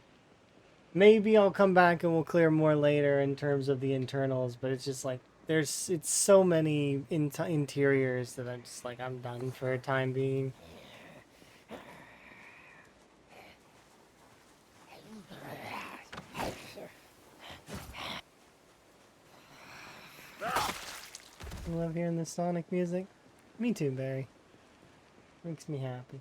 Maybe I'll come back and we'll clear more later in terms of the internals, but it's just like, it's so many interiors that I'm just like, I'm done for a time being. I love hearing the Sonic music. Me too, Barry. Makes me happy.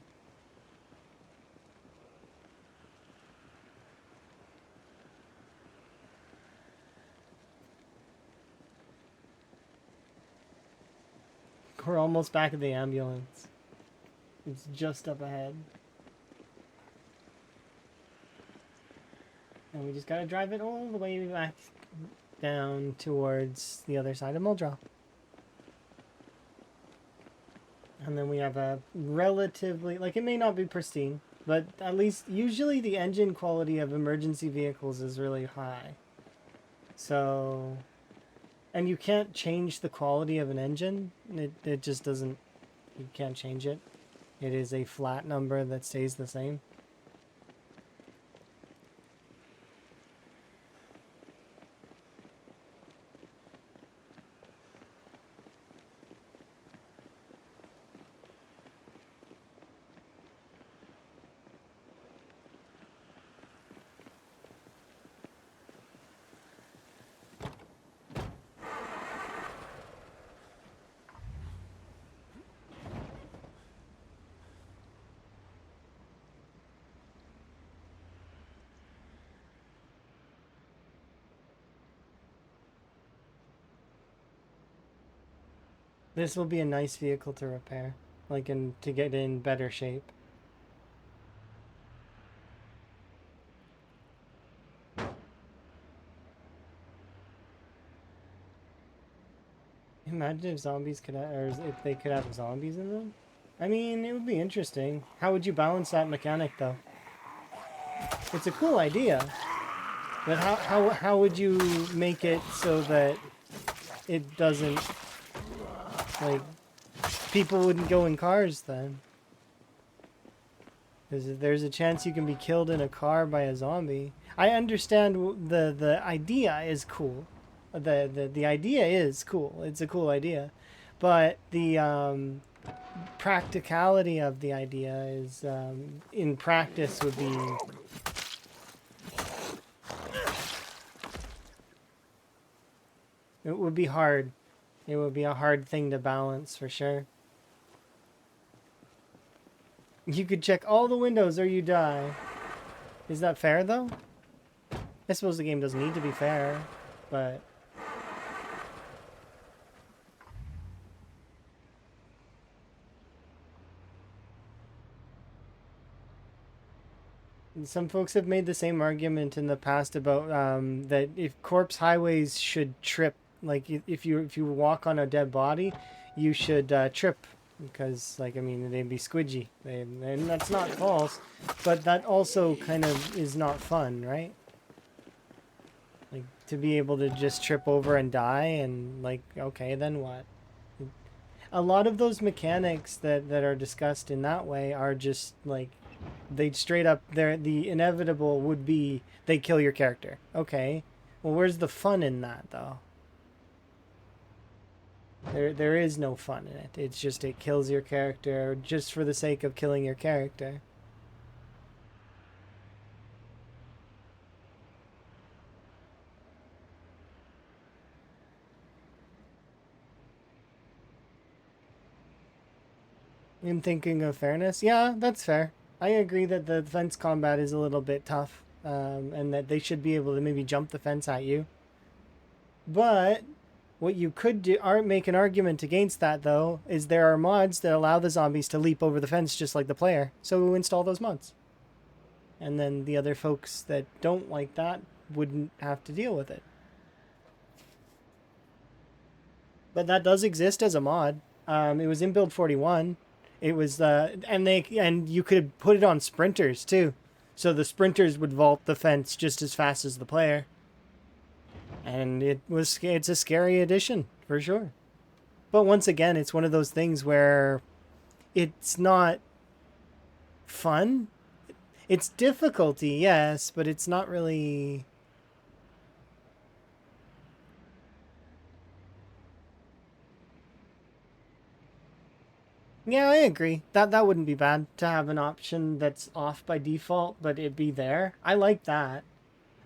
We're almost back at the ambulance. It's just up ahead. And we just gotta drive it all the way back down towards the other side of Muldrow. And then we have a relatively, like, it may not be pristine, but at least usually the engine quality of emergency vehicles is really high. So, and you can't change the quality of an engine. It just doesn't, you can't change it. It is a flat number that stays the same. This will be a nice vehicle to repair, like, and to get in better shape. Imagine if zombies could or if they could have zombies in them. I mean, it would be interesting. How would you balance that mechanic, though? It's a cool idea, but how would you make it so that it doesn't, like, people wouldn't go in cars then? Because there's a chance you can be killed in a car by a zombie. I understand the idea is cool. The idea is cool. It's a cool idea, but the practicality of the idea is in practice would be. It would be hard. It would be a hard thing to balance for sure. You could check all the windows or you die. Is that fair though? I suppose the game doesn't need to be fair, but some folks have made the same argument in the past about that if corpse highways should trip, like if you walk on a dead body, you should trip because, like, I mean, they'd be squidgy. And that's not false, but that also kind of is not fun, right? Like, to be able to just trip over and die and, like, okay, then what? A lot of those mechanics that are discussed in that way are just, like, they'd straight up, the inevitable would be they kill your character. Okay, well, where's the fun in that, though? There is no fun in it. It's just it kills your character just for the sake of killing your character. In thinking of fairness, yeah, that's fair. I agree that the fence combat is a little bit tough, and that they should be able to maybe jump the fence at you. But what you could do, make an argument against that, though, is there are mods that allow the zombies to leap over the fence just like the player. So install those mods. And then the other folks that don't like that wouldn't have to deal with it. But that does exist as a mod. It was in build 41. It was and you could put it on sprinters too. So the sprinters would vault the fence just as fast as the player. And it's a scary addition, for sure. But once again, it's one of those things where it's not fun. It's difficulty, yes, but it's not really. Yeah, I agree. That wouldn't be bad to have an option that's off by default, but it be there. I like that.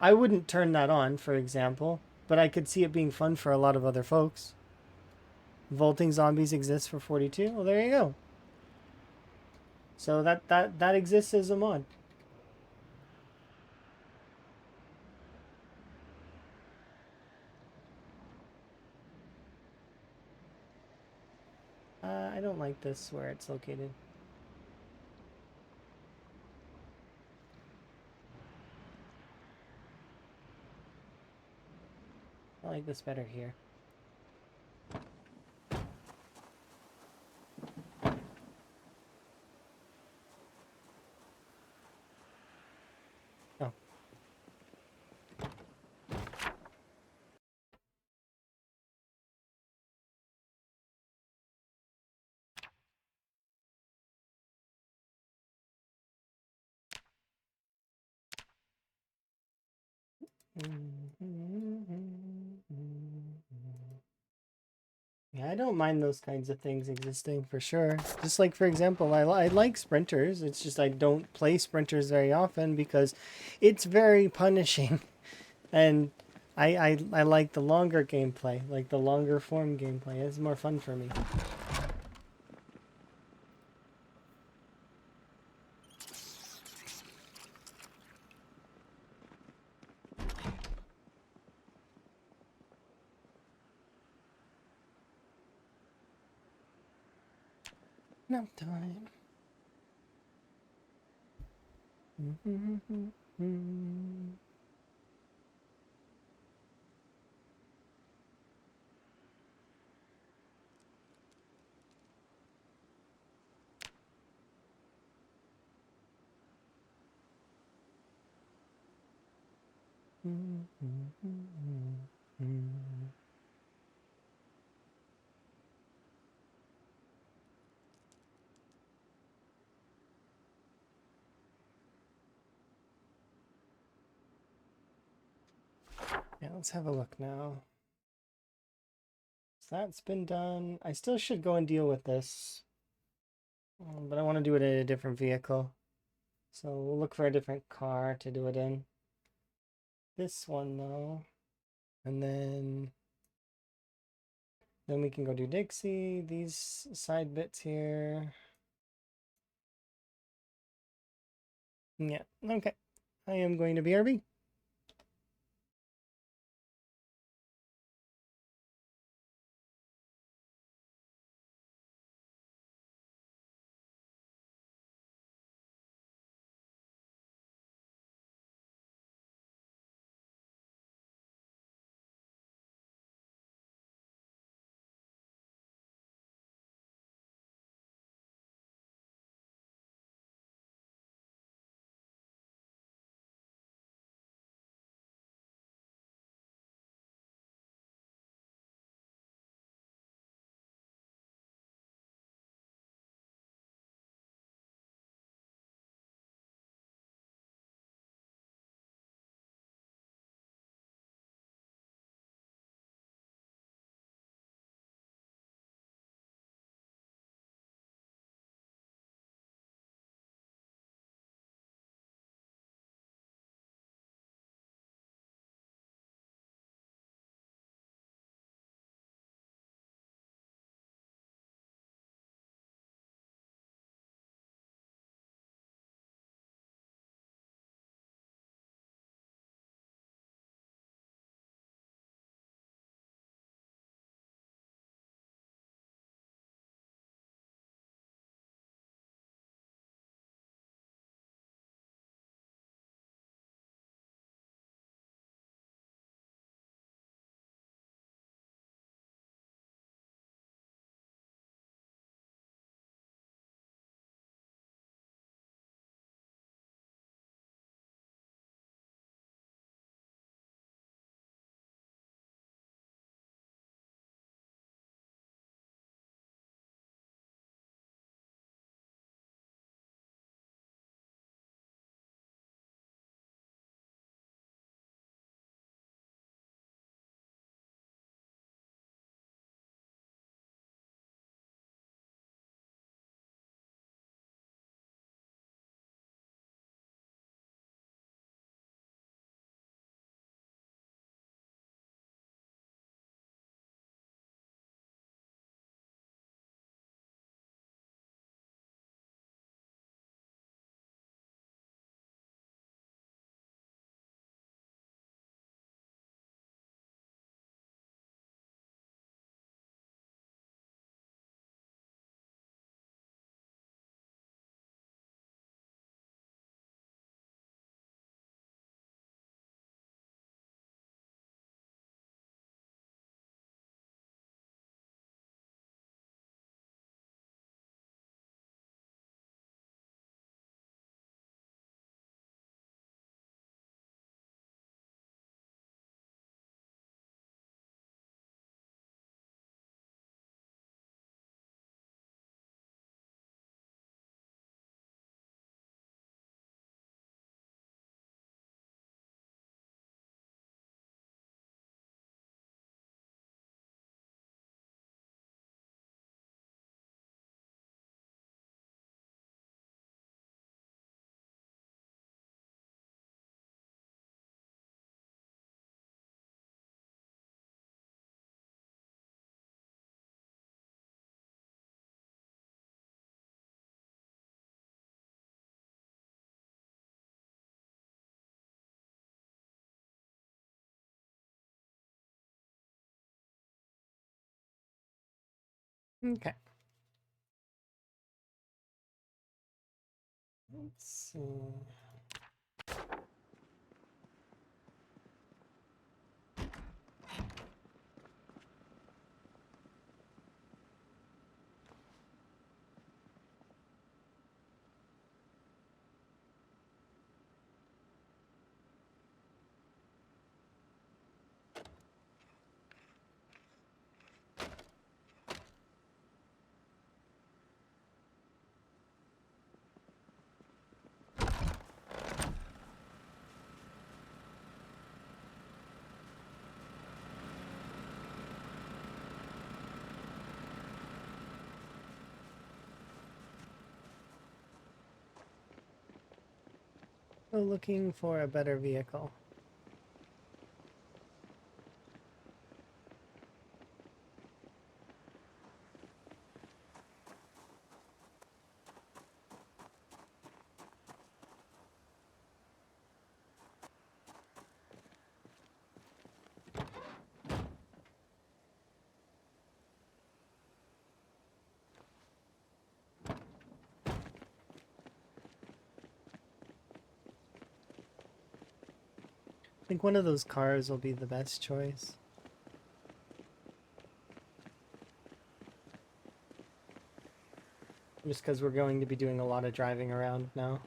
I wouldn't turn that on, for example, but I could see it being fun for a lot of other folks. Vaulting zombies exists for 42. Well, there you go. So that exists as a mod. I don't like this where it's located. I like this better here. Oh. Yeah, I don't mind those kinds of things existing for sure. Just like, for example, I like sprinters. It's just I don't play sprinters very often because it's very punishing. And I like the longer gameplay, like the longer form gameplay. It's more fun for me. Nap time. Yeah, let's have a look now. So that's been done. I still should go and deal with this. But I want to do it in a different vehicle. So we'll look for a different car to do it in. This one though. And then we can go do Dixie, these side bits here. Yeah, okay. I am going to BRB. Okay. Let's see. So looking for a better vehicle. I think one of those cars will be the best choice. Just because we're going to be doing a lot of driving around now.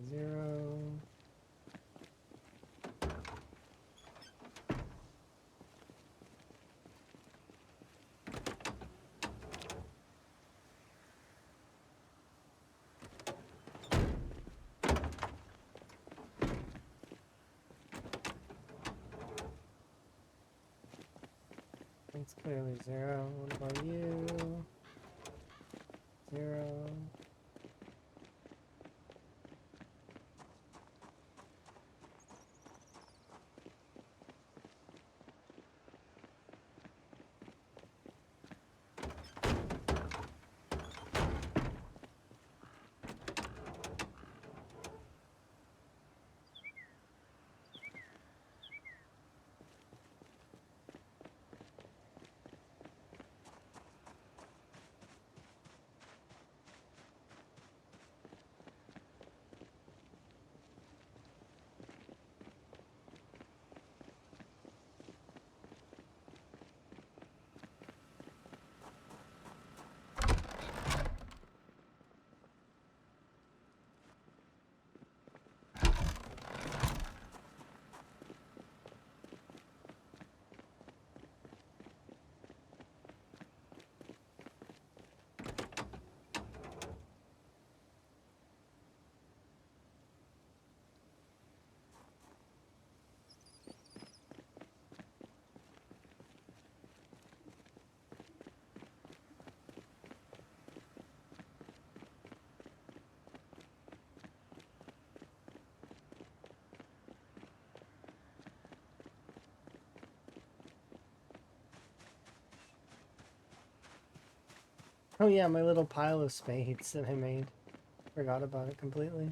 Zero. It's clearly zero. What about you? Zero. Oh yeah, my little pile of spades that I made. Forgot about it completely.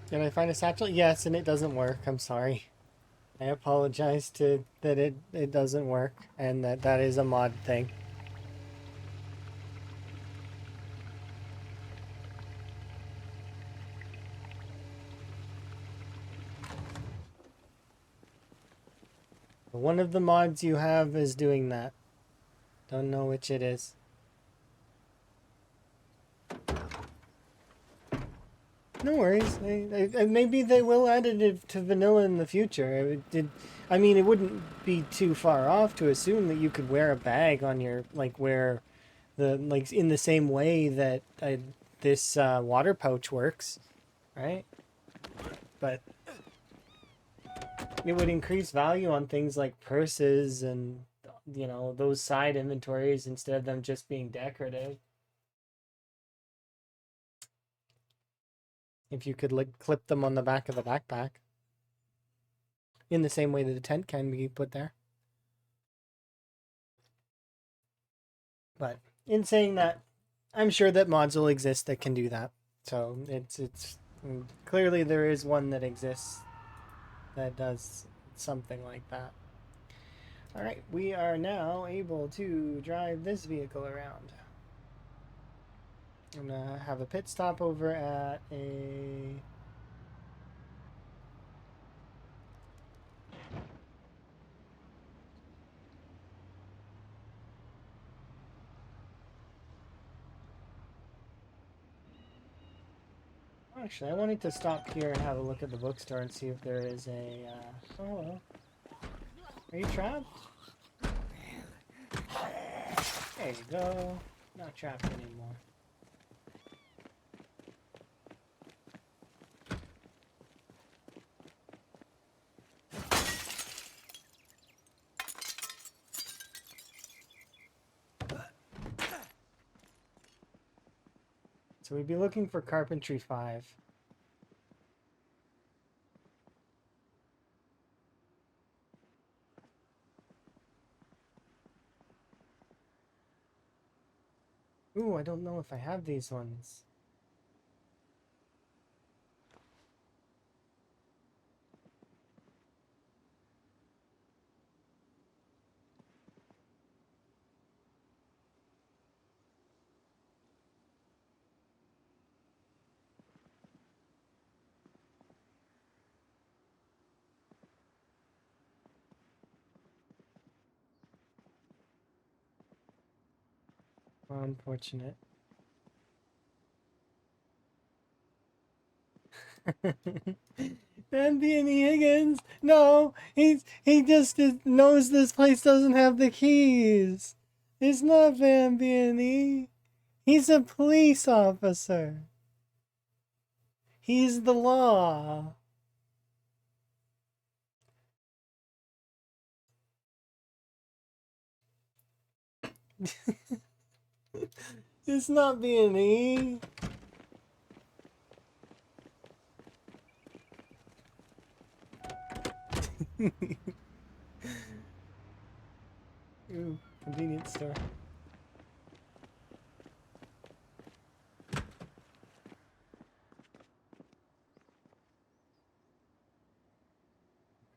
Did I find a satchel? Yes, and it doesn't work. I'm sorry. I apologize to that it doesn't work and that is a mod thing. One of the mods you have is doing that. Don't know which it is. No worries. Maybe they will add it to vanilla in the future. I mean, it wouldn't be too far off to assume that you could wear a bag on your, like, in the same way that this water pouch works, right? But it would increase value on things like purses and, you know, those side inventories instead of them just being decorative. If you could, like, clip them on the back of the backpack in the same way that a tent can be put there. But in saying that, I'm sure that mods will exist that can do that. So it's clearly there is one that exists that does something like that. All right, we are now able to drive this vehicle around. I'm gonna have a pit stop over at a Actually, I wanted to stop here and have a look at the bookstore and see if there is a, oh, hello. Are you trapped? There you go. Not trapped anymore. So we'd be looking for Carpentry 5. Ooh, I don't know if I have these ones. How unfortunate. Anthony Higgins! No! He just knows this place doesn't have the keys! It's not Van Bienne. He's a police officer. He's the law. It's not Bienne. Ooh, convenience store.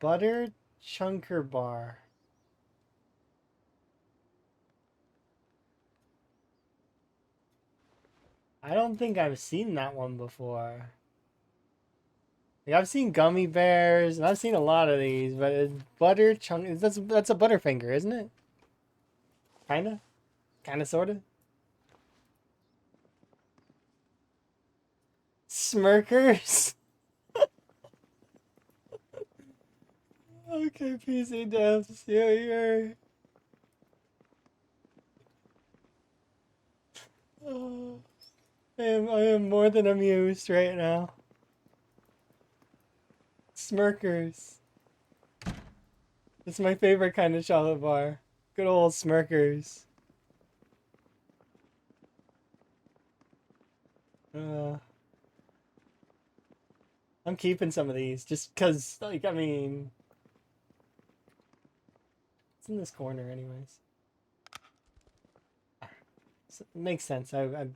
Butter Chunker Bar. I don't think I've seen that one before. Like, I've seen gummy bears, and I've seen a lot of these, but it's butter chunk. That's a Butterfinger, isn't it? Kinda, sorta. Smirkers. Okay, PC devs, you're. Oh, I am more than amused right now. Smirkers. It's my favorite kind of chocolate bar. Good old Smirkers. I'm keeping some of these just because, like, I mean, it's in this corner anyways. So, it makes sense. I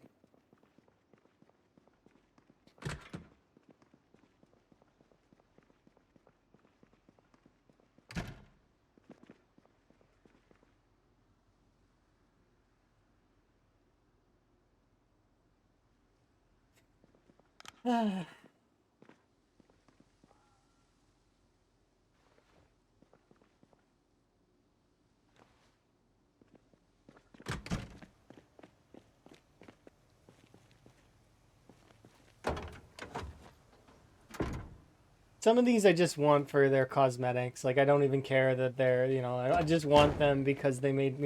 some of these I just want for their cosmetics. Like, I don't even care that they're, you know, I just want them because they make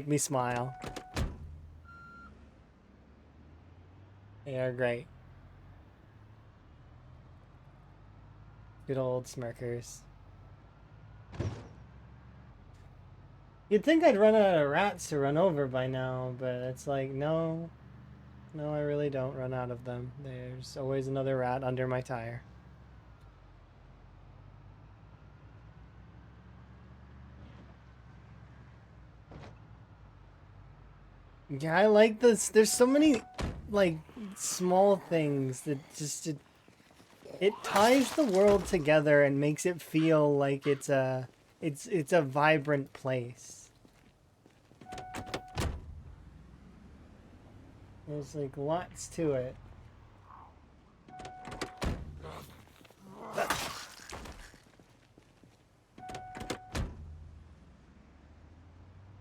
me smile. They are great. Good old smirkers. You'd think I'd run out of rats to run over by now, but it's like, no. No, I really don't run out of them. There's always another rat under my tire. Yeah, I like this. There's so many, like, small things that just... It ties the world together and makes it feel like it's a vibrant place. There's like lots to it.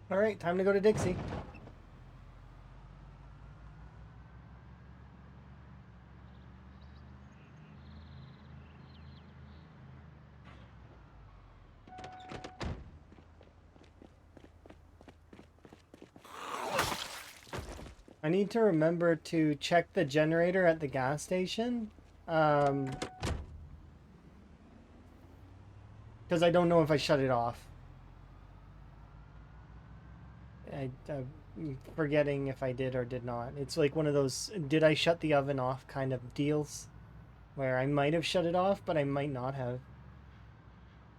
All right, time to go to Dixie. I need to remember to check the generator at the gas station. Because I don't know if I shut it off. I'm forgetting if I did or did not. It's like one of those, did I shut the oven off kind of deals. Where I might have shut it off, but I might not have.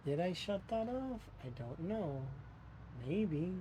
Did I shut that off? I don't know. Maybe.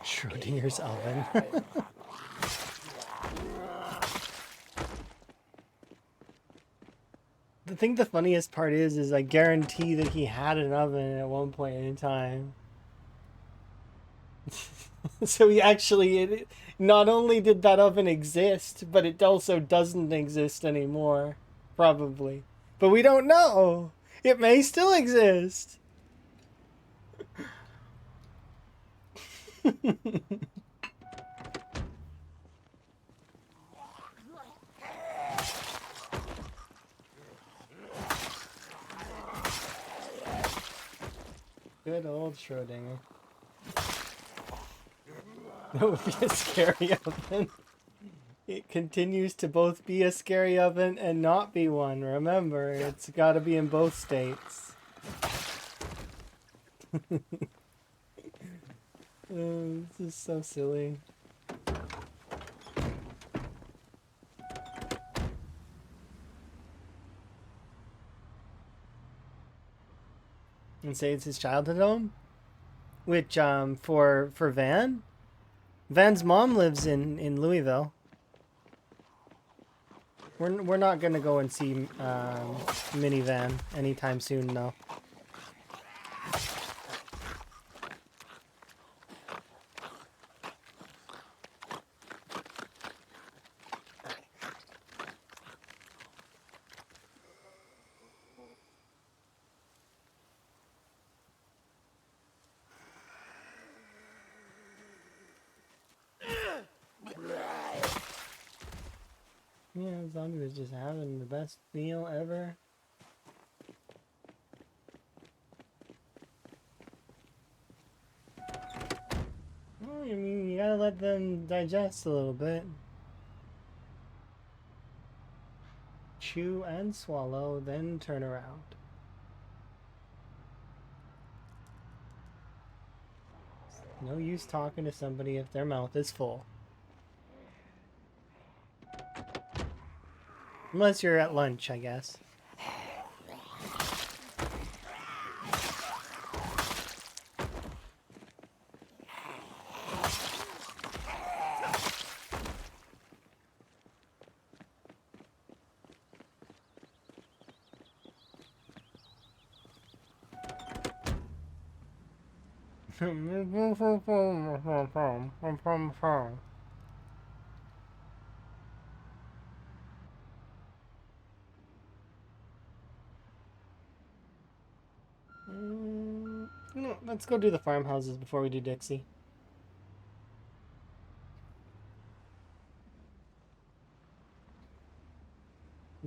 Schrodinger's oven. I think the funniest part is I guarantee that he had an oven at one point in time. So he actually, not only did that oven exist, but it also doesn't exist anymore. Probably. But we don't know. It may still exist. Good old Schrodinger. That would be a scary oven. It continues to both be a scary oven and not be one. Remember, it's got to be in both states. Oh, this is so silly. And say it's his childhood home, which for Van's mom lives in Louisville. We're not gonna go and see Minivan anytime soon, though. Yeah, Zombie was just having the best meal ever. Well, I mean, you gotta let them digest a little bit. Chew and swallow, then turn around. No use talking to somebody if their mouth is full. Unless you're at lunch, I guess. No, let's go do the farmhouses before we do Dixie.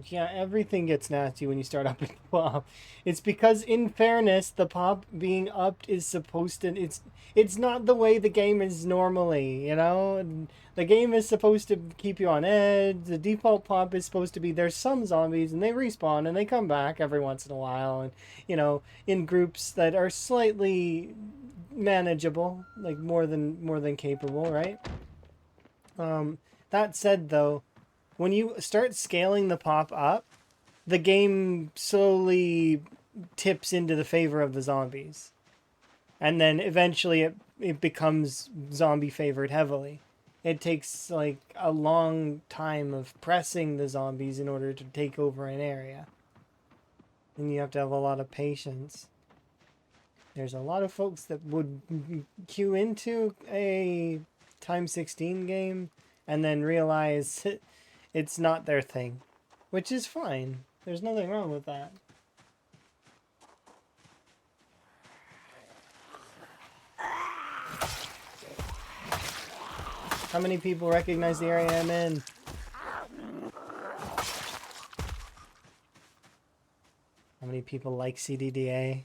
Yeah, everything gets nasty when you start upping the pop. It's because, in fairness, the pop being upped is supposed to... It's not the way the game is normally, you know? The game is supposed to keep you on edge. The default pop is supposed to be there's some zombies and they respawn and they come back every once in a while. And, you know, in groups that are slightly manageable, like more than capable, right? That said, though, when you start scaling the pop up, the game slowly tips into the favor of the zombies. And then eventually it becomes zombie favored heavily. It takes like a long time of pressing the zombies in order to take over an area. And you have to have a lot of patience. There's a lot of folks that would queue into a Time 16 game and then realize it's not their thing, which is fine. There's nothing wrong with that. How many people recognize the area I'm in? How many people like CDDA?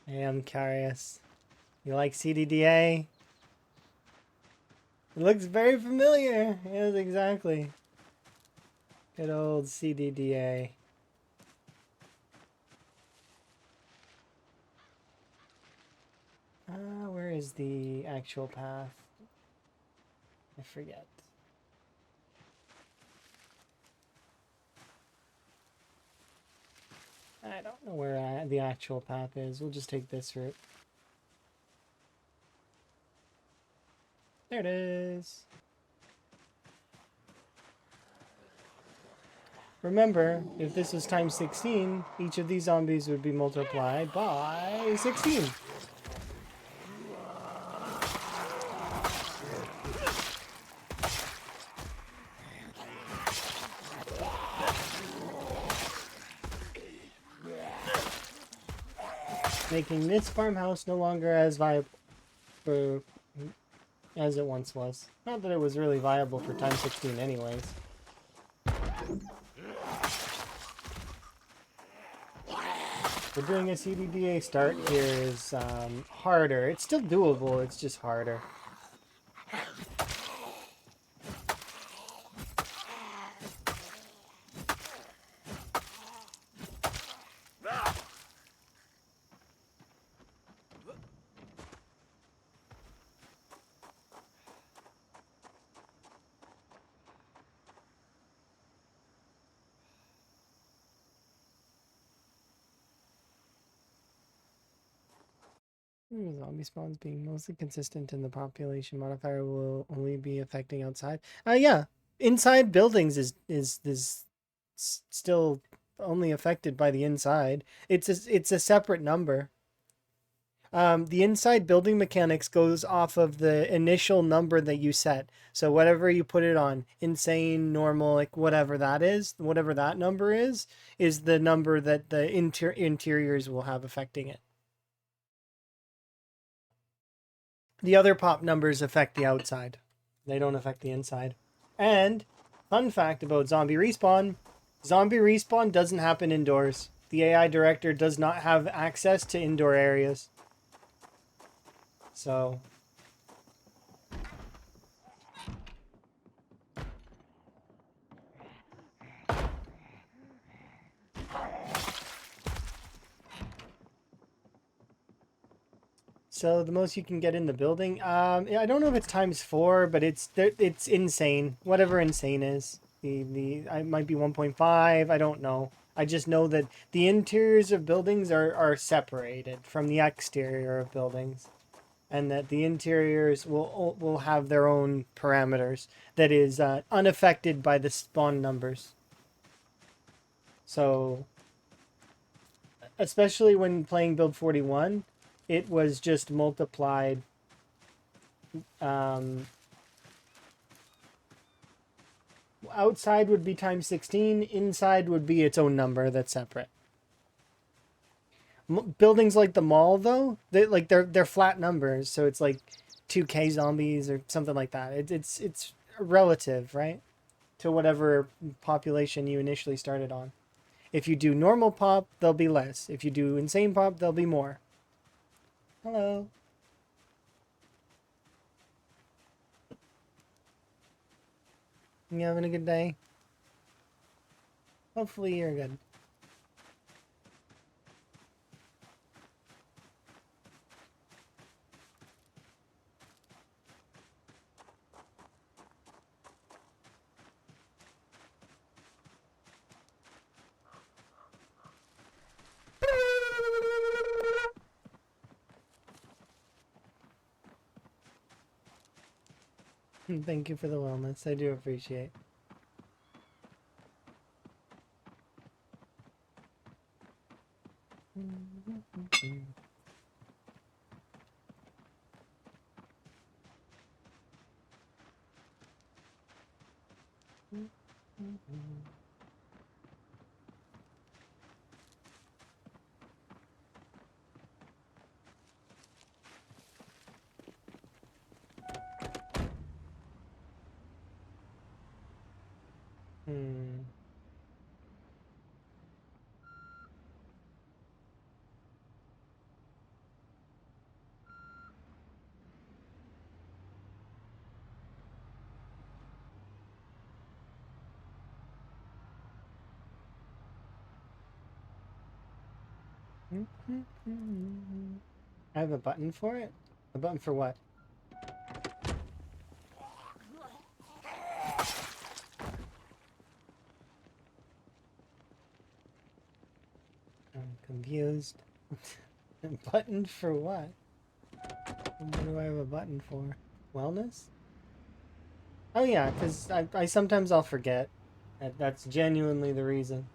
Hey, I'm curious. You like CDDA? It looks very familiar. Yes, exactly. Good old CDDA. Where is the actual path? I forget. I don't know where the actual path is. We'll just take this route. There it is. Remember, if this was times 16, each of these zombies would be multiplied by 16. Making this farmhouse no longer as viable. as it once was. Not that it was really viable for time 16 anyways. But doing a CDDA start here is harder. It's still doable, it's just harder. Zombie spawns being mostly consistent in the population modifier will only be affecting outside. Yeah, inside buildings is still only affected by the inside. It's a separate number. The inside building mechanics goes off of the initial number that you set. So whatever you put it on, insane, normal, like whatever that is, whatever that number is the number that the interiors will have affecting it. The other pop numbers affect the outside. They don't affect the inside. And, fun fact about zombie respawn doesn't happen indoors. The AI director does not have access to indoor areas. So... So the most you can get in the building, I don't know if it's ×4, but it's insane. Whatever insane is, it might be 1.5. I don't know. I just know that the interiors of buildings are separated from the exterior of buildings, and that the interiors will have their own parameters that is unaffected by the spawn numbers. So, especially when playing build 41. It was just multiplied outside would be ×16, inside would be its own number that's separate. Buildings like the mall though, they're flat numbers, so it's like 2k zombies or something like that. It's relative, right? To whatever population you initially started on. If you do normal pop, there'll be less. If you do insane pop, there'll be more. Hello. You having a good day? Hopefully you're good. Thank you for the wellness. I do appreciate. I have a button for it? A button for what? I'm confused. A button for what? What do I have a button for? Wellness? Oh yeah, because I sometimes I'll forget. That's genuinely the reason.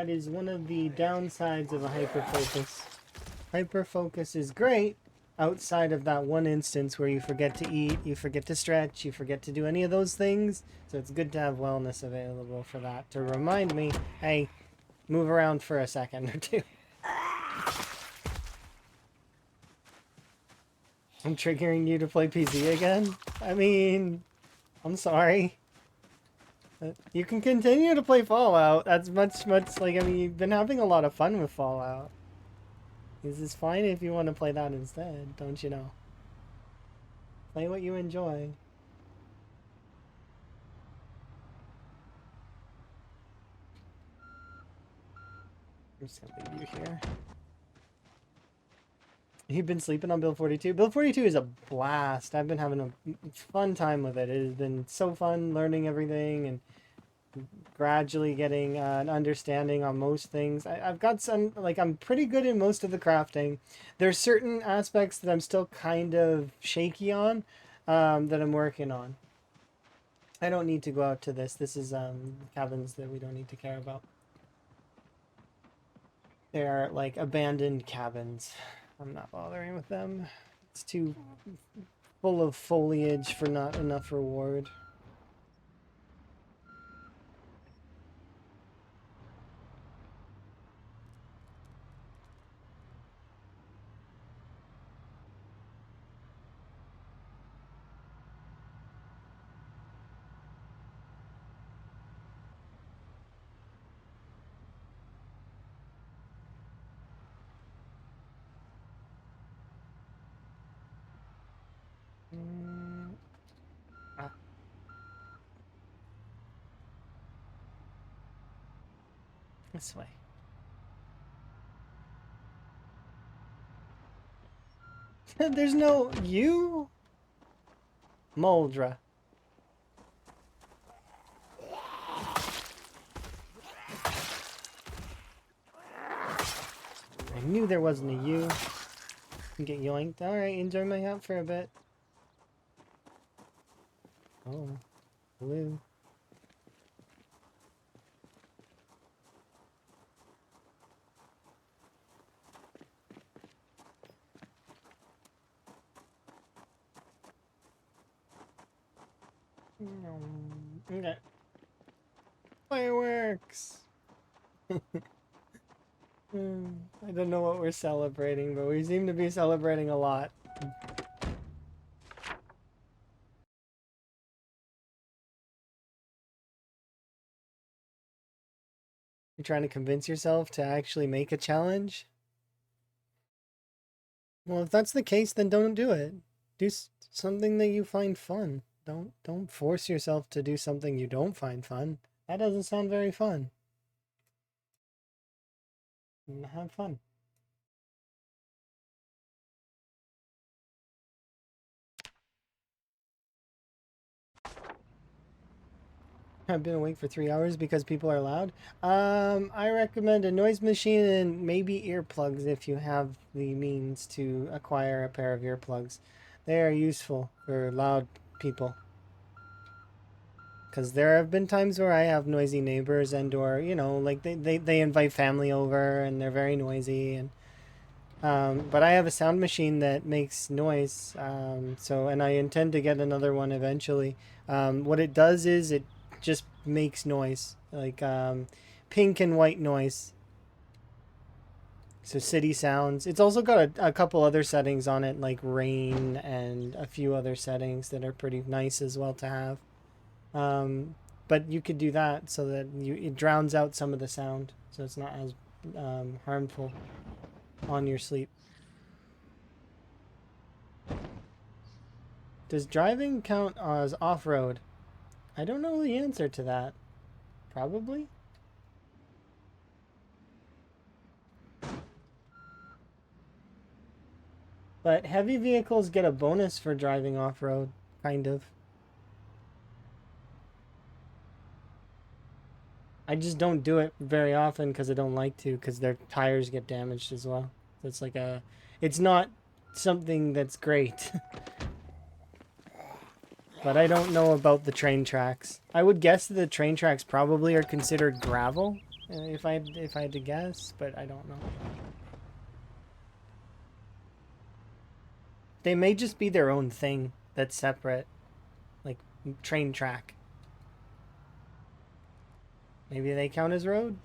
That is one of the downsides of a hyperfocus. Hyperfocus is great outside of that one instance where you forget to eat, you forget to stretch, you forget to do any of those things. So it's good to have wellness available for that, to remind me, hey, move around for a second or two. I'm triggering you to play PC again? I mean, I'm sorry. You can continue to play Fallout. That's much, like, I mean, you've been having a lot of fun with Fallout. This is fine if you want to play that instead, don't you know? Play what you enjoy. I'm just gonna leave you here. You've been sleeping on Build 42? Build 42 is a blast. I've been having a fun time with it. It has been so fun learning everything and gradually getting an understanding on most things. I've got some, like, I'm pretty good in most of the crafting. There's certain aspects that I'm still kind of shaky on, that I'm working on. I don't need to go out to this. This is cabins that we don't need to care about. They are like abandoned cabins. I'm not bothering with them. It's too full of foliage for not enough reward. This way. There's no you? Moldra. I knew there wasn't a you. Get yoinked. Alright, enjoy my out for a bit. Oh, blue. Okay. Fireworks! I don't know what we're celebrating, but we seem to be celebrating a lot. You're trying to convince yourself to actually make a challenge? Well, if that's the case, then don't do it. Do something that you find fun. Don't force yourself to do something you don't find fun. That doesn't sound very fun. Have fun. I've been awake for 3 hours because people are loud. I recommend a noise machine and maybe earplugs if you have the means to acquire a pair of earplugs. They are useful for loud people. Because there have been times where I have noisy neighbors and or, you know, like they invite family over and they're very noisy. And but I have a sound machine that makes noise. And I intend to get another one eventually. What it does is it just makes noise. Like pink and white noise. So city sounds. It's also got a couple other settings on it, like rain and a few other settings that are pretty nice as well to have. But you could do that so that it drowns out some of the sound, so it's not as harmful on your sleep. Does driving count as off-road? I don't know the answer to that. Probably. But heavy vehicles get a bonus for driving off-road, kind of. I just don't do it very often because I don't like to, because their tires get damaged as well. So it's like it's not something that's great. But I don't know about the train tracks. I would guess that the train tracks probably are considered gravel if I had to guess, but I don't know. They may just be their own thing that's separate, like train track. Maybe they count as road?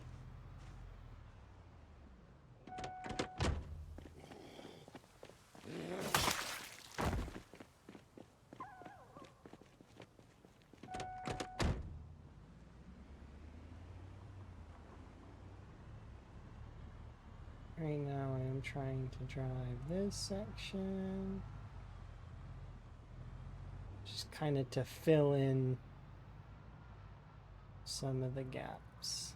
Right now I am trying to drive this section. Just kind of to fill in some of the gaps.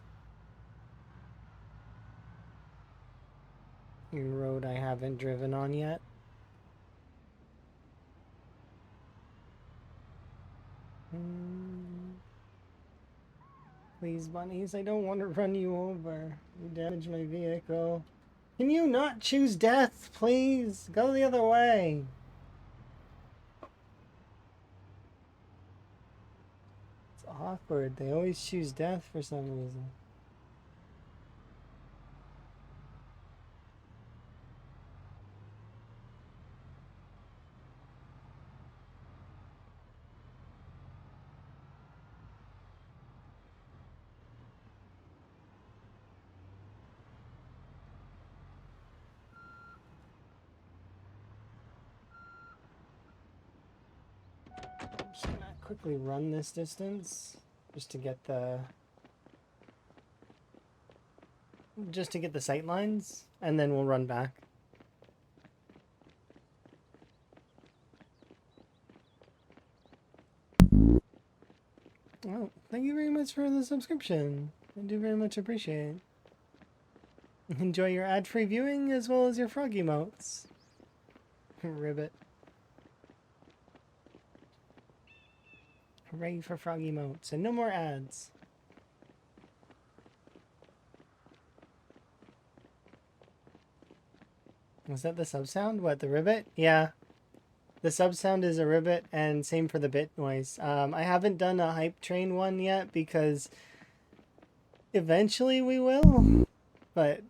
New road I haven't driven on yet. Please, bunnies, I don't want to run you over. You damaged my vehicle. Can you not choose death, please? Go the other way. It's awkward. They always choose death for some reason. I'm just gonna quickly run this distance just to get the sight lines, and then we'll run back. Oh, thank you very much for the subscription. I do very much appreciate it. Enjoy your ad-free viewing as well as your frog emotes. Ribbit. Hooray for frog emotes and no more ads. Was that the sub sound? What, the ribbit? Yeah. The sub sound is a ribbit, and same for the bit noise. I haven't done a hype train one yet because eventually we will, but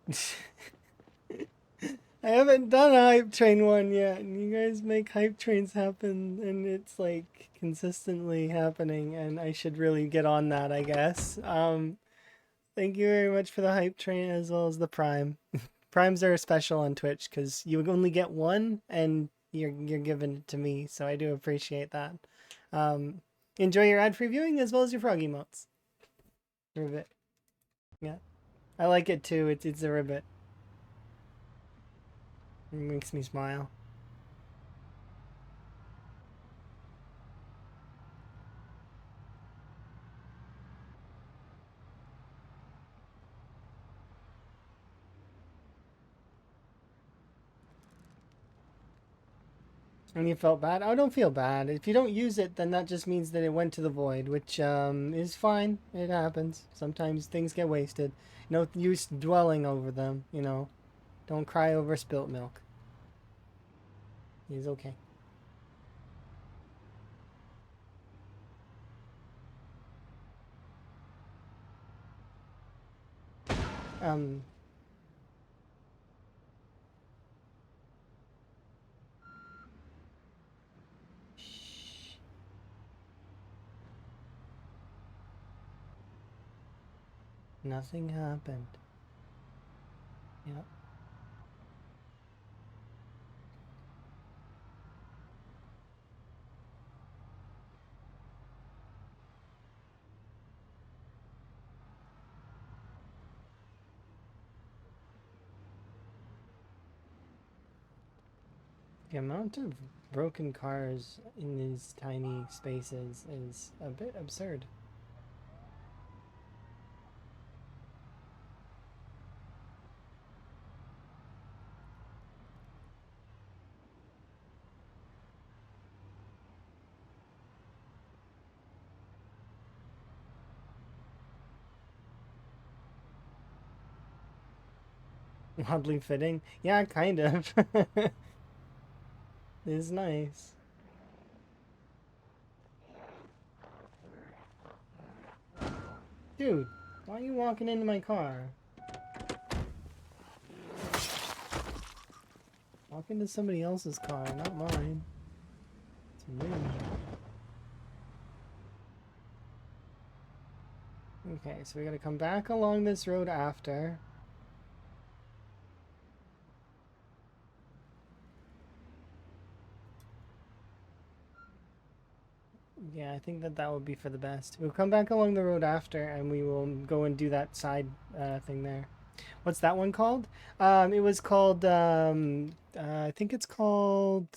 I haven't done a hype train one yet, and you guys make hype trains happen, and it's like consistently happening, and I should really get on that, I guess. Thank you very much for the hype train as well as the prime. Primes are special on Twitch because you only get one, and you're giving it to me, so I do appreciate that. Enjoy your ad-free viewing as well as your frog emotes. Ribbit. Yeah. I like it too. It's a ribbit. It makes me smile. And you felt bad? Oh, don't feel bad. If you don't use it, then that just means that it went to the void, which is fine. It happens. Sometimes things get wasted. No use dwelling over them, you know. Don't cry over spilt milk. He's okay. Shh. Nothing happened. Yep. The amount of broken cars in these tiny spaces is a bit absurd. Oddly fitting. Yeah, kind of. It's nice. Dude, Why are you walking into my car? Walk into somebody else's car, not mine. It's rude. Okay, so we gotta come back along this road after. Yeah, I think that would be for the best. We'll come back along the road after, and we will go and do that side thing there. What's that one called? It was called, I think it's called...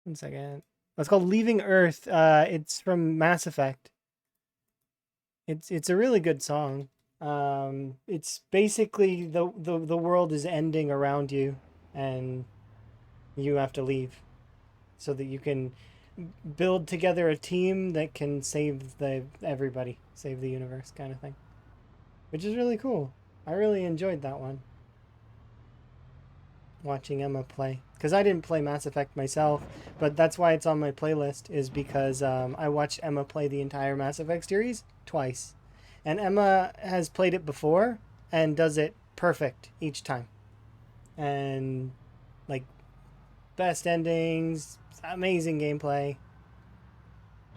One second. It's called Leaving Earth. It's from Mass Effect. It's a really good song. It's basically the world is ending around you, and you have to leave, so that you can build together a team that can save everybody, save the universe, kind of thing, which is really cool. I really enjoyed that one. Watching Emma play, because I didn't play Mass Effect myself, but that's why it's on my playlist, is because I watched Emma play the entire Mass Effect series twice, and Emma has played it before and does it perfect each time, and like best endings, amazing gameplay.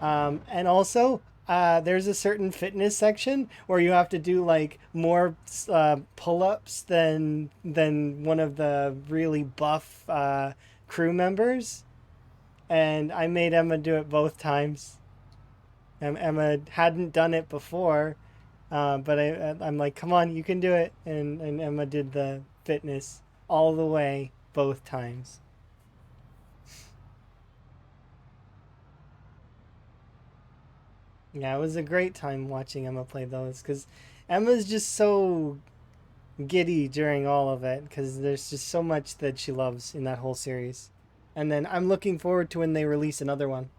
And also, there's a certain fitness section where you have to do like more pull-ups than one of the really buff crew members, and I made Emma do it both times. Emma hadn't done it before, but I'm like, come on, you can do it, and Emma did the fitness all the way both times. Yeah, it was a great time watching Emma play those, because Emma's just so giddy during all of it, because there's just so much that she loves in that whole series. And then I'm looking forward to when they release another one.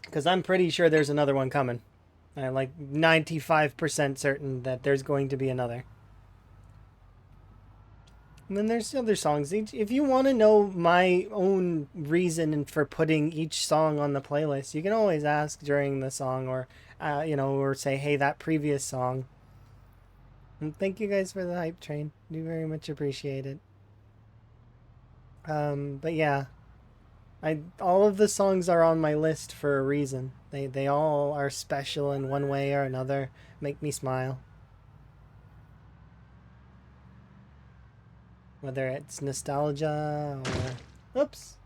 Because I'm pretty sure there's another one coming. I'm like 95% certain that there's going to be another. And then there's other songs. If you want to know my own reason for putting each song on the playlist, you can always ask during the song, or, or say, hey, that previous song. And thank you guys for the hype train. Do very much appreciate it. But yeah, all of the songs are on my list for a reason. They all are special in one way or another. Make me smile. Whether it's nostalgia or... Oops!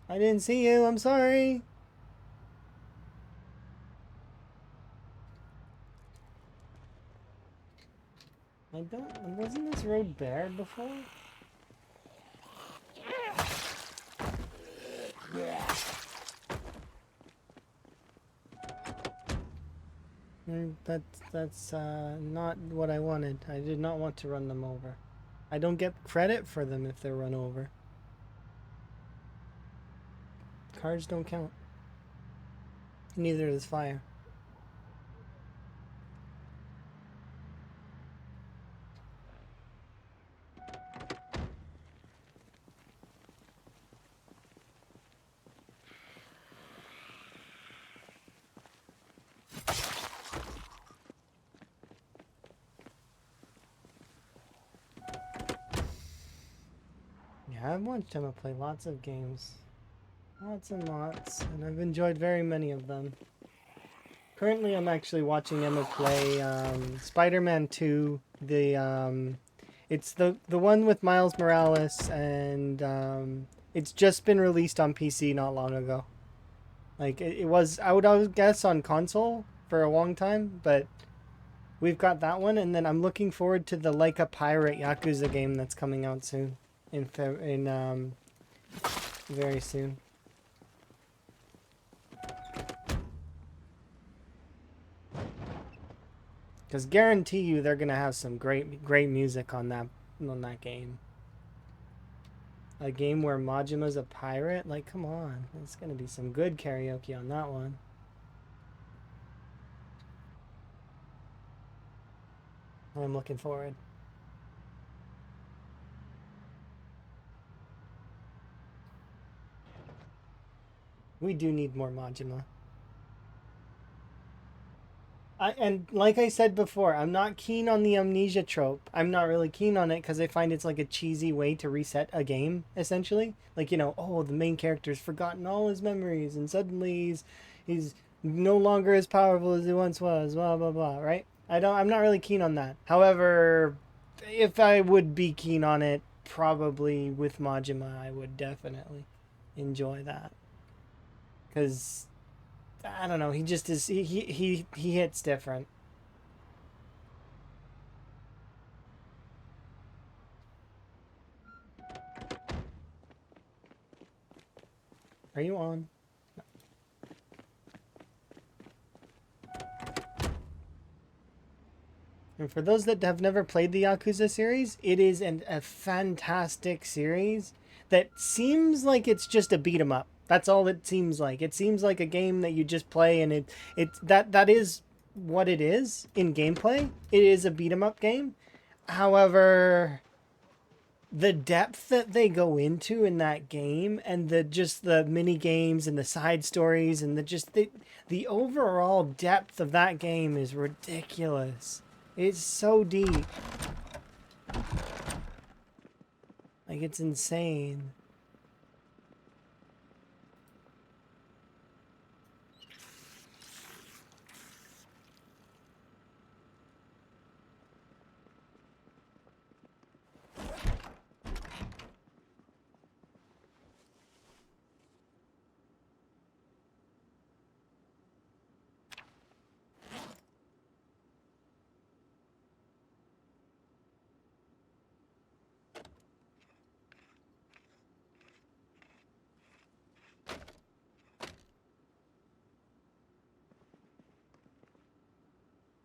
I didn't see you, I'm sorry! I don't... Wasn't this road bare before? That's not what I wanted. I did not want to run them over. I don't get credit for them if they're run over. Cars don't count. Neither does fire. Yeah, I've watched Emma play lots of games. Lots and lots, and I've enjoyed very many of them. Currently, I'm actually watching Emma play Spider-Man 2. It's the one with Miles Morales, and it's just been released on PC not long ago. Like it was, I would guess, on console for a long time, but we've got that one, and then I'm looking forward to the Like a Pirate Yakuza game that's coming out soon, very soon. Because guarantee you they're gonna have some great music on that game. A game where Majima's a pirate? Like, come on. There's gonna be some good karaoke on that one. I'm looking forward. We do need more Majima. And like I said before, I'm not keen on the amnesia trope. I'm not really keen on it because I find it's like a cheesy way to reset a game, essentially. Like, you know, oh, the main character's forgotten all his memories and suddenly he's no longer as powerful as he once was, blah blah blah, right? I'm not really keen on that. However, if I would be keen on it, probably with Majima, I would definitely enjoy that. Cause I don't know, he just is he hits different. Are you on? And for those that have never played the Yakuza series, it is a fantastic series that seems like it's just a beat 'em up. That's all it seems like. It seems like a game that you just play, and that is what it is in gameplay. It is a beat 'em up game. However, the depth that they go into in that game, and the mini games and the side stories and the overall depth of that game is ridiculous. It's so deep. Like, it's insane.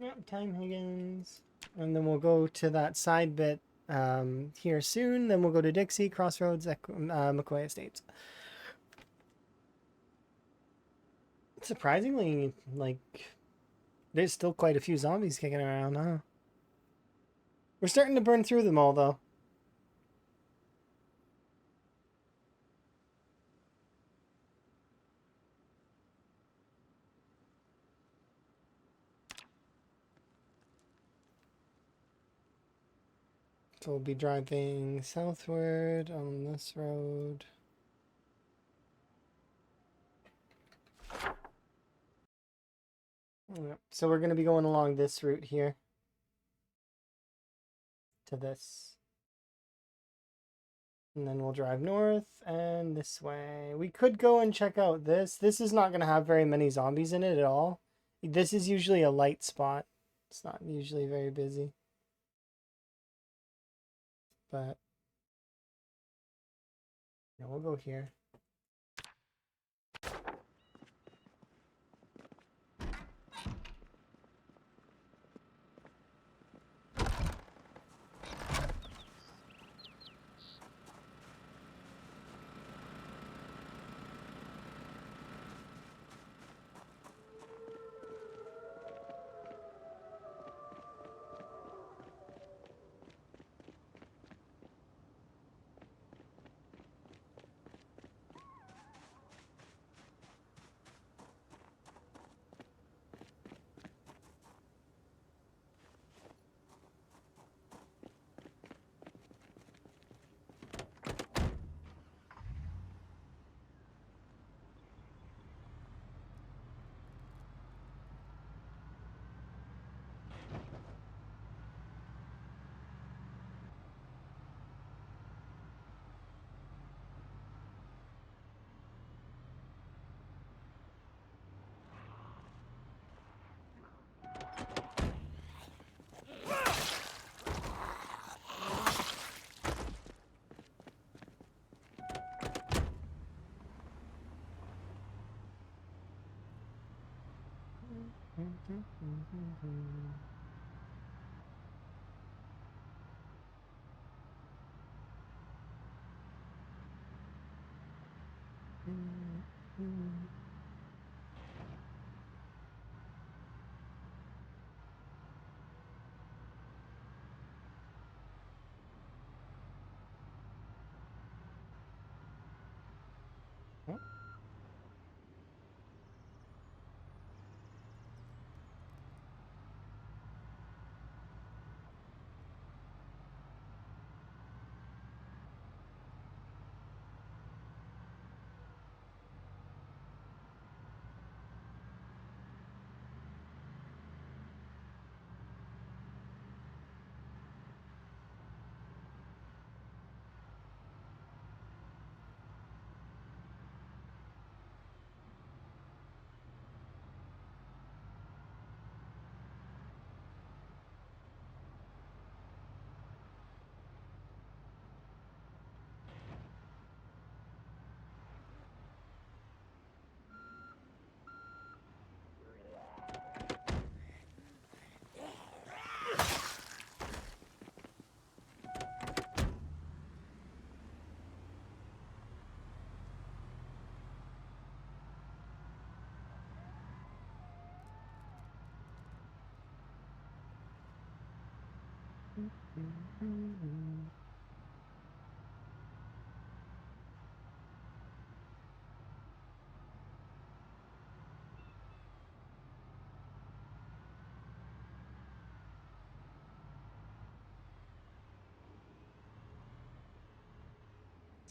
Yep, time Higgins. And then we'll go to that side bit here soon. Then we'll go to Dixie, Crossroads, McCoy Estates. Surprisingly, like, there's still quite a few zombies kicking around, huh? We're starting to burn through them all, though. So we'll be driving southward on this road. Yep. So we're going to be going along this route here to this. And then we'll drive north and this way. We could go and check out this. This is not going to have very many zombies in it at all. This is usually a light spot. It's not usually very busy. But yeah, we'll go here.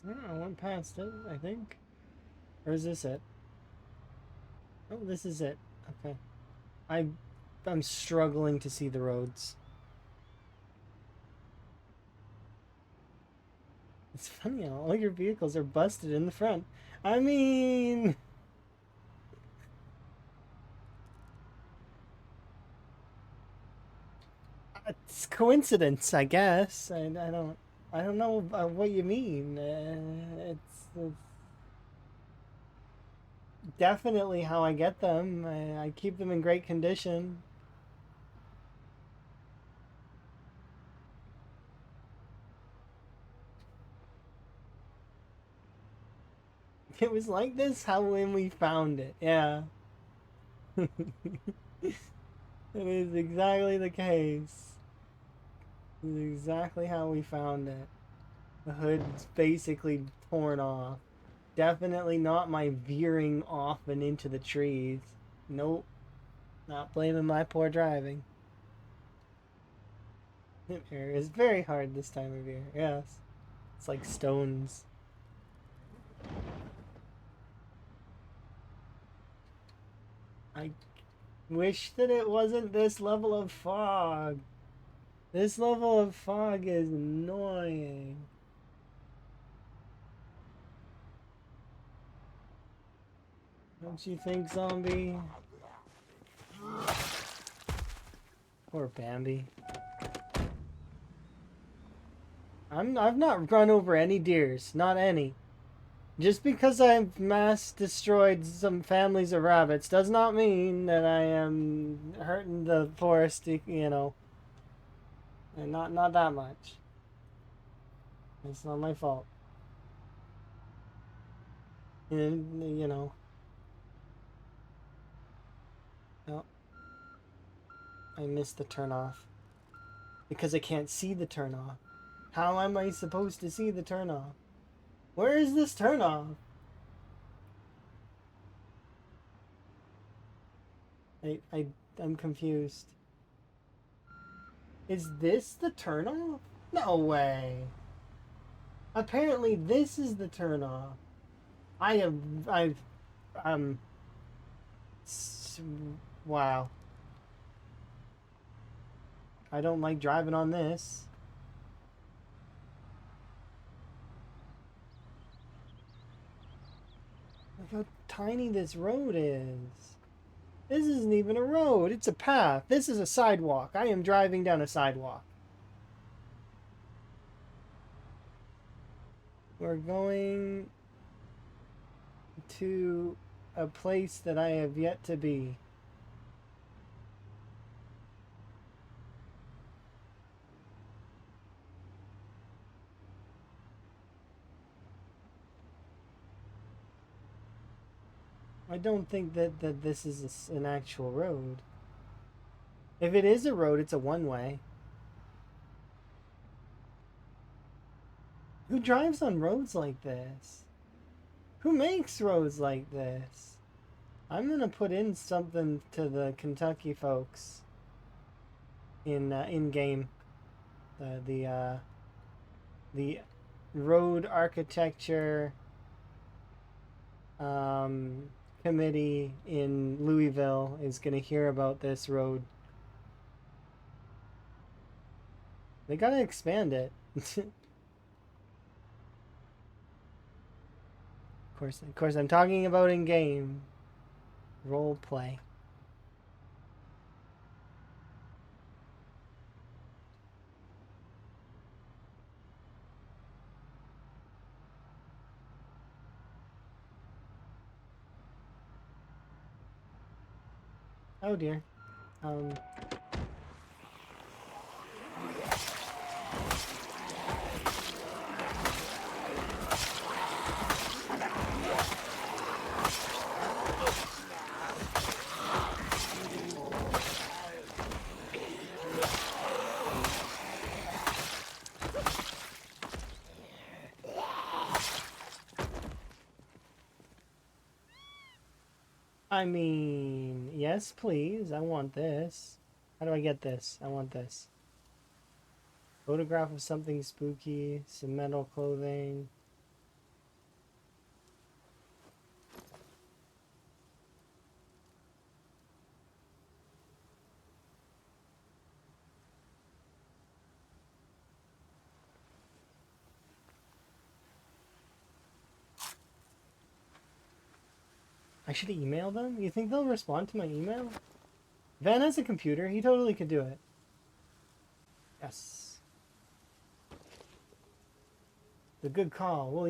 I went past it, I think. Or is this it? Oh, this is it. Okay. I'm struggling to see the roads. It's funny how all your vehicles are busted in the front. I mean... It's coincidence, I guess. I don't know what you mean. It's definitely how I get them. I keep them in great condition. It was like this how when we found it. Yeah. It is exactly the case. It is exactly how we found it. The hood's basically torn off. Definitely not my veering off and into the trees. Nope. Not blaming my poor driving. It's very hard this time of year. Yes. It's like stones. I wish that it wasn't this level of fog. This level of fog is annoying. Don't you think, zombie? Poor Bambi. I've not run over any deers, not any. Just because I've mass destroyed some families of rabbits does not mean that I am hurting the forest, you know. And not that much. It's not my fault. And, you know. No. I missed the turnoff. Because I can't see the turnoff. How am I supposed to see the turnoff? Where is this turnoff? I'm confused. Is this the turnoff? No way. Apparently this is the turnoff. Wow. I don't like driving on this. Look how tiny this road is. This isn't even a road. It's a path. This is a sidewalk. I am driving down a sidewalk. We're going to a place that I have yet to be. I don't think that this is an actual road. If it is a road, it's a one-way. Who drives on roads like this? Who makes roads like this? I'm gonna put in something to the Kentucky folks in game. The road architecture committee in Louisville is gonna hear about this road. They gotta expand it. Of course, I'm talking about in game role play. Oh dear. I mean, yes, please. I want this. How do I get this? I want this. Photograph of something spooky, some metal clothing. I should email them? You think they'll respond to my email? Van has a computer. He totally could do it. Yes. The good call. We'll